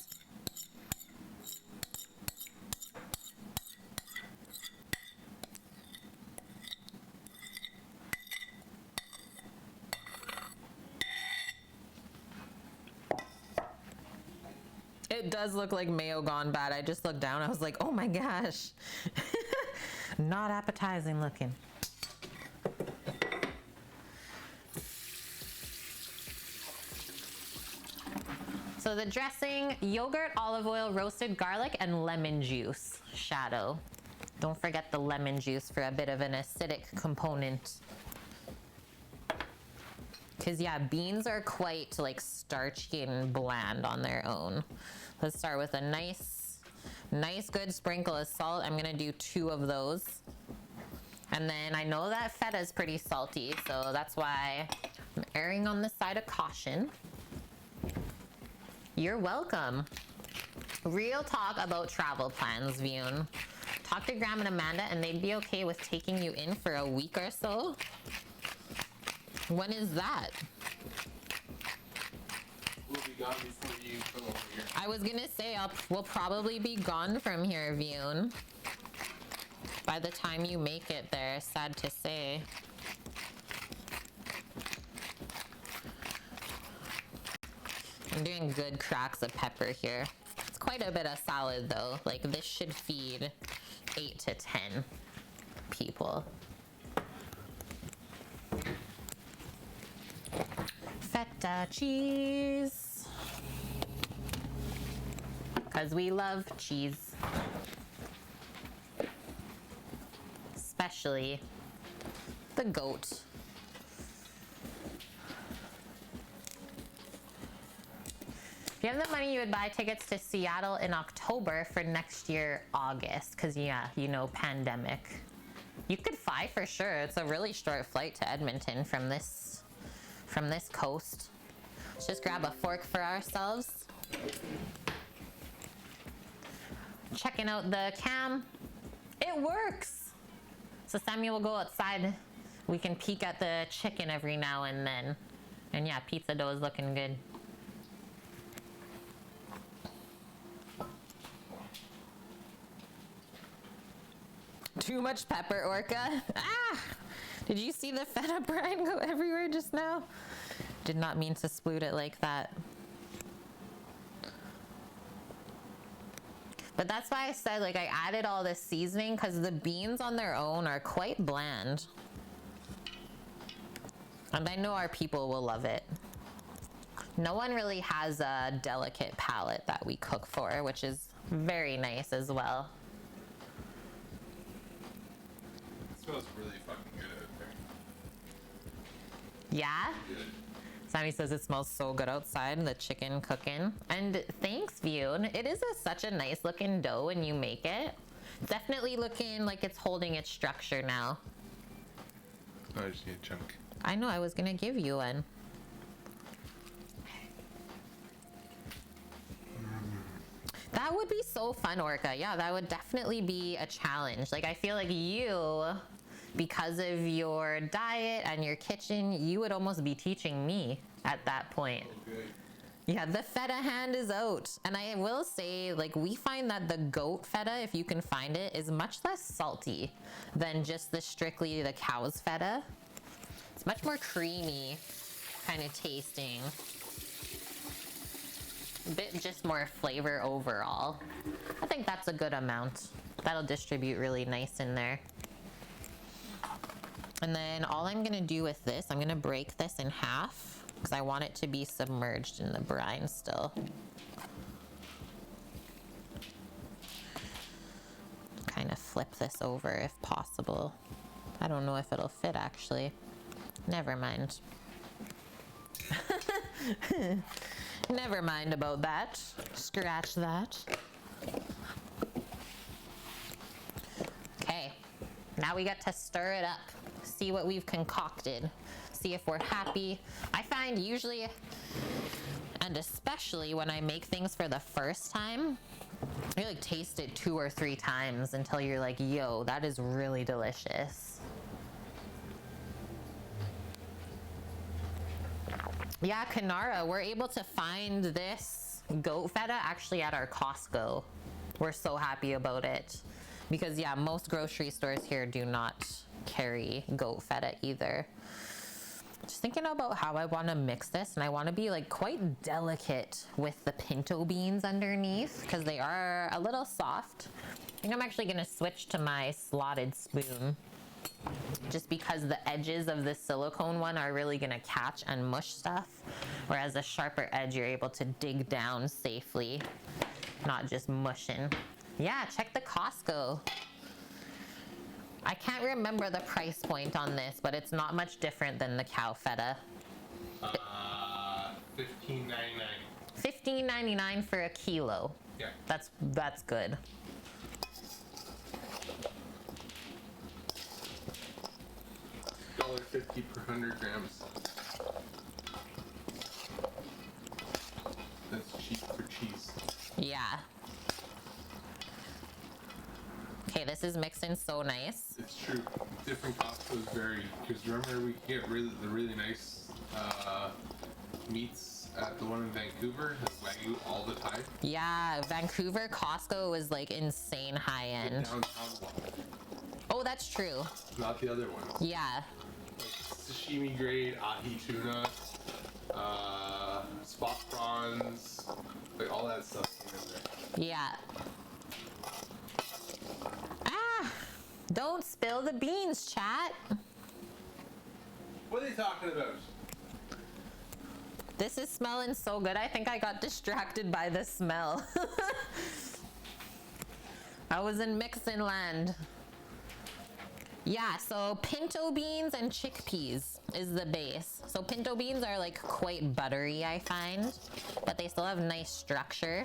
It does look like mayo gone bad. I just looked down. I was like, oh my gosh. Not appetizing looking. So the dressing, yogurt, olive oil, roasted garlic, and lemon juice. Shadow. Don't forget the lemon juice for a bit of an acidic component. Because yeah, beans are quite like starchy and bland on their own. Let's start with a nice good sprinkle of salt. I'm gonna do 2 of those. And then I know that feta is pretty salty, so that's why I'm erring on the side of caution. You're welcome. Real talk about travel plans, Vune. Talk to Graham and Amanda and they'd be okay with taking you in for a week or so. When is that? We'll be gone before you come over here. I was gonna say, we'll probably be gone from here, Vune. By the time you make it there, sad to say. I'm doing good cracks of pepper here. It's quite a bit of salad though. Like this should feed 8 to 10 people. Feta cheese. Because we love cheese. Especially the goat. If you have the money, you would buy tickets to Seattle in October for next year, August. Because yeah, you know, pandemic. You could fly for sure. It's a really short flight to Edmonton from this coast. Let's just grab a fork for ourselves. Checking out the cam. It works. So Sammy will go outside. We can peek at the chicken every now and then. And yeah, pizza dough is looking good. Too much pepper, Orca. Ah! Did you see the feta brine go everywhere just now? Did not mean to sploot it like that. But that's why I said, like, I added all this seasoning because the beans on their own are quite bland. And I know our people will love it. No one really has a delicate palate that we cook for, which is very nice as well. It smells really fucking good out there. Yeah? Good. Sammy says it smells so good outside, the chicken cooking. And thanks, Vune. It is such a nice looking dough when you make it. Definitely looking like it's holding its structure now. Oh, I just need a chunk. I know, I was gonna give you one. That would be so fun, Orca. Yeah, that would definitely be a challenge. Like, I feel like you, because of your diet and your kitchen, you would almost be teaching me at that point. Okay. Yeah, the feta hand is out. And I will say, like, we find that the goat feta, if you can find it, is much less salty than just strictly the cow's feta. It's much more creamy kind of tasting. A bit just more flavor overall. I think that's a good amount. That'll distribute really nice in there. And then all I'm gonna do with this, I'm gonna break this in half because I want it to be submerged in the brine still. Kind of flip this over if possible. I don't know if it'll fit actually. Never mind. Never mind about that. Scratch that. Okay, now we got to stir it up. See what we've concocted. See if we're happy. I find usually, and especially when I make things for the first time, you like taste it 2 or 3 times until you're like, yo, that is really delicious. Yeah, Kanara, we're able to find this goat feta actually at our Costco. We're so happy about it. Because yeah, most grocery stores here do not carry goat feta either. Just thinking about how I want to mix this, and I want to be like quite delicate with the pinto beans underneath because they are a little soft. I think I'm actually going to switch to my slotted spoon. Just because the edges of the silicone one are really gonna catch and mush stuff, whereas a sharper edge you're able to dig down safely, not just mushing. Yeah, check the Costco. I can't remember the price point on this, but it's not much different than the cow feta. $15.99. $15.99 for a kilo. Yeah. That's good. $1.50 per 100 grams. That's cheap for cheese. Yeah. Okay, this is mixing so nice. It's true. Different Costco's vary. Because remember, we get the really nice meats at the one in Vancouver. That's Wagyu all the time. Yeah, Vancouver Costco is like insane high The end. downtown one, Oh, that's true. not the other one. Yeah. Like sashimi grade, ahi tuna, spot prawns, like all that stuff in there. Yeah. Ah! Don't spill the beans, chat. What are they talking about? This is smelling so good. I think I got distracted by the smell. I was in mixing land. Yeah, so pinto beans and chickpeas is the base. So pinto beans are like quite buttery, I find, but they still have nice structure.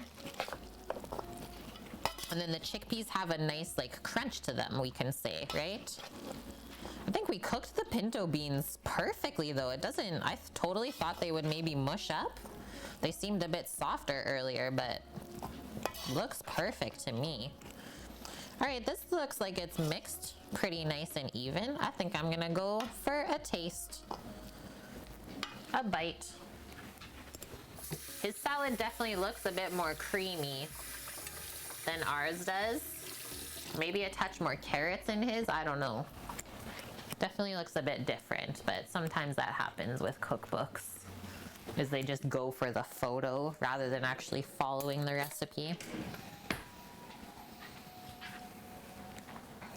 And then the chickpeas have a nice like crunch to them, we can say, right? I think we cooked the pinto beans perfectly though. It doesn't, I totally thought they would maybe mush up. They seemed a bit softer earlier, but looks perfect to me. All right, this looks like it's mixed pretty nice and even. I think I'm gonna go for a taste. A bite. His salad definitely looks a bit more creamy than ours does. Maybe a touch more carrots in his, I don't know. Definitely looks a bit different, but sometimes that happens with cookbooks, is they just go for the photo rather than actually following the recipe.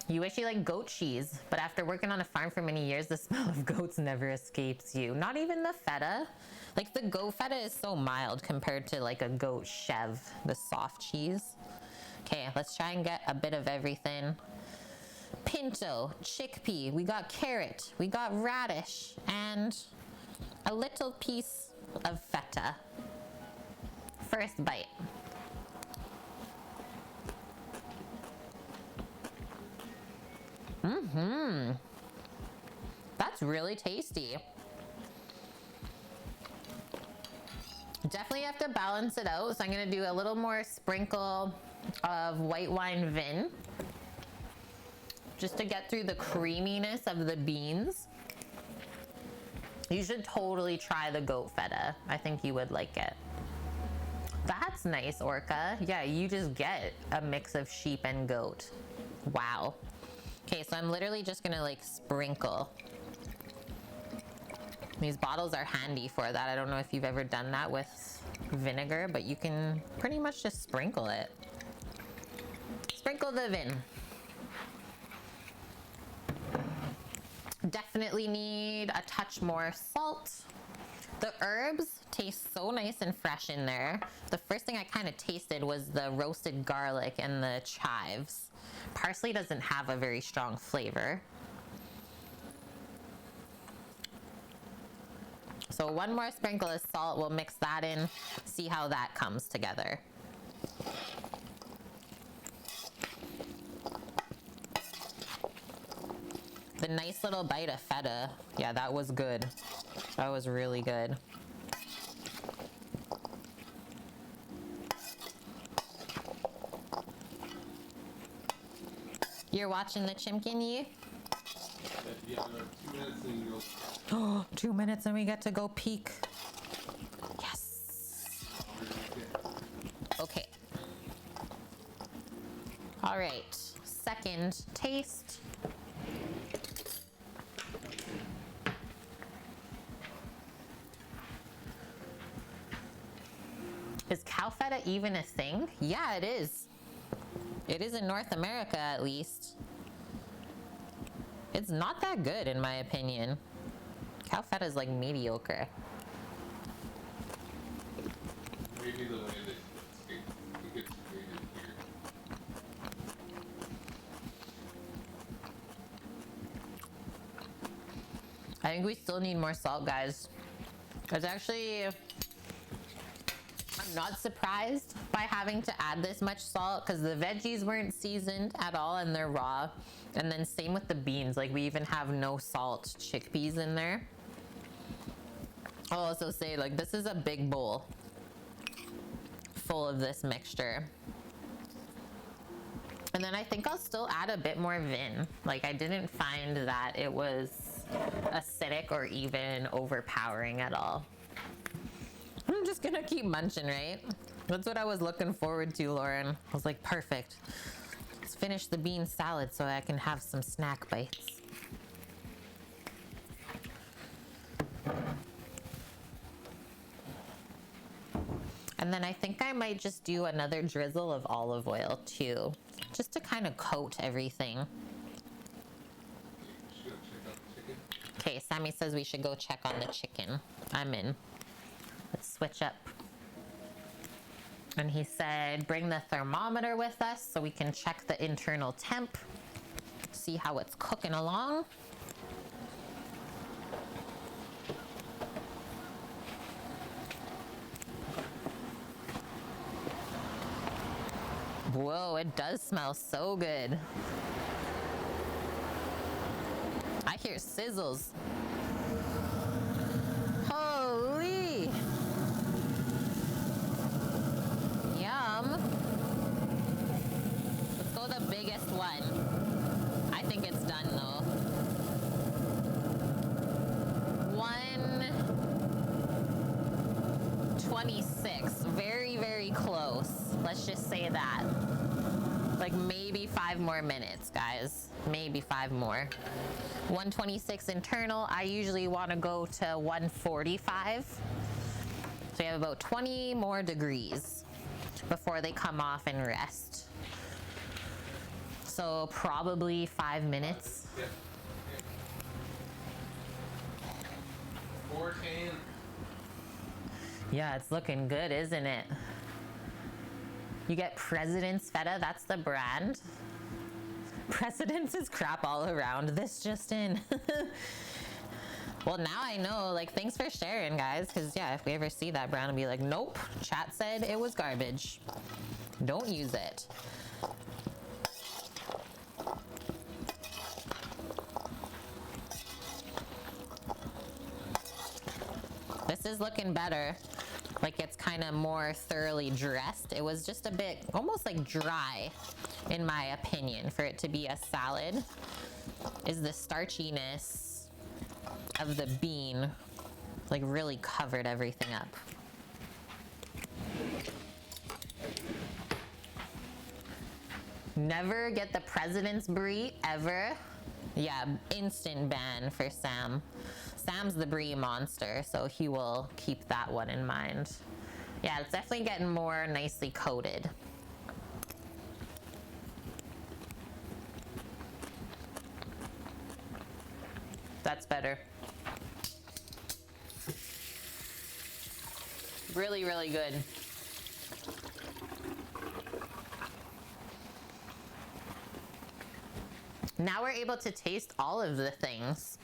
You wish you liked goat cheese, but after working on a farm for many years, the smell of goats never escapes you. Not even the feta. Like the goat feta is so mild compared to like a goat chev, the soft cheese. Okay, let's try and get a bit of everything. Pinto, chickpea, we got carrot, we got radish, and a little piece of feta. First bite. That's really tasty. Definitely have to balance it out, so I'm gonna do a little more sprinkle of white wine vin just to get through the creaminess of the beans. You should totally try the goat feta. I think you would like it. That's nice, Orca. Yeah, you just get a mix of sheep and goat. Wow. Okay, so I'm literally just gonna like sprinkle. These bottles are handy for that. I don't know if you've ever done that with vinegar, but you can pretty much just sprinkle it. Sprinkle the vin. Definitely need a touch more salt. The herbs taste so nice and fresh in there. The first thing I kind of tasted was the roasted garlic and the chives. Parsley doesn't have a very strong flavor. So one more sprinkle of salt, we'll mix that in, see how that comes together. The nice little bite of feta, yeah, that was good. That was really good. You're watching the chimkini? Yeah, 2 minutes and you'll... Oh, 2 minutes and we get to go peek. Yes. Okay. All right, second taste. Is cow feta even a thing? Yeah, it is. It is in North America, at least. It's not that good, in my opinion. Cow feta is like mediocre. Maybe the way that it gets created here. I think we still need more salt, guys. It's actually, I'm not surprised by having to add this much salt because the veggies weren't seasoned at all and they're raw. And then same with the beans, like we even have no salt chickpeas in there. I'll also say, like, this is a big bowl full of this mixture. And then I think I'll still add a bit more vin. Like, I didn't find that it was acidic or even overpowering at all. I'm just gonna keep munching, right? That's what I was looking forward to, Lauren. I was like, perfect. Let's finish the bean salad so I can have some snack bites. And then I think I might just do another drizzle of olive oil too, just to kind of coat everything. Okay, Sammy says we should go check on the chicken. I'm in. Let's switch up. And he said, bring the thermometer with us so we can check the internal temp, see how it's cooking along. Whoa, it does smell so good. I here sizzles. Holy! Yum. Let's go the biggest one. I think it's done though. 126. Very, very close. Let's just say that. Like maybe 5 more minutes, guys. Maybe 5 more. 126 internal. I usually want to go to 145. So we have about 20 more degrees before they come off and rest. So probably 5 minutes. Yeah. 14. Yeah, it's looking good, isn't it? You get President's Feta, that's the brand. President's is crap all around. This just in. Well, now I know. Like, thanks for sharing, guys. Because, yeah, if we ever see that brand, I'll be like, nope. Chat said it was garbage. Don't use it. This is looking better. Like it's kind of more thoroughly dressed. It was just a bit almost like dry, in my opinion, for it to be a salad. Is the starchiness of the bean like really covered everything up. Never get the President's Brie ever. Yeah, instant ban for Sam. Sam's the Brie monster, so he will keep that one in mind. Yeah, it's definitely getting more nicely coated. That's better. Really, really good. Now we're able to taste all of the things.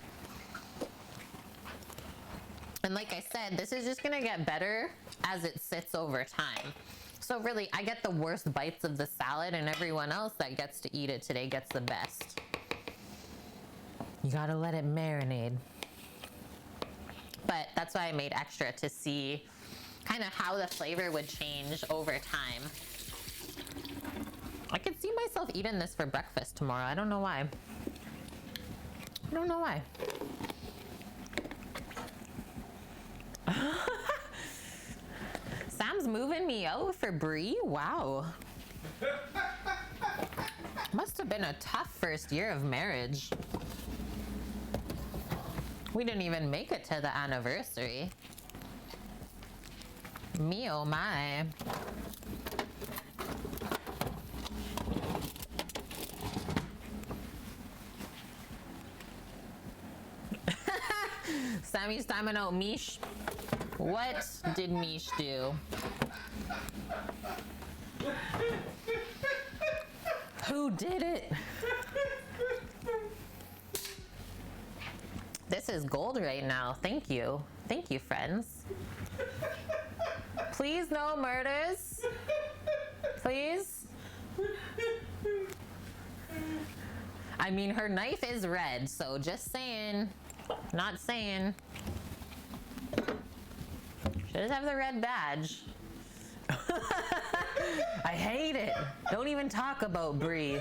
And like I said, this is just gonna get better as it sits over time. So really, I get the worst bites of the salad and everyone else that gets to eat it today gets the best. You gotta let it marinate. But that's why I made extra, to see kind of how the flavor would change over time. I could see myself eating this for breakfast tomorrow. I don't know why. I don't know why. Sam's moving me out for Brie? Wow. Must have been a tough first year of marriage. We didn't even make it to the anniversary. Me oh my. Sammy's timing out Mish. What did Mish do? Who did it? This is gold right now. Thank you. Thank you, friends. Please, no murders. Please. I mean, her knife is red, so just saying. Not saying. Should have the red badge. I hate it. Don't even talk about Brie.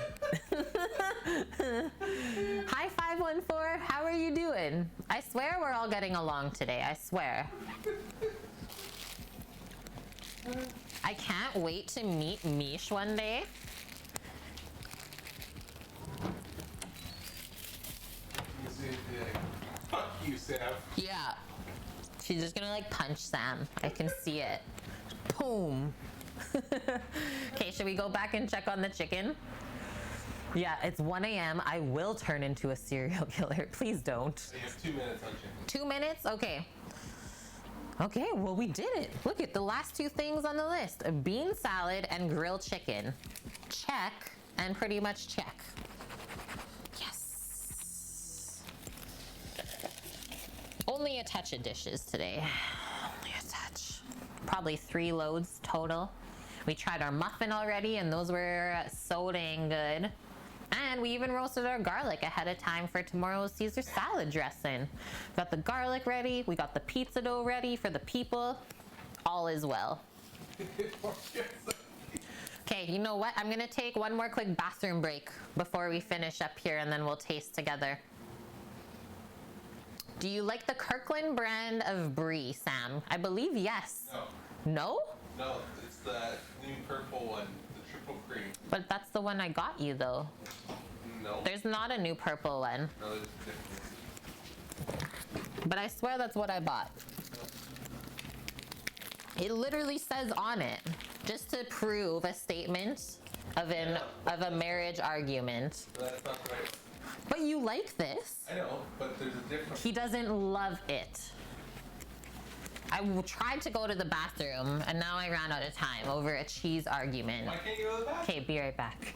Hi 514, how are you doing? I swear we're all getting along today, I swear. I can't wait to meet Mish one day. Fuck you, Sam. Yeah. She's just gonna like punch Sam. I can see it. Boom. Okay, should we go back and check on the chicken? Yeah, it's 1 a.m. I will turn into a serial killer. Please don't. You have 2 minutes on chicken. 2 minutes? Okay. Okay, well, we did it. Look at the last 2 things on the list. A bean salad and grilled chicken. Check, and pretty much check. Yes. Only a touch of dishes today. Only a touch. Probably 3 loads total. We tried our muffin already, and those were so dang good. And we even roasted our garlic ahead of time for tomorrow's Caesar salad dressing. Got the garlic ready. We got the pizza dough ready for the people. All is well. Okay, you know what? I'm gonna take one more quick bathroom break before we finish up here, and then we'll taste together. Do you like the Kirkland brand of brie, Sam? I believe yes. No. No? No, it's the new purple one, the triple cream. But that's the one I got you, though. No. There's not a new purple one. No, there's a difference. But I swear that's what I bought. It literally says on it, just to prove a statement of a marriage argument. That's not right. But you like this. I know, but there's a difference. He doesn't love it. Tried to go to the bathroom, and now I ran out of time over a cheese argument. Why can't you go to the bathroom? Okay, be right back.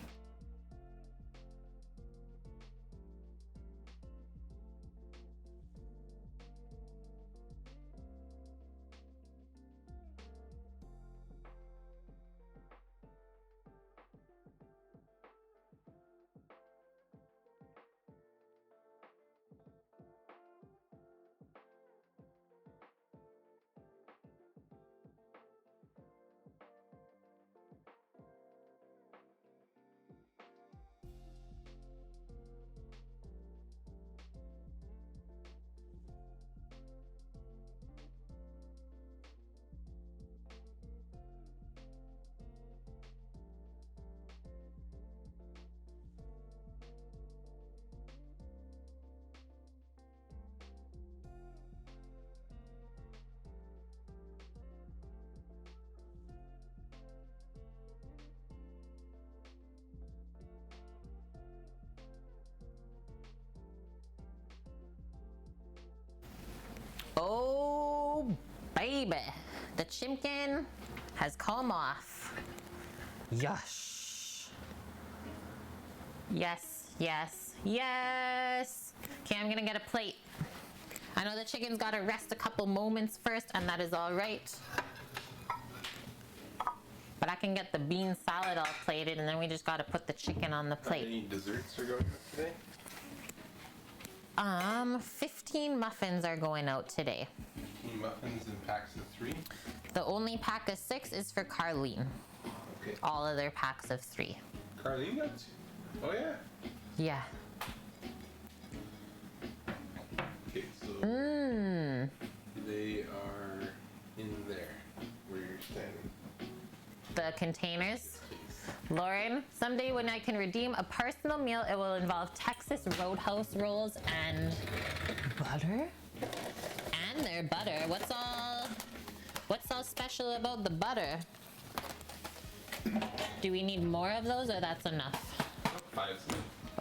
Oh, baby. The chimkin has come off. Yush. Yes, yes, yes. Okay, I'm gonna get a plate. I know the chicken's gotta rest a couple moments first, and that is all right. But I can get the bean salad all plated, and then we just gotta put the chicken on the plate. Any desserts are going up today? 15 muffins are going out today. 15 muffins in packs of 3. The only pack of 6 is for Carlene. Okay. All other packs of 3. Carlene got 2. Oh yeah. Yeah. Okay, so they are in there where you're standing. The containers. Lauren, someday when I can redeem a personal meal, it will involve Texas Roadhouse rolls and butter. And their butter. What's all special about the butter? Do we need more of those, or that's enough? 5.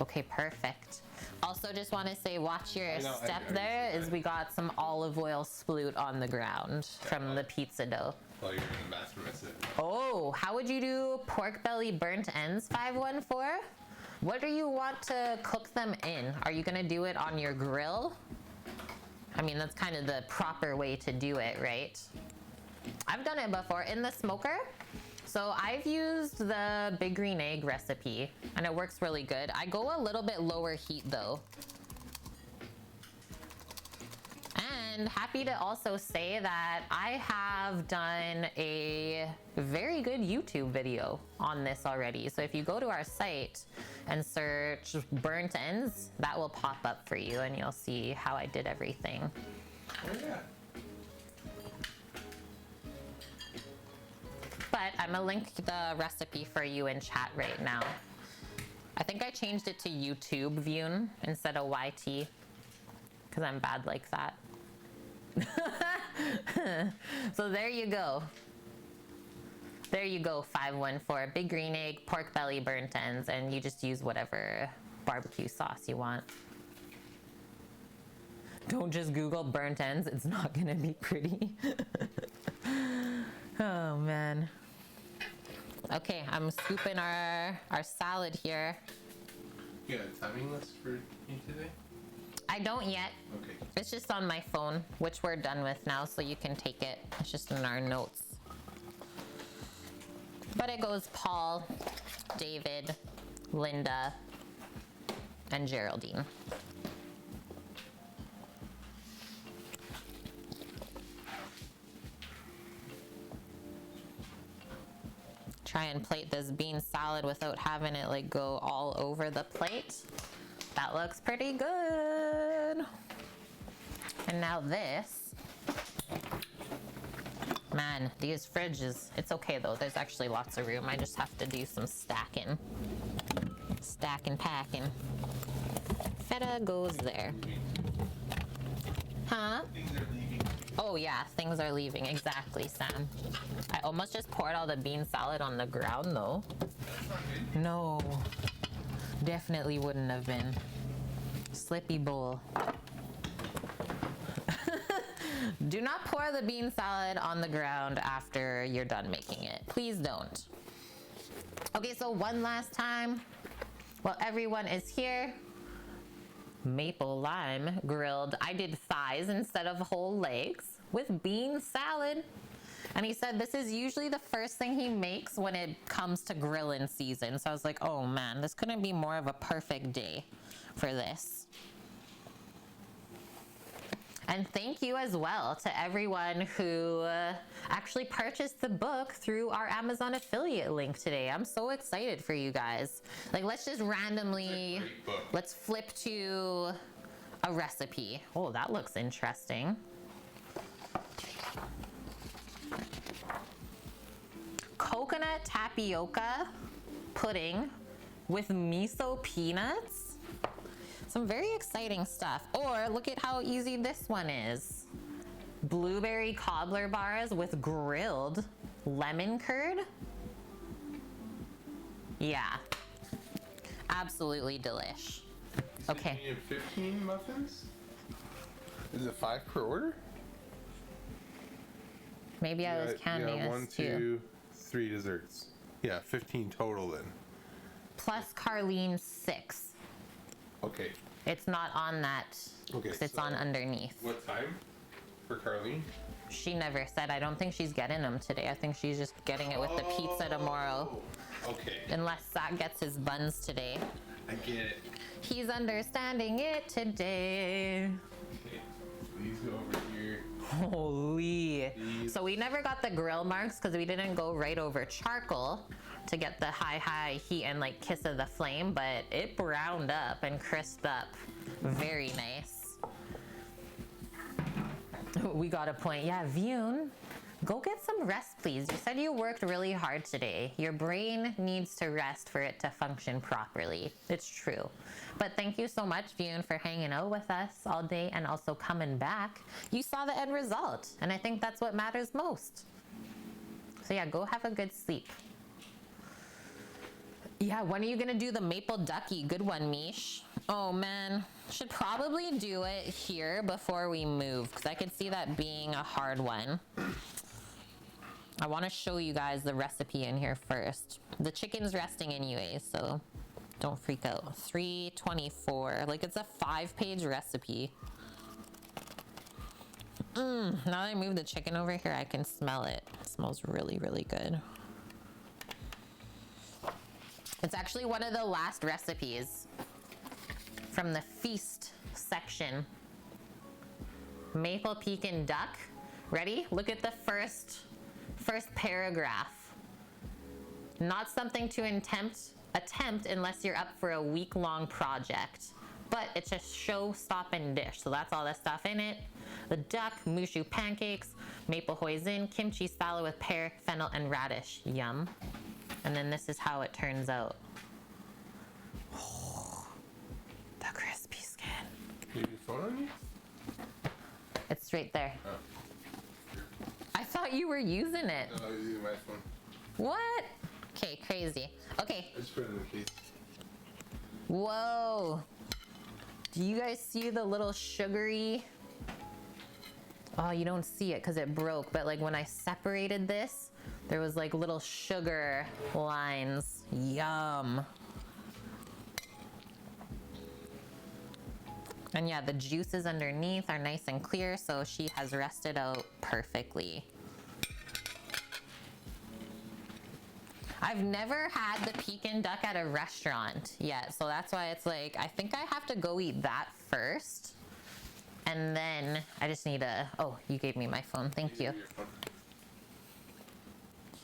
Okay, perfect. Also, just want to say, watch your know, step I there, already is said we got some olive oil sploot on the ground from the pizza dough. While you're in the bathroom, I said. Oh, how would you do pork belly burnt ends, 514? What do you want to cook them in? Are you gonna do it on your grill? I mean, that's kind of the proper way to do it, right? I've done it before in the smoker. So I've used the big green egg recipe, and it works really good. I go a little bit lower heat though. And happy to also say that I have done a very good YouTube video on this already. So if you go to our site and search burnt ends, that will pop up for you, and you'll see how I did everything. Oh yeah. But I'm gonna link the recipe for you in chat right now. I think I changed it to YouTube Viewn instead of YT, because I'm bad like that. So there you go. There you go, 514. Big green egg, pork belly, burnt ends, and you just use whatever barbecue sauce you want. Don't just Google burnt ends, it's not gonna be pretty. Oh man. Okay, I'm scooping our salad here. You got a timing list for me today? I don't yet. Okay. It's just on my phone, which we're done with now, so you can take it. It's just in our notes. But it goes Paul, David, Linda, and Geraldine. Try and plate this bean salad without having it like go all over the plate. That looks pretty good. And now this. Man, these fridges, it's okay though. There's actually lots of room. I just have to do some stacking. Stacking, packing. Feta goes there. Huh? Oh yeah, things are leaving. Exactly, Sam. I almost just poured all the bean salad on the ground though. No, definitely wouldn't have been. Slippy bowl. Do not pour the bean salad on the ground after you're done making it. Please don't. Okay, so one last time, while everyone is here, maple lime grilled. I did thighs instead of whole legs with bean salad. And he said this is usually the first thing he makes when it comes to grilling season. So I was like, oh man, this couldn't be more of a perfect day for this. And thank you as well to everyone who actually purchased the book through our Amazon affiliate link today. I'm so excited for you guys. Like, let's just randomly, let's flip to a recipe. Oh, that looks interesting. Coconut tapioca pudding with miso peanuts. Some very exciting stuff. Or look at how easy this one is. Blueberry cobbler bars with grilled lemon curd. Yeah. Absolutely delish. Okay. You have 15 muffins? Is it 5 per order? Maybe I was counting yeah, us 1, too. 2, 3 desserts. Yeah, 15 total then. Plus Carlene's 6. Okay. It's not on that, Okay, because it's so on underneath. What time for Carlene? She never said. I don't think she's getting them today. I think she's just getting it with the pizza tomorrow. Okay. Unless Zach gets his buns today. I get it. He's understanding it today. Okay. These go over here. Holy. These. So we never got the grill marks because we didn't go right over charcoal to get the high heat and like kiss of the flame, but it browned up and crisped up. Very nice. We got a point. Yeah, Vune, go get some rest, please. You said you worked really hard today. Your brain needs to rest for it to function properly. It's true. But thank you so much, Vune, for hanging out with us all day and also coming back. You saw the end result, and I think that's what matters most. So yeah, go have a good sleep. Yeah, when are you gonna do the maple ducky? Good one, Mish. Oh man, should probably do it here before we move, because I could see that being a hard one. I want to show you guys the recipe in here first. The chicken's resting anyways, so don't freak out. 324, like it's a 5-page recipe. Now that I move the chicken over here, I can smell it. It smells really, really good. It's actually one of the last recipes from the feast section. Maple pecan duck. Ready? Look at the first paragraph. Not something to attempt unless you're up for a week-long project. But it's a show, stop, and dish. So that's all the stuff in it. The duck, mushu pancakes, maple hoisin, kimchi salad with pear, fennel, and radish. Yum. And then this is how it turns out. Oh, the crispy skin. Do you have your phone on you? It's right there. Oh. I thought you were using it. No, I was using my phone. What? Okay, crazy. Okay. I just put it in the case. Whoa. Do you guys see the little sugary? Oh, you don't see it because it broke. But like when I separated this, there was like little sugar lines. Yum. And yeah, the juices underneath are nice and clear, so she has rested out perfectly. I've never had the Pekin duck at a restaurant yet, so that's why it's like, I think I have to go eat that first. And then I just need a, oh, you gave me my phone, thank you.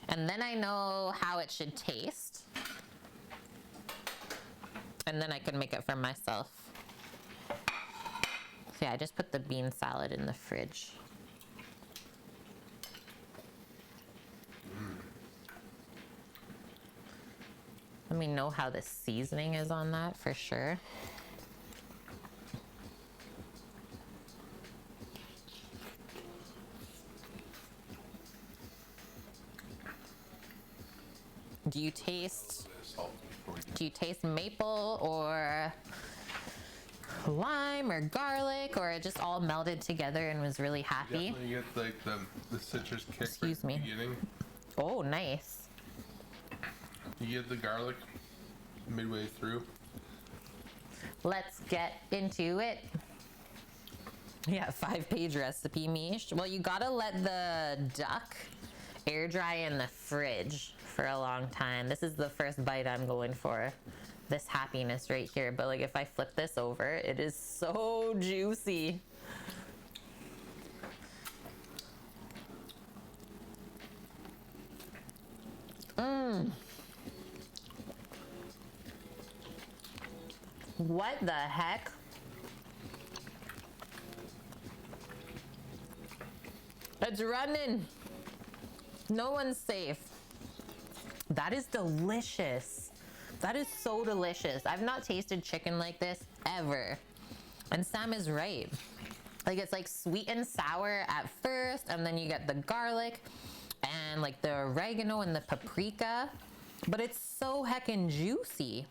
And then I know how it should taste. And then I can make it for myself. So yeah, I just put the bean salad in the fridge. Let me know how the seasoning is on that for sure. Do you taste maple or lime or garlic, or it just all melded together and was really happy? Definitely get like the citrus kick. Excuse me. At the beginning. Oh, nice. You get the garlic midway through. Let's get into it. Yeah, 5-page recipe, Mish. Well, you gotta let the duck air dry in the fridge for a long time. This is the first bite I'm going for. This happiness right here. But like if I flip this over, it is so juicy. Mmm. What the heck? It's running. No one's safe. That is delicious. That is so delicious. I've not tasted chicken like this ever. And Sam is right. Like it's like sweet and sour at first, and then you get the garlic and like the oregano and the paprika, but it's so heckin' juicy.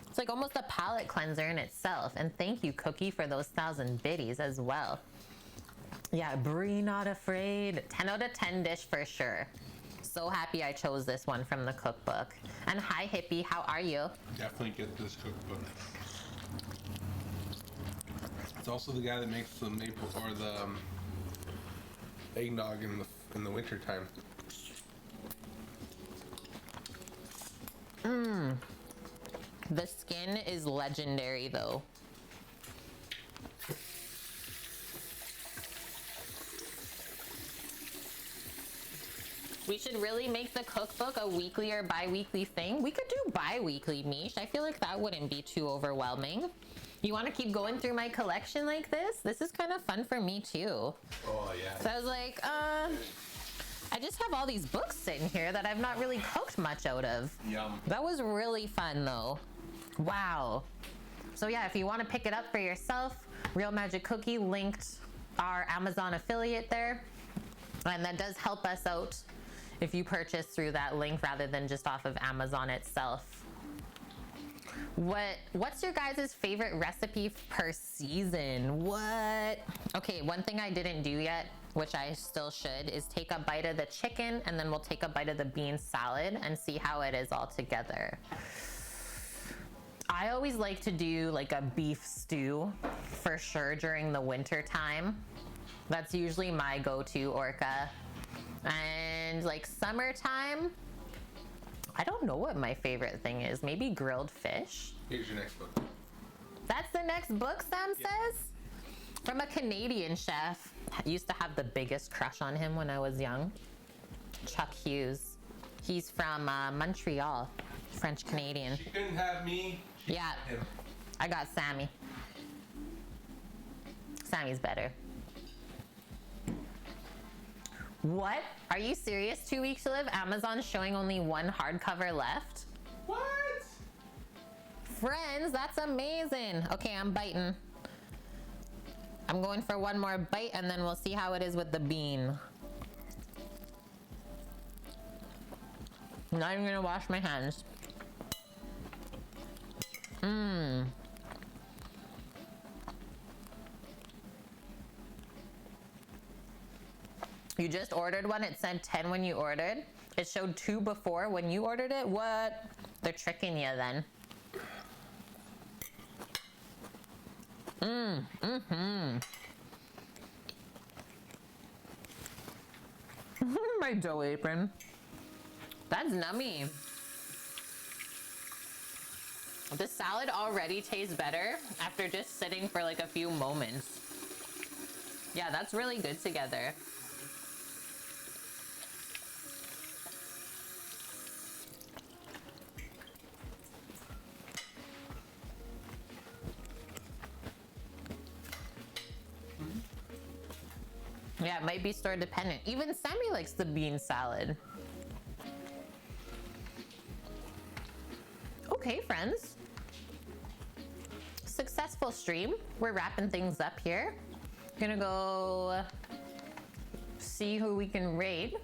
It's like almost a palate cleanser in itself. And thank you, Cookie, for those 1,000 biddies as well. Yeah, Brie not afraid. 10 out of 10 dish for sure. So happy I chose this one from the cookbook. And hi, Hippie, how are you? Definitely get this cookbook. It's also the guy that makes the maple or the eggnog in the winter time. Mmm. The skin is legendary though. We should really make the cookbook a weekly or bi-weekly thing. We could do bi-weekly, Mish. I feel like that wouldn't be too overwhelming. You want to keep going through my collection like this? This is kind of fun for me too. Oh yeah. So I was like, I just have all these books sitting here that I've not really cooked much out of. Yum. That was really fun though. Wow. So yeah, if you want to pick it up for yourself, Real Magic Cookie linked our Amazon affiliate there. And that does help us out if you purchase through that link rather than just off of Amazon itself. What's your guys' favorite recipe per season? What? Okay, one thing I didn't do yet, which I still should, is take a bite of the chicken and then we'll take a bite of the bean salad and see how it is all together. I always like to do like a beef stew for sure during the winter time. That's usually my go-to, Orca. And like summertime, I don't know what my favorite thing is. Maybe grilled fish. Here's your next book. That's the next book, Sam says? From a Canadian chef. I used to have the biggest crush on him when I was young. Chuck Hughes. He's from Montreal, French Canadian. She couldn't have me. Yeah, Him. I got Sammy. Sammy's better. What? Are you serious? 2 weeks to live? Amazon's showing only one hardcover left? What? Friends, that's amazing. Okay, I'm biting. I'm going for one more bite and then we'll see how it is with the bean. I'm not even gonna wash my hands. Mmm. You just ordered one, it said 10 when you ordered. It showed 2 before when you ordered it. What? They're tricking you then. My dough apron. That's nummy. The salad already tastes better after just sitting for like a few moments. Yeah, that's really good together. Yeah, it might be store dependent. Even Sammy likes the bean salad. Okay, friends. Successful stream. We're wrapping things up here. Gonna go see who we can raid.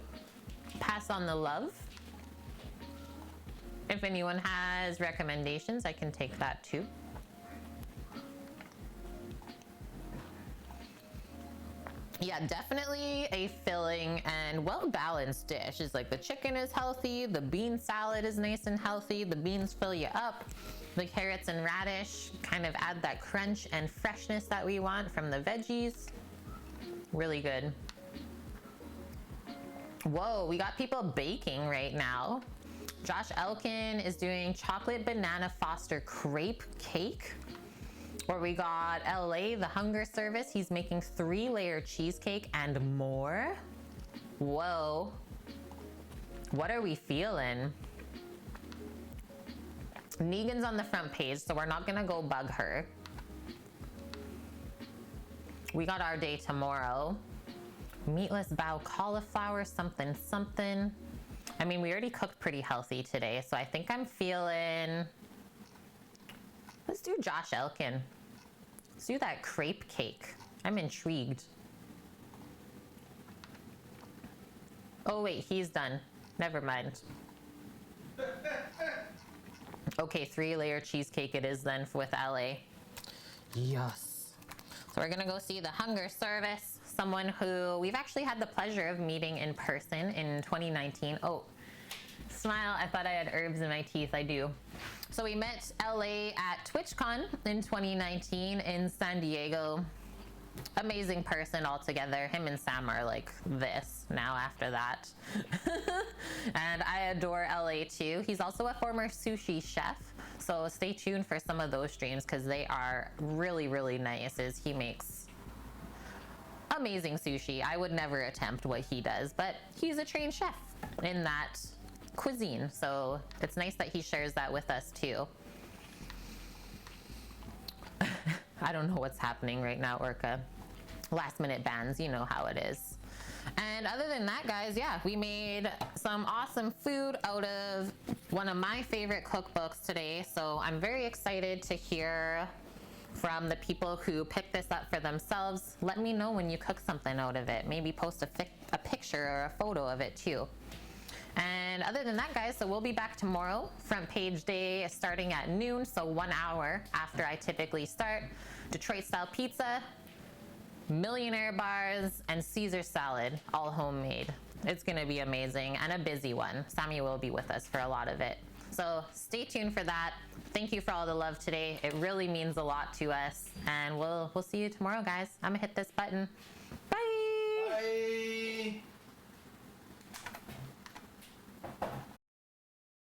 Pass on the love. If anyone has recommendations, I can take that too. Yeah, definitely a filling and well-balanced dish. It's like the chicken is healthy, the bean salad is nice and healthy, the beans fill you up, the carrots and radish kind of add that crunch and freshness that we want from the veggies. Really good. Whoa, we got people baking right now. Josh Elkin is doing chocolate banana Foster crepe cake. Or we got LA, the hunger service. He's making 3-layer cheesecake and more. Whoa. What are we feeling? Negan's on the front page, so we're not gonna go bug her. We got our day tomorrow. Meatless bao cauliflower, something, something. I mean, we already cooked pretty healthy today, so I think I'm feeling... Let's do Josh Elkin. Let's do that crepe cake. I'm intrigued. Oh wait, he's done. Never mind. Okay, 3-layer cheesecake it is then with LA. Yes. So we're gonna go see the hunger service. Someone who we've actually had the pleasure of meeting in person in 2019. Oh, smile, I thought I had herbs in my teeth, I do. So we met LA at TwitchCon in 2019 in San Diego. Amazing person altogether. Him and Sam are like this now after that. And I adore LA too. He's also a former sushi chef. So stay tuned for some of those streams because they are really, really nice. He makes amazing sushi. I would never attempt what he does, but he's a trained chef in that cuisine, so it's nice that he shares that with us too. I don't know what's happening right now, Orca. Last minute bans, you know how it is. And other than that, guys, yeah, we made some awesome food out of one of my favorite cookbooks today, so I'm very excited to hear from the people who picked this up for themselves. Let me know when you cook something out of it. Maybe post a picture or a photo of it too. And other than that, guys, so we'll be back tomorrow. Front page day starting at noon, so 1 hour after I typically start. Detroit style pizza, millionaire bars, and Caesar salad, all homemade. It's gonna be amazing and a busy one. Sammy will be with us for a lot of it. So stay tuned for that. Thank you for all the love today. It really means a lot to us. And we'll see you tomorrow, guys. I'm gonna hit this button. Bye. Bye.